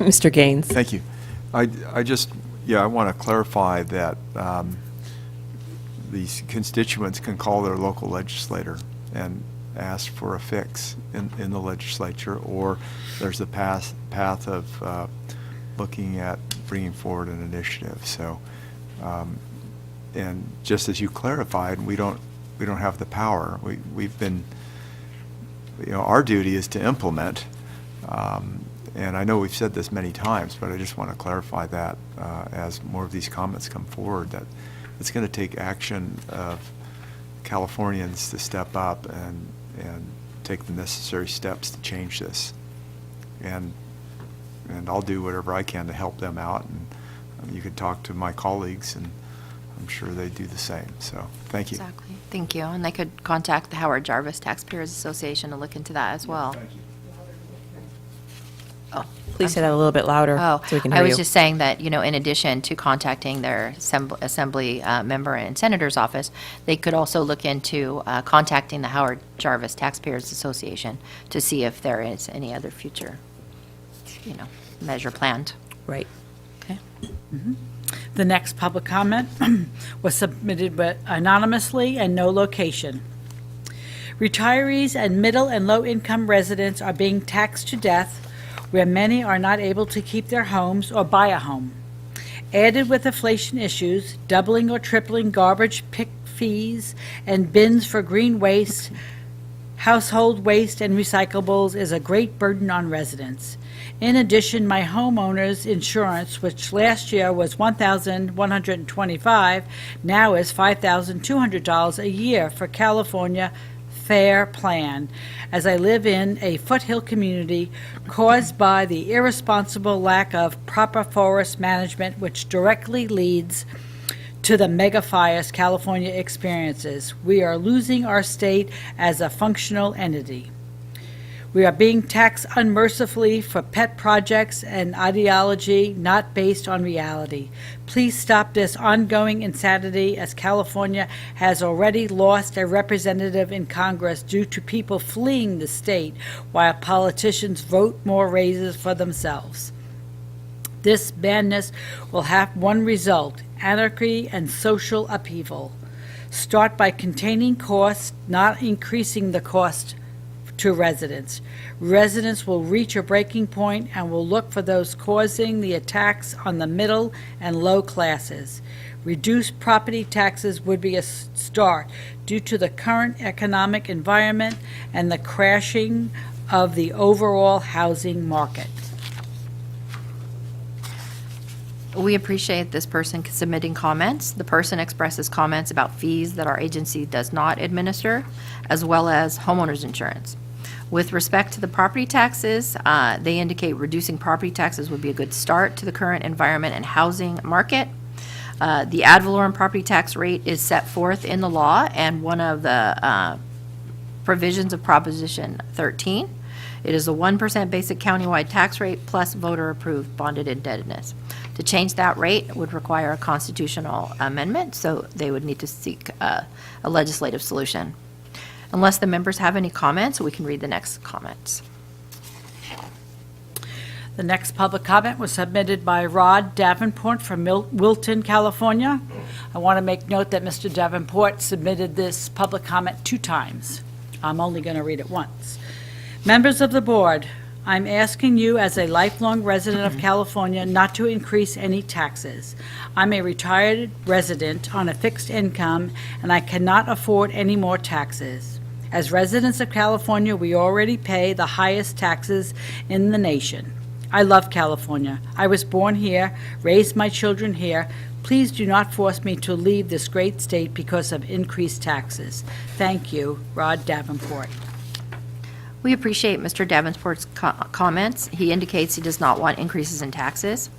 Mr. Gaines. Thank you. I want to clarify that these constituents can call their local legislator, and asked for a fix in the legislature, or there's a path of looking at bringing forward an initiative. So, and just as you clarified, we don't have the power. We've been, our duty is to implement. And I know we've said this many times, but I just want to clarify that as more of these comments come forward, that it's going to take action of Californians to step up and take the necessary steps to change this. And I'll do whatever I can to help them out. And you could talk to my colleagues, and I'm sure they do the same. So thank you. Exactly. Thank you. And they could contact the Howard Jarvis Taxpayers Association to look into that as well. Thank you. Oh, Please say that a little bit louder Oh, so we can hear I you. was just saying that, in addition to contacting their assembly member and senator's office, they could also look into contacting the Howard Jarvis Taxpayers Association to see if there is any other future, measure planned. Right. Okay. The next public comment was submitted anonymously and no location. Retirees and middle and low-income residents are being taxed to death, where many are not able to keep their homes or buy a home. Added with inflation issues, doubling or tripling garbage pick fees and bins for green waste, household waste, and recyclables is a great burden on residents. In addition, my homeowner's insurance, which last year was $1,125, now is $5,200 a year for California Fair Plan, as I live in a foothill community caused by the irresponsible lack of proper forest management, which directly leads to the mega fires California experiences. We are losing our state as a functional entity. We are being taxed unmercifully for pet projects and ideology not based on reality. Please stop this ongoing insanity, as California has already lost a representative in Congress due to people fleeing the state while politicians vote more raises for themselves. This madness will have one result: anarchy and social upheaval. Start by containing costs, not increasing the cost to residents. Residents will reach a breaking point and will look for those causing the attacks on the middle and low classes. Reduced property taxes would be a start due to the current economic environment and the crashing of the overall housing market. We appreciate this person submitting comments. The person expresses comments about fees that our agency does not administer, as well as homeowners insurance. With respect to the property taxes, they indicate reducing property taxes would be a good start to the current environment and housing market. The ad valorem property tax rate is set forth in the law and one of the provisions of Proposition 13. It is a 1% basic countywide tax rate plus voter-approved bonded indebtedness. To change that rate would require a constitutional amendment, so they would need to seek a legislative solution. Unless the members have any comments, we can read the next comments. The next public comment was submitted by Rod Davenport from Wilton, California. I want to make note that Mr. Davenport submitted this public comment 2 times. I'm only going to read it once. Members of the board, I'm asking you as a lifelong resident of California not to increase any taxes. I'm a retired resident on a fixed income, and I cannot afford any more taxes. As residents of California, we already pay the highest taxes in the nation. I love California. I was born here, raised my children here. Please do not force me to leave this great state because of increased taxes. Thank you, Rod Davenport. We appreciate Mr. Davenport's comments. He indicates he does not want increases in taxes.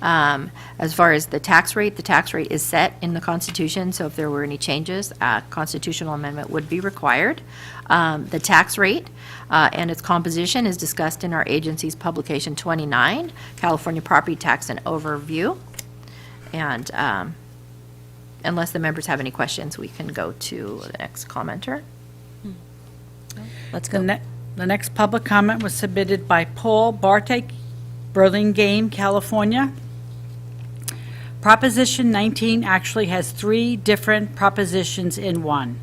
As far as the tax rate is set in the Constitution, so if there were any changes, a constitutional amendment would be required. The tax rate and its composition is discussed in our agency's publication 29, California Property Tax and Overview. And unless the members have any questions, we can go to the next commenter. Let's go. The next public comment was submitted by Paul Bartek, Burlingame, California. Proposition 19 actually has 3 different propositions in one.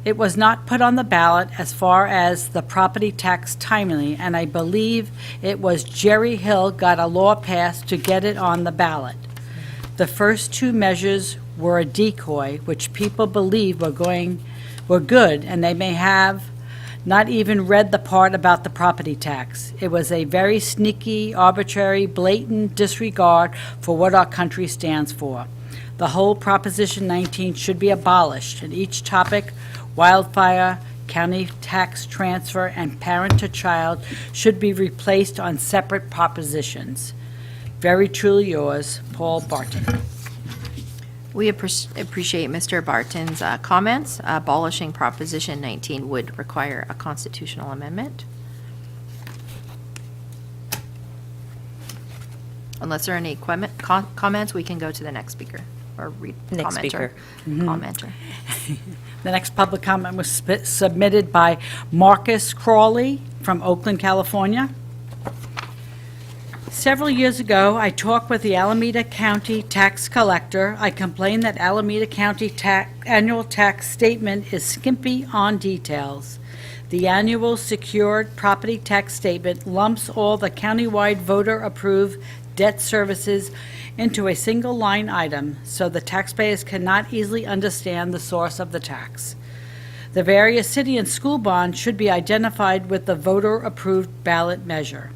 It was not put on the ballot as far as the property tax timely, and I believe it was Jerry Hill got a law passed to get it on the ballot. The first two measures were a decoy, which people believe were good, and they may have not even read the part about the property tax. It was a very sneaky, arbitrary, blatant disregard for what our country stands for. The whole Proposition 19 should be abolished, and each topic, wildfire, county tax transfer, and parent to child, should be replaced on separate propositions. Very truly yours, Paul Barton. We appreciate Mr. Barton's comments. Abolishing Proposition 19 would require a constitutional amendment. Unless there are any comments, we can go to the next speaker, or Next commenter. speaker. Commenter. The next public comment was submitted by Marcus Crawley from Oakland, California. Several years ago, I talked with the Alameda County tax collector. I complained that Alameda County annual tax statement is skimpy on details. The annual secured property tax statement lumps all the countywide voter-approved debt services into a single line item, so the taxpayers cannot easily understand the source of the tax. The various city and school bonds should be identified with the voter-approved ballot measure.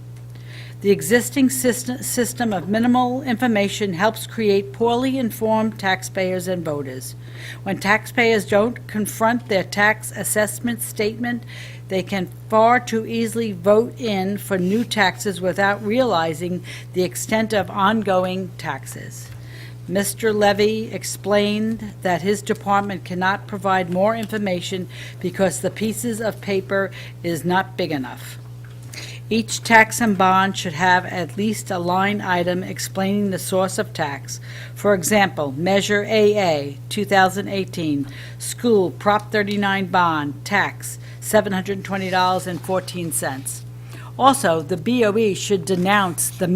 The existing system of minimal information helps create poorly informed taxpayers and voters. When taxpayers don't confront their tax assessment statement, they can far too easily vote in for new taxes without realizing the extent of ongoing taxes. Mr. Levy explained that his department cannot provide more information because the pieces of paper is not big enough. Each tax and bond should have at least a line item explaining the source of tax. For example, Measure AA, 2018, School Prop 39 Bond, Tax, $720.14. Also, the BOE should denounce the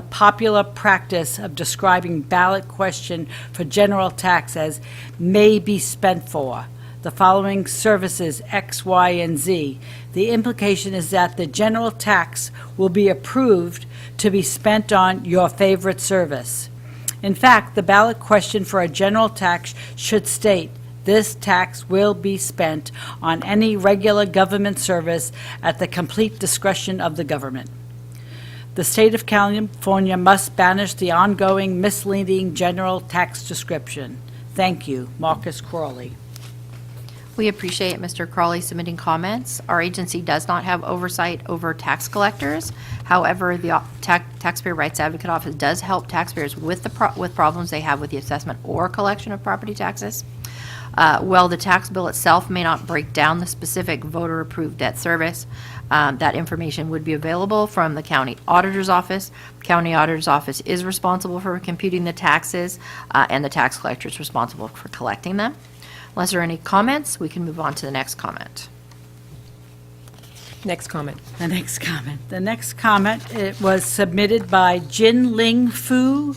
popular practice of describing ballot question for general tax as may be spent for the following services X, Y, and Z. The implication is that the general tax will be approved to be spent on your favorite service. In fact, the ballot question for a general tax should state, this tax will be spent on any regular government service at the complete discretion of the government. The state of California must banish the ongoing misleading general tax description. Thank you, Marcus Crawley. We appreciate Mr. Crawley submitting comments. Our agency does not have oversight over tax collectors. However, the Taxpayer Rights Advocate Office does help taxpayers with problems they have with the assessment or collection of property taxes. While the tax bill itself may not break down the specific voter-approved debt service, that information would be available from the county auditor's office. The county auditor's office is responsible for computing the taxes, and the tax collector is responsible for collecting them. Unless there are any comments, we can move on to the next comment. Next comment. The next comment. The next comment, it was submitted by Jin Ling Fu.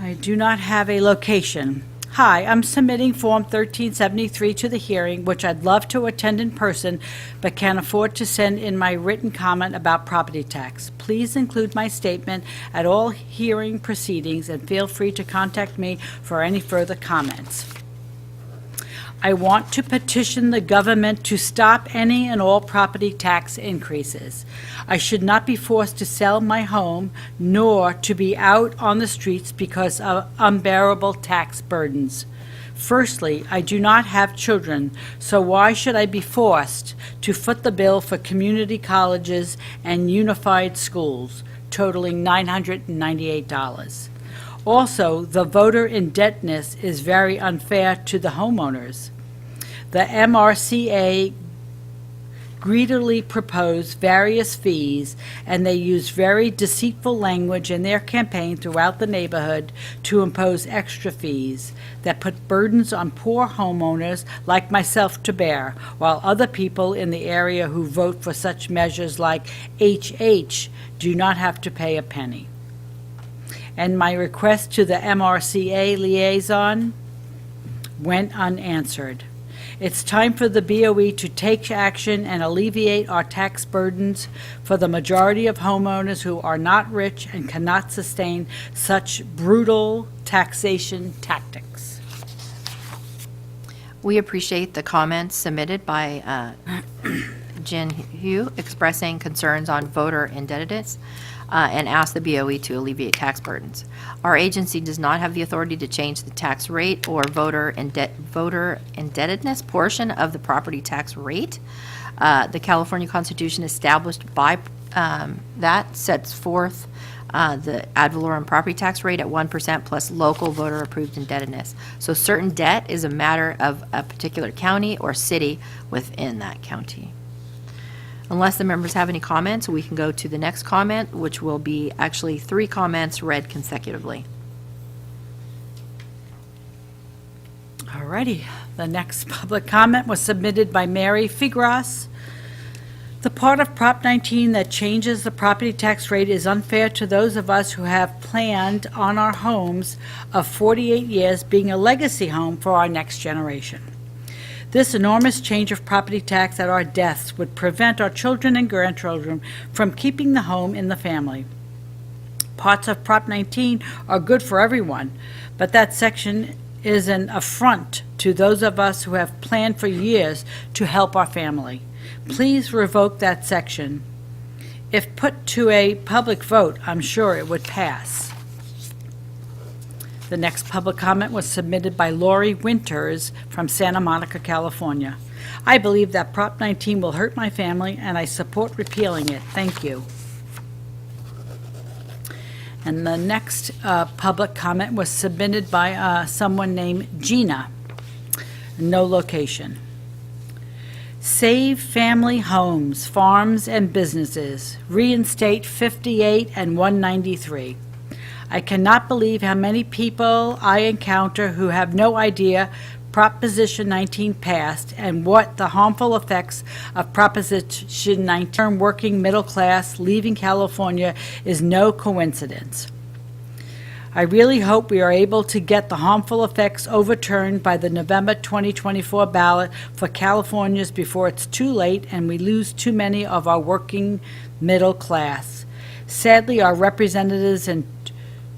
I do not have a location. Hi, I'm submitting Form 1373 to the hearing, which I'd love to attend in person, but can't afford to send in my written comment about property tax. Please include my statement at all hearing proceedings and feel free to contact me for any further comments. I want to petition the government to stop any and all property tax increases. I should not be forced to sell my home, nor to be out on the streets because of unbearable tax burdens. Firstly, I do not have children, so why should I be forced to foot the bill for community colleges and unified schools, totaling $998? Also, the voter indebtedness is very unfair to the homeowners. The MRCA greedily proposed various fees, and they used very deceitful language in their campaign throughout the neighborhood to impose extra fees that put burdens on poor homeowners like myself to bear, while other people in the area who vote for such measures like HH do not have to pay a penny. And my request to the MRCA liaison, went unanswered. It's time for the BOE to take action and alleviate our tax burdens for the majority of homeowners who are not rich and cannot sustain such brutal taxation tactics. We appreciate the comments submitted by Jin Hu expressing concerns on voter indebtedness and ask the BOE to alleviate tax burdens. Our agency does not have the authority to change the tax rate or voter indebtedness portion of the property tax rate. The California Constitution established by that sets forth the ad valorem property tax rate at 1% plus local voter-approved indebtedness. So certain debt is a matter of a particular county or city within that county. Unless the members have any comments, we can go to the next comment, which will be actually 3 comments read consecutively. All righty. The next public comment was submitted by Mary Figras. The part of Prop 19 that changes the property tax rate is unfair to those of us who have planned on our homes of 48 years being a legacy home for our next generation. This enormous change of property tax at our deaths would prevent our children and grandchildren from keeping the home in the family. Parts of Prop 19 are good for everyone, but that section is an affront to those of us who have planned for years to help our family. Please revoke that section. If put to a public vote, I'm sure it would pass. The next public comment was submitted by Lori Winters from Santa Monica, California. I believe that Prop 19 will hurt my family, and I support repealing it. Thank you. And the next public comment was submitted by someone named Gina. No location. Save family homes, farms, and businesses. Reinstate 58 and 193. I cannot believe how many people I encounter who have no idea Proposition 19 passed and what the harmful effects of Proposition 19 working middle class leaving California is no coincidence. I really hope we are able to get the harmful effects overturned by the November 2024 ballot for Californians before it's too late and we lose too many of our working middle class. Sadly, our representatives in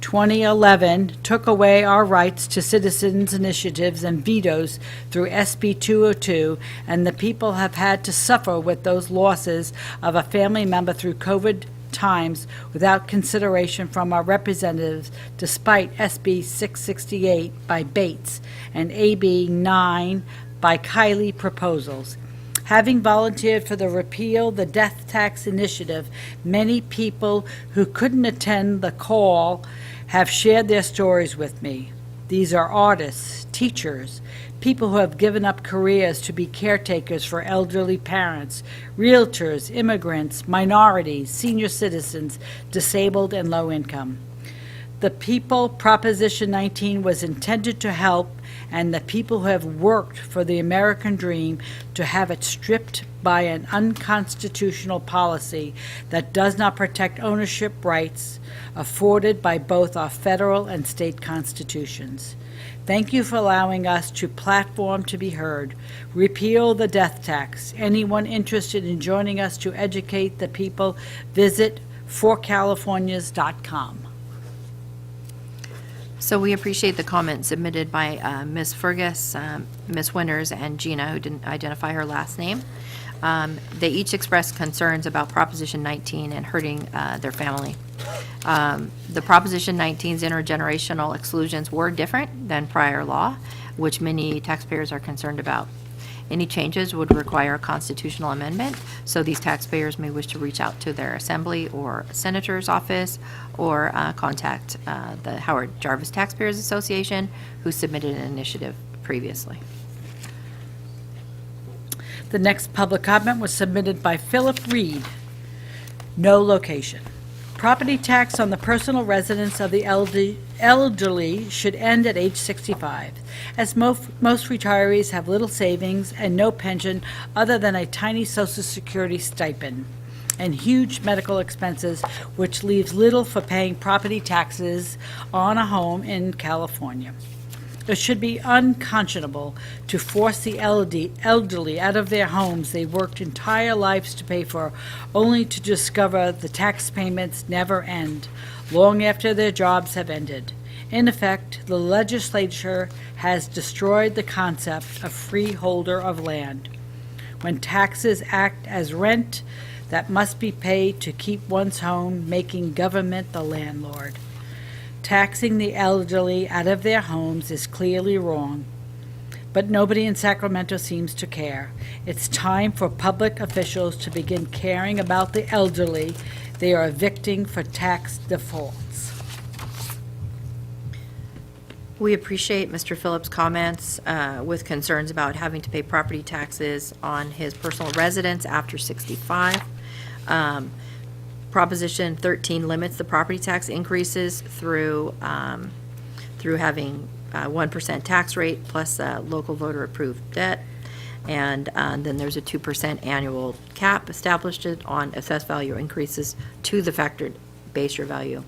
2011 took away our rights to citizens' initiatives and vetoes through SB 202, and the people have had to suffer with those losses of a family member through COVID times without consideration from our representatives, despite SB 668 by Bates and AB 9 by Kiley proposals. Having volunteered for the Repeal the Death Tax Initiative, many people who couldn't attend the call have shared their stories with me. These are artists, teachers, people who have given up careers to be caretakers for elderly parents, realtors, immigrants, minorities, senior citizens, disabled, and low income. The people Proposition 19 was intended to help, and the people who have worked for the American dream to have it stripped by an unconstitutional policy that does not protect ownership rights afforded by both our federal and state constitutions. Thank you for allowing us to platform to be heard. Repeal the death tax. Anyone interested in joining us to educate the people, visit forcalifornias.com. So we appreciate the comments submitted by Ms. Fergus, Ms. Winters, and Gina, who didn't identify her last name. They each expressed concerns about Proposition 19 and hurting their family. The Proposition 19's intergenerational exclusions were different than prior law, which many taxpayers are concerned about. Any changes would require a constitutional amendment, so these taxpayers may wish to reach out to their assembly or senator's office or contact the Howard Jarvis Taxpayers Association, who submitted an initiative previously. The next public comment was submitted by Philip Reed. No location. Property tax on the personal residence of the elderly should end at age 65, as most retirees have little savings and no pension other than a tiny Social Security stipend and huge medical expenses, which leaves little for paying property taxes on a home in California. It should be unconscionable to force the elderly out of their homes they worked entire lives to pay for, only to discover the tax payments never end, long after their jobs have ended. In effect, the legislature has destroyed the concept of freeholder of land. When taxes act as rent that must be paid to keep one's home, making government the landlord. Taxing the elderly out of their homes is clearly wrong, but nobody in Sacramento seems to care. It's time for public officials to begin caring about the elderly they are evicting for tax defaults. We appreciate Mr. Phillips' comments with concerns about having to pay property taxes on his personal residence after 65. Proposition 13 limits the property tax increases through having 1% tax rate plus local voter approved debt. And then there's a 2% annual cap established on assessed value increases to the factored base year value.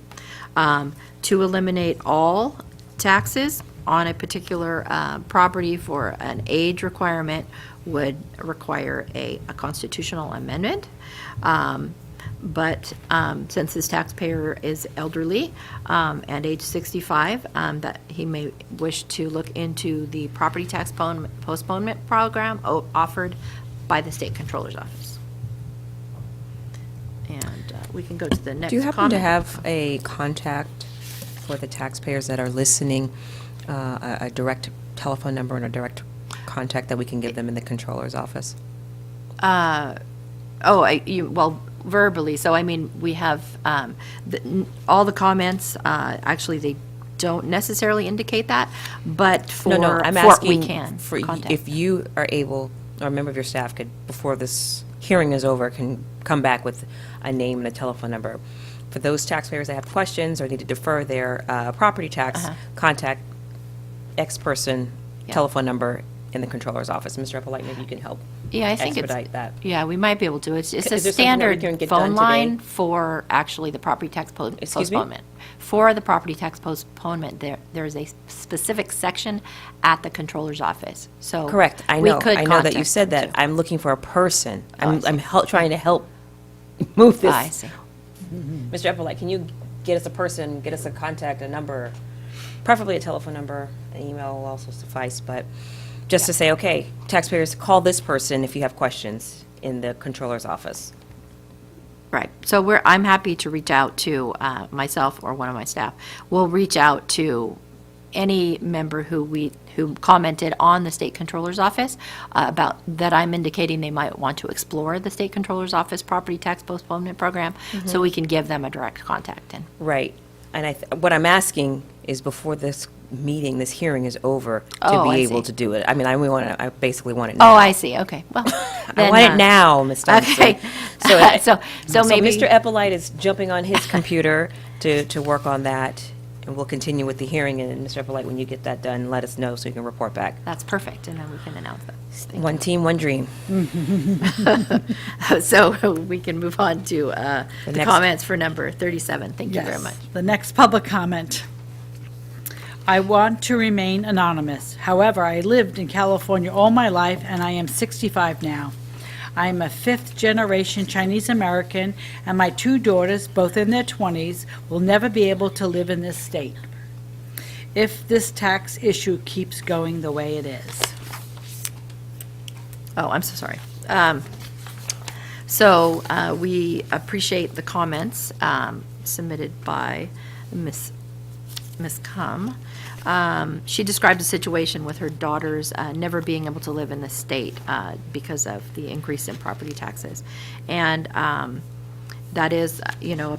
To eliminate all taxes on a particular property for an age requirement would require a constitutional amendment. But since this taxpayer is elderly and age 65, that he may wish to look into the property tax postponement program offered by the State Controller's Office. And we can go to the next comment. Do you happen to have a contact for the taxpayers that are listening, a direct telephone number and a direct contact that we can give them in the Controller's Office? Well, verbally. So, I mean, we have all the comments, actually, they don't necessarily indicate that, but for, No, I'm for asking we can for contact. if you are able, or a member of your staff could, before this hearing is over, can come back with a name and a telephone number. For those taxpayers that have questions or need to defer their property tax, contact X person, telephone number in the Controller's Office. Mr. Eppolite, maybe you can help Yeah, I think expedite that. Yeah, we might be able to. It's Is a there something that we standard can get done phone today? line for actually the property tax Excuse me? postponement. For the property tax postponement, there's a specific section at the Controller's Office. So Correct, I we know. could I know that you contact said them, that. too. I'm looking for a person. I I'm trying to help move this. I see. Mr. Eppolite, can you get us a person, get us a contact, a number, preferably a telephone number, an email will also suffice, but just to say, okay, taxpayers, call this person if you have questions in the Controller's Office. Right. So I'm happy to reach out to myself or one of my staff. We'll reach out to any member who commented on the State Controller's Office about that I'm indicating they might want to explore the State Controller's Office property tax postponement program, so we can give them a direct contact in. Right. And what I'm asking is before this meeting, this hearing is over, to Oh, be I able see. to do it. I mean, I basically want it now. Oh, I see. Okay. Well, I then, want it now, Ms. Thompson. Okay. So maybe Mr. Eppolite is jumping on his computer to work on that, and we'll continue with the hearing. And Mr. Eppolite, when you get that done, let us know so you can report back. That's perfect, and then we can announce that. Thank One team, one dream. you. So we can move on to the next- comments for number 37. Thank you very Yes. much. The next public comment. I want to remain anonymous. However, I lived in California all my life, and I am 65 now. I am a fifth-generation Chinese American, and my two daughters, both in their 20s, will never be able to live in this state if this tax issue keeps going the way it is. Oh, I'm so sorry. So we appreciate the comments submitted by Ms. Cum. She described a situation with her daughters never being able to live in the state because of the increase in property taxes. And that is,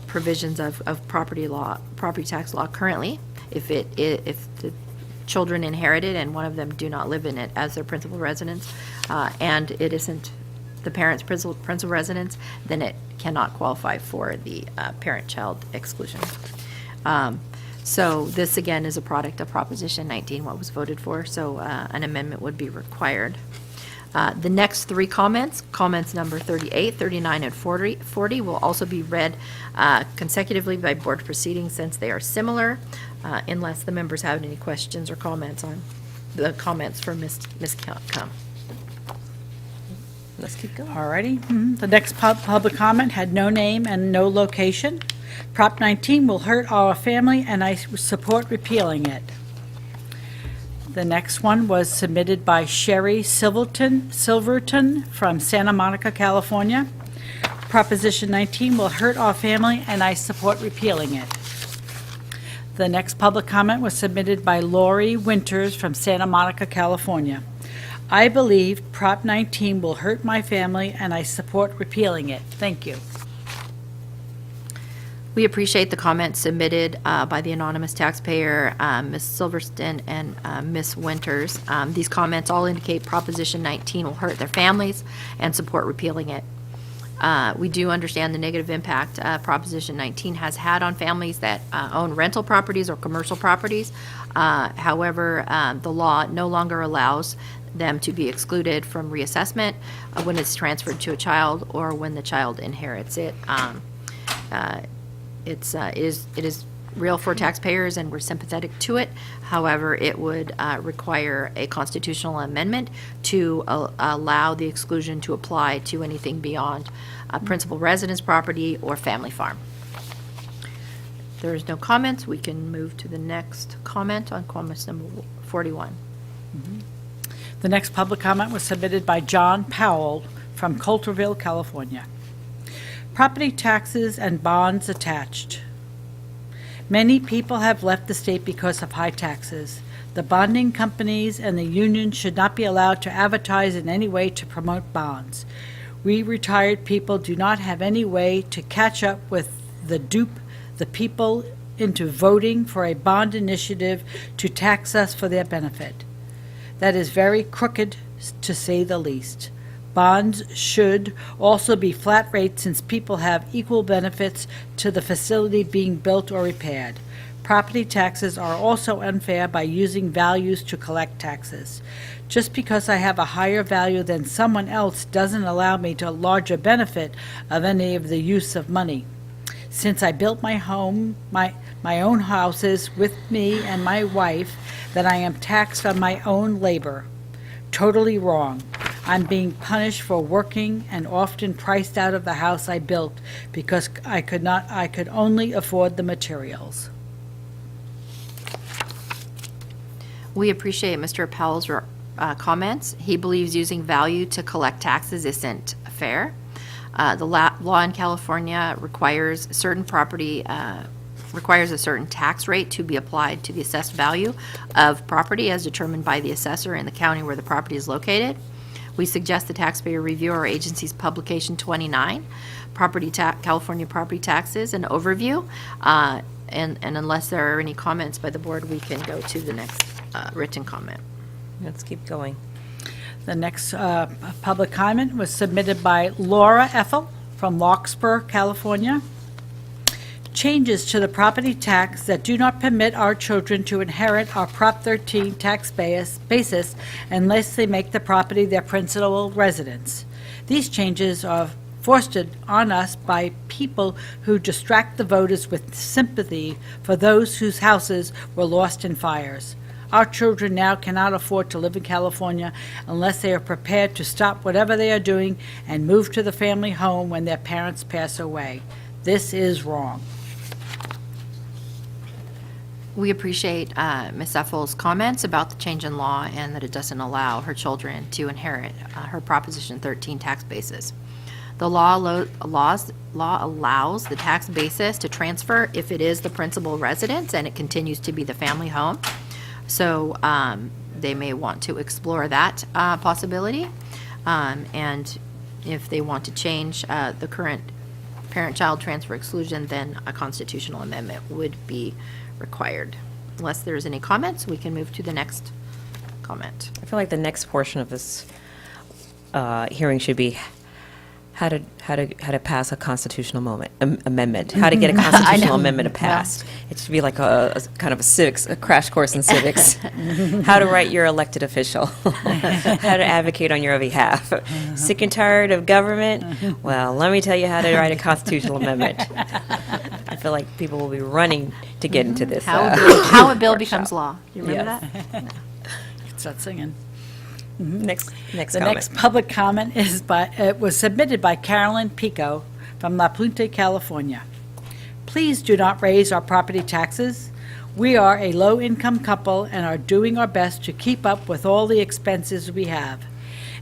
provisions of property tax law currently. If the children inherit it and one of them do not live in it as their principal residence, and it isn't the parent's principal residence, then it cannot qualify for the parent-child exclusion. So this, again, is a product of Proposition 19, what was voted for, so an amendment would be required. The next three comments number 38, 39, and 40 will also be read consecutively by board proceedings since they are similar. unless the members have any questions or comments on the comments from Ms. Cum. Let's keep going. All righty. The next public comment had no name and no location. Prop 19 will hurt our family, and I support repealing it. The next one was submitted by Sherry Silverton from Santa Monica, California. Proposition 19 will hurt our family, and I support repealing it. The next public comment was submitted by Lori Winters from Santa Monica, California. I believe Prop 19 will hurt my family, and I support repealing it. Thank you. We appreciate the comments submitted by the anonymous taxpayer, Ms. Silverston and Ms. Winters. These comments all indicate Proposition 19 will hurt their families and support repealing it. We do understand the negative impact Proposition 19 has had on families that own rental properties or commercial properties. However, the law no longer allows them to be excluded from reassessment when it's transferred to a child or when the child inherits it. It is real for taxpayers, and we're sympathetic to it. However, it would require a constitutional amendment to allow the exclusion to apply to anything beyond principal residence property or family farm. If there is no comments, we can move to the next comment on comments number 41. The next public comment was submitted by John Powell from Coulterville, California. Property taxes and bonds attached. Many people have left the state because of high taxes. The bonding companies and the union should not be allowed to advertise in any way to promote bonds. We retired people do not have any way to catch up with dupe the people into voting for a bond initiative to tax us for their benefit. That is very crooked, to say the least. Bonds should also be flat rate since people have equal benefits to the facility being built or repaired. Property taxes are also unfair by using values to collect taxes. Just because I have a higher value than someone else doesn't allow me to larger benefit of any of the use of money. Since I built my home, my own houses with me and my wife, that I am taxed on my own labor. Totally wrong. I'm being punished for working and often priced out of the house I built because I could only afford the materials. We appreciate Mr. Powell's comments. He believes using value to collect taxes isn't fair. The law in California requires a certain tax rate to be applied to the assessed value of property as determined by the assessor in the county where the property is located. We suggest the taxpayer review our agency's publication 29, California Property Taxes, an overview. And unless there are any comments by the board, we can go to the next written comment. Let's keep going. The next public comment was submitted by Laura Ethel from Larkspur, California. Changes to the property tax that do not permit our children to inherit our Prop 13 tax basis unless they make the property their principal residence. These changes are foisted on us by people who distract the voters with sympathy for those whose houses were lost in fires. Our children now cannot afford to live in California unless they are prepared to stop whatever they are doing and move to the family home when their parents pass away. This is wrong. We appreciate Ms. Effel's comments about the change in law and that it doesn't allow her children to inherit her Proposition 13 tax basis. The law allows the tax basis to transfer if it is the principal residence and it continues to be the family home. So they may want to explore that possibility. And if they want to change the current parent-child transfer exclusion, then a constitutional amendment would be required. Unless there's any comments, we can move to the next comment. I feel like the next portion of this hearing should be how to pass a constitutional amendment, how to get a constitutional amendment passed. It should be like a kind of a crash course in civics. How to write your elected official, how to advocate on your behalf. Sick and tired of government? Well, let me tell you how to write a constitutional amendment. I feel like people will be running to get into this. How a bill becomes law. Do you remember Yes. that? Start singing. Next The comment. next public comment it was submitted by Carolyn Pico from La Puente, California. Please do not raise our property taxes. We are a low-income couple and are doing our best to keep up with all the expenses we have.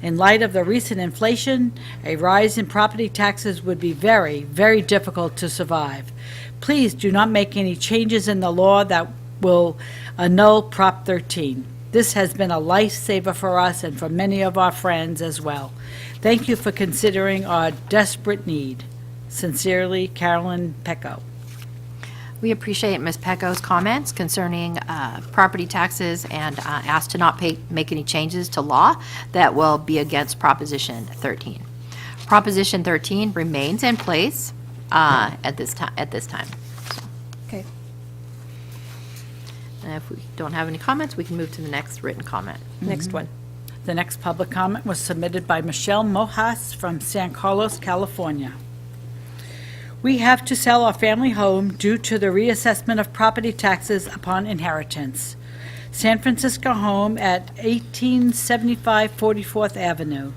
In light of the recent inflation, a rise in property taxes would be very, very difficult to survive. Please do not make any changes in the law that will annul Prop 13. This has been a lifesaver for us and for many of our friends as well. Thank you for considering our desperate need. Sincerely, Carolyn Pecco. We appreciate Ms. Pecco's comments concerning property taxes and ask to not make any changes to law that will be against Proposition 13. Proposition 13 remains in place at this time. Okay. And if we don't have any comments, we can move to the next written comment. Next one. The next public comment was submitted by Michelle Mojas from San Carlos, California. We have to sell our family home due to the reassessment of property taxes upon inheritance. San Francisco home at 1875 44th Avenue.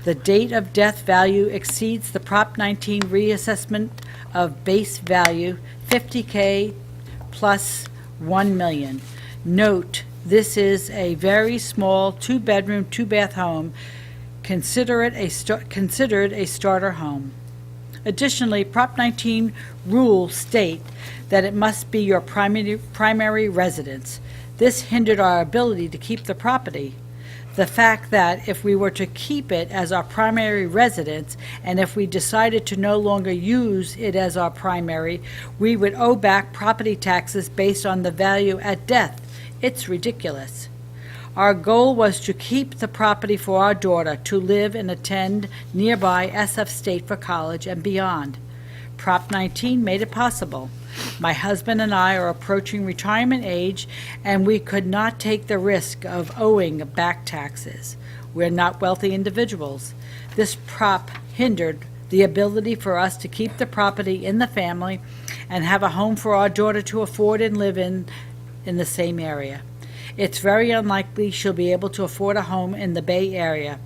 The date of death value exceeds the Prop 19 reassessment of base value, $50K plus $1 million. Note, this is a very small two-bedroom, two-bath home, considered a starter home. Additionally, Prop 19 rules state that it must be your primary residence. This hindered our ability to keep the property. The fact that if we were to keep it as our primary residence, and if we decided to no longer use it as our primary, we would owe back property taxes based on the value at death. It's ridiculous. Our goal was to keep the property for our daughter to live and attend nearby SF State for college and beyond. Prop 19 made it possible. My husband and I are approaching retirement age, and we could not take the risk of owing back taxes. We're not wealthy individuals. This prop hindered the ability for us to keep the property in the family and have a home for our daughter to afford and live in the same area. It's very unlikely she'll be able to afford a home in the Bay Area.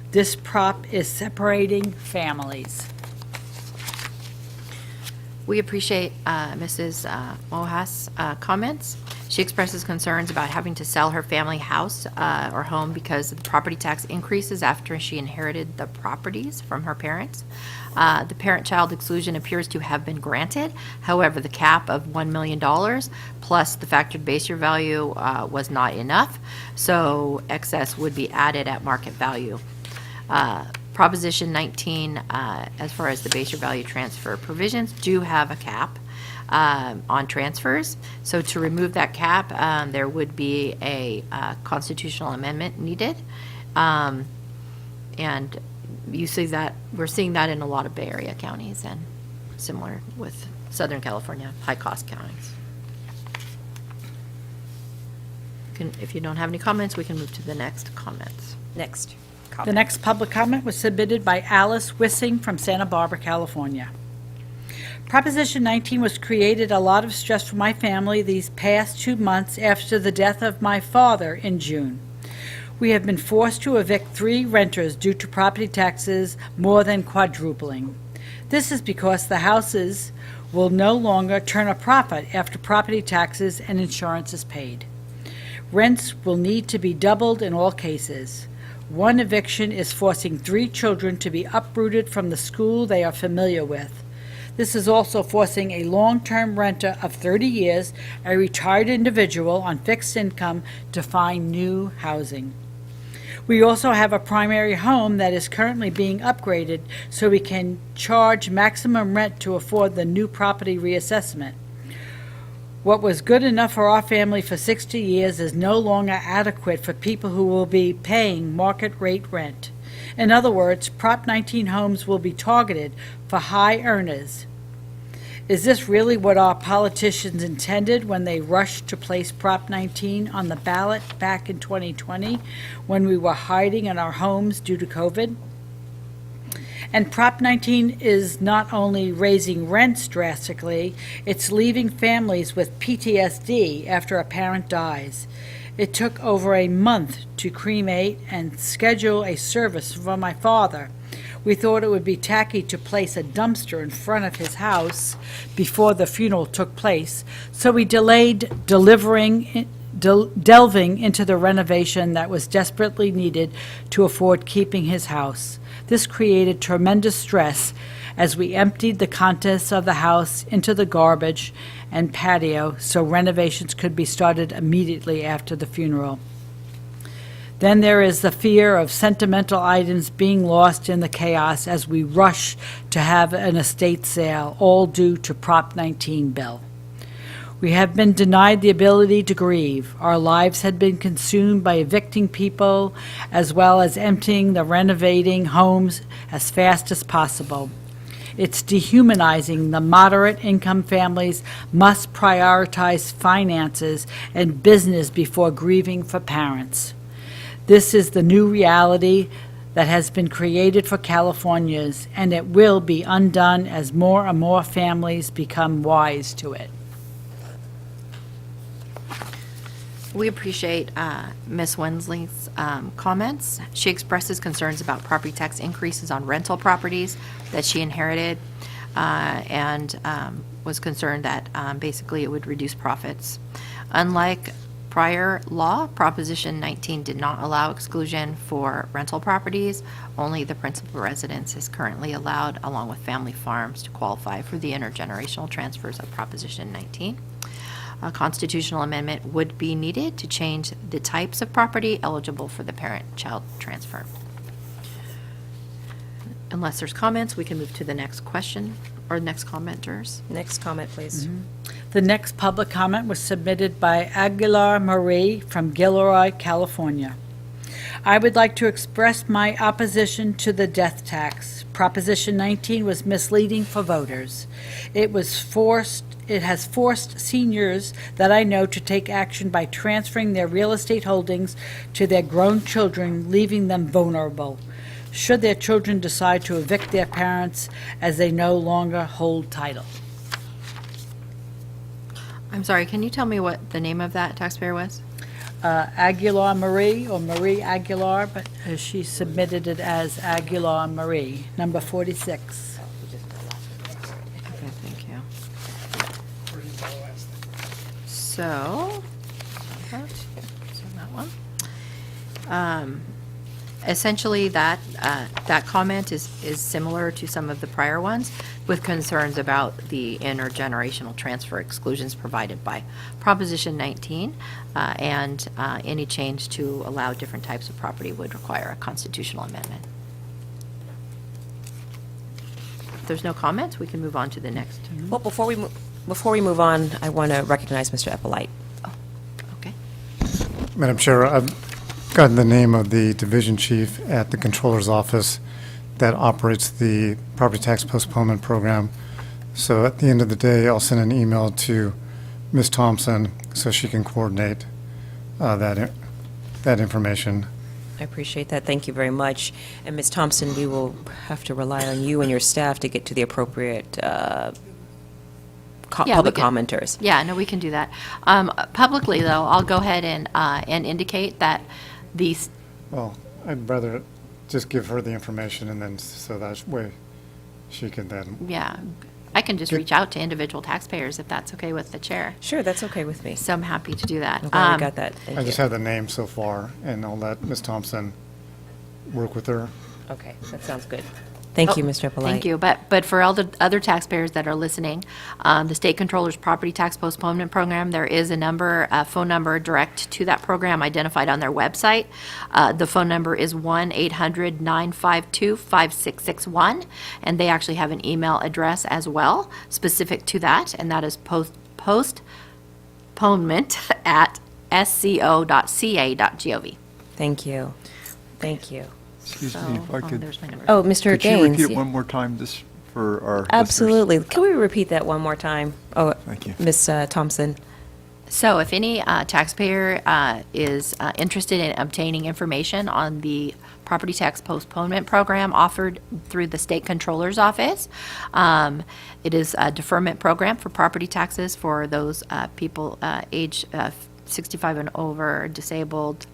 This prop is separating families. We appreciate Mrs. Mojas' comments. She expresses concerns about having to sell her family house or home because the property tax increases after she inherited the properties from her parents. The parent-child exclusion appears to have been granted. However, the cap of $1 million plus the factored base year value was not enough, so excess would be added at market value. Proposition 19, as far as the base year value transfer provisions, do have a cap on transfers. So to remove that cap, there would be a constitutional amendment needed. And you see that, we're seeing that in a lot of Bay Area counties and similar with Southern California, high-cost counties. If you don't have any comments, we can move to the next comments. Next The comment. next public comment was submitted by Alice Wissing from Santa Barbara, California. Proposition 19 was created a lot of stress for my family these past 2 months after the death of my father in June. We have been forced to evict 3 renters due to property taxes more than quadrupling. This is because the houses will no longer turn a profit after property taxes and insurance is paid. Rents will need to be doubled in all cases. One eviction is forcing 3 children to be uprooted from the school they are familiar with. This is also forcing a long-term renter of 30 years, a retired individual on fixed income, to find new housing. We also have a primary home that is currently being upgraded so we can charge maximum rent to afford the new property reassessment. What was good enough for our family for 60 years is no longer adequate for people who will be paying market rate rent. In other words, Prop 19 homes will be targeted for high earners. Is this really what our politicians intended when they rushed to place Prop 19 on the ballot back in 2020 when we were hiding in our homes due to COVID? And Prop 19 is not only raising rents drastically, it's leaving families with PTSD after a parent dies. It took over a month to cremate and schedule a service for my father. We thought it would be tacky to place a dumpster in front of his house before the funeral took place, so we delayed delving into the renovation that was desperately needed to afford keeping his house. This created tremendous stress as we emptied the contents of the house into the garbage and patio so renovations could be started immediately after the funeral. Then there is the fear of sentimental items being lost in the chaos as we rush to have an estate sale, all due to Prop 19 bill. We have been denied the ability to grieve. Our lives had been consumed by evicting people as well as emptying the renovating homes as fast as possible. It's dehumanizing. The moderate income families must prioritize finances and business before grieving for parents. This is the new reality that has been created for Californians, and it will be undone as more and more families become wise to it. We appreciate Ms. Wensley's comments. She expresses concerns about property tax increases on rental properties that she inherited and was concerned that basically it would reduce profits. Unlike prior law, Proposition 19 did not allow exclusion for rental properties. Only the principal residence is currently allowed, along with family farms, to qualify for the intergenerational transfers of Proposition 19. A constitutional amendment would be needed to change the types of property eligible for the parent-child transfer. Unless there's comments, we can move to the next question, or next commenters. Next comment, please. The next public comment was submitted by Aguilar Marie from Gilroy, California. I would like to express my opposition to the death tax. Proposition 19 was misleading for voters. It has forced seniors that I know to take action by transferring their real estate holdings to their grown children, leaving them vulnerable, should their children decide to evict their parents as they no longer hold title. I'm sorry, can you tell me what the name of that taxpayer was? Aguilar Marie, or Marie Aguilar, but she submitted it as Aguilar Marie, number 46. Okay, thank you. So that one. Essentially, that comment is similar to some of the prior ones, with concerns about the intergenerational transfer exclusions provided by Proposition 19, and any change to allow different types of property would require a constitutional amendment. If there's no comments, we can move on to the next. Well, before we move on, I want to recognize Mr. Eppolite. Okay. Madam Chair, I've gotten the name of the division chief at the Controller's Office that operates the property tax postponement program. So at the end of the day, I'll send an email to Ms. Thompson so she can coordinate that information. I appreciate that. Thank you very much. And Ms. Thompson, we will have to rely on you and your staff to get to the appropriate public commenters. Yeah, no, we can do that. Publicly, though, I'll go ahead and indicate that these. Well, I'd rather just give her the information and then so that way she can then. Yeah, I can just reach out to individual taxpayers if that's okay with the chair. Sure, that's okay with me. So I'm happy to do that. I'm glad we got that. Thank I you. just have the name so far, and I'll let Ms. Thompson work with her. Okay, that sounds good. Thank you, Mr. Eppolite. Thank you. But for all the other taxpayers that are listening, the State Controller's Property Tax Postponement Program, there is a phone number direct to that program identified on their website. The phone number is 1-800-952-5661, and they actually have an email address as well specific to that, and that is postponement@sco.ca.gov. Thank you. Thank you. Excuse me, if I could. There's my number. Oh, Mr. Could you Gaines. repeat it one more time just for our listeners? Absolutely. Can we repeat that one more time? Oh, Thank you. Ms. Thompson. So if any taxpayer is interested in obtaining information on the property tax postponement program offered through the State Controller's Office, it is a deferment program for property taxes for those people age 65 and over, disabled,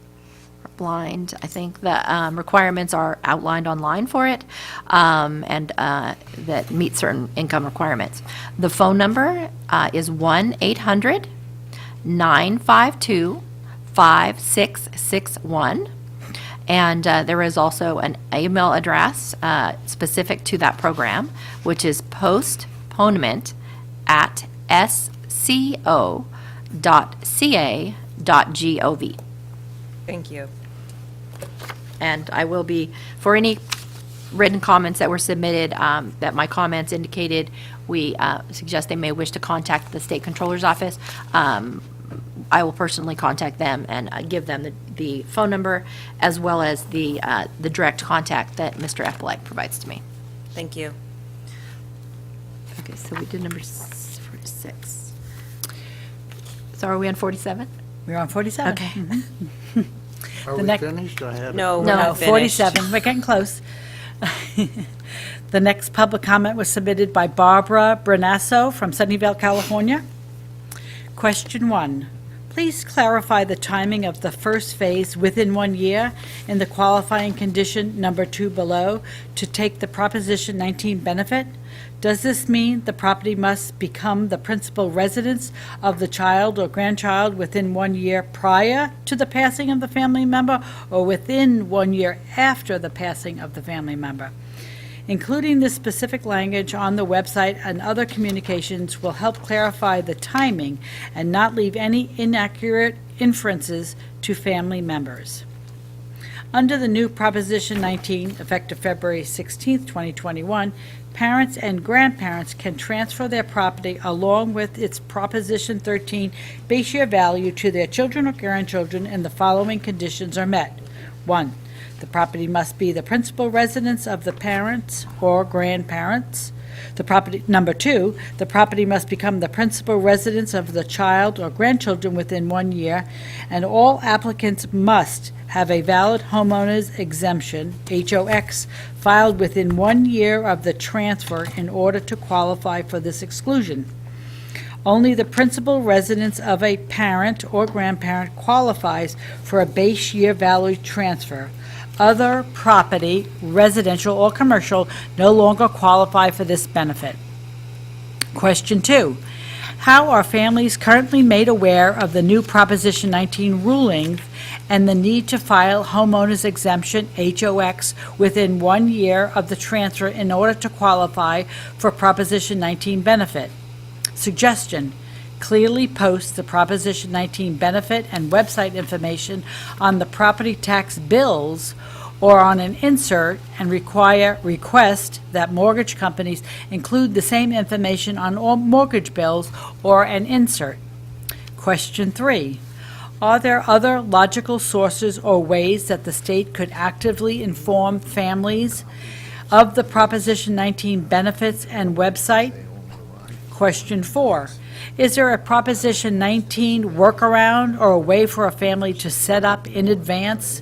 blind. I think the requirements are outlined online for it, and that meet certain income requirements. The phone number is 1-800-952-5661. And there is also an email address specific to that program, which is postponement@sco.ca.gov. Thank you. And I will be, for any written comments that were submitted, that my comments indicated, we suggest they may wish to contact the State Controller's Office. I will personally contact them and give them the phone number, as well as the direct contact that Mr. Epelec provides to me. Thank you. Okay, so we did number 46. So are we on 47? We're on 47. Okay. Are The we next- finished? I had No, we're No, not finished. 47. We're getting close. The next public comment was submitted by Barbara Bernasso from Sunnyvale, California. Question 1. Please clarify the timing of the first phase within 1 year in the qualifying condition number 2 below to take the Proposition 19 benefit. Does this mean the property must become the principal residence of the child or grandchild within 1 year prior to the passing of the family member, or within 1 year after the passing of the family member? Including this specific language on the website and other communications will help clarify the timing and not leave any inaccurate inferences to family members. Under the new Proposition 19, effective February 16, 2021, parents and grandparents can transfer their property along with its Proposition 13 base year value to their children or grandchildren, and the following conditions are met. 1. The property must be the principal residence of the parents or grandparents. Number 2, the property must become the principal residence of the child or grandchildren within 1 year, and all applicants must have a valid homeowner's exemption, HOX, filed within 1 year of the transfer in order to qualify for this exclusion. Only the principal residence of a parent or grandparent qualifies for a base year value transfer. Other property, residential or commercial, no longer qualify for this benefit. Question 2. How are families currently made aware of the new Proposition 19 ruling and the need to file homeowners exemption, HOX, within 1 year of the transfer in order to qualify for Proposition 19 benefit? Suggestion: clearly post the Proposition 19 benefit and website information on the property tax bills or on an insert, and request that mortgage companies include the same information on all mortgage bills or an insert. Question 3. Are there other logical sources or ways that the state could actively inform families of the Proposition 19 benefits and website? Question 4. Is there a Proposition 19 workaround or a way for a family to set up in advance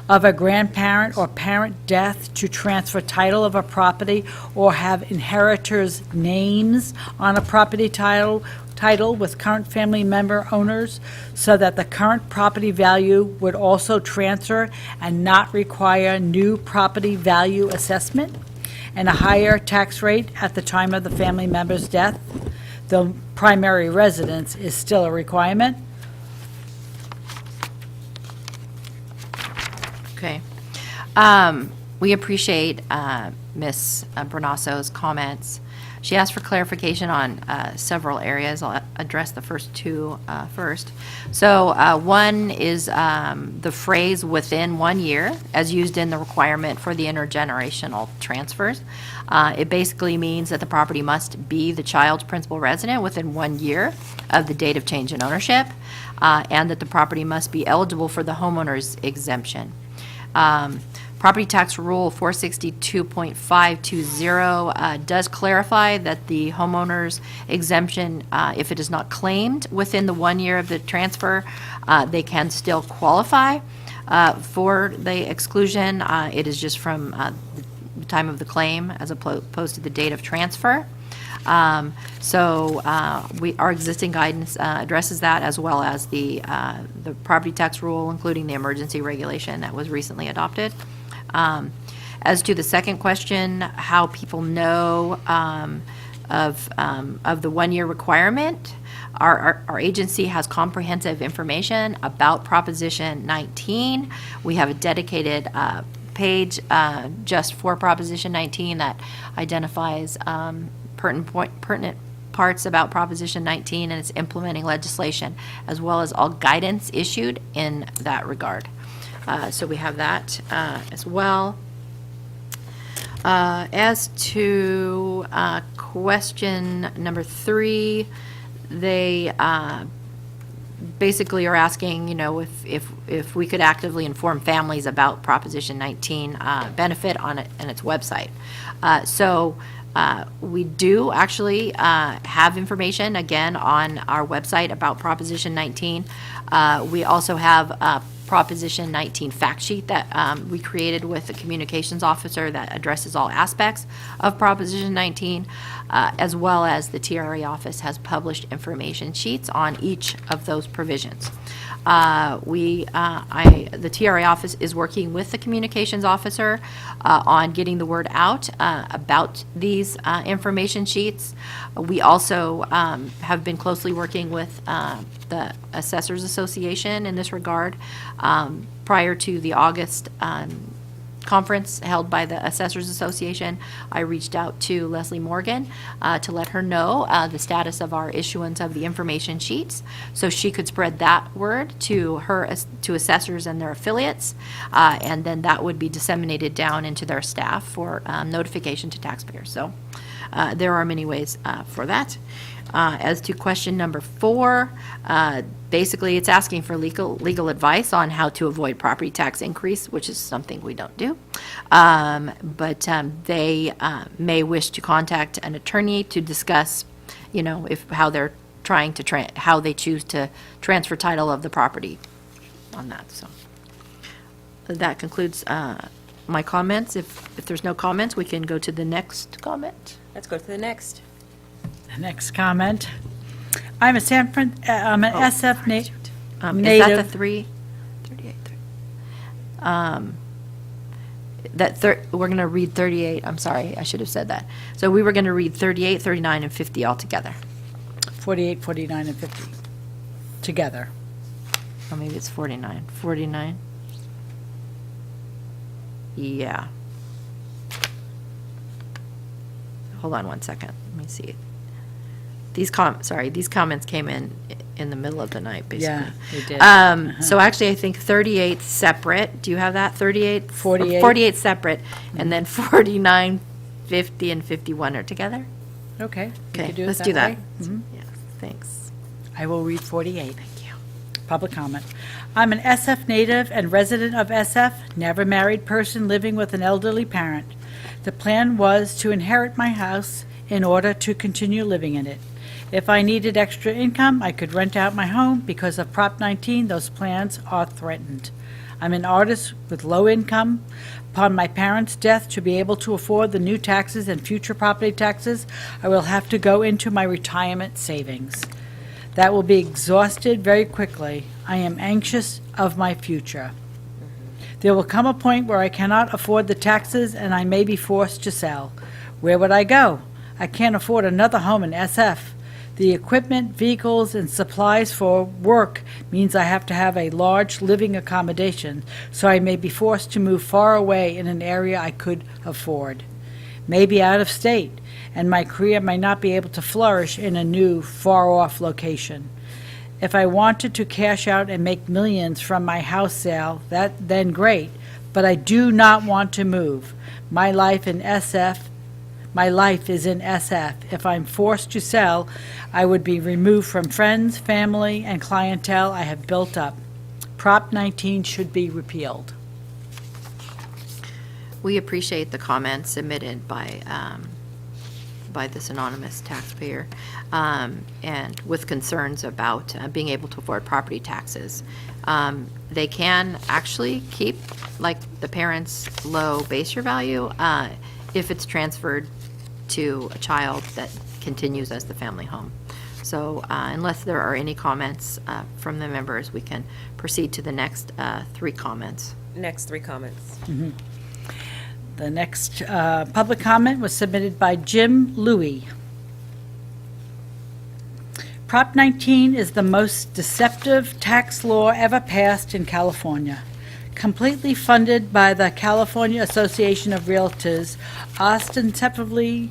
of a grandparent or parent death to transfer title of a property or have inheritors' names on a property title with current family member owners, so that the current property value would also transfer and not require new property value assessment and a higher tax rate at the time of the family member's death? The primary residence is still a requirement. Okay. We appreciate Ms. Bernasso's comments. She asked for clarification on several areas. I'll address the first two first. So one is the phrase "within 1 year" as used in the requirement for the intergenerational transfers. It basically means that the property must be the child's principal resident within 1 year of the date of change in ownership, and that the property must be eligible for the homeowner's exemption. Property tax rule 462.520 does clarify that the homeowner's exemption, if it is not claimed within the 1 year of the transfer, they can still qualify for the exclusion. It is just from the time of the claim as opposed to the date of transfer. Our existing guidance addresses that, as well as the property tax rule, including the emergency regulation that was recently adopted. As to the second question, how people know of the 1 year requirement, our agency has comprehensive information about Proposition 19. We have a dedicated page just for Proposition 19 that identifies pertinent parts about Proposition 19 and its implementing legislation, as well as all guidance issued in that regard. So we have that as well. As to question number 3, they basically are asking, if we could actively inform families about Proposition 19 benefit on it and its website. We do actually have information, again, on our website about Proposition 19. We also have Proposition 19 fact sheet that we created with the communications officer that addresses all aspects of Proposition 19, as well as the TRA office has published information sheets on each of those provisions. The TRA office is working with the communications officer on getting the word out about these information sheets. We also have been closely working with the Assessors Association in this regard. Prior to the August conference held by the Assessors Association, I reached out to Leslie Morgan to let her know the status of our issuance of the information sheets, so she could spread that word to assessors and their affiliates, and then that would be disseminated down into their staff for notification to taxpayers. So there are many ways for that. As to question number 4, basically it's asking for legal advice on how to avoid property tax increase, which is something we don't do. But they may wish to contact an attorney to discuss, how they're trying to how they choose to transfer title of the property on that. So that concludes my comments. If there's no comments, we can go to the next comment. Let's go to the next. The next comment. I'm an SF native. Is that the 38? We're going to read 38. I'm sorry, I should have said that. So we were going to read 38, 39, and 50 all together. 48, 49, and 50 together. Or maybe it's 49. 49? Yeah. Hold on one second. Let me see. These comments came in the middle of the night, basically. Yeah, they did. So actually, I think 38 separate. Do you have that? 38? 48. 48 separate, and then 49, 50, and 51 are together? Okay. you Okay, could do it let's do that. way. Mhm. Yeah, thanks. I will read 48. Thank you. Public comment. I'm an SF native and resident of SF, never married person living with an elderly parent. The plan was to inherit my house in order to continue living in it. If I needed extra income, I could rent out my home. Because of Prop 19, those plans are threatened. I'm an artist with low income. Upon my parents' death, to be able to afford the new taxes and future property taxes, I will have to go into my retirement savings. That will be exhausted very quickly. I am anxious of my future. There will come a point where I cannot afford the taxes and I may be forced to sell. Where would I go? I can't afford another home in SF. The equipment, vehicles, and supplies for work means I have to have a large living accommodation, so I may be forced to move far away in an area I could afford. Maybe out of state, and my career may not be able to flourish in a new, far-off location. If I wanted to cash out and make millions from my house sale, then great, but I do not want to move. My life is in SF. If I'm forced to sell, I would be removed from friends, family, and clientele I have built up. Prop 19 should be repealed. We appreciate the comments submitted by this anonymous taxpayer, and with concerns about being able to afford property taxes. They can actually keep, like, the parents' low base year value if it's transferred to a child that continues as the family home. So unless there are any comments from the members, we can proceed to the next three comments. Next three comments. The next public comment was submitted by Jim Louie. Prop 19 is the most deceptive tax law ever passed in California. Completely funded by the California Association of Realtors, ostensibly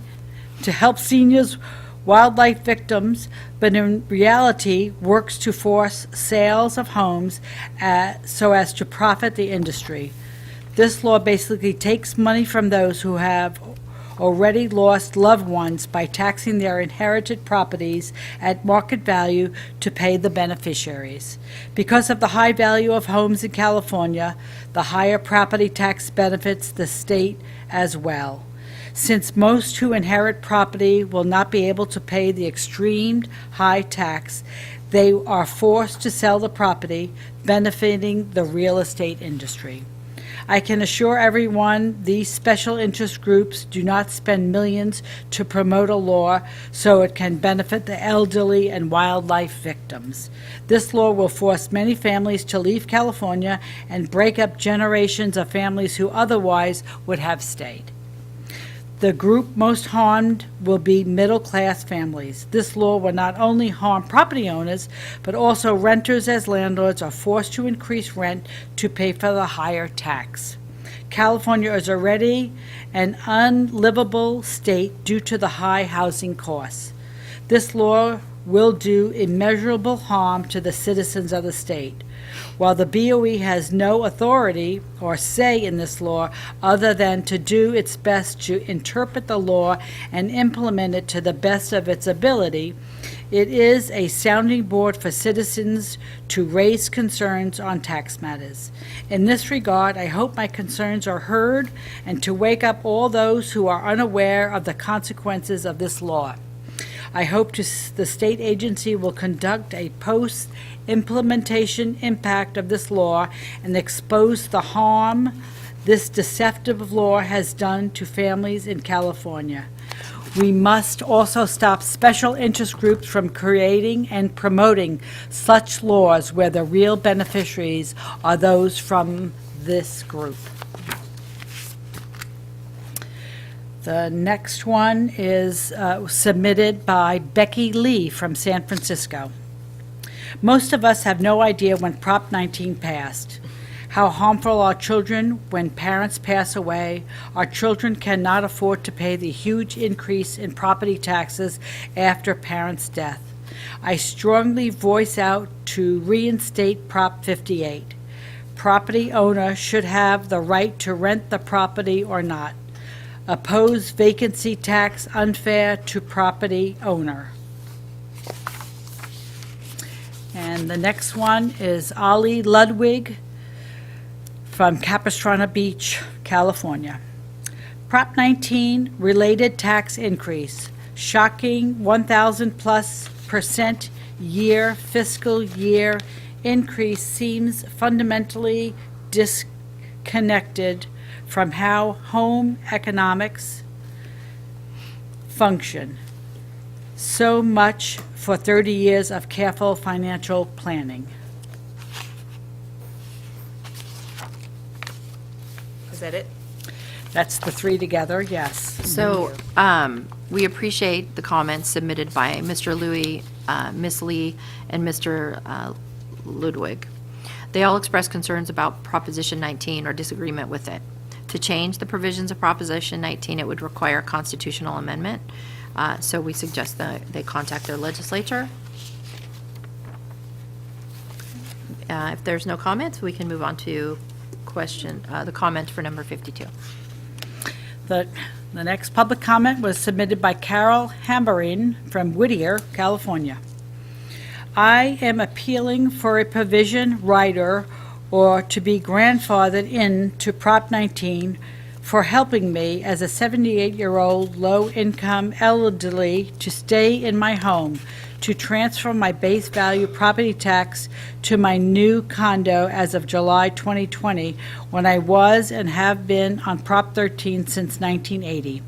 to help seniors, wildlife victims, but in reality works to force sales of homes so as to profit the industry. This law basically takes money from those who have already lost loved ones by taxing their inherited properties at market value to pay the beneficiaries. Because of the high value of homes in California, the higher property tax benefits the state as well. Since most who inherit property will not be able to pay the extreme high tax, they are forced to sell the property, benefiting the real estate industry. I can assure everyone these special interest groups do not spend millions to promote a law so it can benefit the elderly and wildlife victims. This law will force many families to leave California and break up generations of families who otherwise would have stayed. The group most harmed will be middle-class families. This law will not only harm property owners, but also renters, as landlords are forced to increase rent to pay for the higher tax. California is already an unlivable state due to the high housing costs. This law will do immeasurable harm to the citizens of the state. While the BOE has no authority or say in this law other than to do its best to interpret the law and implement it to the best of its ability, it is a sounding board for citizens to raise concerns on tax matters. In this regard, I hope my concerns are heard and to wake up all those who are unaware of the consequences of this law. I hope the state agency will conduct a post-implementation impact of this law and expose the harm this deceptive law has done to families in California. We must also stop special interest groups from creating and promoting such laws where the real beneficiaries are those from this group. The next one is submitted by Becky Lee from San Francisco. Most of us have no idea when Prop 19 passed. How harmful are children when parents pass away. Our children cannot afford to pay the huge increase in property taxes after parents' death. I strongly voice out to reinstate Prop 58. Property owner should have the right to rent the property or not. Oppose vacancy tax unfair to property owner. And the next one is Ollie Ludwig from Capistrano Beach, California. Prop 19, related tax increase. Shocking 1,000+% year fiscal year increase seems fundamentally disconnected from how home economics function. So much for 30 years of careful financial planning. Is that it? That's the three together, yes. So we appreciate the comments submitted by Mr. Louie, Ms. Lee, and Mr. Ludwig. They all express concerns about Proposition 19 or disagreement with it. To change the provisions of Proposition 19, it would require a constitutional amendment. So we suggest that they contact their legislature. If there's no comments, we can move on to the comment for number 52. The next public comment was submitted by Carol Hamberin from Whittier, California. I am appealing for a provision rider or to be grandfathered in to Prop 19 for helping me as a 78-year-old low-income elderly to stay in my home, to transfer my base value property tax to my new condo as of July 2020, when I was and have been on Prop 13 since 1980.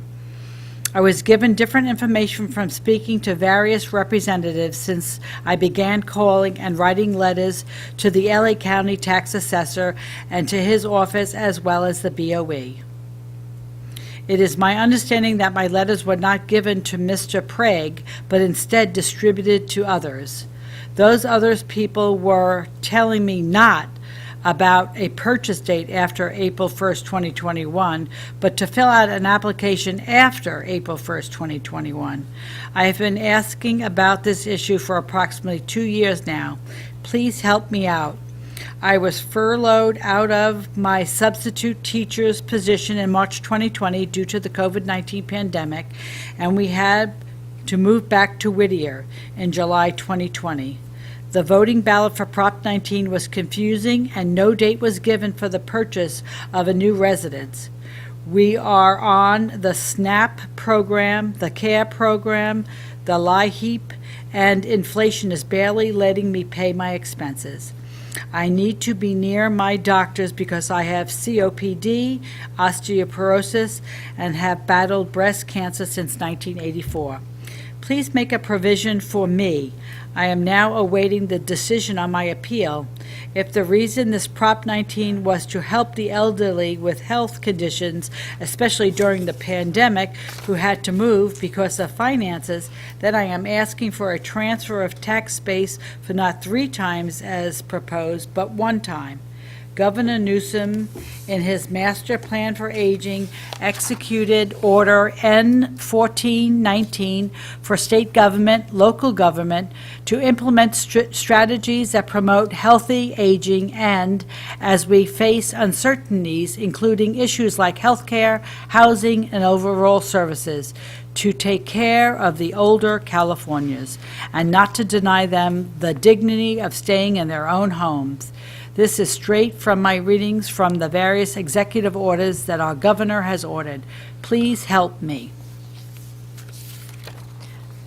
I was given different information from speaking to various representatives since I began calling and writing letters to the LA County Tax Assessor and to his office as well as the BOE. It is my understanding that my letters were not given to Mr. Prague, but instead distributed to others. Those others people were telling me not about a purchase date after April 1st, 2021, but to fill out an application after April 1st, 2021. I have been asking about this issue for approximately 2 years now. Please help me out. I was furloughed out of my substitute teacher's position in March 2020 due to the COVID-19 pandemic, and we had to move back to Whittier in July 2020. The voting ballot for Prop 19 was confusing, and no date was given for the purchase of a new residence. We are on the SNAP program, the CARE program, the LIHEAP, and inflation is barely letting me pay my expenses. I need to be near my doctors because I have COPD, osteoporosis, and have battled breast cancer since 1984. Please make a provision for me. I am now awaiting the decision on my appeal. If the reason this Prop 19 was to help the elderly with health conditions, especially during the pandemic, who had to move because of finances, then I am asking for a transfer of tax base for not 3 times as proposed, but 1 time. Governor Newsom, in his Master Plan for Aging, executed Order N-1419 for state government, local government, to implement strategies that promote healthy aging and, as we face uncertainties, including issues like healthcare, housing, and overall services, to take care of the older Californians and not to deny them the dignity of staying in their own homes. This is straight from my readings from the various executive orders that our governor has ordered. Please help me.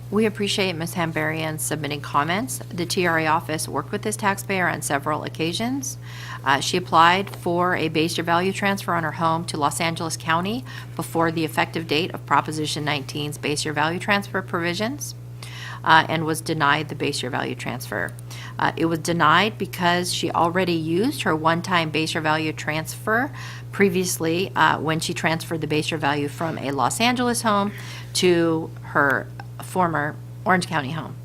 We appreciate Ms. Hambarian submitting comments. The TRA office worked with this taxpayer on several occasions. She applied for a base year value transfer on her home to Los Angeles County before the effective date of Proposition 19's base year value transfer provisions, and was denied the base year value transfer. It was denied because she already used her one-time base year value transfer previously when she transferred the base year value from a Los Angeles home to her former Orange County home.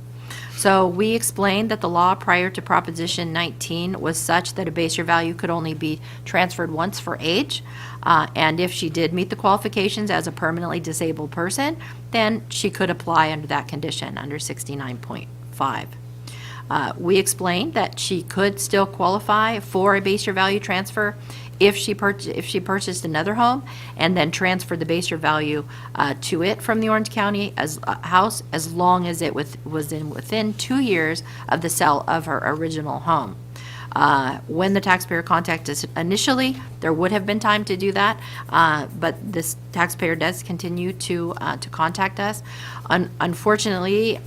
So we explained that the law prior to Proposition 19 was such that a base year value could only be transferred once for age, and if she did meet the qualifications as a permanently disabled person, then she could apply under that condition, under 69.5. We explained that she could still qualify for a base year value transfer if she purchased another home and then transferred the base year value to it from the Orange County house, as long as it was within 2 years of the sale of her original home. When the taxpayer contacted us initially, there would have been time to do that, but this taxpayer does continue to contact us. Unfortunately,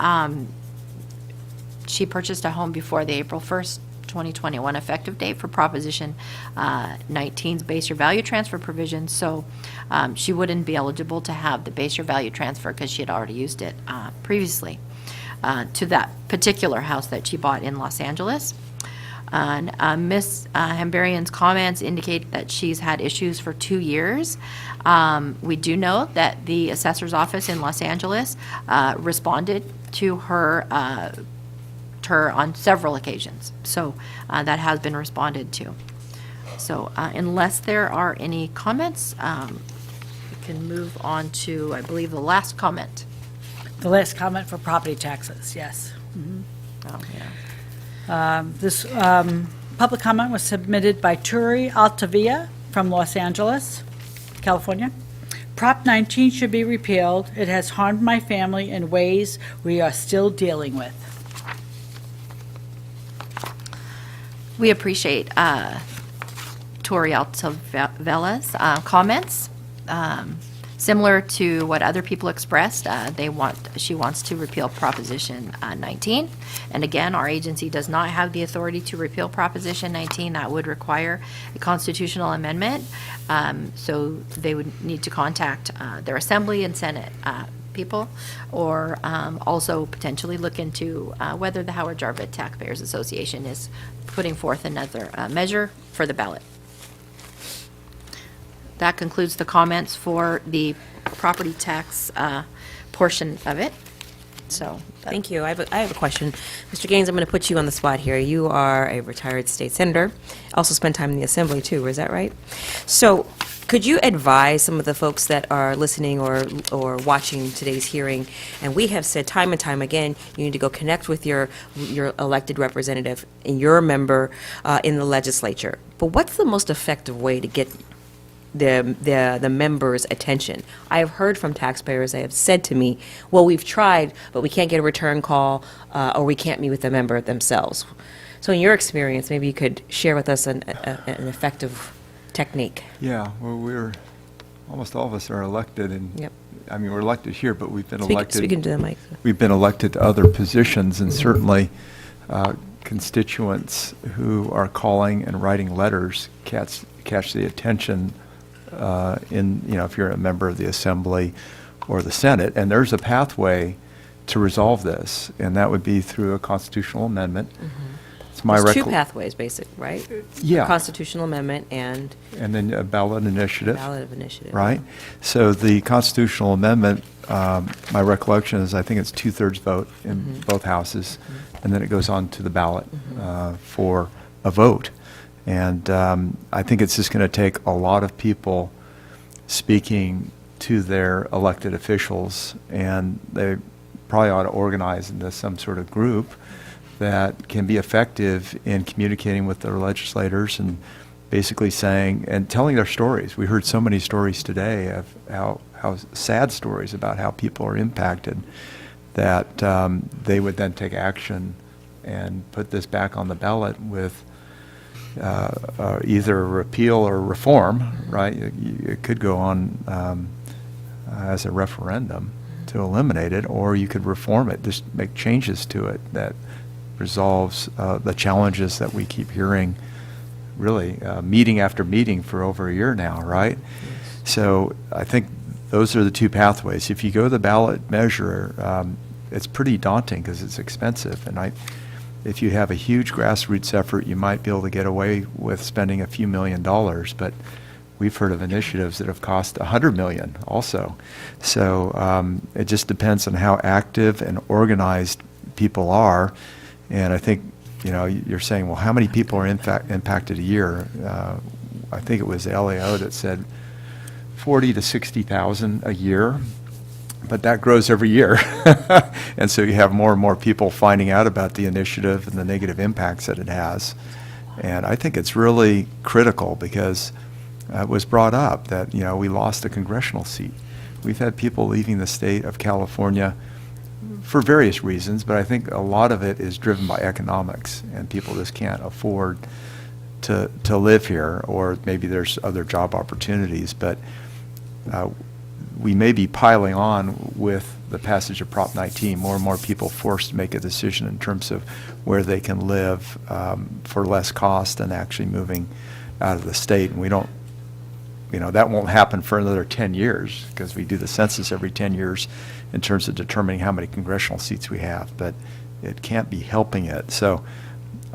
she purchased a home before the April 1st, 2021 effective date for Proposition 19's base year value transfer provision, so she wouldn't be eligible to have the base year value transfer because she had already used it previously to that particular house that she bought in Los Angeles. And Ms. Hambarian's comments indicate that she's had issues for 2 years. We do know that the assessor's office in Los Angeles responded to her on several occasions. So that has been responded to. So unless there are any comments, we can move on to, I believe, the last comment. The last comment for property taxes, yes. Oh, yeah. This public comment was submitted by Turi Altavia from Los Angeles, California. Prop 19 should be repealed. It has harmed my family in ways we are still dealing with. We appreciate Tori Altavella's comments. Similar to what other people expressed, she wants to repeal Proposition 19. And again, our agency does not have the authority to repeal Proposition 19. That would require a constitutional amendment. So they would need to contact their Assembly and Senate people, or also potentially look into whether the Howard Jarvis Taxpayers Association is putting forth another measure for the ballot. That concludes the comments for the property tax portion of it. So, Thank you. I have a question. Mr. Gaines, I'm going to put you on the spot here. You are a retired state senator, also spent time in the Assembly, too, is that right? So, could you advise some of the folks that are listening or watching today's hearing, and we have said time and time again, you need to go connect with your elected representative and your member in the legislature. But what's the most effective way to get the members' attention? I have heard from taxpayers, they have said to me, well, we've tried, but we can't get a return call, or we can't meet with the member themselves. So in your experience, maybe you could share with us an effective technique. Yeah, well, almost all of us are elected, and Yep. I mean, we're elected here, but we've been elected. Speaking to the mic. We've been elected to other positions, and certainly constituents who are calling and writing letters catch the attention if you're a member of the Assembly or the Senate, and there's a pathway to resolve this, and that would be through a constitutional amendment. It's my There's two pathways, basic, right? Yeah. Constitutional amendment and then a ballot initiative. ballot initiative. Right? So the constitutional amendment, my recollection is I think it's 2/3 vote in both houses, and then it goes on to the ballot for a vote. And I think it's just going to take a lot of people speaking to their elected officials, and they probably ought to organize into some sort of group that can be effective in communicating with their legislators and basically saying and telling their stories. We heard so many stories today of how sad stories about how people are impacted, that they would then take action and put this back on the ballot with either repeal or reform, right? It could go on as a referendum to eliminate it, or you could reform it, just make changes to it that resolves the challenges that we keep hearing, really, meeting after meeting for over a year now, right? So I think those are the two pathways. If you go the ballot measure, it's pretty daunting because it's expensive, and if you have a huge grassroots effort, you might be able to get away with spending a few $1 million, but we've heard of initiatives that have cost $100 million also. So it just depends on how active and organized people are. And I think, you're saying, well, how many people are impacted a year? I think it was the LAO that said 40 to 60,000 a year. But that grows every year. And so you have more and more people finding out about the initiative and the negative impacts that it has. And I think it's really critical because it was brought up that, we lost a congressional seat. We've had people leaving the state of California for various reasons, but I think a lot of it is driven by economics, and people just can't afford to live here, or maybe there's other job opportunities. But we may be piling on with the passage of Prop 19, more and more people forced to make a decision in terms of where they can live for less cost than actually moving out of the state. And we don't, that won't happen for another 10 years because we do the census every 10 years in terms of determining how many congressional seats we have, but it can't be helping it. So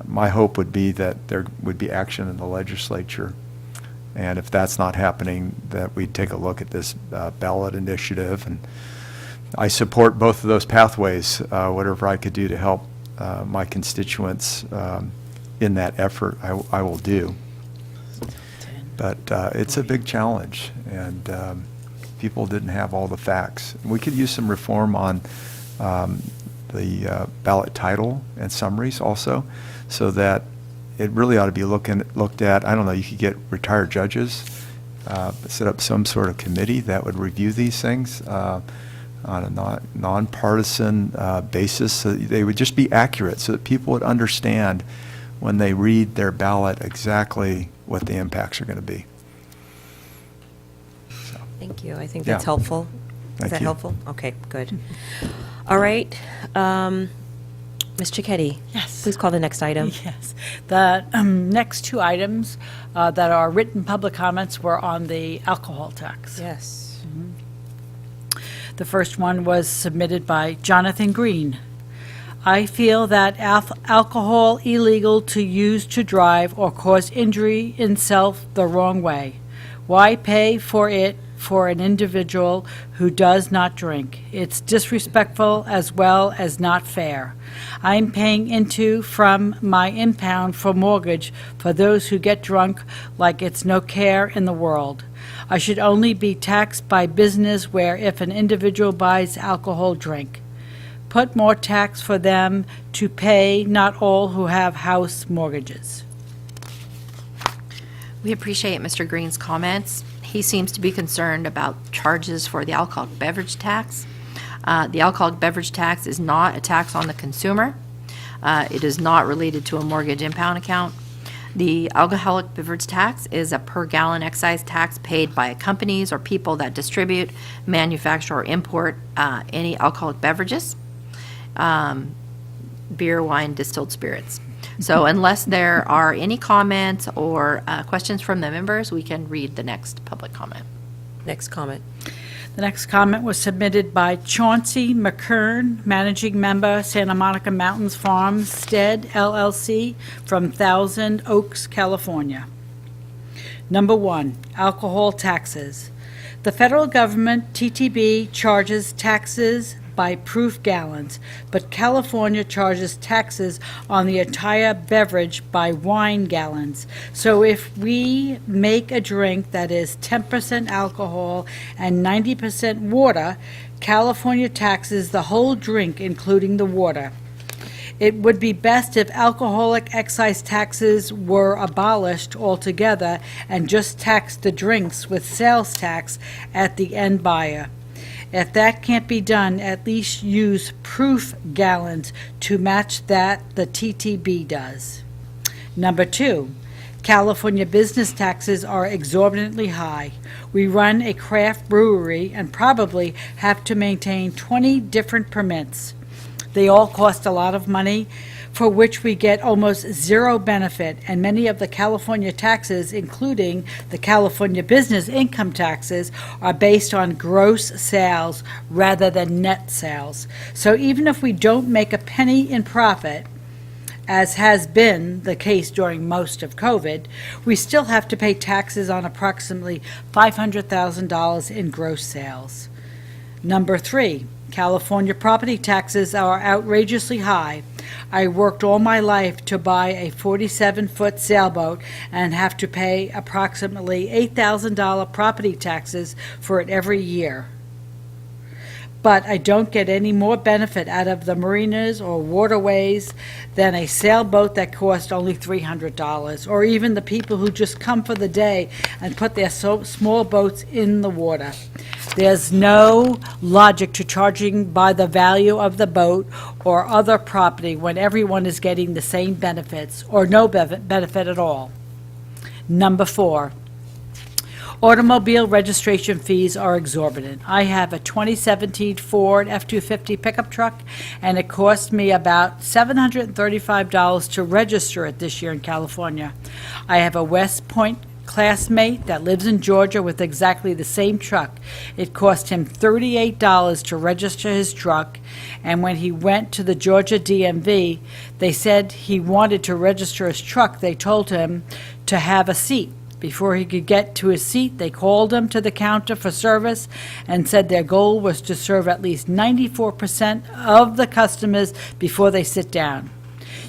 my hope would be that there would be action in the legislature. And if that's not happening, that we take a look at this ballot initiative. And I support both of those pathways, whatever I could do to help my constituents in that effort, I will do. But it's a big challenge, and people didn't have all the facts. We could use some reform on the ballot title and summaries also, so that it really ought to be looked at. I don't know, you could get retired judges, set up some sort of committee that would review these things on a nonpartisan basis, so that they would just be accurate, so that people would understand when they read their ballot exactly what the impacts are going to be. So. Thank you. I think Yeah. that's helpful. Is Thank that you. helpful? Okay, good. All right. Ms. Cicchetti? Yes. Please call the next item. Yes. The next two items that are written public comments were on the alcohol tax. Yes. The first one was submitted by Jonathan Green. I feel that alcohol illegal to use to drive or cause injury in self the wrong way. Why pay for it for an individual who does not drink? It's disrespectful as well as not fair. I'm paying into from my impound for mortgage for those who get drunk like it's no care in the world. I should only be taxed by business where if an individual buys alcohol, drink. Put more tax for them to pay, not all who have house mortgages. We appreciate Mr. Green's comments. He seems to be concerned about charges for the alcoholic beverage tax. The alcoholic beverage tax is not a tax on the consumer. It is not related to a mortgage impound account. The alcoholic beverage tax is a per-gallon excise tax paid by companies or people that distribute, manufacture, or import any alcoholic beverages, beer, wine, distilled spirits. So unless there are any comments or questions from the members, we can read the next public comment. Next comment. The next comment was submitted by Chauncey McKern, Managing Member, Santa Monica Mountains Farmstead LLC, from Thousand Oaks, California. Number one, alcohol taxes. The federal government, TTB, charges taxes by proof gallons, but California charges taxes on the entire beverage by wine gallons. So if we make a drink that is 10% alcohol and 90% water, California taxes the whole drink, including the water. It would be best if alcoholic excise taxes were abolished altogether and just taxed the drinks with sales tax at the end buyer. If that can't be done, at least use proof gallons to match that the TTB does. Number two, California business taxes are exorbitantly high. We run a craft brewery and probably have to maintain 20 different permits. They all cost a lot of money, for which we get almost zero benefit, and many of the California taxes, including the California business income taxes, are based on gross sales rather than net sales. So even if we don't make a penny in profit, as has been the case during most of COVID, we still have to pay taxes on approximately $500,000 in gross sales. Number three, California property taxes are outrageously high. I worked all my life to buy a 47-foot sailboat and have to pay approximately $8,000 property taxes for it every year. But I don't get any more benefit out of the marinas or waterways than a sailboat that cost only $300, or even the people who just come for the day and put their small boats in the water. There's no logic to charging by the value of the boat or other property when everyone is getting the same benefits or no benefit at all. Number four, automobile registration fees are exorbitant. I have a 2017 Ford F-250 pickup truck, and it cost me about $735 to register it this year in California. I have a West Point classmate that lives in Georgia with exactly the same truck. It cost him $38 to register his truck, and when he went to the Georgia DMV, they said he wanted to register his truck. They told him to have a seat. Before he could get to his seat, they called him to the counter for service and said their goal was to serve at least 94% of the customers before they sit down.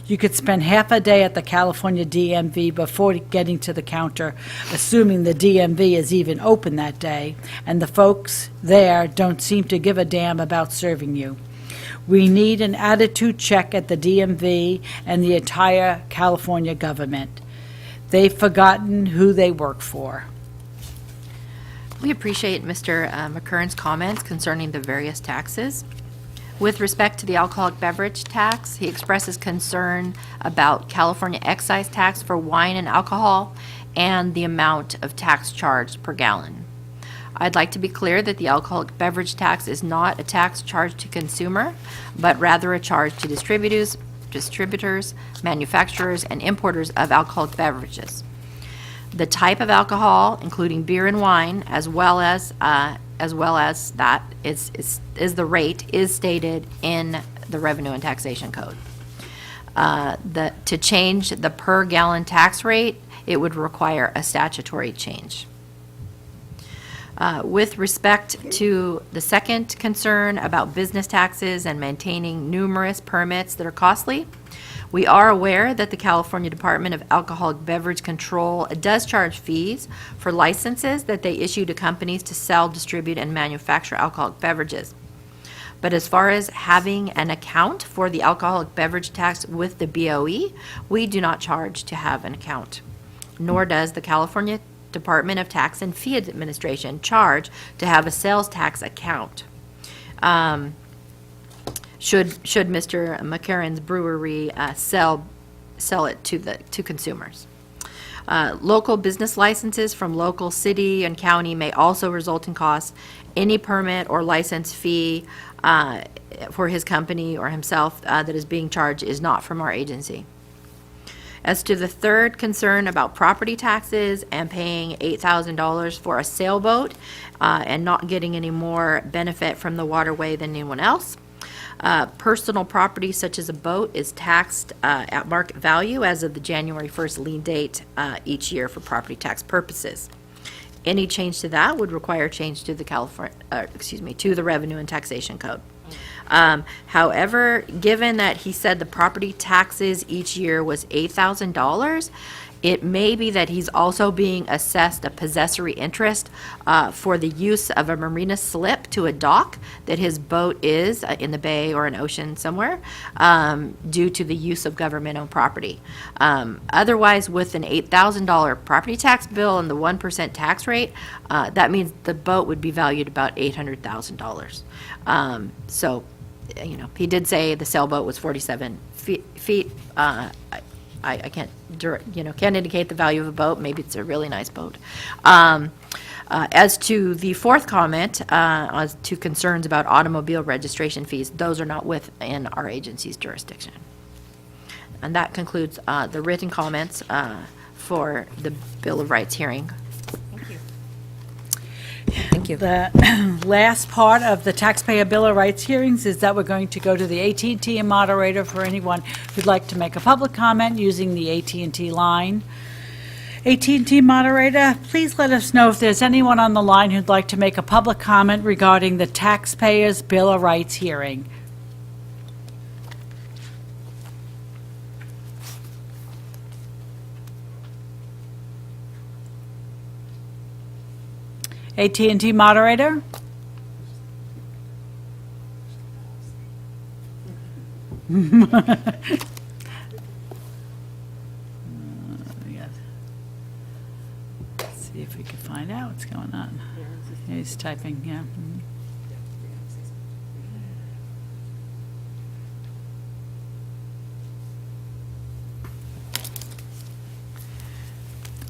You could spend half a day at the California DMV before getting to the counter, assuming the DMV is even open that day, and the folks there don't seem to give a damn about serving you. We need an attitude check at the DMV and the entire California government. They've forgotten who they work for. We appreciate Mr. McKern's comments concerning the various taxes. With respect to the alcoholic beverage tax, he expresses concern about California excise tax for wine and alcohol and the amount of tax charged per gallon. I'd like to be clear that the alcoholic beverage tax is not a tax charged to consumer, but rather a charge to distributors, manufacturers, and importers of alcoholic beverages. The type of alcohol, including beer and wine, as well as that is the rate, is stated in the Revenue and Taxation Code. To change the per gallon tax rate, it would require a statutory change. With respect to the second concern about business taxes and maintaining numerous permits that are costly, we are aware that the California Department of Alcoholic Beverage Control does charge fees for licenses that they issue to companies to sell, distribute, and manufacture alcoholic beverages. But as far as having an account for the alcoholic beverage tax with the BOE, we do not charge to have an account, nor does the California Department of Tax and Fee Administration charge to have a sales tax account. Should Mr. McCarran's brewery sell it to consumers. Local business licenses from local city and county may also result in costs. Any permit or license fee for his company or himself that is being charged is not from our agency. As to the third concern about property taxes and paying $8,000 for a sailboat and not getting any more benefit from the waterway than anyone else, personal property such as a boat is taxed at market value as of the January 1st lien date each year for property tax purposes. Any change to that would require change to the to the Revenue and Taxation Code. However, given that he said the property taxes each year was $8,000, it may be that he's also being assessed a possessory interest for the use of a marina slip to a dock that his boat is in the bay or an ocean somewhere due to the use of government-owned property. Otherwise, with an $8,000 property tax bill and the 1% tax rate, that means the boat would be valued about $800,000. So, he did say the sailboat was 47 feet. I can't indicate the value of a boat. Maybe it's a really nice boat. As to the fourth comment, as to concerns about automobile registration fees, those are not within our agency's jurisdiction. And that concludes the written comments for the Bill of Rights hearing. Thank you. The last part of the Taxpayer Bill of Rights hearings is that we're going to go to the AT&T moderator for anyone who'd like to make a public comment using the AT&T line. AT&T moderator, please let us know if there's anyone on the line who'd like to make a public comment regarding the Taxpayers Bill of Rights hearing. AT&T moderator? Yes. Let's see if we can find out what's going on. He's typing, yeah.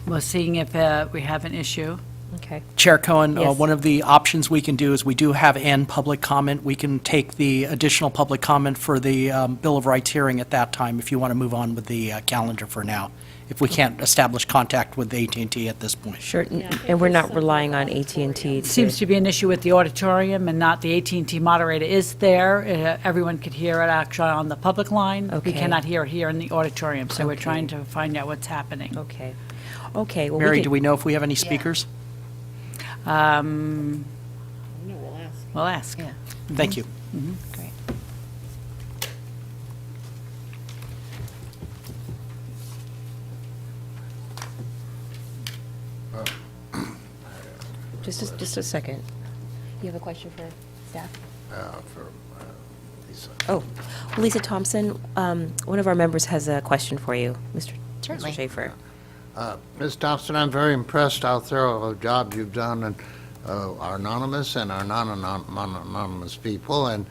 We're seeing if we have an issue. Okay. Chair Cohen, Yes. one of the options we can do is we do have end public comment. We can take the additional public comment for the Bill of Rights hearing at that time if you want to move on with the calendar for now, if we can't establish contact with AT&T at this point. Sure, and we're not relying on AT&T. It seems to be an issue with the auditorium and not the AT&T moderator is there. Everyone could hear it actually on the public line. We Okay. cannot hear it here in the auditorium, so we're Okay. trying to find out what's happening. Okay. Okay, well, Mary, do we know if we have any speakers? We'll ask. Yeah. Thank you. Great. Just a second. You have a question for staff? For Lisa. Oh, Lisa Thompson, one of our members has a question for you, Mr. Certainly. Schaefer. Ms. Thompson, I'm very impressed how thorough a job you've done, and our anonymous and our non-anonymous people, and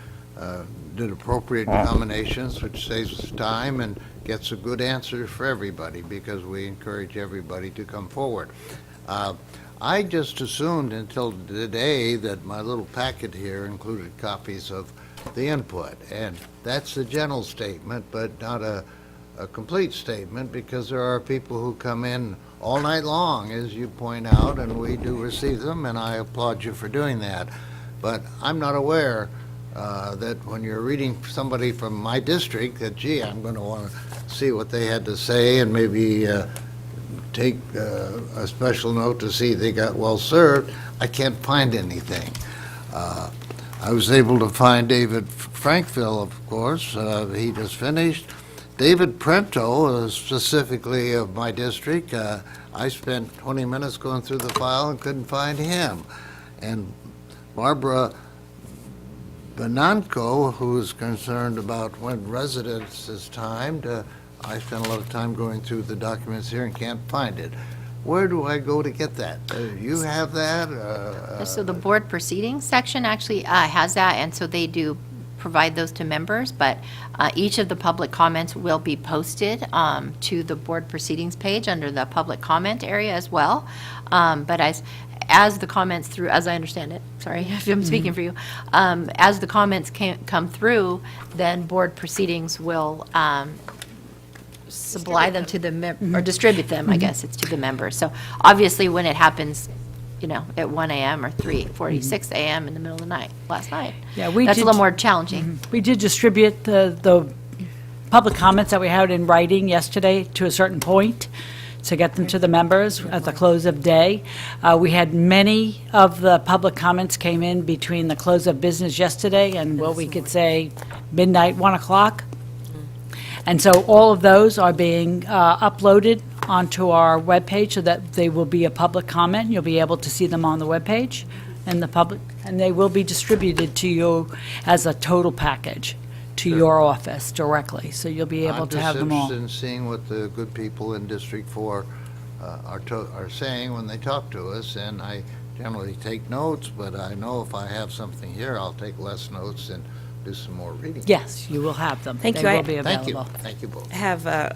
did appropriate combinations, which saves us time and gets a good answer for everybody, because we encourage everybody to come forward. I just assumed until today that my little packet here included copies of the input, and that's a general statement, but not a complete statement, because there are people who come in all night long, as you point out, and we do receive them, and I applaud you for doing that. But I'm not aware that when you're reading somebody from my district, that, gee, I'm going to want to see what they had to say and maybe take a special note to see they got well served. I can't find anything. I was able to find David Frankville, of course. He just finished. David Prento, specifically of my district, I spent 20 minutes going through the file and couldn't find him. And Barbara Benanco, who is concerned about when residence is timed, I spent a lot of time going through the documents here and can't find it. Where do I go to get that? You have that? So the board proceedings section actually has that, and so they do provide those to members, but each of the public comments will be posted to the board proceedings page under the public comment area as well. But as the comments through, as I understand it, sorry if I'm speaking for you, as the comments come through, then board proceedings will supply them to the, or distribute them, I guess it's to the members. So obviously when it happens, you know, at 1 a.m. or 3:46 a.m. in the middle of the night, last night, Yeah, that's a little more challenging. We did distribute the public comments that we had in writing yesterday to a certain point to get them to the members at the close of day. We had many of the public comments came in between the close of business yesterday and what we could say midnight, 1 o'clock. And so all of those are being uploaded onto our webpage so that they will be a public comment. You'll be able to see them on the webpage and the public, and they will be distributed to you as a total package to your office directly. So you'll be able to have them all. I'm just interested in seeing what the good people in District 4 are saying when they talk to us, and I generally take notes, but I know if I have something here, I'll take less notes and do some more reading. Yes, you will have them. Thank you. They will be Thank you. available. Thank you both. I have a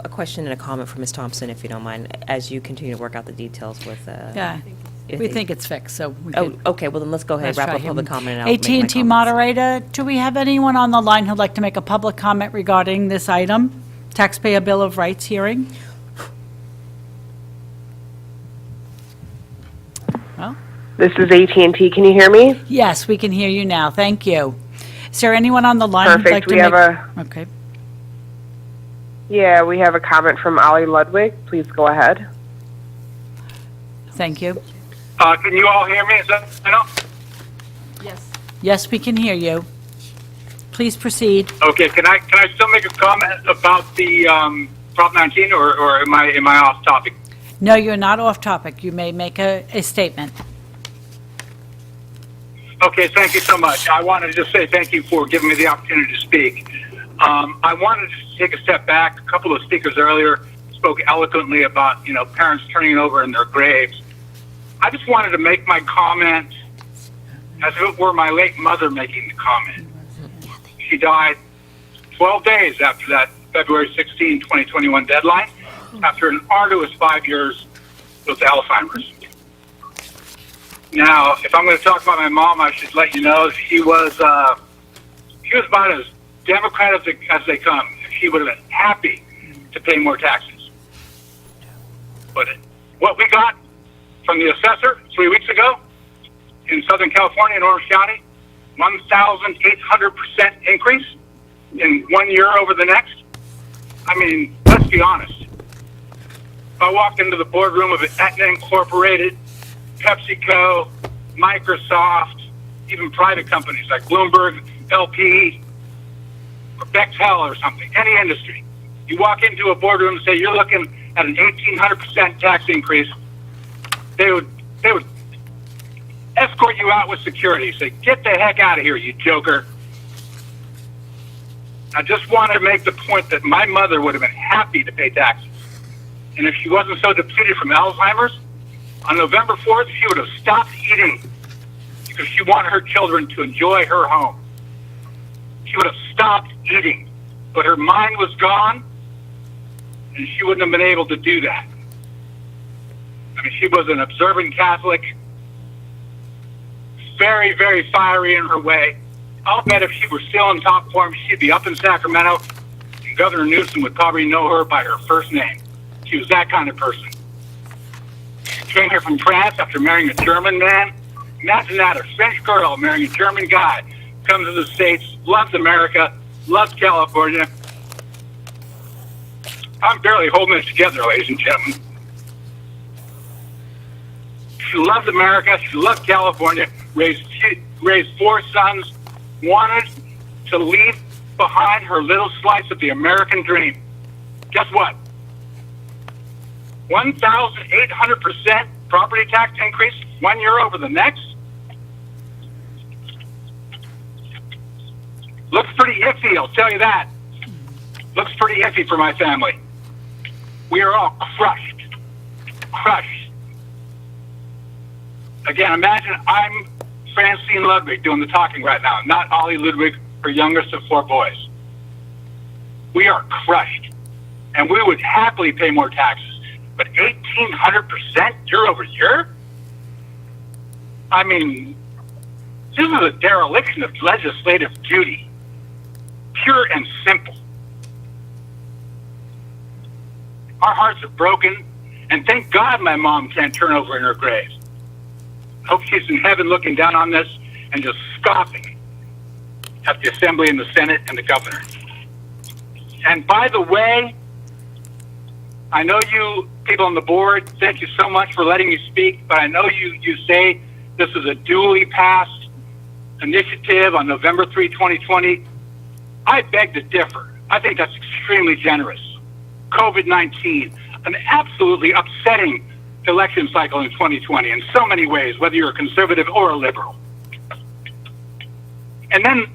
question and a comment for Ms. Thompson, if you don't mind, as you continue to work out the details with. Yeah, we think it's fixed, so we Oh, could. okay, well then let's go ahead, Let's wrap try up him. public comment and I'll make my AT&T comments. moderator, do we have anyone on the line who'd like to make a public comment regarding this item, Taxpayer Bill of Rights hearing? Well, This is AT&T. Can you hear me? yes, we can hear you now. Thank you. Is there anyone on the line who'd like Perfect. to We make? have Okay. we have a comment from Ali Ludwig. Please go ahead. Thank you. Can you all hear me? Is that enough? Yes, we can hear you. Please proceed. Okay. Can I still make a comment about the Prop 19, or am I off topic? No, you're not off topic. You may make a statement. Okay. Thank you so much. I wanted to just say thank you for giving me the opportunity to speak. I wanted to take a step back. A couple of speakers earlier spoke eloquently about parents turning over in their graves. I just wanted to make my comment as if it were my late mother making the comment. She died 12 days after that February 16, 2021 deadline, after an arduous 5 years with Alzheimer's. Now, if I'm going to talk about my mom, I should let you know she was about as Democrat as they come. She would have been happy to pay more taxes. But what we got from the assessor 3 weeks ago in Southern California in Orange County, 1,800% increase in 1 year over the next. I mean, let's be honest. If I walked into the boardroom of Aetna Incorporated, PepsiCo, Microsoft, even private companies like Bloomberg, LP, or Bechtel or something, any industry, you walk into a boardroom and say you're looking at an 1,800% tax increase, they would escort you out with security. Say, get the heck out of here, you joker. I just wanted to make the point that my mother would have been happy to pay taxes. And if she wasn't so depleted from Alzheimer's, on November 4th, she would have stopped eating because she wanted her children to enjoy her home. She would have stopped eating, but her mind was gone, and she wouldn't have been able to do that. I mean, she was an observant Catholic, very, very fiery in her way. I'll bet if she were still in top form, she'd be up in Sacramento, and Governor Newsom would probably know her by her first name. She was that kind of person. She came here from France after marrying a German man. Imagine that, a French girl marrying a German guy, comes to the States, loves America, loves California. I'm barely holding it together, ladies and gentlemen. She loves America, she loves California, raised 4 sons, wanted to leave behind her little slice of the American dream. Guess what? 1,800% property tax increase 1 year over the next? Looks pretty iffy, I'll tell you that. Looks pretty iffy for my family. We are all crushed. Crushed. Again, imagine I'm Francine Ludwig doing the talking right now, not Ollie Ludwig, her youngest of 4 boys. We are crushed. And we would happily pay more taxes. But 1,800% year over year? I mean, this is a dereliction of legislative duty. Pure and simple. Our hearts are broken, and thank God my mom can't turn over in her grave. Hope she's in heaven looking down on this and just scoffing at the Assembly and the Senate and the governor. And by the way, I know you people on the board, thank you so much for letting me speak, but I know you say this is a duly passed initiative on November 3, 2020. I beg to differ. I think that's extremely generous. COVID-19, an absolutely upsetting election cycle in 2020 in so many ways, whether you're a conservative or a liberal. And then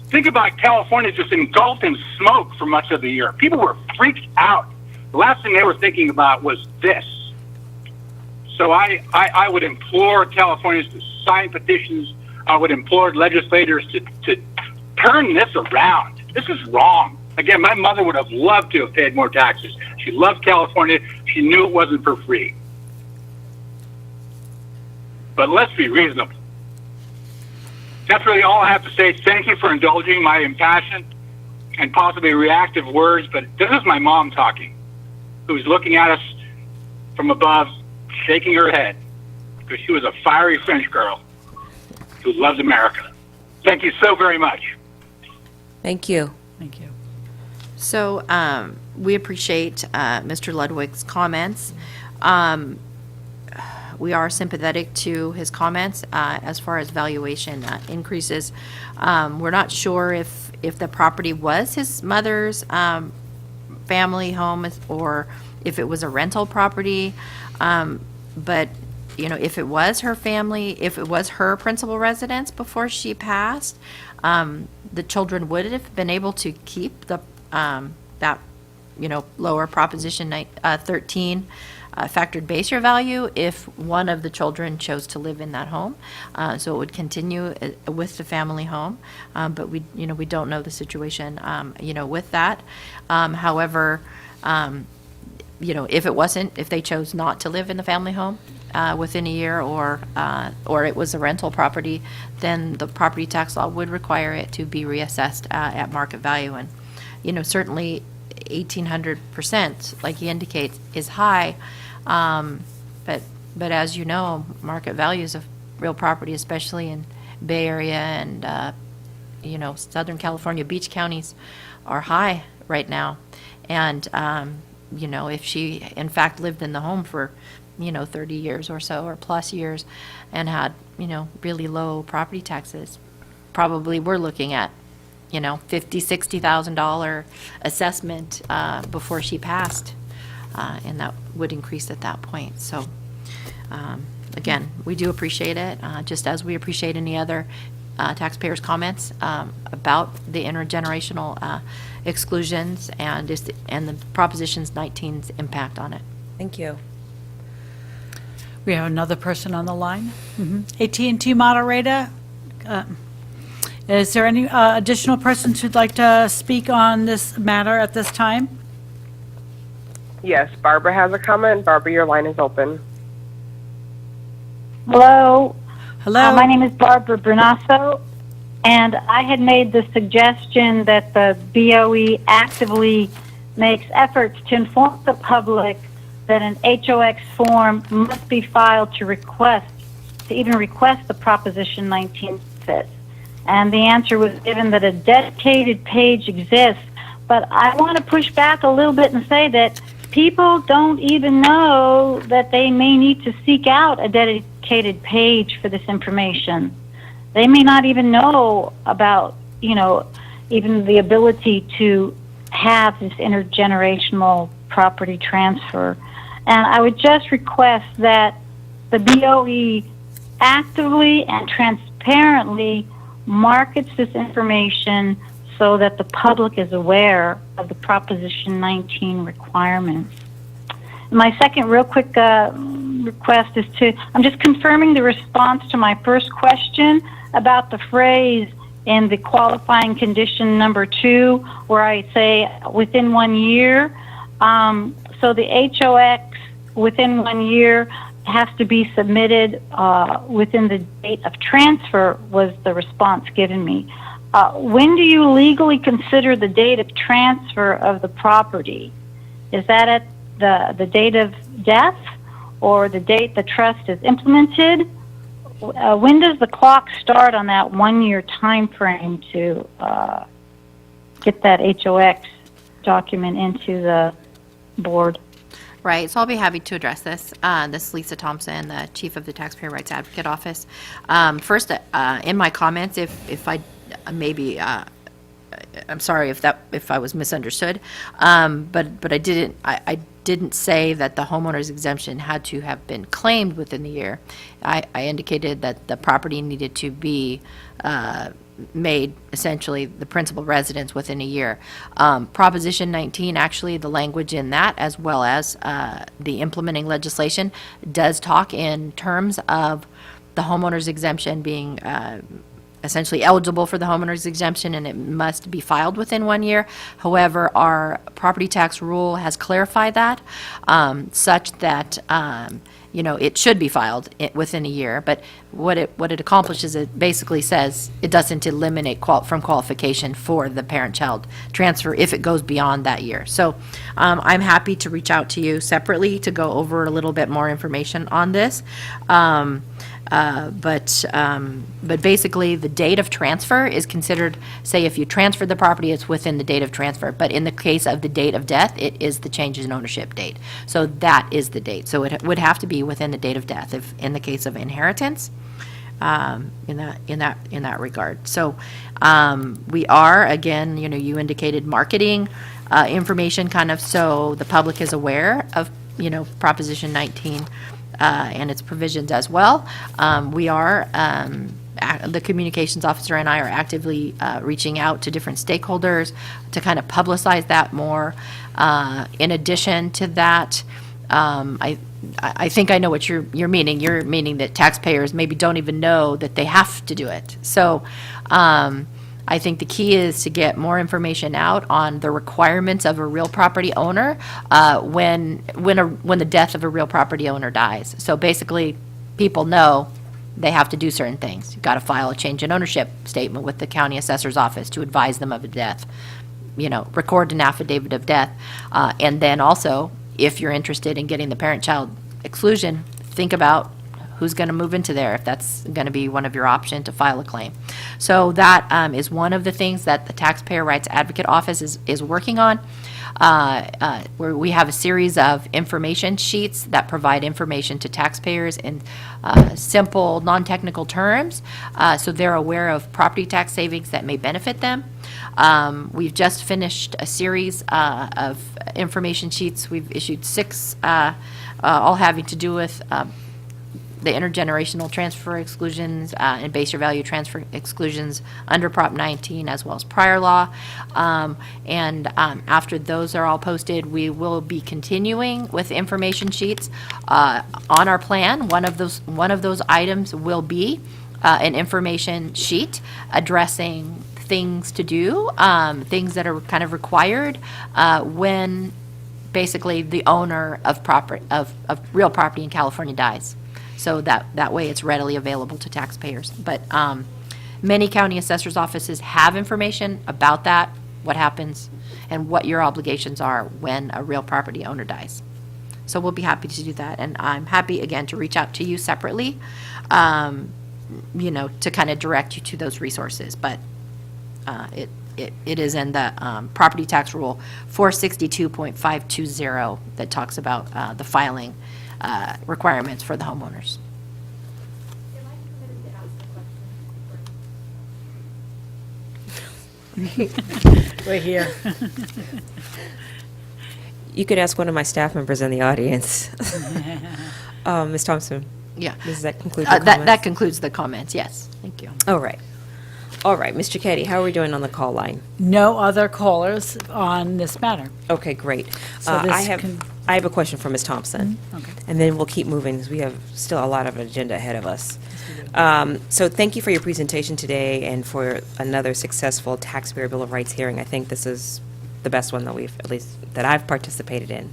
think about California just engulfed in smoke for much of the year. People were freaked out. The last thing they were thinking about was this. So I would implore Californians to sign petitions. I would implore legislators to turn this around. This is wrong. Again, my mother would have loved to have paid more taxes. She loved California. She knew it wasn't for free. But let's be reasonable. That's really all I have to say. Thank you for indulging my impassioned and possibly reactive words, but this is my mom talking, who's looking at us from above, shaking her head, because she was a fiery French girl who loves America. Thank you so very much. Thank you. Thank you. So we appreciate Mr. Ludwig's comments. We are sympathetic to his comments as far as valuation increases. We're not sure if the property was his mother's family home or if it was a rental property. But, you know, if it was her family, if it was her principal residence before she passed, the children would have been able to keep the that, you know, lower Proposition 13 factored base year value if one of the children chose to live in that home. So it would continue with the family home, but we don't know the situation, with that. However, if they chose not to live in the family home within a year, or it was a rental property, then the property tax law would require it to be reassessed at market value. And, certainly 1,800%, like he indicates, is high. But as you know, market values of real property, especially in Bay Area and, Southern California beach counties, are high right now. And, if she in fact lived in the home for, 30 years or so, or plus years, and had, really low property taxes, probably we're looking at, $50,000, $60,000 assessment before she passed. And that would increase at that point. So, again, we do appreciate it, just as we appreciate any other taxpayers' comments about the intergenerational exclusions and the Propositions 19's impact on it. Thank you. We have another person on the line. AT&T moderator, is there any additional persons who'd like to speak on this matter at this time? Yes, Barbara has a comment. Barbara, your line is open. Hello. Hello? My name is Barbara Bernasso, and I had made the suggestion that the BOE actively makes efforts to inform the public that an HOX form must be filed to even request the Proposition 19 benefits. And the answer was given that a dedicated page exists. But I want to push back a little bit and say that people don't even know that they may need to seek out a dedicated page for this information. They may not even know about, even the ability to have this intergenerational property transfer. And I would just request that the BOE actively and transparently markets this information so that the public is aware of the Proposition 19 requirements. My second real quick request is I'm just confirming the response to my first question about the phrase in the qualifying condition number 2, where I say within 1 year. So the HOX within 1 year has to be submitted within the date of transfer, was the response given me. When do you legally consider the date of transfer of the property? Is that at the date of death or the date the trust is implemented? When does the clock start on that 1 year time frame to get that HOX document into the board? Right, so I'll be happy to address this. This is Lisa Thompson, the Chief of the Taxpayer Rights Advocate Office. First, in my comments, if I maybe, I'm sorry if I was misunderstood, but I didn't say that the homeowner's exemption had to have been claimed within the year. I indicated that the property needed to be made essentially the principal residence within a year. Proposition 19, actually, the language in that, as well as the implementing legislation, does talk in terms of the homeowner's exemption being essentially eligible for the homeowner's exemption, and it must be filed within 1 year. However, our property tax rule has clarified that such that it should be filed within a year. But what it accomplishes, it basically says it doesn't eliminate from qualification for the parent-child transfer if it goes beyond that year. So I'm happy to reach out to you separately to go over a little bit more information on this. But basically, the date of transfer is considered, say, if you transfer the property, it's within the date of transfer. But in the case of the date of death, it is the change in ownership date. So that is the date. So it would have to be within the date of death if, in the case of inheritance, in that regard. So we are, again, you indicated marketing information, kind of, so the public is aware of, Proposition 19. And its provisions as well. We are, the communications officer and I are actively reaching out to different stakeholders to kind of publicize that more. In addition to that, I think I know what you're meaning. You're meaning that taxpayers maybe don't even know that they have to do it. So I think the key is to get more information out on the requirements of a real property owner when the death of a real property owner dies. So basically, people know they have to do certain things. You've got to file a change in ownership statement with the county assessor's office to advise them of a death. Record an affidavit of death, and then also, if you're interested in getting the parent-child exclusion, think about who's going to move into there, if that's going to be one of your options to file a claim. So that is one of the things that the Taxpayer Rights Advocate Office is working on, where we have a series of information sheets that provide information to taxpayers in simple, non-technical terms, so they're aware of property tax savings that may benefit them. We've just finished a series of information sheets. We've issued 6, all having to do with the intergenerational transfer exclusions and base year value transfer exclusions under Prop 19, as well as prior law. And after those are all posted, we will be continuing with information sheets on our plan. One of those items will be an information sheet addressing things to do, things that are kind of required when basically the owner of real property in California dies. So that way it's readily available to taxpayers. But many county assessors' offices have information about that, what happens, and what your obligations are when a real property owner dies. So we'll be happy to do that. And I'm happy, again, to reach out to you separately, to kind of direct you to those resources. But it is in the property tax rule 462.520 that talks about the filing requirements for the homeowners. Right here. You could ask one of my staff members in the audience. Ms. Thompson? Yeah. Does that conclude your That comments? concludes the comments, yes. Thank you. All right. All right, Ms. Cicchetti, how are we doing on the call line? No other callers on this matter. Okay, great. So this I have can- I have a question for Ms. Thompson. Okay. And then we'll keep moving, because we have still a lot of agenda ahead of us. So thank you for your presentation today and for another successful Taxpayer Bill of Rights hearing. I think this is the best one that that I've participated in.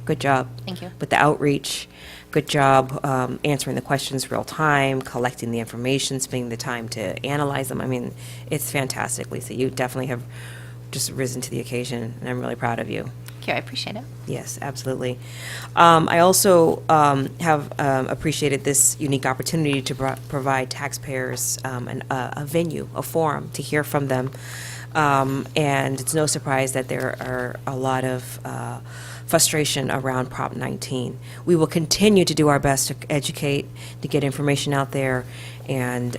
Good job. Thank you. With the outreach, good job answering the questions real time, collecting the information, spending the time to analyze them. I mean, it's fantastic, Lisa. You definitely have just risen to the occasion, and I'm really proud of you. Thank you, I appreciate it. Yes, absolutely. I also have appreciated this unique opportunity to provide taxpayers a venue, a forum, to hear from them. And it's no surprise that there are a lot of frustration around Prop 19. We will continue to do our best to educate, to get information out there, and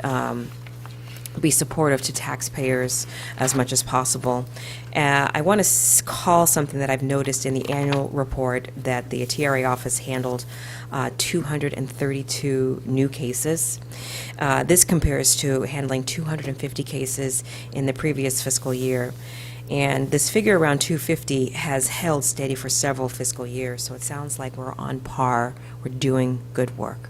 be supportive to taxpayers as much as possible. I want to call something that I've noticed in the annual report, that the TRA office handled 232 new cases. This compares to handling 250 cases in the previous fiscal year. And this figure around 250 has held steady for several fiscal years, so it sounds like we're on par. We're doing good work.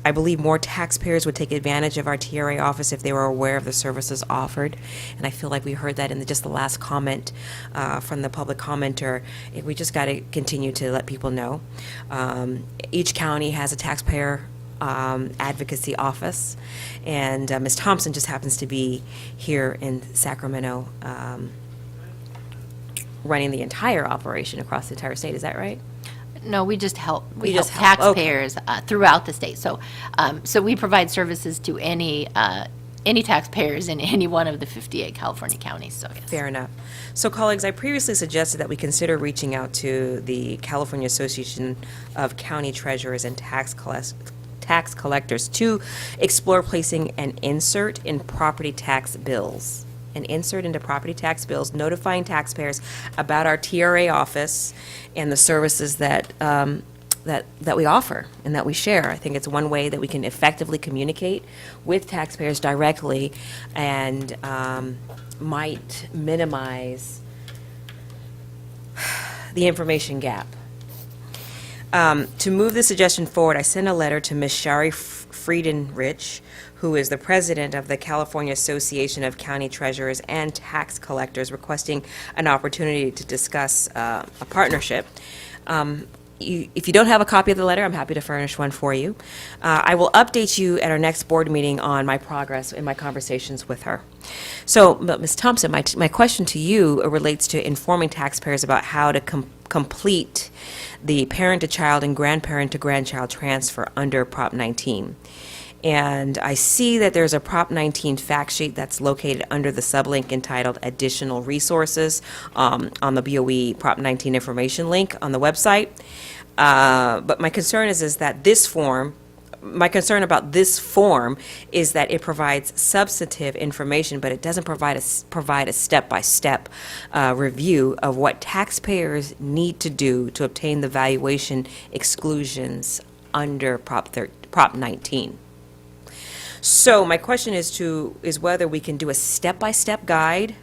I believe more taxpayers would take advantage of our TRA office if they were aware of the services offered. And I feel like we heard that in just the last comment from the public commenter. We just got to continue to let people know. Each county has a taxpayer advocacy office, and Ms. Thompson just happens to be here in Sacramento running the entire operation across the entire state. Is that right? No, we just help, we You help just help, okay. taxpayers throughout the state. So, so we provide services to any taxpayers in any one of the 58 California counties, so yes. Fair enough. So, colleagues, I previously suggested that we consider reaching out to the California Association of County Treasurers and Tax Collectors to explore placing an insert in property tax bills. An insert into property tax bills, notifying taxpayers about our TRA office and the services that we offer and that we share. I think it's one way that we can effectively communicate with taxpayers directly and might minimize the information gap. To move the suggestion forward, I sent a letter to Ms. Shari Friedenrich, who is the president of the California Association of County Treasurers and Tax Collectors, requesting an opportunity to discuss a partnership. If you don't have a copy of the letter, I'm happy to furnish one for you. I will update you at our next board meeting on my progress in my conversations with her. So, but Ms. Thompson, my question to you relates to informing taxpayers about how to complete the parent-to-child and grandparent-to-grandchild transfer under Prop 19. And I see that there's a Prop 19 fact sheet that's located under the sublink entitled Additional Resources on the BOE Prop 19 information link on the website. But my concern is that this form, my concern about this form is that it provides substantive information, but it doesn't provide a step-by-step review of what taxpayers need to do to obtain the valuation exclusions under Prop 19. So my question is whether we can do a step-by-step guide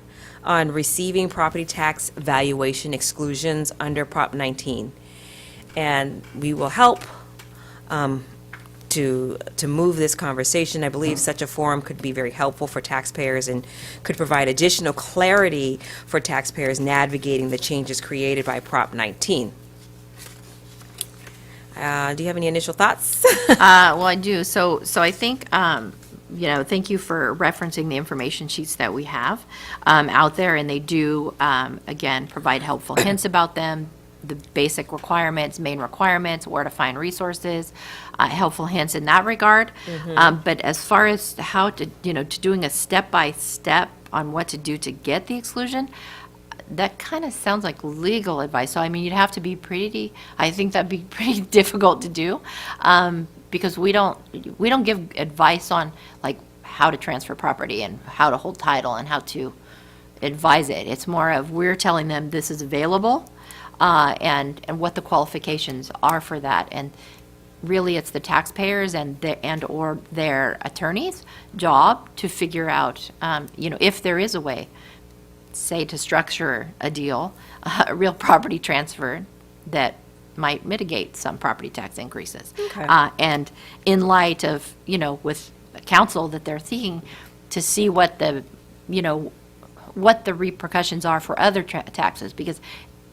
on receiving property tax valuation exclusions under Prop 19. And we will help to move this conversation. I believe such a forum could be very helpful for taxpayers and could provide additional clarity for taxpayers navigating the changes created by Prop 19. Do you have any initial thoughts? Well, I do. So I think, thank you for referencing the information sheets that we have out there, and they do, again, provide helpful hints about them, the basic requirements, main requirements, where to find resources, helpful hints in that regard. But as far as how to doing a step-by-step on what to do to get the exclusion, that kind of sounds like legal advice. So, I mean, you'd have to be I think that'd be pretty difficult to do, because we don't give advice on, like, how to transfer property and how to hold title and how to advise it. It's more of, we're telling them this is available, and what the qualifications are for that. And really, it's the taxpayers or their attorneys' job to figure out, if there is a way, say, to structure a deal, a real property transfer that might mitigate some property tax increases. Okay. And in light of, with counsel that they're seeking to see what the repercussions are for other taxes, because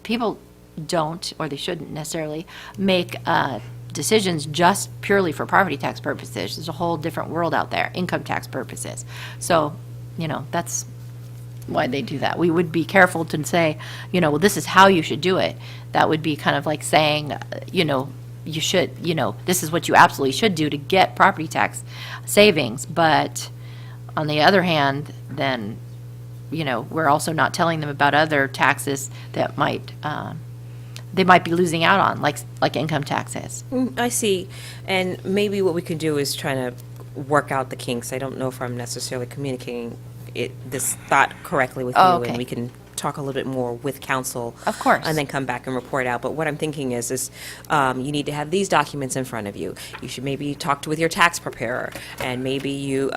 people don't, or they shouldn't necessarily, make decisions just purely for property tax purposes. There's a whole different world out there, income tax purposes. So, that's why they do that. We would be careful to say, well, this is how you should do it. That would be kind of like saying, you should, this is what you absolutely should do to get property tax savings. But on the other hand, then, we're also not telling them about other taxes that they might be losing out on, like income taxes. I see. And maybe what we could do is try to work out the kinks. I don't know if I'm necessarily communicating this thought correctly with you, okay. and we can talk a little bit more with counsel. Of course. And then come back and report out. But what I'm thinking is you need to have these documents in front of you. You should maybe talk with your tax preparer, and maybe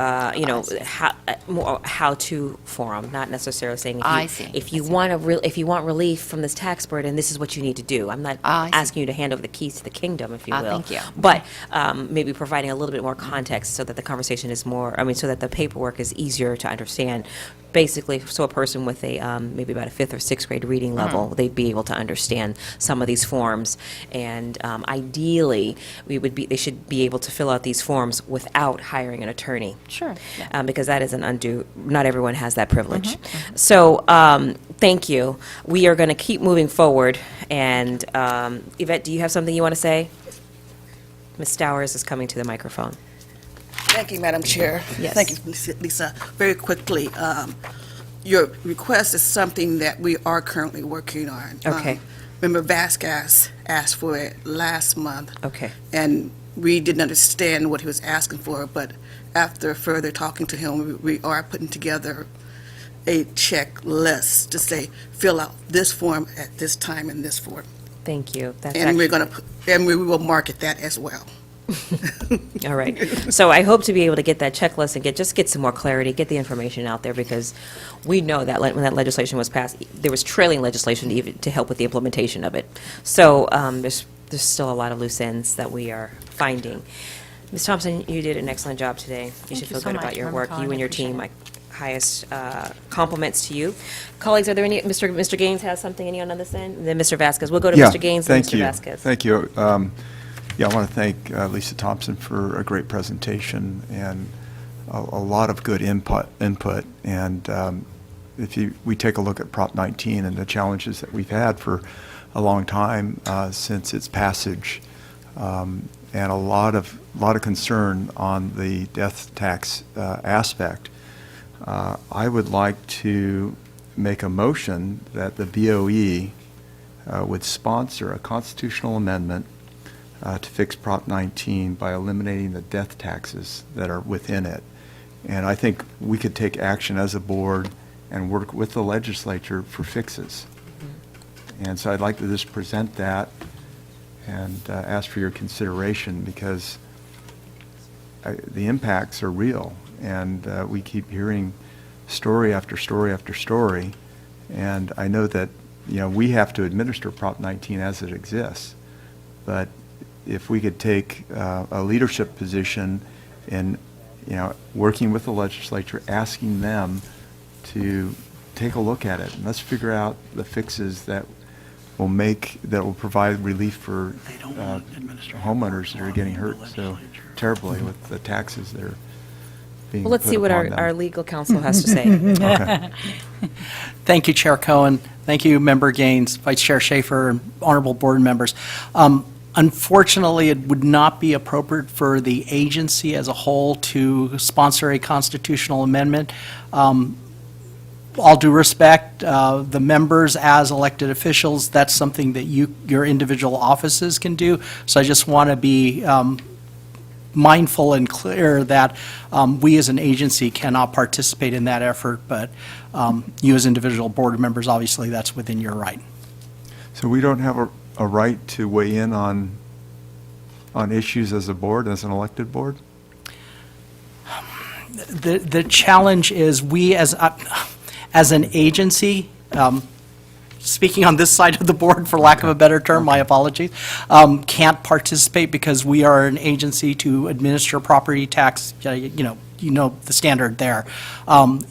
how to form, not necessarily saying if you want relief from this tax burden, this is what you need to do. I'm not asking you to hand over the keys to the kingdom, if you will. Thank you. But maybe providing a little bit more context so that the conversation is so that the paperwork is easier to understand. Basically, so a person with maybe about a 5th or 6th grade reading level, they'd be able to understand some of these forms. And ideally, they should be able to fill out these forms without hiring an attorney. Sure. Because that is not everyone has that privilege. So, thank you. We are going to keep moving forward. And Yvette, do you have something you want to say? Ms. Stowers is coming to the microphone. Thank you, Madam Chair. Yes. Thank you, Lisa. Very quickly, your request is something that we are currently working on. Okay. Member Vasquez asked for it last month. Okay. And we didn't understand what he was asking for, but after further talking to him, we are putting together a checklist to say, fill out this form at this time in this form. Thank you. And we will market that as well. All right. So I hope to be able to get that checklist and get some more clarity, get the information out there, because we know that when that legislation was passed, there was trailing legislation to help with the implementation of it. So there's still a lot of loose ends that we are finding. Ms. Thompson, you did an excellent job today. You should feel good about your work. You and your team, my highest compliments to you. Colleagues, are there any, Mr. Gaines has something, anyone on this end? Then Mr. Vasquez. We'll go to Mr. Gaines and Mr. Vasquez. Thank you. I want to thank Lisa Thompson for a great presentation and a lot of good input. And we take a look at Prop 19 and the challenges that we've had for a long time since its passage, and a lot of concern on the death tax aspect, I would like to make a motion that the BOE would sponsor a constitutional amendment to fix Prop 19 by eliminating the death taxes that are within it. And I think we could take action as a board and work with the legislature for fixes. And so I'd like to just present that and ask for your consideration, because the impacts are real, and we keep hearing story after story after story. And I know that we have to administer Prop 19 as it exists, but if we could take a leadership position in, working with the legislature, asking them to take a look at it, and let's figure out the fixes that will provide relief for homeowners that are getting hurt so terribly with the taxes that are being Well, let's put see what upon them. our legal counsel has to say. Okay. Thank you, Chair Cohen. Thank you, Member Gaines, Vice Chair Schaefer, and honorable board members. Unfortunately, it would not be appropriate for the agency as a whole to sponsor a constitutional amendment. All due respect, the members as elected officials, that's something that your individual offices can do. So I just want to be mindful and clear that we as an agency cannot participate in that effort, but you as individual board members, obviously, that's within your right. So we don't have a right to weigh in on issues as a board, as an elected board? The challenge is we as an agency, speaking on this side of the board, for lack of a better term, my apologies, can't participate because we are an agency to administer property tax, you know the standard there.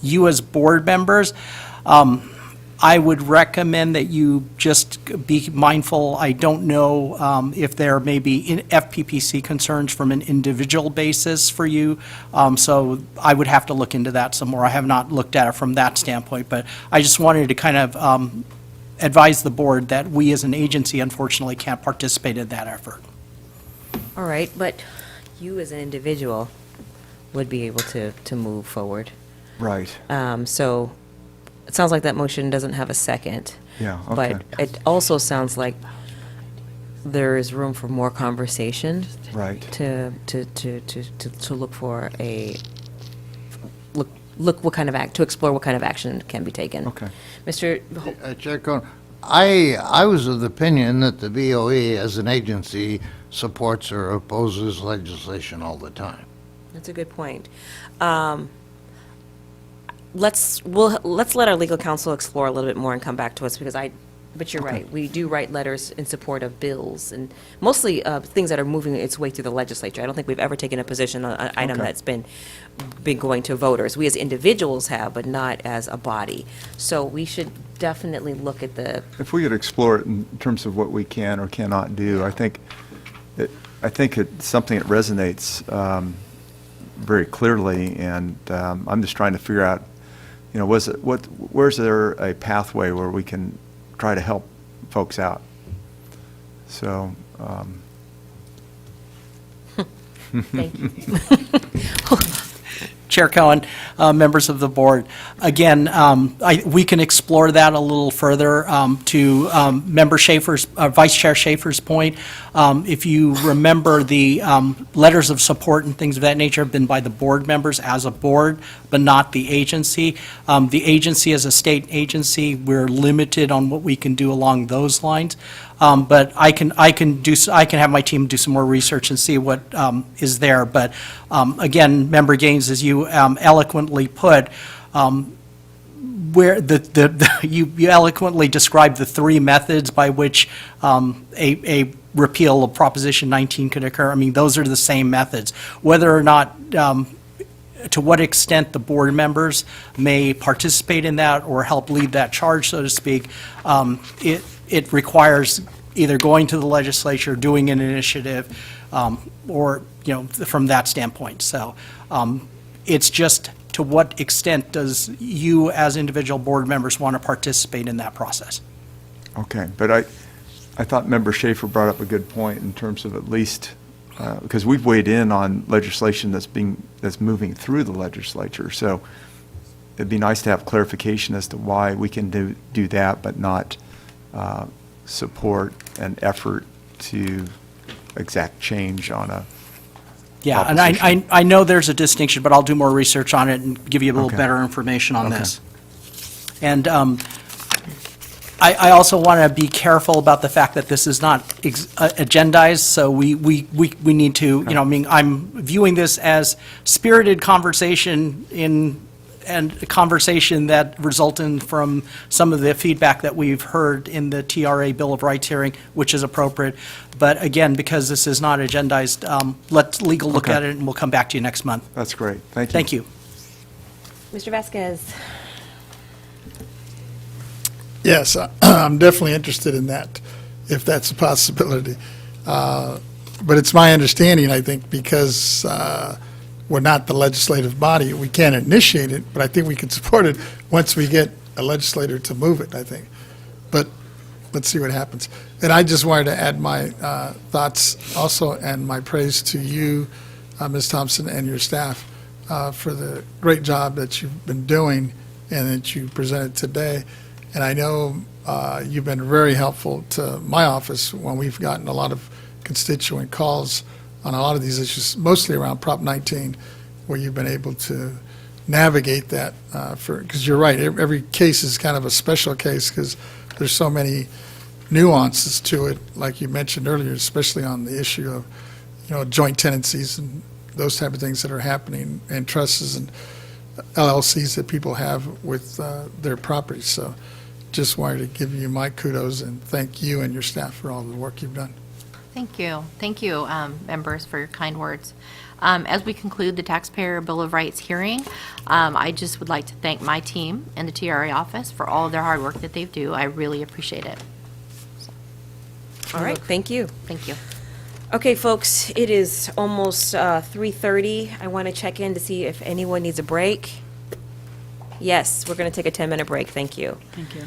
You as board members, I would recommend that you just be mindful. I don't know if there may be FPPC concerns from an individual basis for you, so I would have to look into that some more. I have not looked at it from that standpoint, but I just wanted to kind of advise the board that we as an agency unfortunately can't participate in that effort. All right, but you as an individual would be able to move forward. Right. So it sounds like that motion doesn't have a second. Yeah, okay. But it also sounds like there is room for more conversation. Right. To look for look what kind of to explore what kind of action can be taken. Okay. Mr. Chair Cohen, I was of the opinion that the BOE as an agency supports or opposes legislation all the time. That's a good point. Let's let our legal counsel explore a little bit more and come back to us, because but you're right, we do write letters in support of bills, and mostly things that are moving its way through the legislature. I don't think we've ever taken a position on an item that's been going to voters. We as individuals have, but not as a body. So we should definitely look at the... If we could explore it in terms of what we can or cannot do, I think it's something that resonates very clearly, and I'm just trying to figure out, where's there a pathway where we can try to help folks out? So. Thank you. Chair Cohen, members of the board, again, we can explore that a little further to Member Schaefer's, Vice Chair Schaefer's point. If you remember, the letters of support and things of that nature have been by the board members as a board, but not the agency. The agency as a state agency, we're limited on what we can do along those lines. But I can have my team do some more research and see what is there. But again, Member Gaines, as you eloquently put, where you eloquently described the three methods by which a repeal of Proposition 19 could occur. I mean, those are the same methods. Whether or not, to what extent the board members may participate in that or help lead that charge, so to speak, it requires either going to the legislature, doing an initiative, or, from that standpoint. So it's just to what extent does you as individual board members want to participate in that process? Okay, but I thought Member Schaefer brought up a good point in terms of at least, because we've weighed in on legislation that's moving through the legislature. So it'd be nice to have clarification as to why we can do that, but not support an effort to exact change on a Yeah, and proposition. I know there's a distinction, but I'll do more research on it and give you a little better information on this. And I also want to be careful about the fact that this is not agendized, so we need to, I'm viewing this as spirited conversation and a conversation that resulted from some of the feedback that we've heard in the TRA Bill of Rights hearing, which is appropriate. But again, because this is not agendized, let legal look at it, and we'll come back to you next month. That's great. Thank you. Thank you. Mr. Vasquez. Yes, I'm definitely interested in that, if that's a possibility. But it's my understanding, I think, because we're not the legislative body, we can't initiate it, but I think we can support it once we get a legislator to move it, I think. But let's see what happens. And I just wanted to add my thoughts also and my praise to you, Ms. Thompson, and your staff for the great job that you've been doing and that you presented today. And I know you've been very helpful to my office when we've gotten a lot of constituent calls on a lot of these issues, mostly around Prop 19, where you've been able to navigate that because you're right, every case is kind of a special case because there's so many nuances to it, like you mentioned earlier, especially on the issue of, joint tenancies and those type of things that are happening, and trusts and LLCs that people have with their properties. So just wanted to give you my kudos and thank you and your staff for all the work you've done. Thank you. Thank you, members, for your kind words. As we conclude the Taxpayer Bill of Rights hearing, I just would like to thank my team and the TRA office for all of their hard work that they do. I really appreciate it. All right, thank you. Thank you. Okay, folks, it is almost 3:30. I want to check in to see if anyone needs a break. Yes, we're going to take a 10-minute break. Thank you. Thank you.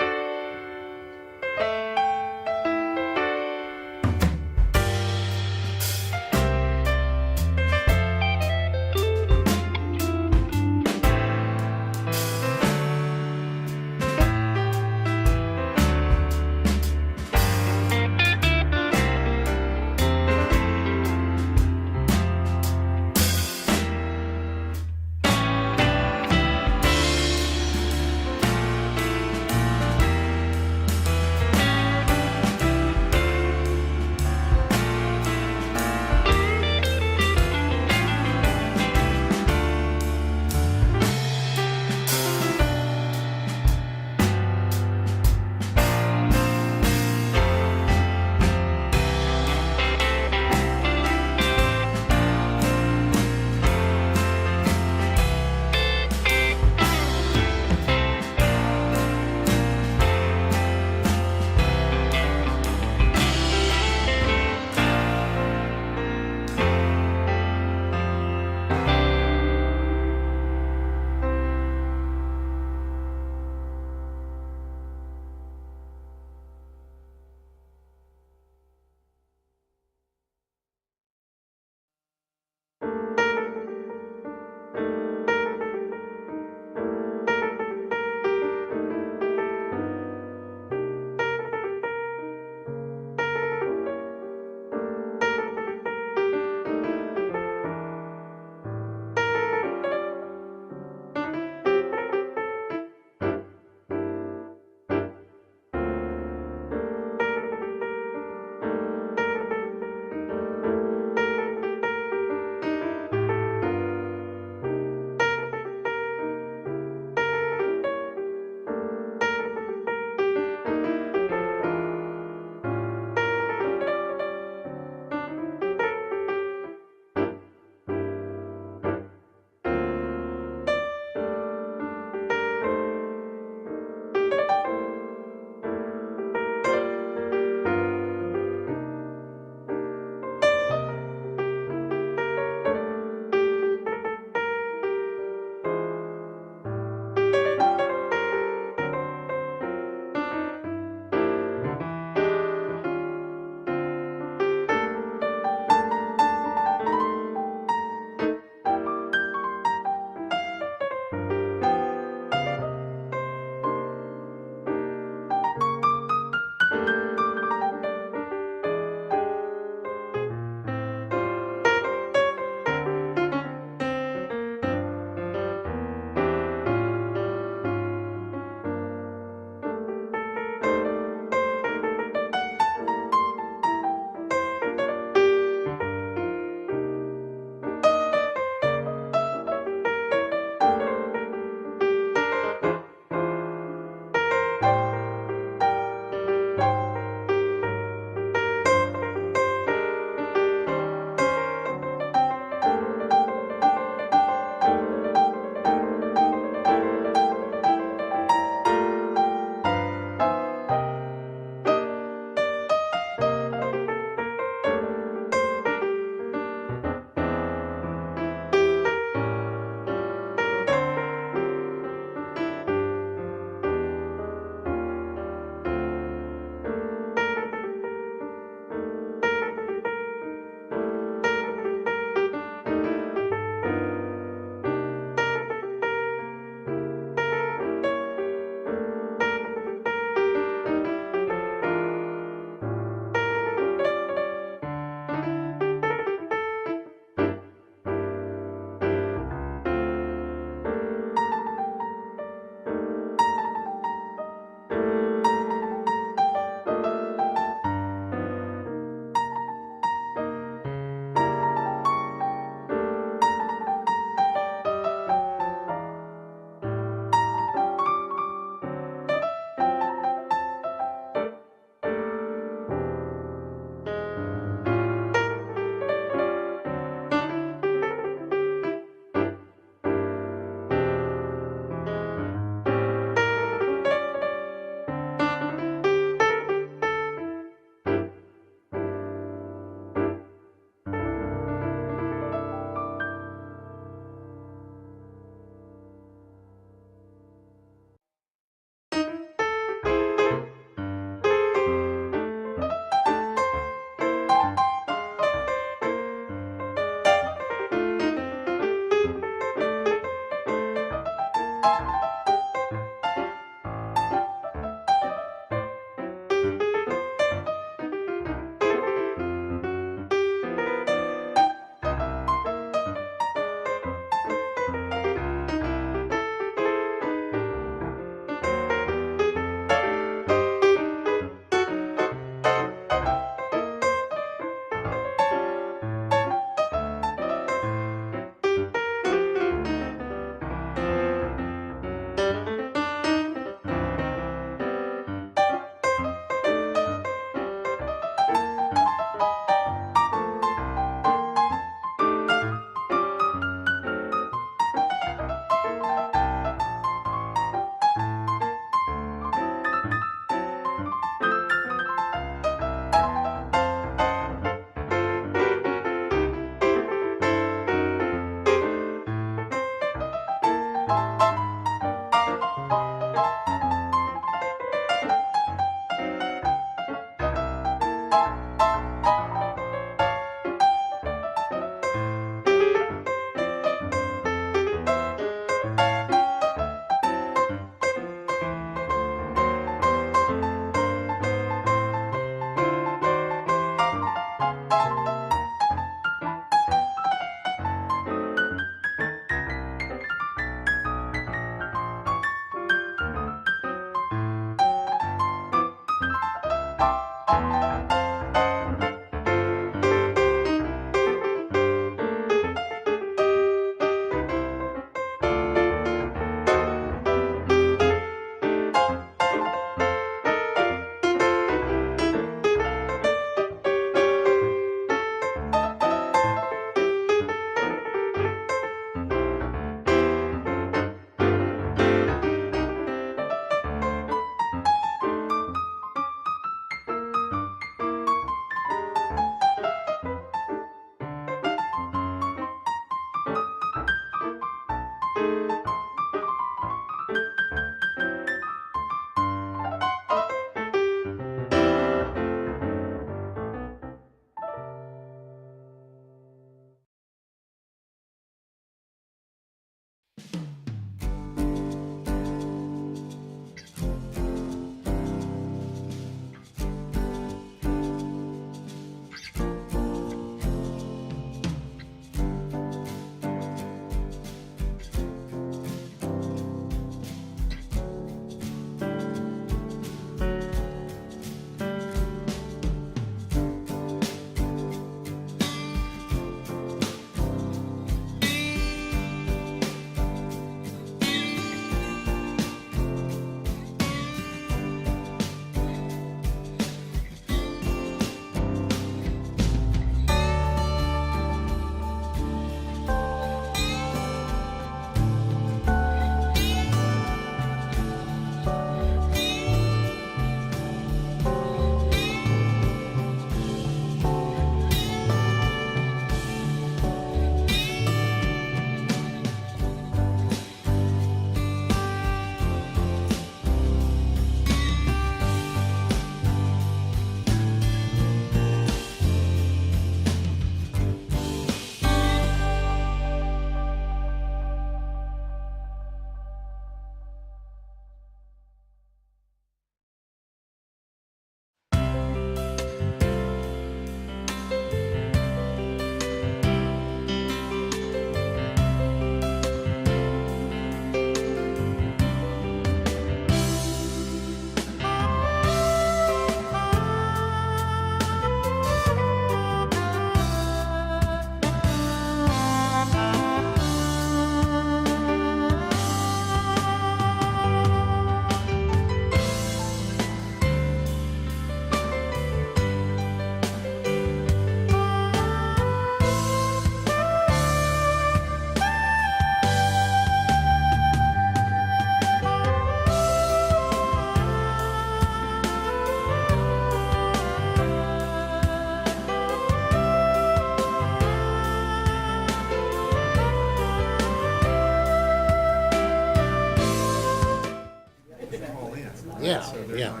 Yeah, yeah.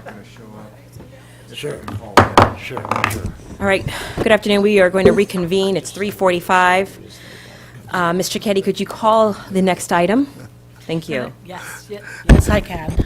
Sure, sure. All right, good afternoon. We are going to reconvene. It's 3:45. Ms. Cicchetti, could you call the next item? Thank you. Yes, I can.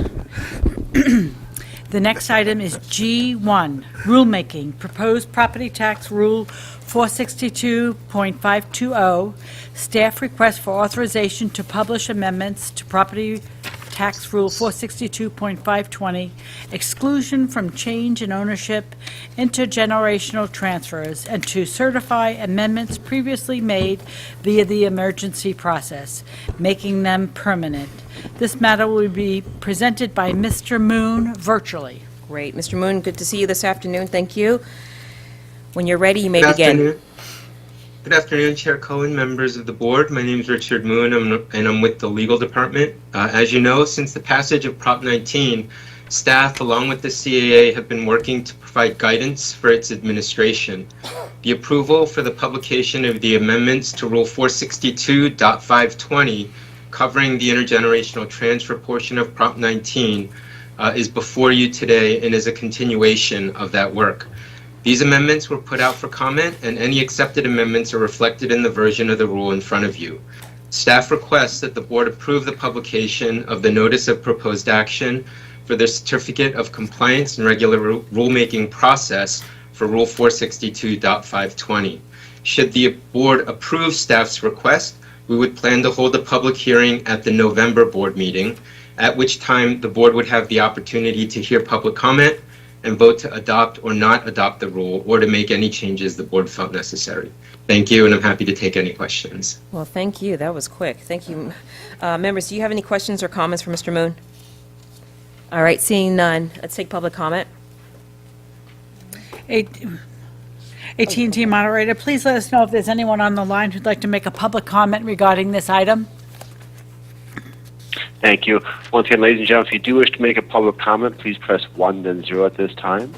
The next item is G1, rulemaking, proposed property tax rule 462.520, staff request for authorization to publish amendments to property tax rule 462.520, exclusion from change in ownership, intergenerational transfers, and to certify amendments previously made via the emergency process, making them permanent. This matter will be presented by Mr. Moon virtually. Great. Mr. Moon, good to see you this afternoon. Thank you. When you're ready, you may begin. Good afternoon, Chair Cohen, members of the board. My name is Richard Moon, and I'm with the legal department. As you know, since the passage of Prop 19, staff, along with the CAA, have been working to provide guidance for its administration. The approval for the publication of the amendments to Rule 462.520, covering the intergenerational transfer portion of Prop 19, is before you today and is a continuation of that work. These amendments were put out for comment, and any accepted amendments are reflected in the version of the rule in front of you. Staff requests that the board approve the publication of the Notice of Proposed Action for the Certificate of Compliance and Regular Rulemaking Process for Rule 462.520. Should the board approve staff's request, we would plan to hold a public hearing at the November board meeting, at which time the board would have the opportunity to hear public comment and vote to adopt or not adopt the rule or to make any changes the board felt necessary. Thank you, and I'm happy to take any questions. Well, thank you. That was quick. Thank you. Members, do you have any questions or comments for Mr. Moon? All right, seeing none, let's take public comment. AT&T moderator, please let us know if there's anyone on the line who'd like to make a public comment regarding this item. Thank you. Once again, ladies and gentlemen, if you do wish to make a public comment, please press 1 then 0 at this time.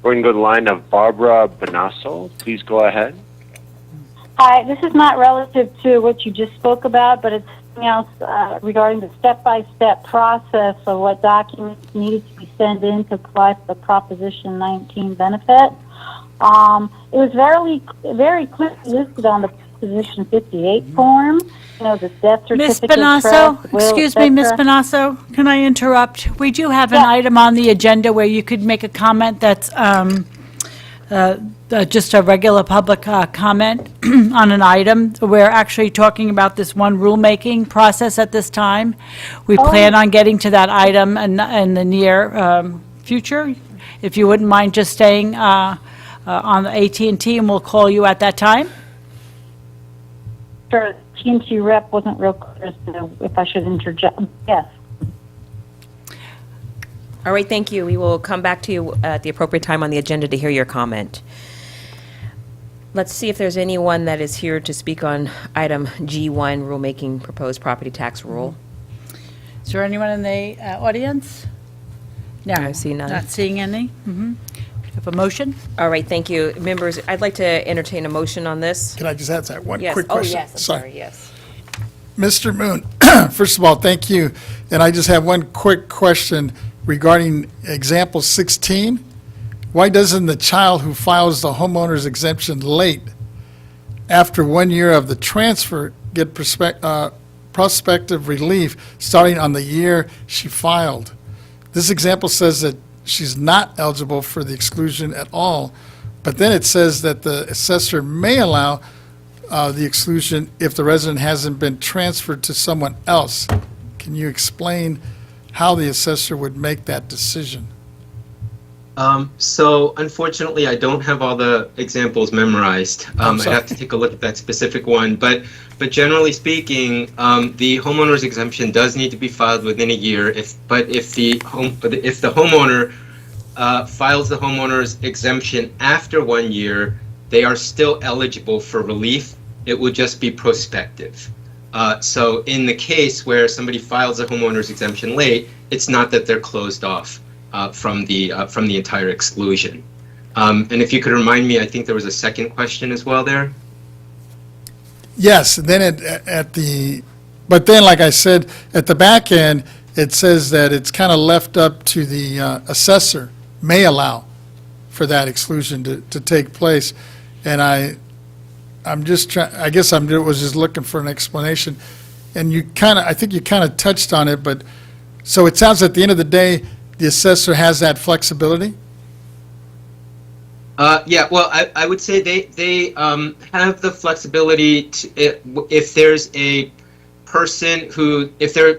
We're going to go to the line of Barbara Bonasso. Please go ahead. Hi, this is not relative to what you just spoke about, but it's something else regarding the step-by-step process of what documents needed to be sent in to apply for the Proposition 19 benefit. It was very clearly listed on the Proposition 58 form, you know, the death certificate. Ms. Bonasso, trust, will, excuse me, Ms. etc. Bonasso, can I interrupt? We do have an item on the agenda where you could make a comment that's just a regular public comment on an item. We're actually talking about this one rulemaking process at this time. We plan on getting to that item in the near future. If you wouldn't mind just staying on the AT&T, and we'll call you at that time. Sure, TNT rep wasn't real clear as to if I should interject. Yes. All right, thank you. We will come back to you at the appropriate time on the agenda to hear your comment. Let's see if there's anyone that is here to speak on item G1, rulemaking proposed property tax rule. Is there anyone in the audience? No. I see none. Not seeing any. Have a motion? All right, thank you. Members, I'd like to entertain a motion on this. Can I just ask that one Yes. quick question? Oh, yes, I'm sorry, yes. Mr. Moon, first of all, thank you. And I just have one quick question regarding example 16. Why doesn't the child who files the homeowner's exemption late after 1 year of the transfer get prospective relief starting on the year she filed? This example says that she's not eligible for the exclusion at all, but then it says that the assessor may allow the exclusion if the resident hasn't been transferred to someone else. Can you explain how the assessor would make that decision? So unfortunately, I don't have all the examples memorized. I'd have to take a look at that specific one. But generally speaking, the homeowner's exemption does need to be filed within a year. If the homeowner files the homeowner's exemption after 1 year, they are still eligible for relief. It will just be prospective. So in the case where somebody files a homeowner's exemption late, it's not that they're closed off from the entire exclusion. And if you could remind me, I think there was a second question as well there. Yes, and then but then, like I said, at the back end, it says that it's kind of left up to the assessor may allow for that exclusion to take place. And I'm just trying, I guess was just looking for an explanation. And I think you kind of touched on it, but, so it sounds at the end of the day, the assessor has that flexibility? Yeah, well, I would say they have the flexibility to, if there's a person who,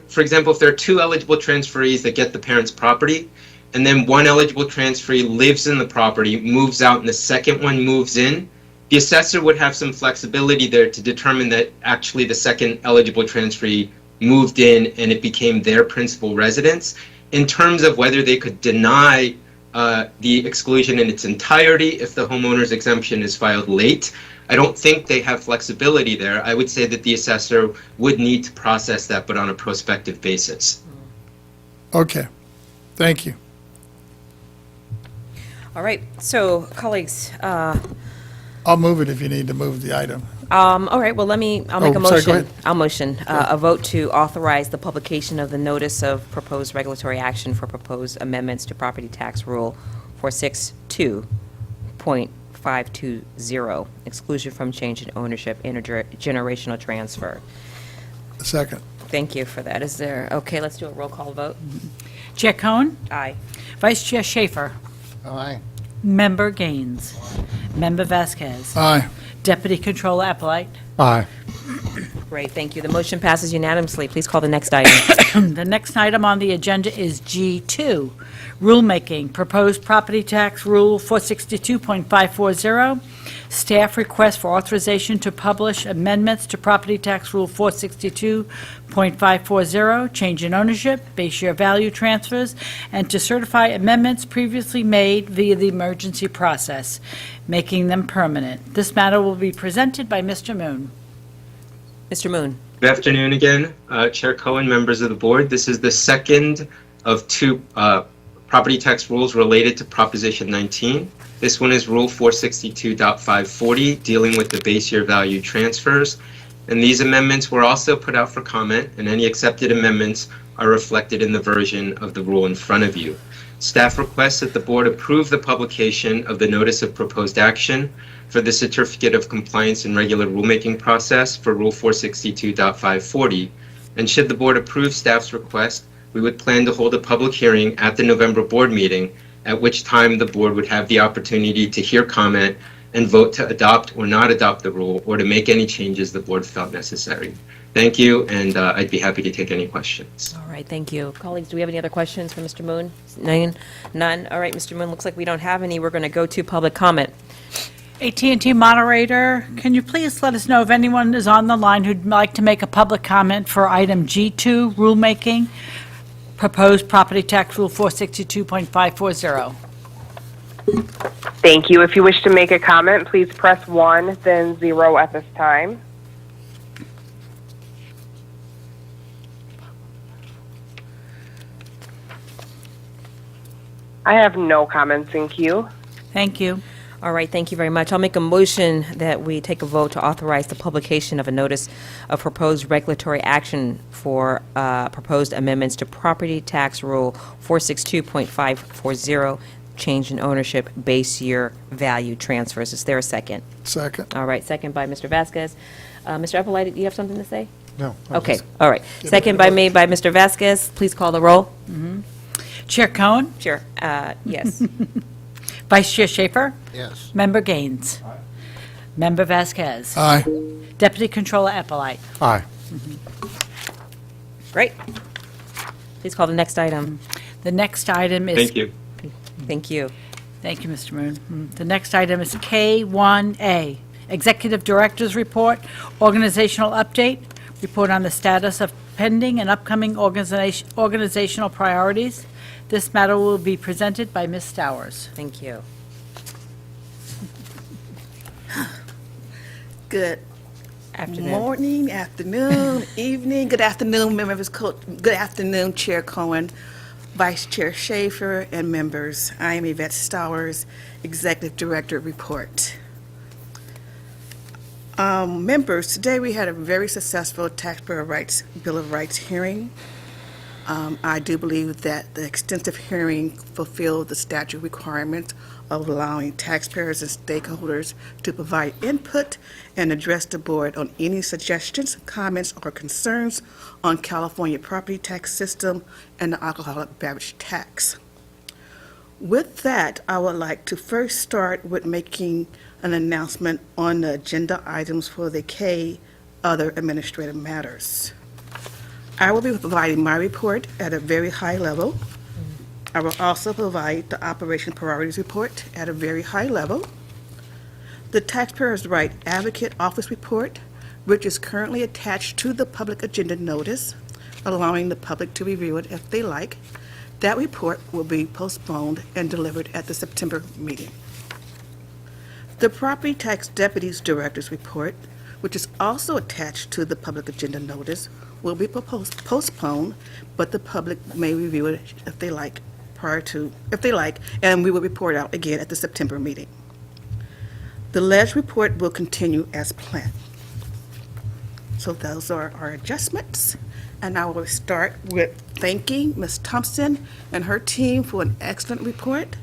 for example, if there are two eligible transferees that get the parent's property, and then one eligible transferee lives in the property, moves out, and the second one moves in, the assessor would have some flexibility there to determine that actually the second eligible transferee moved in and it became their principal residence. In terms of whether they could deny the exclusion in its entirety if the homeowner's exemption is filed late, I don't think they have flexibility there. I would say that the assessor would need to process that, but on a prospective basis. Okay, thank you. All right, so colleagues, I'll move it if you need to move the item. all right, well, I'll make a sorry, go motion. ahead. I'll motion a vote to authorize the publication of the notice of proposed regulatory action for proposed amendments to property tax rule 462.520, exclusion from change in ownership, intergenerational transfer. Second. Thank you for that. Is there, okay, let's do a roll call vote. Chair Cohen? Aye. Vice Chair Schaefer? Aye. Member Gaines? Member Vasquez? Aye. Deputy Controller Applewhite? Aye. Great, thank you. The motion passes unanimously. Please call the next item. The next item on the agenda is G2, rulemaking, proposed property tax rule 462.540. Staff request for authorization to publish amendments to property tax rule 462.540, change in ownership, base year value transfers, and to certify amendments previously made via the emergency process, making them permanent. This matter will be presented by Mr. Moon. Mr. Moon. Good afternoon again, Chair Cohen, members of the board. This is the second of two property tax rules related to Proposition 19. This one is Rule 462.540, dealing with the base year value transfers. And these amendments were also put out for comment, and any accepted amendments are reflected in the version of the rule in front of you. Staff requests that the board approve the publication of the Notice of Proposed Action for the Certificate of Compliance and Regular Rulemaking Process for Rule 462.540. And should the board approve staff's request, we would plan to hold a public hearing at the November board meeting, at which time the board would have the opportunity to hear comment and vote to adopt or not adopt the rule, or to make any changes the board felt necessary. Thank you, and I'd be happy to take any questions. All right, thank you. Colleagues, do we have any other questions for Mr. Moon? None? All right, Mr. Moon, looks like we don't have any. We're going to go to public comment. AT&T moderator, can you please let us know if anyone is on the line who'd like to make a public comment for item G2, rulemaking, proposed property tax rule 462.540? Thank you. If you wish to make a comment, please press 1, then 0 at this time. I have no comments in queue. Thank you. All right, thank you very much. I'll make a motion that we take a vote to authorize the publication of a notice of proposed regulatory action for proposed amendments to property tax rule 462.540, change in ownership, base year value transfers. Is there a second? Second. All right, second by Mr. Vasquez. Mr. Eppolite, do you have something to say? No. Okay, all right. Second by me by Mr. Vasquez. Please call the roll. Chair Cohen? Sure, yes. Vice Chair Schaefer? Yes. Member Gaines? Member Vasquez? Aye. Deputy Controller Eppolite? Aye. Great. Please call the next item. The next item is... Thank you. Thank you. Thank you, Mr. Moon. The next item is K1A, Executive Director's Report, Organizational Update, Report on the Status of Pending and Upcoming Organizational Priorities. This matter will be presented by Ms. Stowers. Thank you. Good Afternoon. morning, afternoon, evening. Good afternoon, members. Good afternoon, Chair Cohen, Vice Chair Schaefer, and members. I am Yvette Stowers, Executive Director Report. Members, today we had a very successful Taxpayer Bill of Rights hearing. I do believe that the extensive hearing fulfilled the statute requirements of allowing taxpayers and stakeholders to provide input and address the board on any suggestions, comments, or concerns on California property tax system and the alcoholic beverage tax. With that, I would like to first start with making an announcement on the agenda items for the K other administrative matters. I will be providing my report at a very high level. I will also provide the Operation Priorities Report at a very high level. The Taxpayers' Right Advocate Office Report, which is currently attached to the public agenda notice, allowing the public to review it if they like. That report will be postponed and delivered at the September meeting. The Property Tax Deputies Director's Report, which is also attached to the public agenda notice, will be postponed, but the public may review it if they like, and we will report out again at the September meeting. The ledge report will continue as planned. So those are our adjustments, and I will start with thanking Ms. Thompson and her team for an excellent report,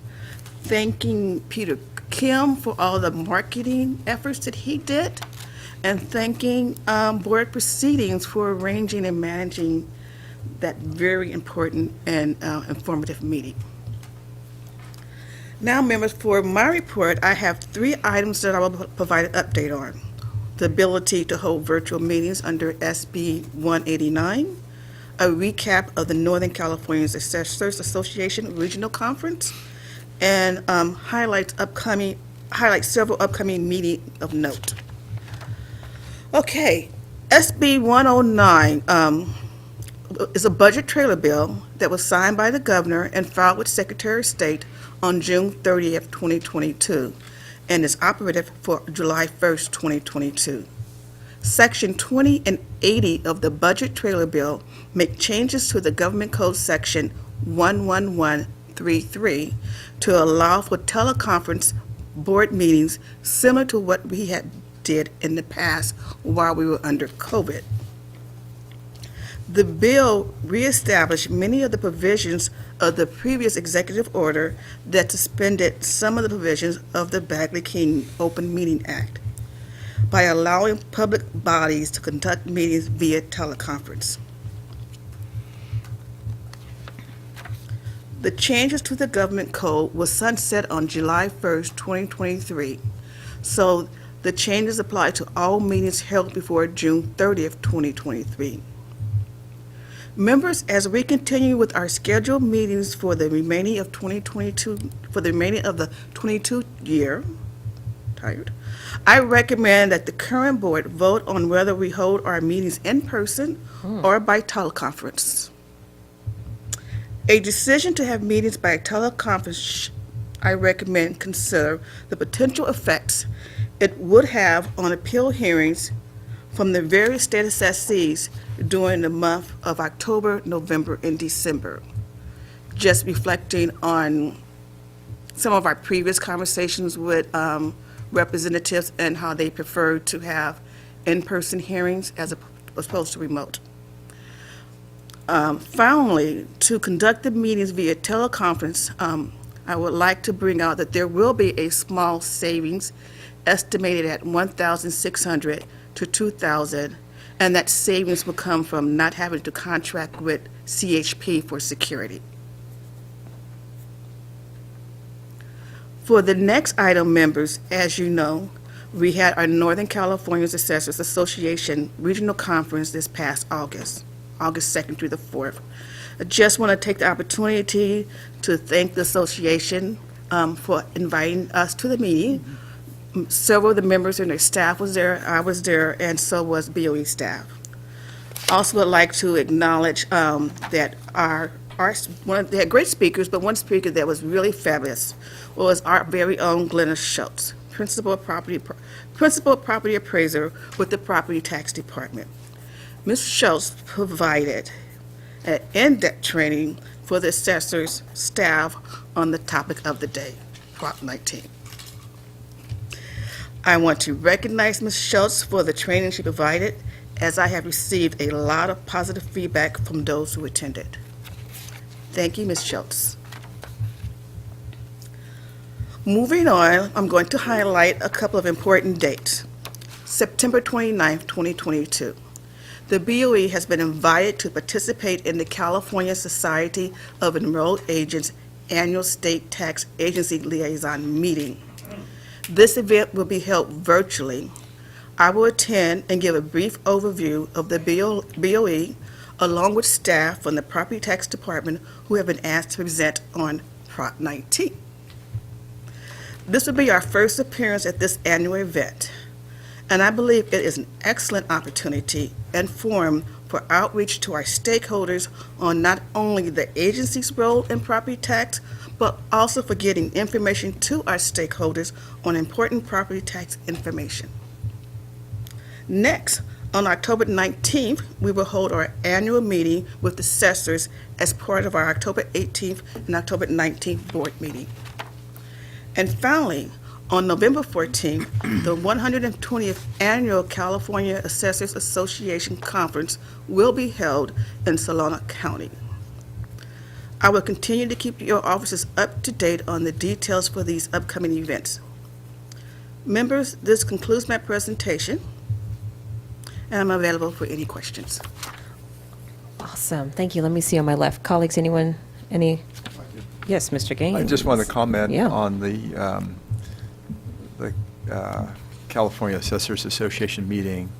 thanking Peter Kim for all the marketing efforts that he did, and thanking Board Proceedings for arranging and managing that very important and informative meeting. Now, members, for my report, I have 3 items that I will provide an update on. the ability to hold virtual meetings under SB 189, a recap of the Northern California Assessors Association Regional Conference, and highlight several upcoming meetings of note. Okay, SB 109 is a budget trailer bill that was signed by the governor and filed with Secretary of State on June 30th, 2022, and is operative for July 1st, 2022. Section 20 and 80 of the budget trailer bill make changes to the Government Code Section 11133 to allow for teleconference board meetings similar to what we had did in the past while we were under COVID. The bill reestablished many of the provisions of the previous executive order that suspended some of the provisions of the Bagley-King Open Meeting Act by allowing public bodies to conduct meetings via teleconference. The changes to the government code was sunset on July 1st, 2023, so the changes apply to all meetings held before June 30th, 2023. Members, as we continue with our scheduled meetings for the remaining of 2022, for the remaining of the 22 year, I recommend that the current board vote on whether we hold our meetings in person or by teleconference. A decision to have meetings by teleconference, I recommend consider the potential effects it would have on appeal hearings from the various state assessees during the month of October, November, and December. Just reflecting on some of our previous conversations with representatives and how they prefer to have in-person hearings as opposed to remote. Finally, to conduct the meetings via teleconference, I would like to bring out that there will be a small savings estimated at $1,600 to $2,000, and that savings will come from not having to contract with CHP for security. For the next item, members, as you know, we had our Northern California Assessors Association Regional Conference this past August 2nd through the 4th. I just want to take the opportunity to thank the association for inviting us to the meeting. Several of the members and their staff was there, I was there, and so was BOE staff. Also would like to acknowledge that they had great speakers, but one speaker that was really fabulous was our very own Glenna Schultz, principal property appraiser with the Property Tax Department. Ms. Schultz provided an in-depth training for the assessors staff on the topic of the day, Prop 19. I want to recognize Ms. Schultz for the training she provided, as I have received a lot of positive feedback from those who attended. Thank you, Ms. Schultz. Moving on, I'm going to highlight a couple of important dates. September 29th, 2022. The BOE has been invited to participate in the California Society of Enrolled Agents Annual State Tax Agency Liaison Meeting. This event will be held virtually. I will attend and give a brief overview of the BOE, along with staff from the Property Tax Department who have been asked to present on Prop 19. This will be our first appearance at this annual event, and I believe it is an excellent opportunity and forum for outreach to our stakeholders on not only the agency's role in property tax, but also for getting information to our stakeholders on important property tax information. Next, on October 19th, we will hold our annual meeting with assessors as part of our October 18th and October 19th board meeting. And finally, on November 14th, the 120th Annual California Assessors Association Conference will be held in Solano County. I will continue to keep your offices up to date on the details for these upcoming events. Members, this concludes my presentation, and I'm available for any questions. Awesome. Thank you. Let me see on my left. Colleagues, anyone, any? Yes, Mr. Gaines. I just want to comment Yeah. on the California Assessors Association meeting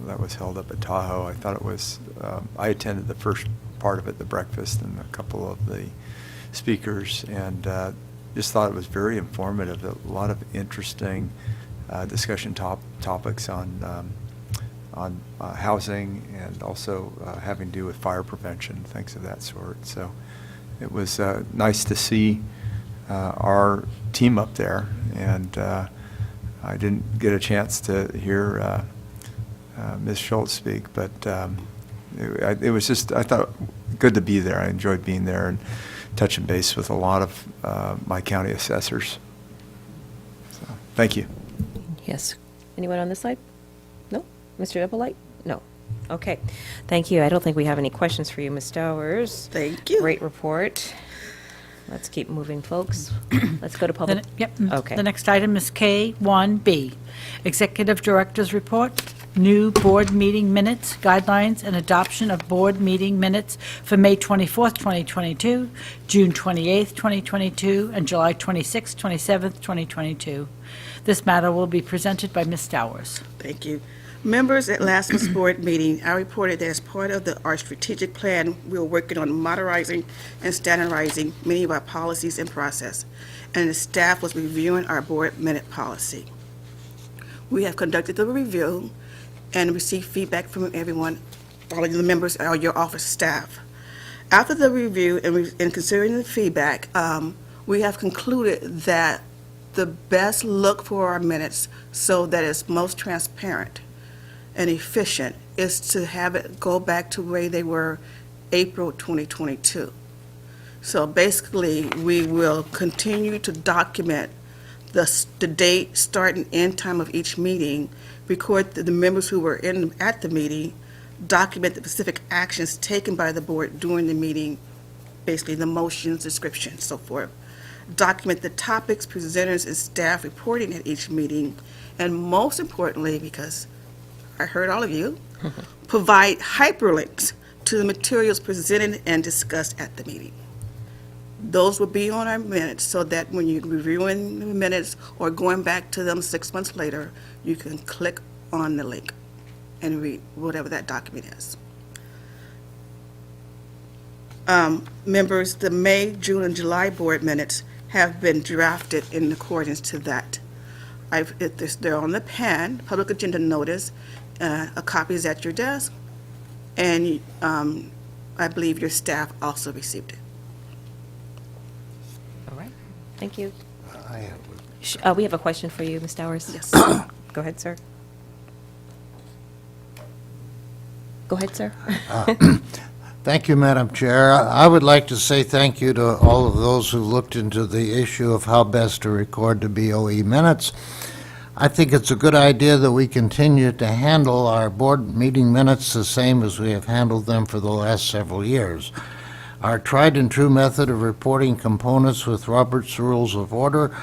that was held up at Tahoe. I thought it was, I attended the first part of it, the breakfast, and a couple of the speakers, and just thought it was very informative. A lot of interesting discussion topics on housing, and also having to do with fire prevention, things of that sort. So it was nice to see our team up there, and I didn't get a chance to hear Ms. Schultz speak, but it was just, I thought, good to be there. I enjoyed being there and touching base with a lot of my county assessors. So, thank you. Yes. Anyone on this side? No? Mr. Ippolite? No. Okay. Thank you. I don't think we have any questions for you, Ms. Stowers. Thank you. Great report. Let's keep moving, folks. Let's go to public. Okay. The next item is K1B, Executive Director's Report, new board meeting minutes, guidelines, and adoption of board meeting minutes for May 24th, 2022, June 28th, 2022, and July 26th, 27th, 2022. This matter will be presented by Ms. Stowers. Thank you. Members, at last month's board meeting, I reported that as part of our strategic plan, we are working on modernizing and standardizing many of our policies and process, and the staff was reviewing our board minute policy. We have conducted the review and received feedback from everyone, all of the members or your office staff. After the review and considering the feedback, we have concluded that the best look for our minutes so that it's most transparent and efficient is to have it go back to where they were April 2022. So basically, we will continue to document the date, start, and end time of each meeting, record the members who were at the meeting, document the specific actions taken by the board during the meeting, basically the motions, descriptions, so forth. Document the topics, presenters, and staff reporting at each meeting, and most importantly, because I heard all of you, provide hyperlinks to the materials presented and discussed at the meeting. Those will be on our minutes so that when you're reviewing the minutes or going back to them 6 months later, you can click on the link and read whatever that document is. Members, the May, June, and July board minutes have been drafted in accordance to that. They're on the pen, public agenda notice. A copy is at your desk, and I believe your staff also received it. All right. Thank you. I have We have a question for you, Ms. Stowers. Yes. Go ahead, sir. Go ahead, sir. Thank you, Madam Chair. I would like to say thank you to all of those who looked into the issue of how best to record the BOE minutes. I think it's a good idea that we continue to handle our board meeting minutes the same as we have handled them for the last several years. Our tried and true method of reporting components with Robert's Rules of Order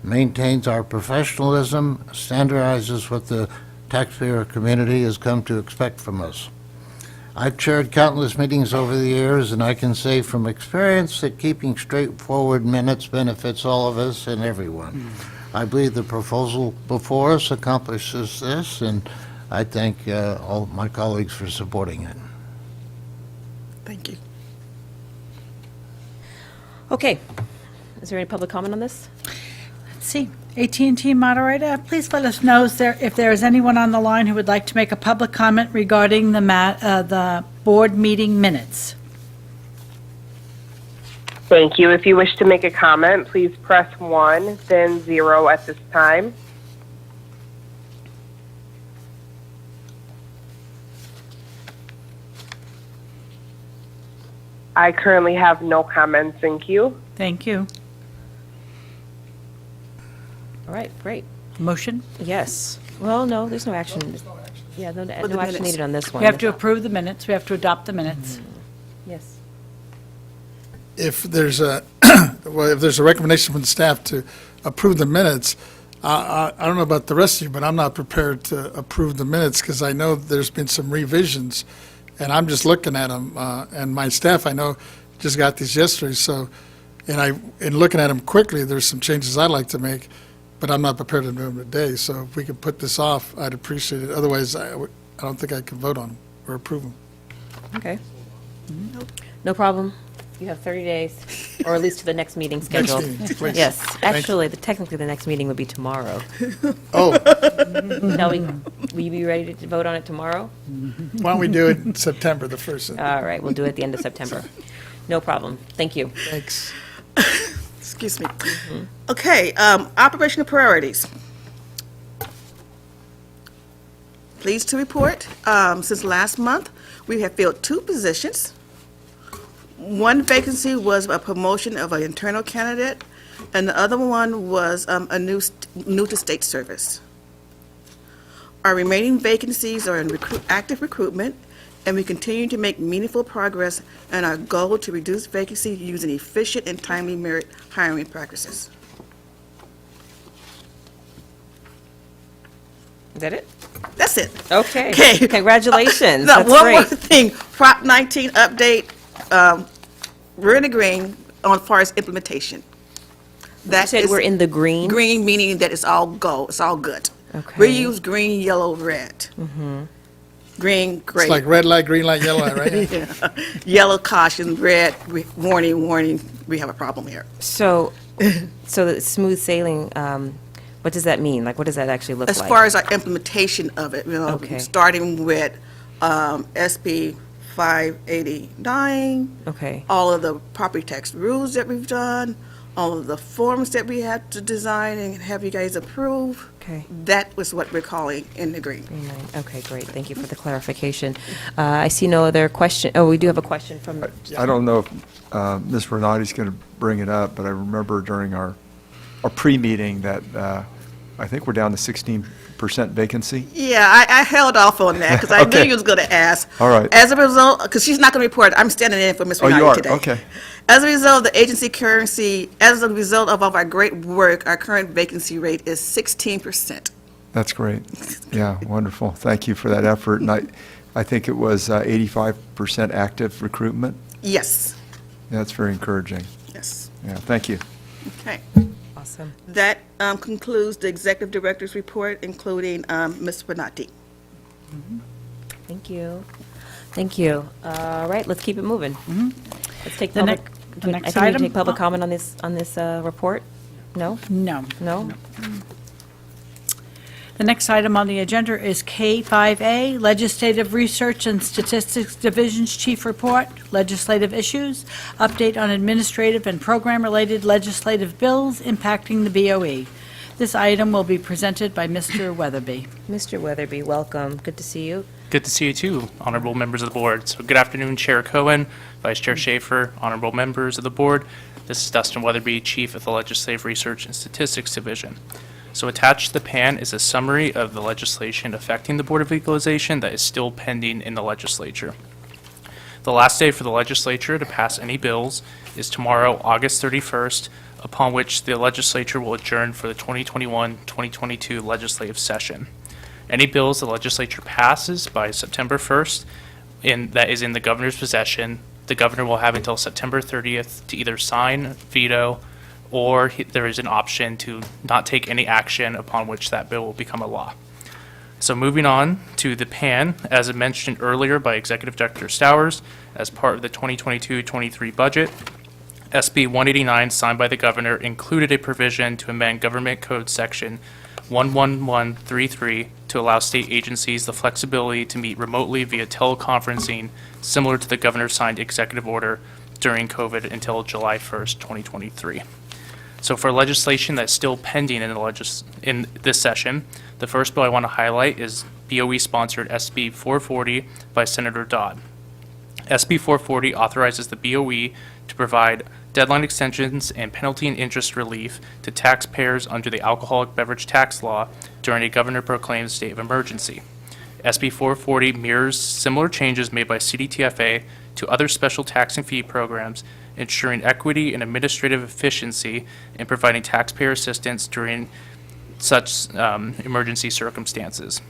maintains our professionalism, standardizes what the taxpayer community has come to expect from us. I've chaired countless meetings over the years, and I can say from experience that keeping straightforward minutes benefits all of us and everyone. I believe the proposal before us accomplishes this, and I thank all my colleagues for supporting it. Thank you. Okay. Is there any public comment on this? Let's see. AT&T moderator, please let us know if there is anyone on the line who would like to make a public comment regarding the board meeting minutes. Thank you. If you wish to make a comment, please press 1, then 0 at this time. I currently have no comments in queue. Thank you. All right, great. Motion? Yes. Well, no, there's no action. Yeah, no the action minutes. needed on this one. We have to approve the minutes. We have to adopt the minutes. Yes. If there's a, well, if there's a recommendation from the staff to approve the minutes, I don't know about the rest of you, but I'm not prepared to approve the minutes because I know there's been some revisions, and I'm just looking at them, and my staff, I know, just got these yesterday, so, in looking at them quickly, there's some changes I'd like to make, but I'm not prepared to do them today, so if we could put this off, I'd appreciate it. Otherwise, I don't think I can vote on them or approve them. Okay. No problem. You have 30 days, or at least to the next meeting scheduled. meeting, please. Yes, Thank you. actually, technically, the next meeting would be tomorrow. Oh, No, will you be ready to vote on it tomorrow? why don't we do it in September, the 1st? All right, we'll do it at the end of September. No problem. Thank you. Thanks. Excuse me. Okay, operational priorities. Pleased to report, since last month, we have filled 2 positions. One vacancy was a promotion of an internal candidate, and the other one was a new to state service. Our remaining vacancies are in active recruitment, and we continue to make meaningful progress in our goal to reduce vacancy using efficient and timely merit hiring practices. Is that it? That's it. Okay. Okay. Congratulations. Now, That's one great. more thing, Prop 19 update, we're in the green on far as implementation. You said we're in the green? Green meaning that it's all go, it's all good. Okay. We use green, yellow, red. Green, great. It's like red light, green light, yellow light, right? Yeah. Yellow, caution, red, warning, warning, we have a problem here. So the smooth sailing, what does that mean? Like, what does that actually look like? As far as our implementation of it, Okay. starting with SB 589. Okay. All of the property tax rules that we've done, all of the forms that we had to design and have you guys approve. Okay. That was what we're calling in the green. Okay, great. Thank you for the clarification. I see no other question. Oh, we do have a question from. I don't know if Ms. Renati's going to bring it up, but I remember during our pre-meeting that I think we're down to 16% vacancy. Yeah, I held off on that because I knew Okay. you was going to ask. All right. As a result, because she's not going to report, I'm standing in for Ms. Oh, you Renati are? today. Okay. As a result of the agency currency, as a result of all our great work, our current vacancy rate is 16%. That's great. Yeah, wonderful. Thank you for that effort. And I think it was 85% active recruitment. Yes, Yeah, that's very encouraging. yes. Yeah, thank you. Okay. Awesome. That concludes the executive director's report, including Ms. Renati. Thank you. Thank you. All right, let's keep it moving. Let's take The public. the next I think we item- take public comment on this report. No. No. No. The next item on the agenda is K5A, Legislative Research and Statistics Division's Chief Report, Legislative Issues, Update on Administrative and Program-Related Legislative Bills Impacting the BOE. This item will be presented by Mr. Weatherby. Mr. Weatherby, welcome. Good to see you. Good to see you too, honorable members of the board. So good afternoon, Chair Cohen, Vice Chair Schaefer, honorable members of the board. This is Dustin Weatherby, Chief of the Legislative Research and Statistics Division. So attached to the PAN is a summary of the legislation affecting the Board of Equalization that is still pending in the legislature. The last day for the legislature to pass any bills is tomorrow, August 31st, upon which the legislature will adjourn for the 2021-2022 legislative session. Any bills the legislature passes by September 1st that is in the governor's possession, the governor will have until September 30th to either sign, veto, or there is an option to not take any action upon which that bill will become a law. So moving on to the PAN, as mentioned earlier by Executive Director Stowers, as part of the 2022-23 budget, SB 189 signed by the governor included a provision to amend Government Code Section 11133 to allow state agencies the flexibility to meet remotely via teleconferencing, similar to the governor's signed executive order during COVID until July 1st, 2023. So for legislation that's still pending in this session, the first bill I want to highlight is BOE-sponsored SB 440 by Senator Dodd. SB 440 authorizes the BOE to provide deadline extensions and penalty and interest relief to taxpayers under the alcoholic beverage tax law during a governor-proclaimed state of emergency. SB 440 mirrors similar changes made by CDTFA to other special tax and fee programs, ensuring equity and administrative efficiency in providing taxpayer assistance during such emergency circumstances.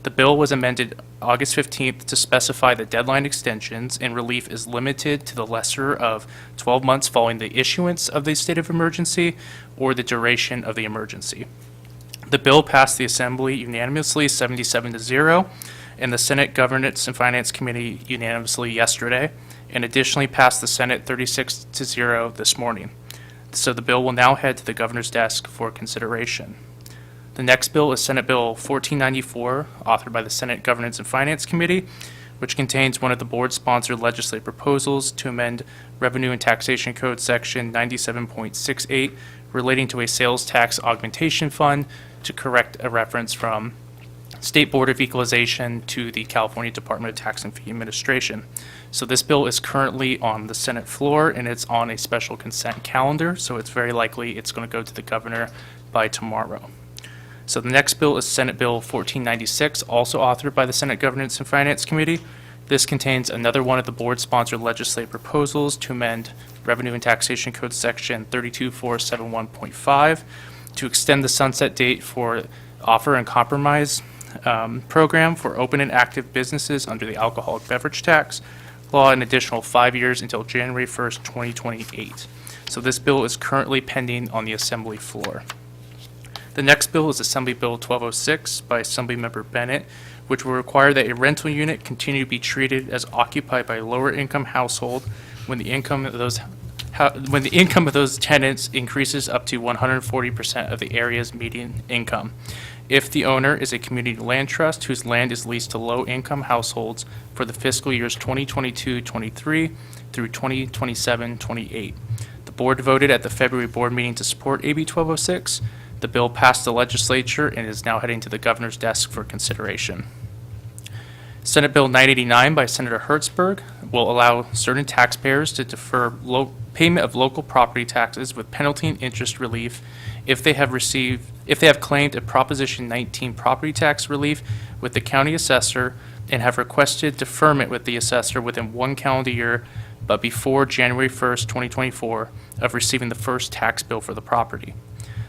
The bill was amended August 15th to specify that deadline extensions and relief is limited to the lesser of 12 months following the issuance of the state of emergency or the duration of the emergency. The bill passed the Assembly unanimously 77-0, and the Senate Governance and Finance Committee unanimously yesterday, and additionally passed the Senate 36-0 this morning. So the bill will now head to the governor's desk for consideration. The next bill is Senate Bill 1494, authored by the Senate Governance and Finance Committee, which contains one of the board-sponsored legislative proposals to amend Revenue and Taxation Code Section 97.68 relating to a sales tax augmentation fund to correct a reference from State Board of Equalization to the California Department of Tax and Fee Administration. So this bill is currently on the Senate floor, and it's on a special consent calendar, so it's very likely it's going to go to the governor by tomorrow. So the next bill is Senate Bill 1496, also authored by the Senate Governance and Finance Committee. This contains another one of the board-sponsored legislative proposals to amend Revenue and Taxation Code Section 32471.5 to extend the sunset date for offer and compromise program for open and active businesses under the alcoholic beverage tax law an additional 5 years until January 1st, 2028. So this bill is currently pending on the Assembly floor. The next bill is Assembly Bill 1206 by Assemblymember Bennett, which will require that a rental unit continue to be treated as occupied by a lower income household when the income of those tenants increases up to 140% of the area's median income. If the owner is a community land trust whose land is leased to low-income households for the fiscal years 2022-23 through 2027-28. The board voted at the February board meeting to support AB 1206. The bill passed the legislature and is now heading to the governor's desk for consideration. Senate Bill 989 by Senator Hertzberg will allow certain taxpayers to defer payment of local property taxes with penalty and interest relief if they have claimed a Proposition 19 property tax relief with the county assessor and have requested deferment with the assessor within 1 calendar year, but before January 1st, 2024, of receiving the first tax bill for the property.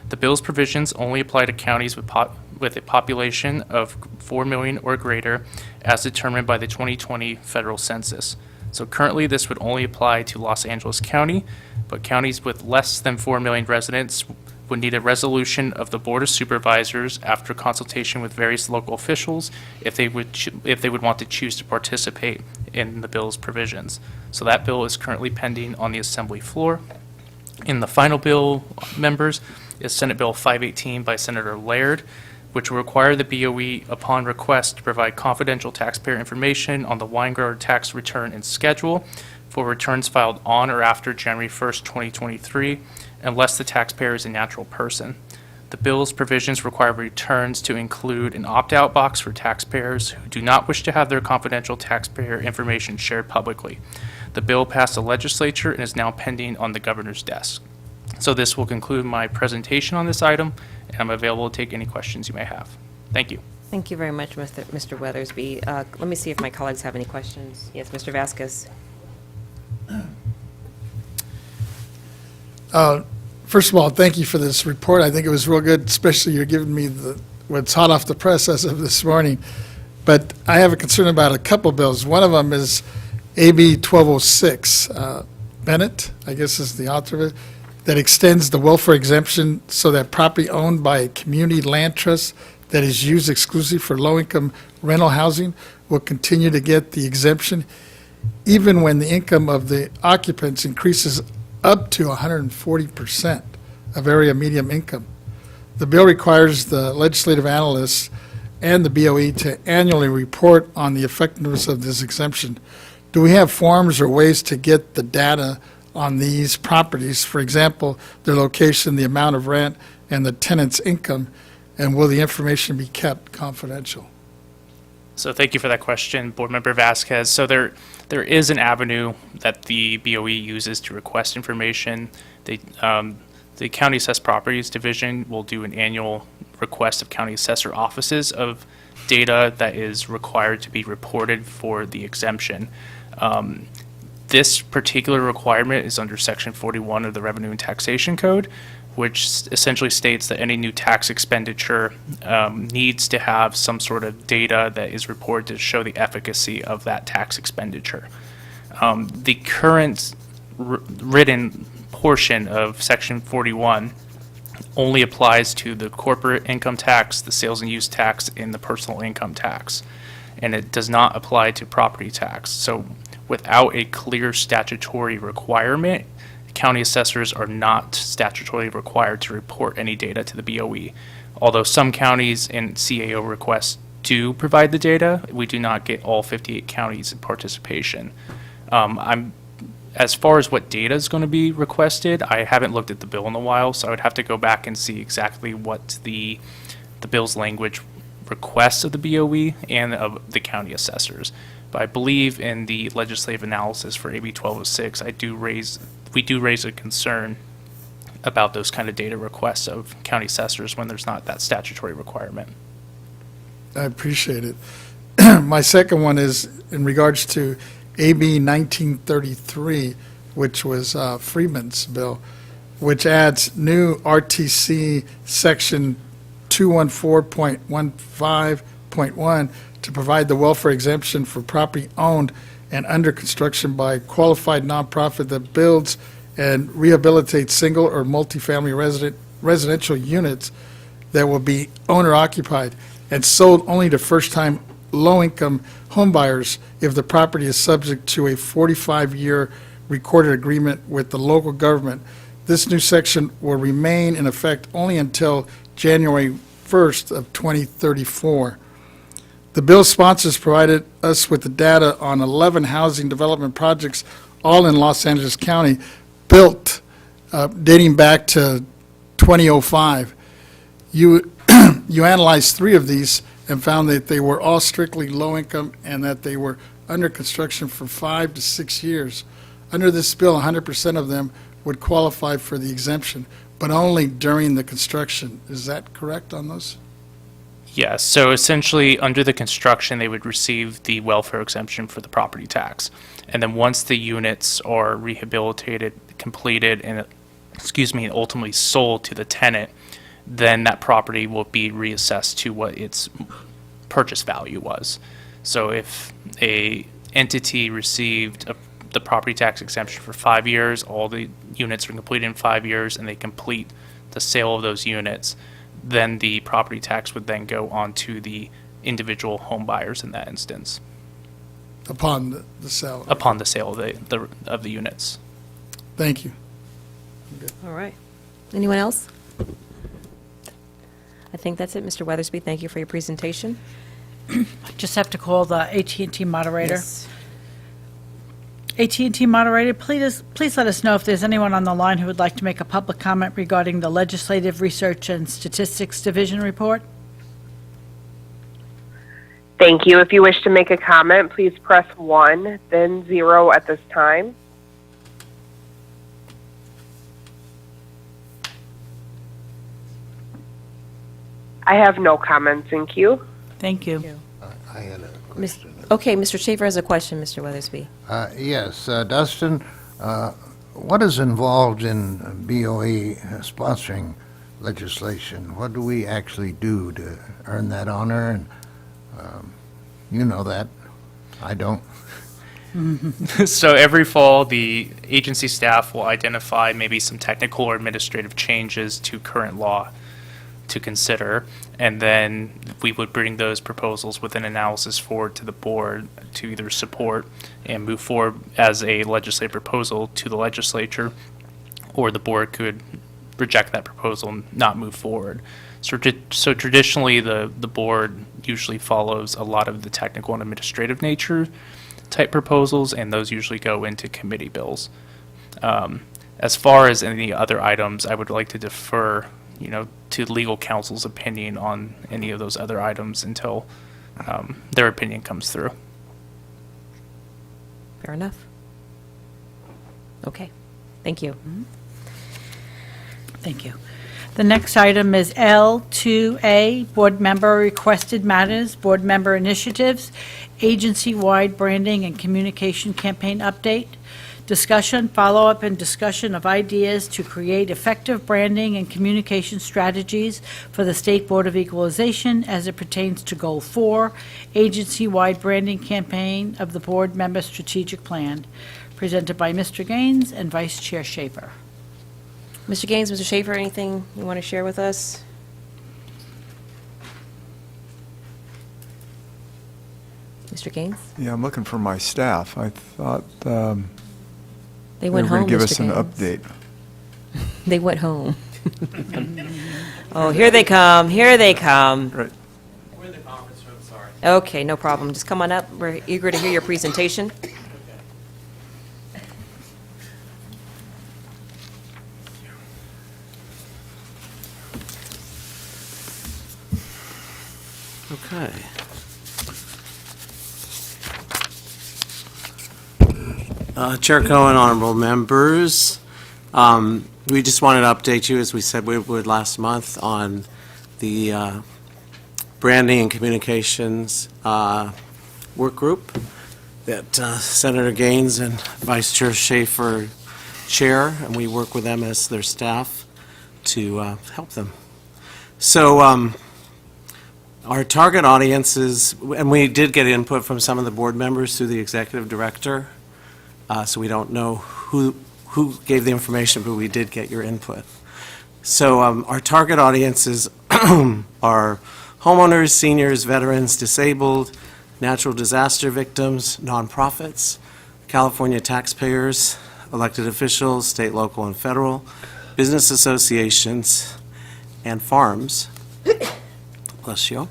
The bill's provisions only apply to counties with a population of 4 million or greater as determined by the 2020 federal census. So currently this would only apply to Los Angeles County, but counties with less than 4 million residents would need a resolution of the Board of Supervisors after consultation with various local officials if they would want to choose to participate in the bill's provisions. So that bill is currently pending on the Assembly floor. In the final bill, members, is Senate Bill 518 by Senator Laird, which will require the BOE, upon request, to provide confidential taxpayer information on the wine grower tax return and schedule for returns filed on or after January 1st, 2023, unless the taxpayer is a natural person. The bill's provisions require returns to include an opt-out box for taxpayers who do not wish to have their confidential taxpayer information shared publicly. The bill passed the legislature and is now pending on the governor's desk. So this will conclude my presentation on this item, and I'm available to take any questions you may have. Thank you. Thank you very much, Mr. Weathersby. Let me see if my colleagues have any questions. Yes, Mr. Vasquez. First of all, thank you for this report. I think it was real good, especially you're giving me what's hot off the press as of this morning. But I have a concern about a couple bills. One of them is AB 1206. Bennett, I guess is the author of it, that extends the welfare exemption so that property owned by a community land trust that is used exclusively for low-income rental housing will continue to get the exemption even when the income of the occupants increases up to 140% of area median income. The bill requires the legislative analysts and the BOE to annually report on the effectiveness of this exemption. Do we have forms or ways to get the data on these properties? For example, their location, the amount of rent, and the tenant's income, and will the information be kept confidential? So thank you for that question, Board Member Vasquez. So there is an avenue that the BOE uses to request information. The County Assessed Properties Division will do an annual request of county assessor offices of data that is required to be reported for the exemption. This particular requirement is under Section 41 of the Revenue and Taxation Code, which essentially states that any new tax expenditure needs to have some sort of data that is reported to show the efficacy of that tax expenditure. The current written portion of Section 41 only applies to the corporate income tax, the sales and use tax, and the personal income tax. And it does not apply to property tax. So without a clear statutory requirement, county assessors are not statutorily required to report any data to the BOE. Although some counties and CAO requests do provide the data, we do not get all 58 counties in participation. As far as what data is going to be requested, I haven't looked at the bill in a while, so I would have to go back and see exactly what the bill's language requests of the BOE and of the county assessors. But I believe in the legislative analysis for AB 1206, we do raise a concern about those kind of data requests of county assessors when there's not that statutory requirement. I appreciate it. My second one is in regards to AB 1933, which was Freeman's bill, which adds new RTC section 214.15.1 to provide the welfare exemption for property owned and under construction by qualified nonprofit that builds and rehabilitates single or multifamily residential units that will be owner occupied and sold only to first-time low-income homebuyers if the property is subject to a 45-year recorded agreement with the local government. This new section will remain in effect only until January 1st of 2034. The bill's sponsors provided us with the data on 11 housing development projects, all in Los Angeles County, built dating back to 2005. You analyzed 3 of these and found that they were all strictly low income and that they were under construction for 5 to 6 years. Under this bill, 100% of them would qualify for the exemption, but only during the construction. Is that correct on those? Yes, so essentially, under the construction, they would receive the welfare exemption for the property tax. And then once the units are rehabilitated, completed, and ultimately sold to the tenant, then that property will be reassessed to what its purchase value was. So if a entity received the property tax exemption for 5 years, all the units are completed in 5 years, and they complete the sale of those units, then the property tax would then go on to the individual home buyers in that instance. Upon the sale? Upon the sale of the units. Thank you. All right. Anyone else? I think that's it. Mr. Weathersby, thank you for your presentation. Just have to call the AT&T moderator. Yes. AT&T moderator, please let us know if there's anyone on the line who would like to make a public comment regarding the Legislative Research and Statistics Division report. Thank you. If you wish to make a comment, please press 1, then 0 at this time. I have no comments in queue. Thank you. I had a question. Okay, Mr. Schaefer has a question, Mr. Weathersby. Yes, Dustin, what is involved in BOE sponsoring legislation? What do we actually do to earn that honor? And you know that. I don't. So every fall, the agency staff will identify maybe some technical or administrative changes to current law to consider, and then we would bring those proposals with an analysis forward to the board to either support and move forward as a legislative proposal to the legislature, or the board could reject that proposal and not move forward. So traditionally, the board usually follows a lot of the technical and administrative nature type proposals, and those usually go into committee bills. As far as any other items, I would like to defer to legal counsel's opinion on any of those other items until their opinion comes through. Fair enough. Okay, thank you. Thank you. The next item is L2A, Board Member Requested Matters, Board Member Initiatives, Agency-Wide Branding and Communication Campaign Update. Discussion, follow-up, and discussion of ideas to create effective branding and communication strategies for the State Board of Equalization as it pertains to Goal 4, Agency-Wide Branding Campaign of the Board Member Strategic Plan, presented by Mr. Gaines and Vice Chair Schaefer. Mr. Gaines, Mr. Schaefer, anything you want to share with us? Mr. Gaines? Yeah, I'm looking for my staff. I thought They went were home, going to give Mr. us an Gaines. update. They went home. Oh, here they come, here they come. Right. We're in the conference room, sorry. Okay, no problem. Just come on up. We're eager to hear your presentation. Okay. Chair Cohen, honorable members, we just wanted to update you, as we said we would last month, on the branding and communications work group that Senator Gaines and Vice Chair Schaefer chair, and we work with them as their staff to help them. So our target audiences, and we did get input from some of the board members through the executive director, so we don't know who gave the information, but we did get your input. So our target audiences are homeowners, seniors, veterans, disabled, natural disaster victims, nonprofits, California taxpayers, elected officials, state, local, and federal, business associations, and farms. Bless you.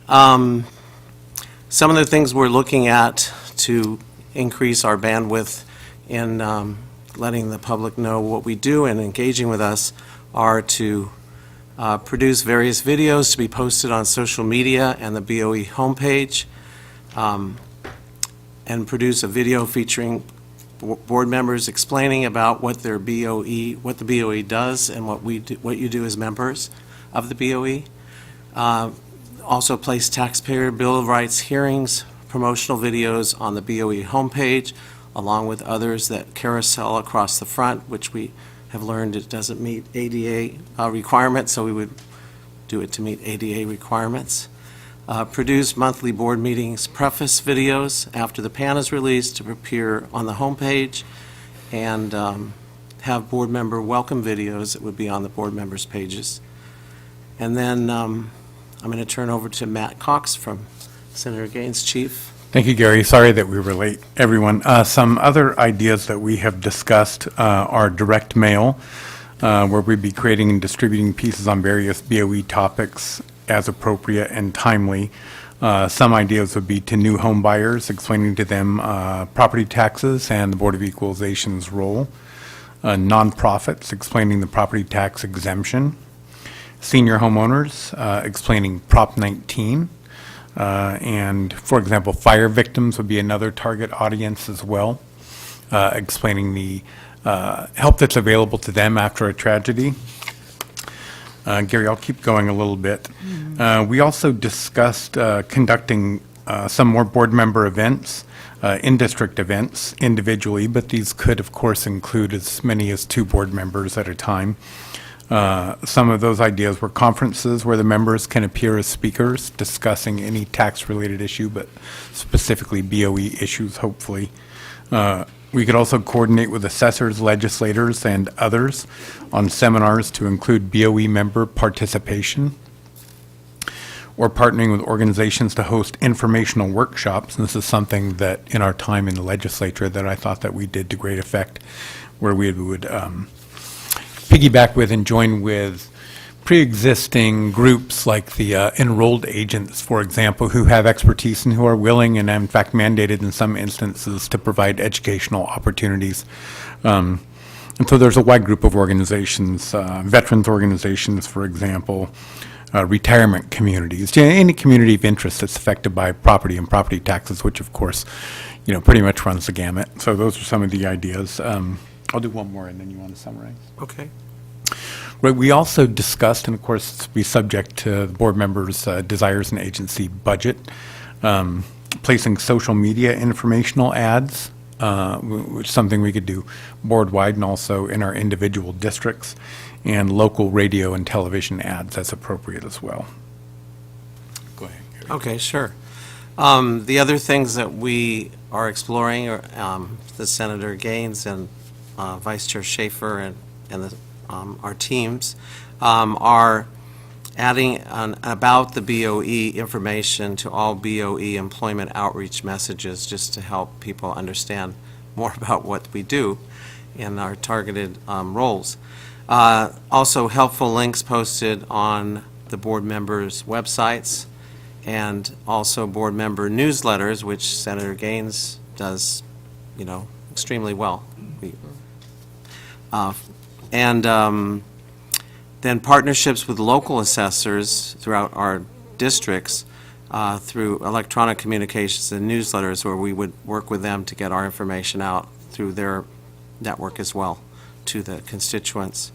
Some of the things we're looking at to increase our bandwidth in letting the public know what we do and engaging with us are to produce various videos to be posted on social media and the BOE homepage, and produce a video featuring board members explaining about what their BOE, what the BOE does, and what you do as members of the BOE. Also place Taxpayer Bill of Rights hearings, promotional videos on the BOE homepage, along with others that carousel across the front, which we have learned it doesn't meet ADA requirements, so we would do it to meet ADA requirements. Produce monthly board meetings preface videos after the PAN is released to appear on the homepage, and have board member welcome videos that would be on the board members' pages. And then I'm going to turn over to Matt Cox from Senator Gaines' chief. Thank you, Gary. Sorry that we were late, everyone. Some other ideas that we have discussed are direct mail, where we'd be creating and distributing pieces on various BOE topics as appropriate and timely. Some ideas would be to new home buyers, explaining to them property taxes and the Board of Equalization's role. Nonprofits, explaining the property tax exemption. Senior homeowners, explaining Prop 19. And, for example, fire victims would be another target audience as well, explaining the help that's available to them after a tragedy. Gary, I'll keep going a little bit. We also discussed conducting some more board member events, in-district events individually, but these could, of course, include as many as 2 board members at a time. Some of those ideas were conferences where the members can appear as speakers discussing any tax-related issue, but specifically BOE issues, hopefully. We could also coordinate with assessors, legislators, and others on seminars to include BOE member participation, or partnering with organizations to host informational workshops. And this is something that in our time in the legislature that I thought that we did to great effect, where we would piggyback with and join with pre-existing groups like the enrolled agents, for example, who have expertise and who are willing and in fact mandated in some instances to provide educational opportunities. And so there's a wide group of organizations, veterans organizations, for example, retirement communities, any community of interest that's affected by property and property taxes, which of course, pretty much runs the gamut. So those are some of the ideas. I'll do one more and then you want to summarize. Okay. Right, we also discussed, and of course it's be subject to the board members' desires and agency budget, placing social media informational ads, which is something we could do board-wide and also in our individual districts, and local radio and television ads as appropriate as well. Go ahead, Gary. Okay, sure. The other things that we are exploring are the Senator Gaines and Vice Chair Schaefer and the our teams, are adding about the BOE information to all BOE employment outreach messages, just to help people understand more about what we do in our targeted roles. Also, helpful links posted on the board members' websites, and also board member newsletters, which Senator Gaines does, extremely well. Then partnerships with local assessors throughout our districts through electronic communications and newsletters, where we would work with them to get our information out through their network as well to the constituents.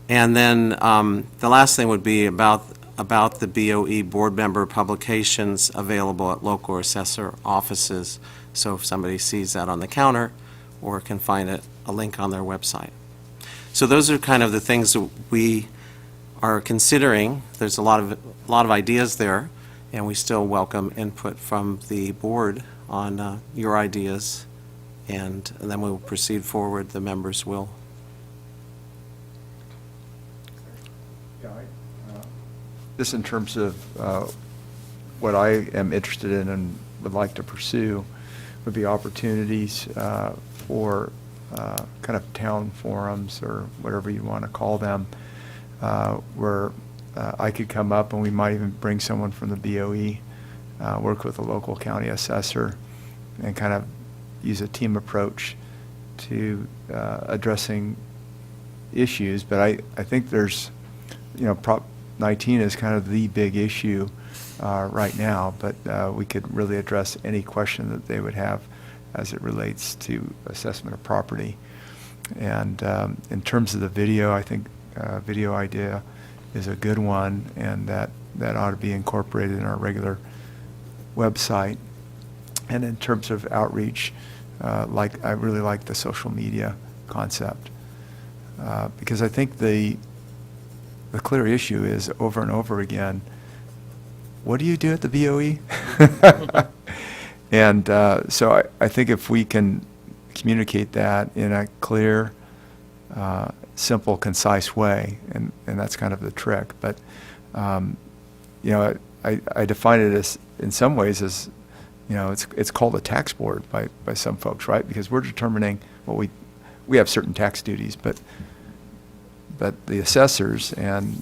And then the last thing would be about the BOE board member publications available at local assessor offices. So if somebody sees that on the counter, or can find a link on their website. So those are kind of the things that we are considering. There's a lot of ideas there, and we still welcome input from the board on your ideas, and then we'll proceed forward. The members will. Just in terms of what I am interested in and would like to pursue would be opportunities for kind of town forums, or whatever you want to call them, where I could come up, and we might even bring someone from the BOE, work with a local county assessor, and kind of use a team approach to addressing issues. But I think there's, Prop 19 is kind of the big issue right now, but we could really address any question that they would have as it relates to assessment of property. And in terms of the video, I think video idea is a good one, and that ought to be incorporated in our regular website. And in terms of outreach, I really like the social media concept, because I think the clear issue is, over and over again, what do you do at the BOE? And so I think if we can communicate that in a clear, simple, concise way, and that's kind of the trick. But I define it as, in some ways, as it's called a tax board by some folks, right? Because we're determining we have certain tax duties, but the assessors and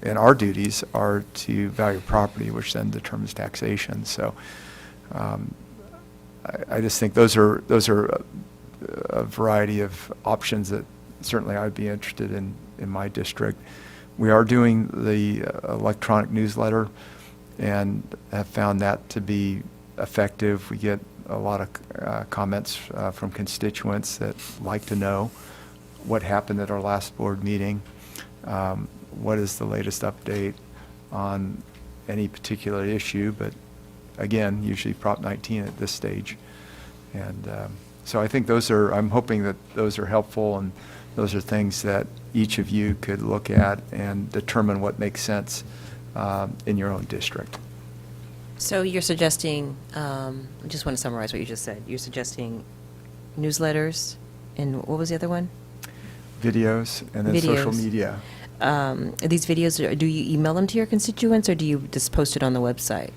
our duties are to value property, which then determines taxation. So I just think those are a variety of options that certainly I'd be interested in my district. We are doing the electronic newsletter, and have found that to be effective. We get a lot of comments from constituents that like to know what happened at our last board meeting, what is the latest update on any particular issue, but again, usually Prop 19 at this stage. And so I think I'm hoping that those are helpful, and those are things that each of you could look at and determine what makes sense in your own district. So you're suggesting, I just want to summarize what you just said. You're suggesting newsletters, and what was the other one? Videos, and then social media. These videos, do you email them to your constituents, or do you just post it on the website?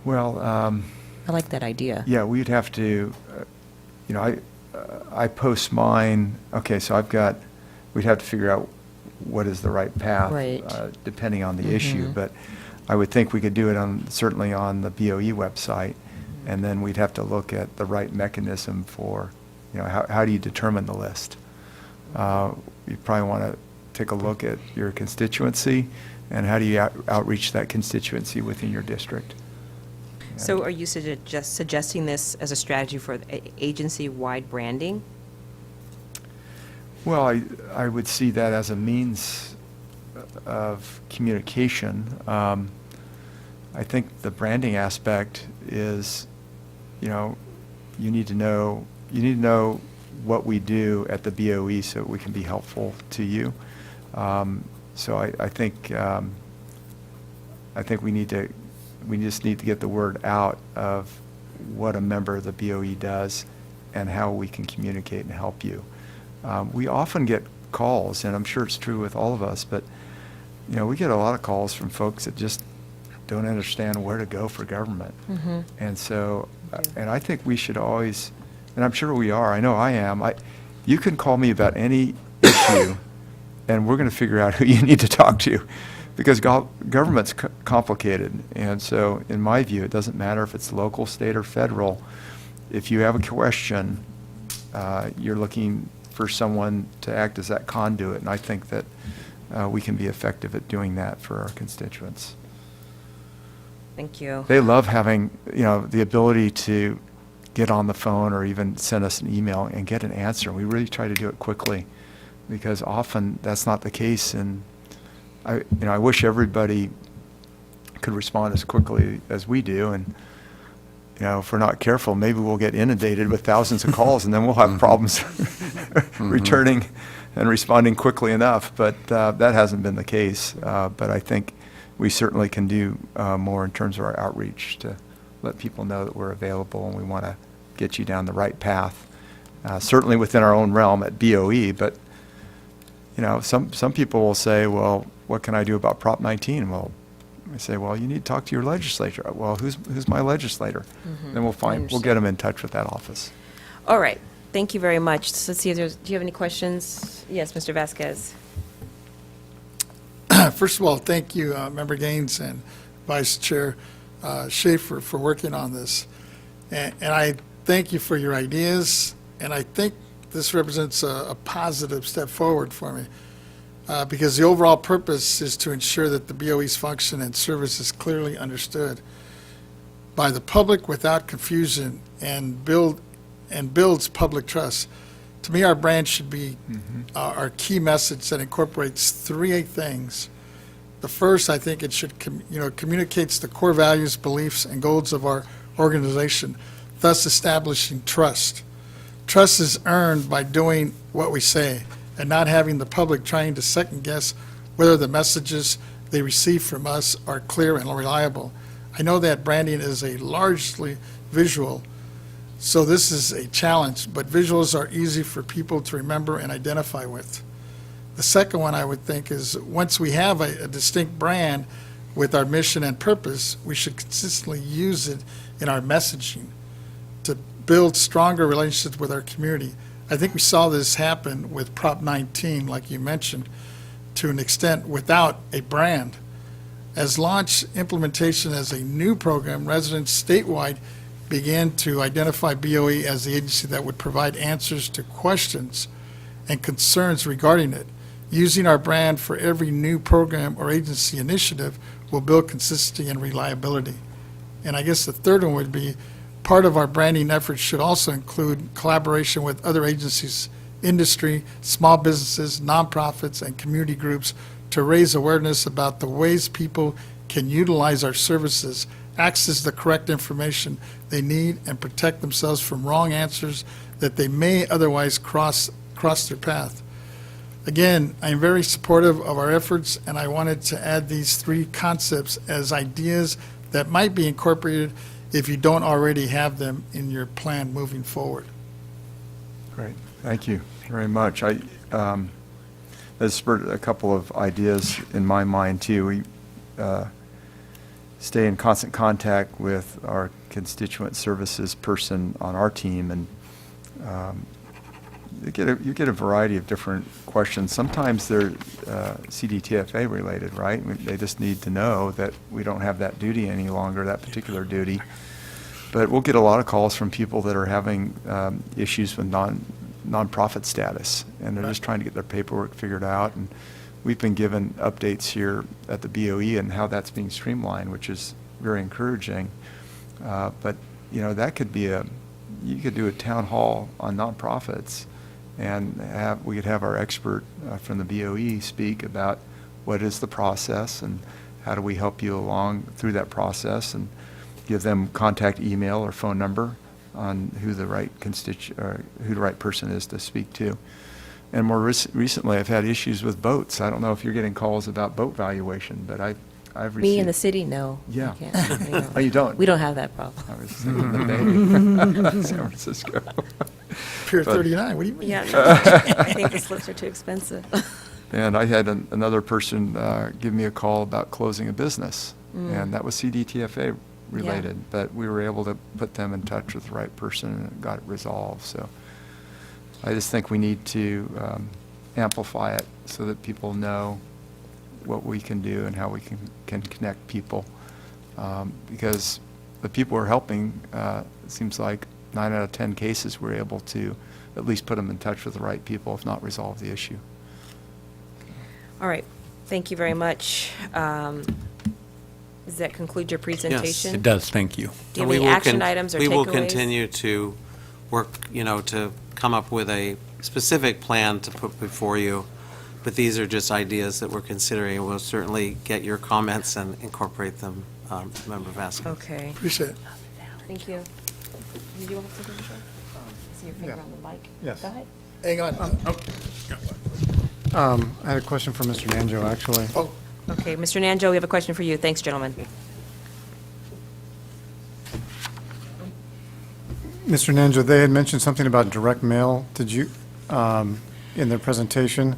Well, I like that idea. Yeah, we'd have to, I post mine. Okay, so we'd have to figure out what is the right path, right, depending on the issue. But I would think we could do it certainly on the BOE website, and then we'd have to look at the right mechanism for, how do you determine the list? You probably want to take a look at your constituency, and how do you outreach that constituency within your district. So are you suggesting this as a strategy for agency-wide branding? Well, I would see that as a means of communication. I think the branding aspect is, you need to know what we do at the BOE so we can be helpful to you. So I think we just need to get the word out of what a member of the BOE does and how we can communicate and help you. We often get calls, and I'm sure it's true with all of us, but, you know, we get a lot of calls from folks that just don't understand where to go for government. Mhm. And so, and I think we should always, and I'm sure we are, I know I am, you can call me about any issue, and we're going to figure out who you need to talk to, because government's complicated. And so, in my view, it doesn't matter if it's local, state, or federal. If you have a question, you're looking for someone to act as that conduit, and I think that we can be effective at doing that for our constituents. Thank you. They love having, you know, the ability to get on the phone or even send us an email and get an answer. We really try to do it quickly, because often that's not the case. And I wish everybody could respond as quickly as we do. And you know, if we're not careful, maybe we'll get inundated with thousands of calls, and then we'll have problems returning and responding quickly enough. But that hasn't been the case. But I think we certainly can do more in terms of our outreach to let people know that we're available and we want to get you down the right path. Certainly within our own realm at BOE, but you know, some people will say, well, what can I do about Prop 19? Well, I say, well, you need to talk to your legislator. Well, who's my legislator? Mhm. Then we'll get them in touch with that office. All right. Thank you very much. So let's see if do you have any questions? Yes, Mr. Vasquez. First of all, thank you, Member Gaines and Vice Chair Schaefer, for working on this. And I thank you for your ideas, and I think this represents a positive step forward for me, because the overall purpose is to ensure that the BOE's function and service is clearly understood by the public without confusion and builds public trust. To me, our brand should be our key message that incorporates three things. The first, I think it should communicates the core values, beliefs, and goals of our organization, thus establishing trust. Trust is earned by doing what we say and not having the public trying to second guess whether the messages they receive from us are clear and reliable. I know that branding is a largely visual, so this is a challenge, but visuals are easy for people to remember and identify with. The second one, I would think, is once we have a distinct brand with our mission and purpose, we should consistently use it in our messaging to build stronger relationships with our community. I think we saw this happen with Prop 19, like you mentioned, to an extent without a brand. As launch implementation as a new program, residents statewide began to identify BOE as the agency that would provide answers to questions and concerns regarding it. Using our brand for every new program or agency initiative will build consistency and reliability. And I guess the third one would be part of our branding efforts should also include collaboration with other agencies, industry, small businesses, nonprofits, and community groups to raise awareness about the ways people can utilize our services, access the correct information they need, and protect themselves from wrong answers that they may otherwise cross their path. Again, I'm very supportive of our efforts, and I wanted to add these three concepts as ideas that might be incorporated if you don't already have them in your plan moving forward. Great, thank you very much. That spurred a couple of ideas in my mind, too. We stay in constant contact with our constituent services person on our team, and you get a variety of different questions. Sometimes they're CDTFA related, right? They just need to know that we don't have that duty any longer, that particular duty. But we'll get a lot of calls from people that are having issues with nonprofit status, and they're just trying to get their paperwork figured out. And we've been given updates here at the BOE and how that's being streamlined, which is very encouraging. But you know, that could be you could do a town hall on nonprofits, and we could have our expert from the BOE speak about what is the process and how do we help you along through that process, and give them contact email or phone number on who the right who the right person is to speak to. And more recently, I've had issues with boats. I don't know if you're getting calls about boat valuation, but I've received. Me in the city, no. Yeah. I can't. Oh, you don't? We don't have that problem. I was thinking the Bay, San Francisco. Taxpayer But- 39, what do you mean? Yeah, no, I think the slips are too expensive. And I had another person give me a call about closing a business, and that was CDTFA related, but we were able to put them in touch with the right person and it got it resolved. So I just think we need to amplify it so that people know what we can do and how we can connect people. Because the people we're helping, it seems like 9 out of 10 cases, we're able to at least put them in touch with the right people, if not resolve the issue. All right, thank you very much. Does that conclude your presentation? It does, thank you. Do you We have any will action items or takeaways? We will continue to work, to come up with a specific plan to put before you, but these are just ideas that we're considering, and we'll certainly get your comments and incorporate them, Member Vasquez. Okay, Appreciate it. thank you. Did you want to say something? See your finger on the mic? Yes. Go ahead. Hang on. I had a question for Mr. Nanjo, actually. Oh, Okay, Mr. Nanjo, we have a question for you. Thanks, gentlemen. Mr. Nanjo, they had mentioned something about direct mail. Did you, in their presentation?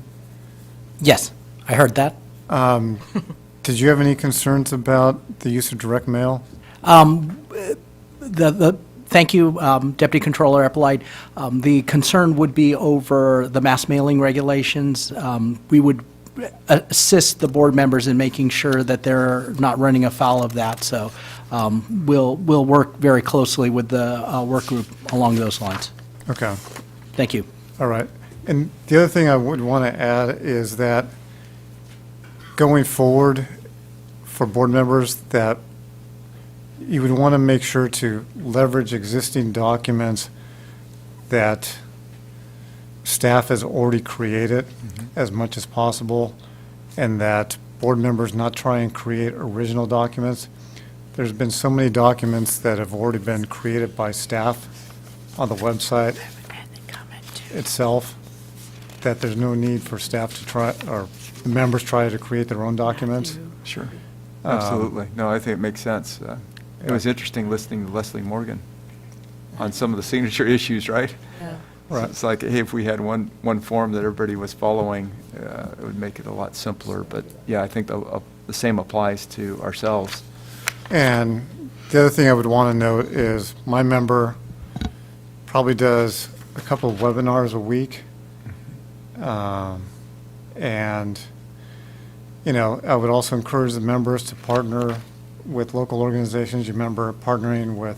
Yes, I heard that. Did you have any concerns about the use of direct mail? Thank you, Deputy Controller Eppolite. The concern would be over the mass mailing regulations. We would assist the board members in making sure that they're not running afoul of that. So we'll work very closely with the work group along those lines. Okay. Thank you. All right. And the other thing I would want to add is that going forward for board members, that you would want to make sure to leverage existing documents that staff has already created as much as possible, and that board members not try and create original documents. There's been so many documents that have already been created by staff on the website itself that there's no need for staff to try, or the members try to create their own documents. Sure. Absolutely. No, I think it makes sense. It was interesting listening to Leslie Morgan on some of the signature issues, right? Yeah. Right. It's like, hey, if we had one form that everybody was following, it would make it a lot simpler. But yeah, I think the same applies to ourselves. And the other thing I would want to note is my member probably does a couple of webinars a week. And, I would also encourage the members to partner with local organizations. You remember partnering with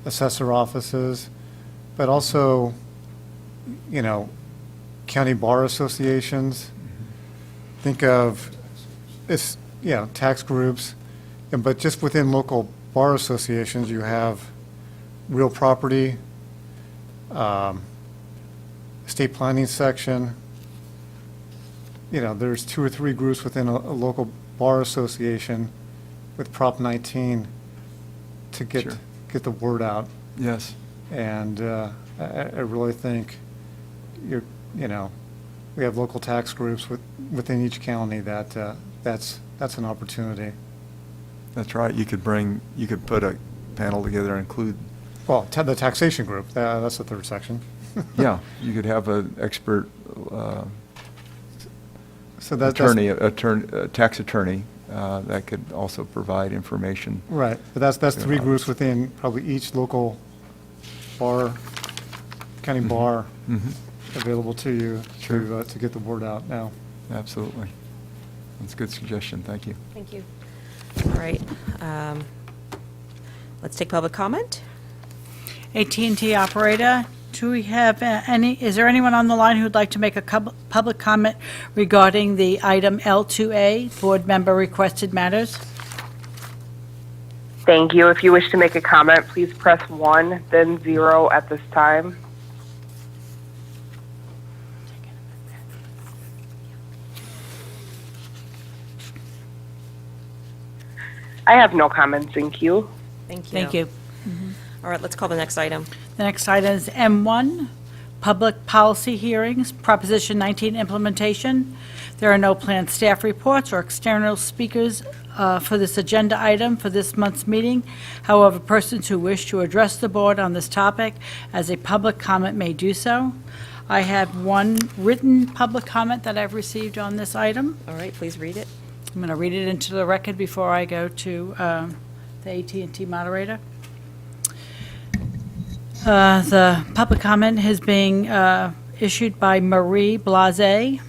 assessor offices, but also, county bar associations. Think of, tax groups. But just within local bar associations, you have real property, estate planning section. There's 2 or 3 groups within a local bar association with Prop 19 to get Sure. get the word out. Yes. And I really think we have local tax groups within each county that that's an opportunity. That's right. You could put a panel together and include, Well, the taxation group, that's the third section. yeah, you could have an expert So that's tax attorney that could also provide information. right, but that's 3 Yeah. groups within probably each local bar, county bar available to you Sure. to get the word out now. Absolutely. That's a good suggestion. Thank you. Thank you. All right. Let's take public comment. AT&T operator, do we have is there anyone on the line who would like to make a public comment regarding the item L2A, board member requested matters? Thank you. If you wish to make a comment, please press 1, then 0 at this time. I have no comments in queue. Thank you. Thank you. All right, let's call the next item. The next item is M1, public policy hearings, Proposition 19 implementation. There are no planned staff reports or external speakers for this agenda item for this month's meeting. However, persons who wish to address the board on this topic as a public comment may do so. I have one written public comment that I've received on this item. All right, please read it. I'm going to read it into the record before I go to the AT&T moderator. The public comment is being issued by Marie Blase.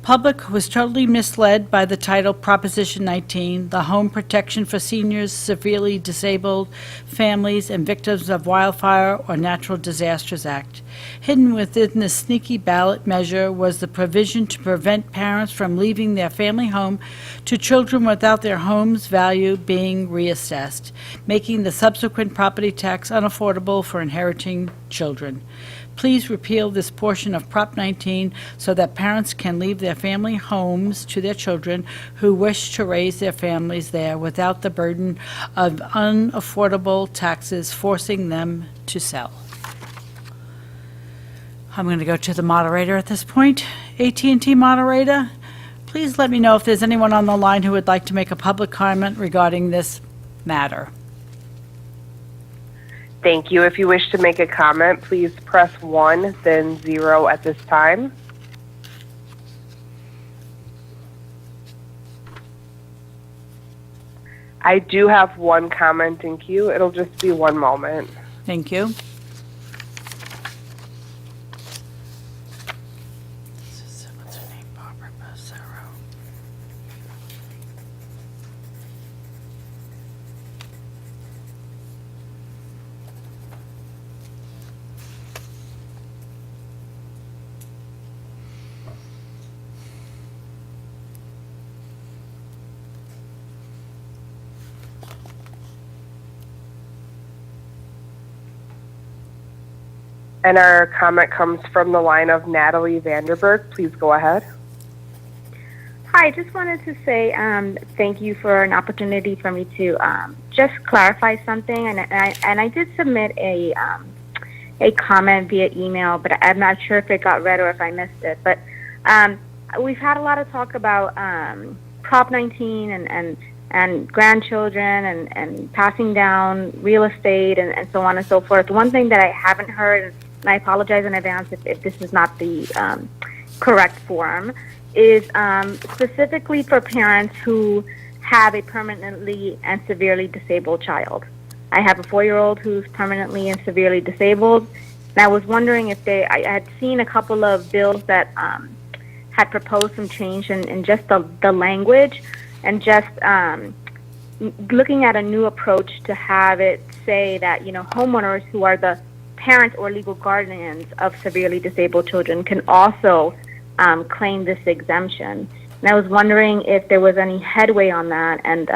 Public was totally misled by the title Proposition 19, the Home Protection for Seniors, Severely Disabled Families, and Victims of Wildfire or Natural Disasters Act. Hidden within the sneaky ballot measure was the provision to prevent parents from leaving their family home to children without their home's value being reassessed, making the subsequent property tax unaffordable for inheriting children. Please repeal this portion of Prop 19 so that parents can leave their family homes to their children who wish to raise their families there without the burden of unaffordable taxes forcing them to sell. I'm going to go to the moderator at this point. AT&T moderator, please let me know if there's anyone on the line who would like to make a public comment regarding this matter. Thank you. If you wish to make a comment, please press 1, then 0 at this time. I do have one comment in queue. It'll just be one moment. Thank you. What's her name? Barbara Mazzaro. And our comment comes from the line of Natalie Vanderberg. Please go ahead. Hi, just wanted to say thank you for an opportunity for me to just clarify something. And I did submit a comment via email, but I'm not sure if it got read or if I missed it. But we've had a lot of talk about Prop 19 and grandchildren and passing down real estate and so on and so forth. One thing that I haven't heard, and I apologize in advance if this is not the correct form, is specifically for parents who have a permanently and severely disabled child. I have a 4-year-old who's permanently and severely disabled, and I was wondering if I had seen a couple of bills that had proposed some change in just the language, and just looking at a new approach to have it say that, homeowners who are the parents or legal guardians of severely disabled children can also claim this exemption. And I was wondering if there was any headway on that, and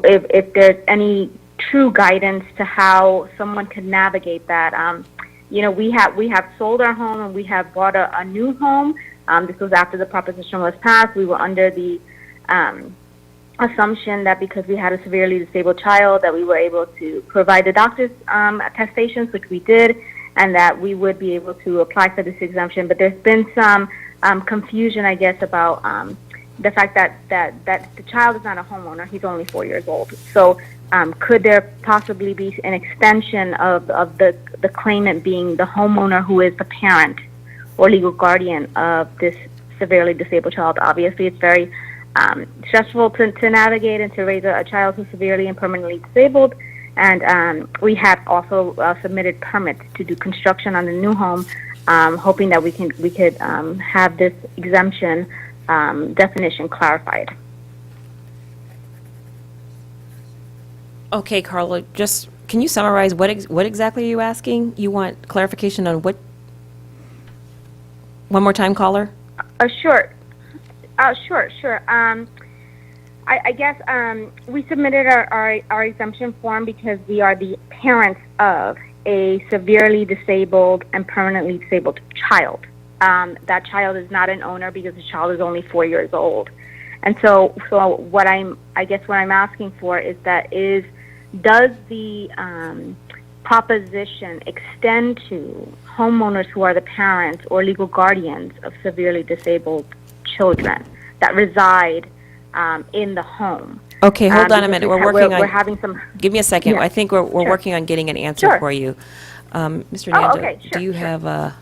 if there's any true guidance to how someone could navigate that. We have sold our home and we have bought a new home. This was after the proposition was passed. We were under the assumption that because we had a severely disabled child that we were able to provide the doctor's attestations, which we did, and that we would be able to apply for this exemption. But there's been some confusion, I guess, about the fact that the child is not a homeowner. He's only 4 years old. So could there possibly be an extension of the claimant being the homeowner who is the parent or legal guardian of this severely disabled child? Obviously, it's very stressful to navigate and to raise a child who's severely and permanently disabled. And we have also submitted permits to do construction on the new home, hoping that we could have this exemption definition clarified. Okay, Carla, just, can you summarize what exactly are you asking? You want clarification on what? One more time, caller? Sure. I guess we submitted our exemption form because we are the parents of a severely disabled and permanently disabled child. That child is not an owner because the child is only 4 years old. And so what I'm asking for is does the proposition extend to homeowners who are the parents or legal guardians of severely disabled children that reside in the home. Okay, hold on a Because minute. We're working on. We're having some. Give me a second. Yeah. I think we're Sure. working on getting an answer Sure. for you. Mr. Oh, Nando, okay, sure, do you have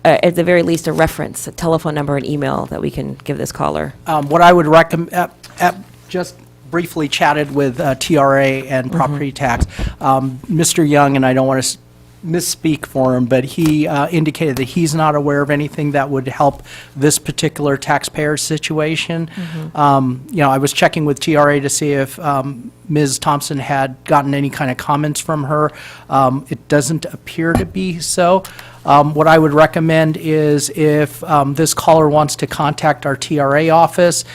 at the very least, a reference, a telephone number, and email that we can give this caller? What I would recommend, just briefly chatted with TRA and property tax. Mr. Young, and I don't want to misspeak for him, but he indicated that he's not aware of anything that would help this particular taxpayer situation. I was checking with TRA to see if Ms. Thompson had gotten any kind of comments from her. It doesn't appear to be so. What I would recommend is if this caller wants to contact our TRA office,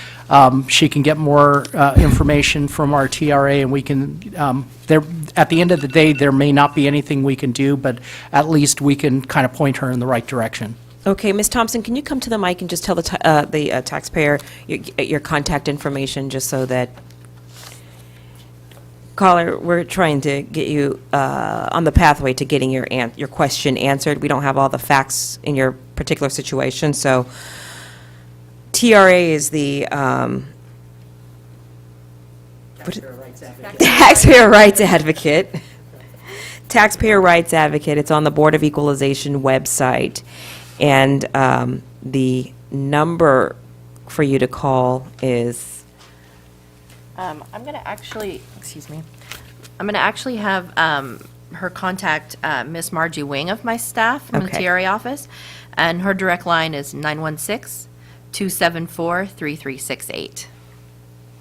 she can get more information from our TRA, and we can, at the end of the day, there may not be anything we can do, but at least we can kind of point her in the right direction. Okay, Ms. Thompson, can you come to the mic and just tell the taxpayer your contact information, just so that, caller, we're trying to get you on the pathway to getting your question answered. We don't have all the facts in your particular situation, so TRA is the Taxpayer Rights Advocate. Taxpayer Rights Advocate. It's on the Board of Equalization website. And the number for you to call is... I'm going to actually, I'm going to actually have her contact Miss Margie Wing of my staff from the TRA office, and her direct line is 916-274-3368.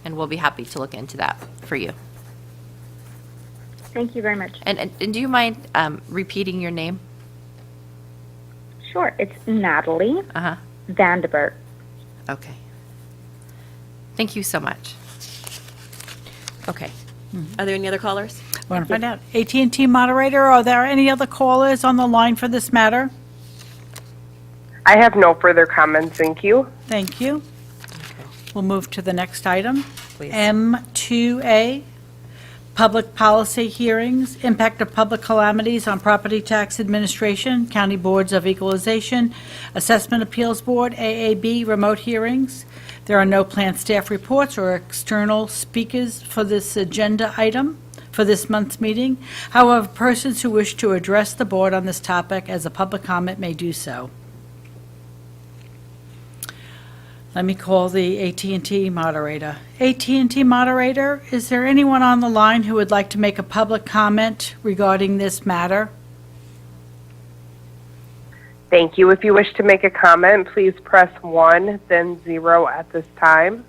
And we'll be happy to look into that for you. Thank you very much. And do you mind repeating your name? Sure. It's Natalie Vandenberg. Okay. Thank you so much. Okay. Are there any other callers? I want to find out. AT&T moderator, are there any other callers on the line for this matter? I have no further comments, thank you. Thank you. We'll move to the next item. Please. M2A, Public Policy Hearings, Impact of Public Calamities on Property Tax Administration, County Boards of Equalization, Assessment Appeals Board, AAB, Remote Hearings. There are no planned staff reports or external speakers for this agenda item for this month's meeting. However, persons who wish to address the board on this topic as a public comment may do so. Let me call the AT&T moderator. AT&T moderator, is there anyone on the line who would like to make a public comment regarding this matter? Thank you. If you wish to make a comment, please press 1, then 0 at this time.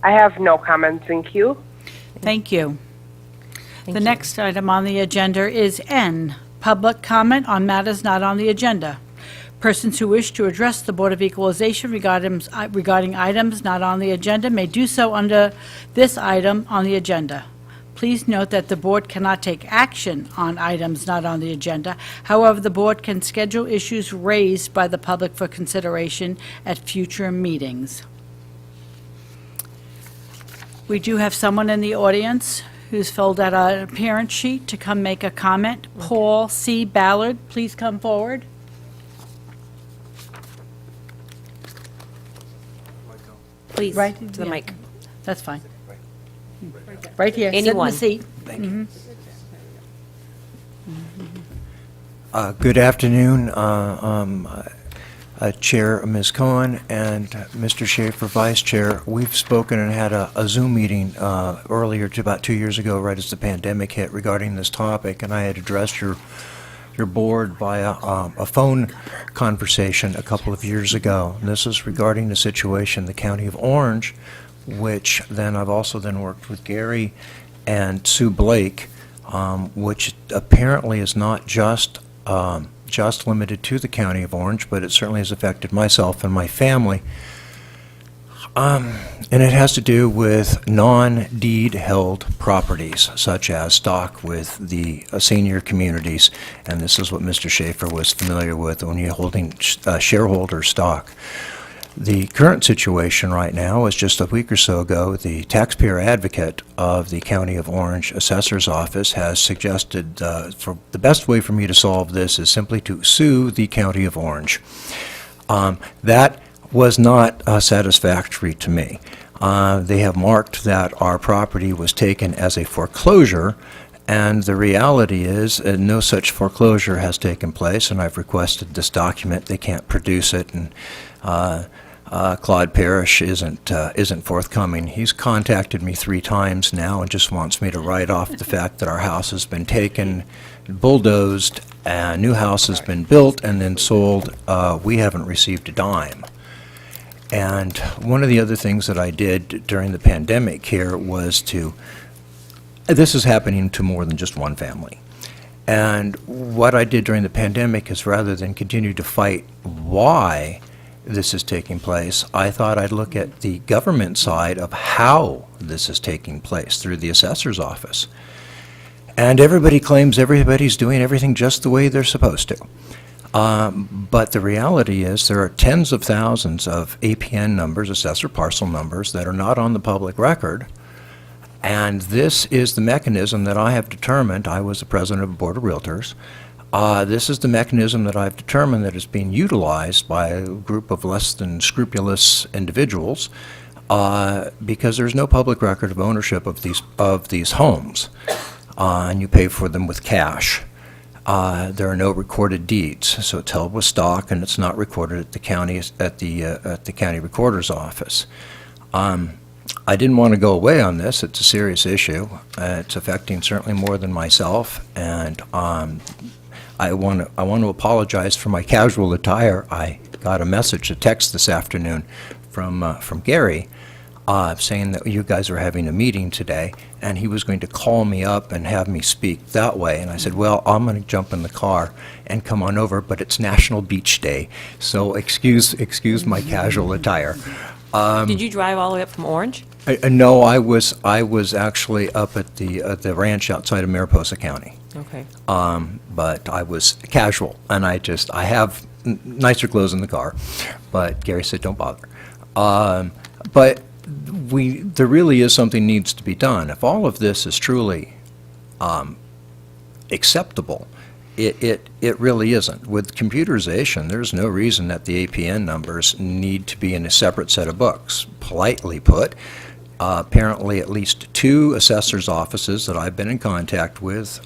I have no comments in queue. Thank you. The next item on the agenda is N, public comment on matters not on the agenda. Persons who wish to address the Board of Equalization regarding items not on the agenda may do so under this item on the agenda. Please note that the board cannot take action on items not on the agenda. However, the board can schedule issues raised by the public for consideration at future meetings. We do have someone in the audience who's filled out an appearance sheet to come make a comment. Paul C. Ballard, please come forward. Please, Right, to the yeah. mic. That's fine. Right here. Anyone. Sit in the seat. Thank you. Mhm. Good afternoon, Chair Ms. Cohen and Mr. Schaefer, Vice Chair. We've spoken and had a Zoom meeting earlier, about 2 years ago, right as the pandemic hit, regarding this topic, and I had addressed your board via a phone conversation a couple of years ago. And this is regarding the situation in the County of Orange, which then I've also then worked with Gary and Sue Blake, which apparently is not just limited to the County of Orange, but it certainly has affected myself and my family. And it has to do with non-deed held properties, such as stock with the senior communities. And this is what Mr. Schaefer was familiar with when you're holding shareholder stock. The current situation right now is just a week or so ago, the taxpayer advocate of the County of Orange Assessor's Office has suggested for the best way for me to solve this is simply to sue the County of Orange. That was not satisfactory to me. They have marked that our property was taken as a foreclosure, and the reality is no such foreclosure has taken place, and I've requested this document. They can't produce it, and Claude Parrish isn't forthcoming. He's contacted me 3 times now and just wants me to write off the fact that our house has been taken, bulldozed, a new house has been built and then sold. We haven't received a dime. And one of the other things that I did during the pandemic here was this is happening to more than just one family. And what I did during the pandemic is, rather than continue to fight why this is taking place, I thought I'd look at the government side of how this is taking place through the assessor's office. And everybody claims everybody's doing everything just the way they're supposed to. But the reality is there are tens of thousands of APN numbers, assessor parcel numbers, that are not on the public record. And this is the mechanism that I have determined. I was the president of the Board of Realtors. This is the mechanism that I've determined that is being utilized by a group of less than scrupulous individuals because there's no public record of ownership of these homes, and you pay for them with cash. There are no recorded deeds, so it's held with stock and it's not recorded at the county county recorder's office. I didn't want to go away on this. It's a serious issue. It's affecting certainly more than myself, and I want to apologize for my casual attire. I got a message, a text this afternoon from Gary saying that you guys are having a meeting today, and he was going to call me up and have me speak that way. And I said, well, I'm going to jump in the car and come on over, but it's National Beach Day, so excuse my casual attire. Did you drive all the way up from Orange? No, I was actually up at the ranch outside of Mariposa County. Okay. But I was casual, and I have nicer clothes in the car, but Gary said don't bother. But there really is something needs to be done. If all of this is truly acceptable, it really isn't. With computerization, there's no reason that the APN numbers need to be in a separate set of books. Politely put, apparently at least 2 assessors' offices that I've been in contact with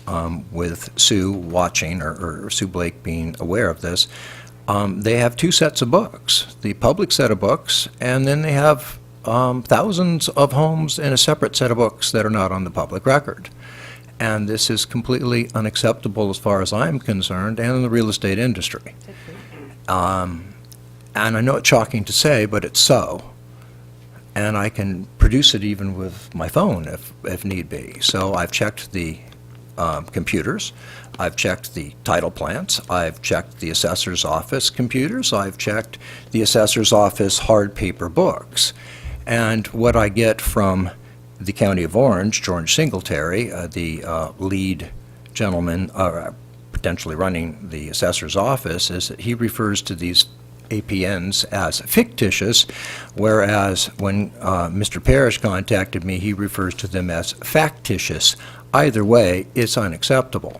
Sue watching, or Sue Blake being aware of this, they have 2 sets of books, the public set of books, and then they have thousands of homes in a separate set of books that are not on the public record. And this is completely unacceptable as far as I'm concerned, and in the real estate industry. And I know it's shocking to say, but it's so. And I can produce it even with my phone if need be. So I've checked the computers, I've checked the title plants, I've checked the assessor's office computers, I've checked the assessor's office hard paper books. And what I get from the County of Orange, George Singletary, the lead gentleman potentially running the assessor's office, is that he refers to these APNs as fictitious, whereas when Mr. Parrish contacted me, he refers to them as factitious. Either way, it's unacceptable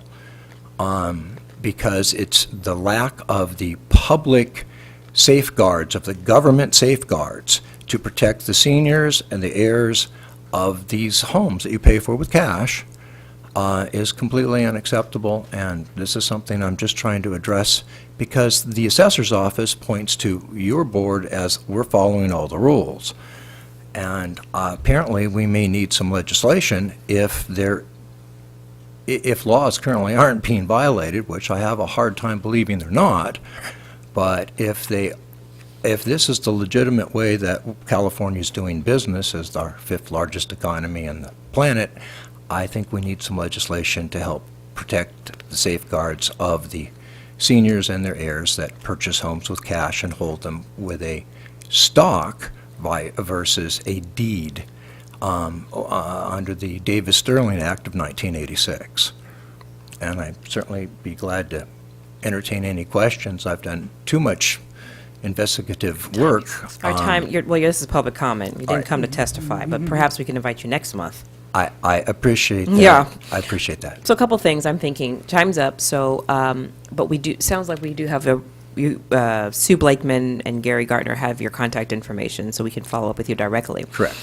because it's the lack of the public safeguards, of the government safeguards to protect the seniors and the heirs of these homes that you pay for with cash is completely unacceptable, and this is something I'm just trying to address because the assessor's office points to your board as we're following all the rules. And apparently we may need some legislation if laws currently aren't being violated, which I have a hard time believing they're not, but if this is the legitimate way that California is doing business as our 5th largest economy on the planet, I think we need some legislation to help protect the safeguards of the seniors and their heirs that purchase homes with cash and hold them with a stock versus a deed under the Davis-Sterling Act of 1986. And I'd certainly be glad to entertain any questions. I've done too much investigative work. Our time, well, this is public comment. You didn't come to testify, but perhaps we can invite you next month. I appreciate that. Yeah. I appreciate that. So a couple things I'm thinking. Time's up, so, but we do, sounds like we do have Sue Blakeman and Gary Gartner have your contact information, so we can follow up with you directly. Correct.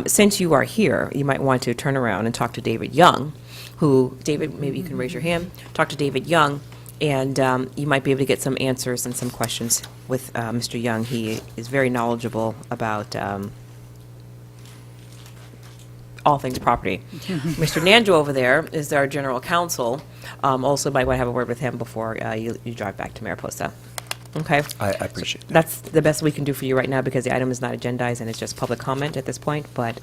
Since you are here, you might want to turn around and talk to David Young, David, maybe you can raise your hand, talk to David Young, and you might be able to get some answers and some questions with Mr. Young. He is very knowledgeable about all things property. Mr. Nanjo over there is our general counsel. Also, might want to have a word with him before you drive back to Mariposa. Okay? I appreciate that. That's the best we can do for you right now because the item is not agendized and it's just public comment at this point, but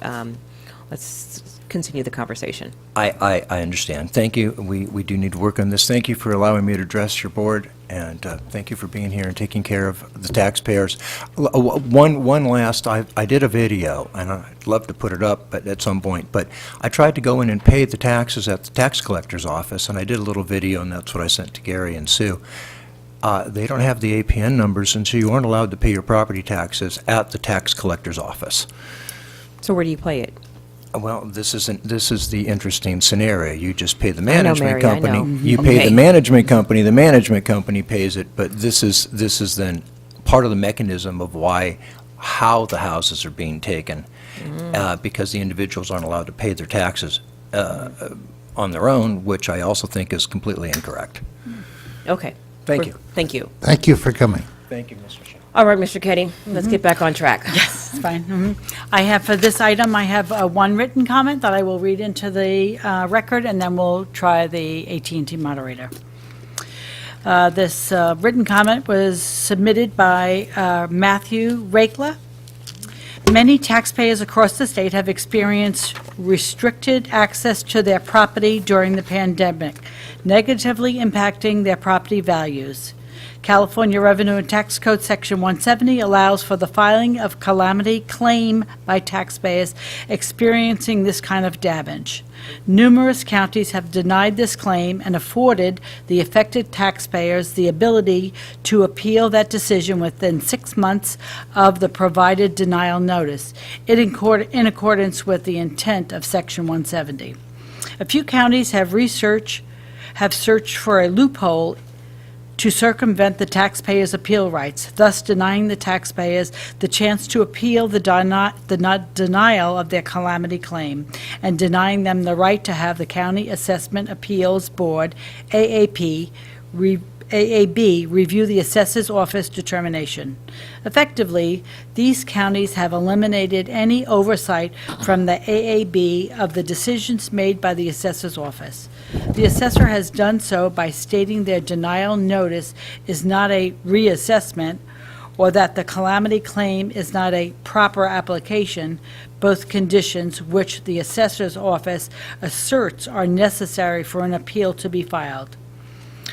let's continue the conversation. I understand. Thank you. We do need to work on this. Thank you for allowing me to address your board, and thank you for being here and taking care of the taxpayers. One last, I did a video, and I'd love to put it up at some point, but I tried to go in and pay the taxes at the tax collector's office, and I did a little video, and that's what I sent to Gary and Sue. They don't have the APN numbers, and so you aren't allowed to pay your property taxes at the tax collector's office. So where do you play it? Well, this is the interesting scenario. You just pay the management Mary, I company. know. You Okay. pay the management company pays it, but this is then part of the mechanism of how the houses are being taken, because the individuals aren't allowed to pay their taxes on their own, which I also think is completely incorrect. Okay. Thank you. Thank you. Thank you for coming. Thank you, Mr. Chair. All right, Mr. Keddy, let's get back on track. Yes, it's fine. I have, for this item, I have one written comment that I will read into the record, and then we'll try the AT&T moderator. This written comment was submitted by Matthew Rakela. Many taxpayers across the state have experienced restricted access to their property during the pandemic, negatively impacting their property values. California Revenue and Tax Code Section 170 allows for the filing of calamity claim by taxpayers experiencing this kind of damage. Numerous counties have denied this claim and afforded the affected taxpayers the ability to appeal that decision within 6 months of the provided denial notice, in accordance with the intent of Section 170. A few counties have searched for a loophole to circumvent the taxpayers' appeal rights, thus denying the taxpayers the chance to appeal the denial of their calamity claim, and denying them the right to have the County Assessment Appeals Board, AAB, review the assessor's office determination. Effectively, these counties have eliminated any oversight from the AAB of the decisions made by the assessor's office. The assessor has done so by stating their denial notice is not a reassessment, or that the calamity claim is not a proper application, both conditions which the assessor's office asserts are necessary for an appeal to be filed.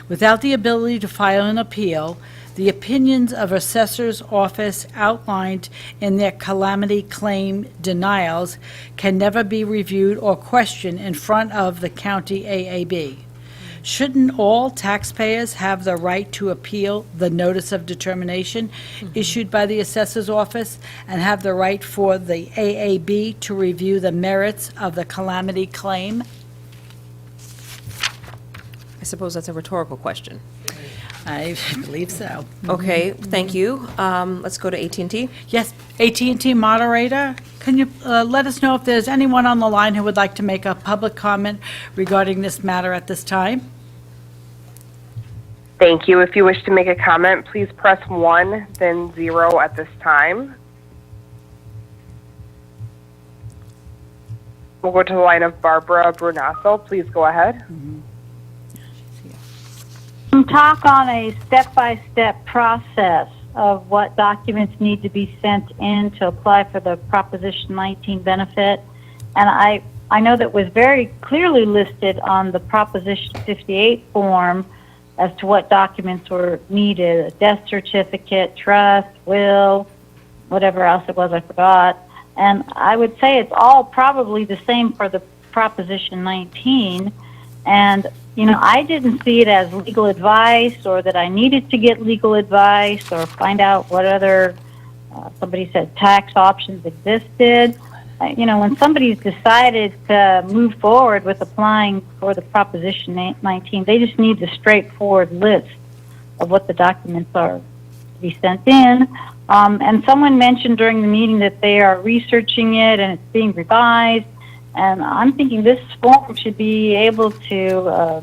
Without the ability to file an appeal, the opinions of assessor's office outlined in their calamity claim denials can never be reviewed or questioned in front of the county AAB. Shouldn't all taxpayers have the right to appeal the notice of determination issued by the assessor's office, and have the right for the AAB to review the merits of the calamity claim? I suppose that's a rhetorical question. I believe so. Okay, thank you. Let's go to AT&T. Yes, AT&T moderator, can you let us know if there's anyone on the line who would like to make a public comment regarding this matter at this time? Thank you. If you wish to make a comment, please press 1, then 0 at this time. We'll go to the line of Barbara Brunasso. Please go ahead. Talk on a step-by-step process of what documents need to be sent in to apply for the Proposition 19 benefit. And I know that was very clearly listed on the Proposition 58 form as to what documents were needed: a death certificate, trust, will, whatever else it was, I forgot. And I would say it's all probably the same for the Proposition 19. And I didn't see it as legal advice or that I needed to get legal advice or find out what other, somebody said tax options existed. When somebody's decided to move forward with applying for the Proposition 19, they just need the straightforward list of what the documents are to be sent in. And someone mentioned during the meeting that they are researching it and it's being revised. And I'm thinking this form should be able to,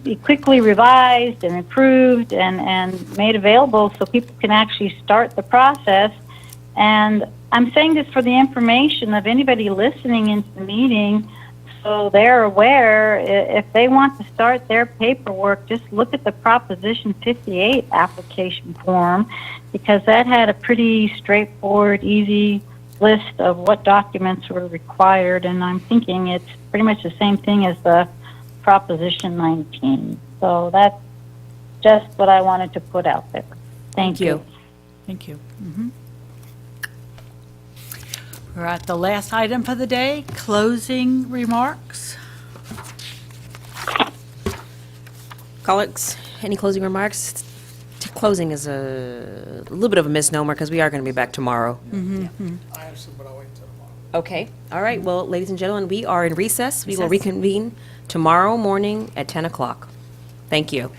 be quickly revised and improved and made available so people can actually start the process. And I'm saying this for the information of anybody listening into the meeting so they're aware if they want to start their paperwork, just look at the Proposition 58 application form because that had a pretty straightforward, easy list of what documents were required, and I'm thinking it's pretty much the same thing as the Proposition 19. So that's just what I wanted to put out there. Thank you. Thank you. We're at the last item for the day, closing remarks. Colleagues, any closing remarks? Closing is a little bit of a misnomer because we are going to be back tomorrow. I have some, but I'll wait till tomorrow. Okay. All right. Well, ladies and gentlemen, we are in recess. We will reconvene tomorrow morning at 10 o'clock. Thank you.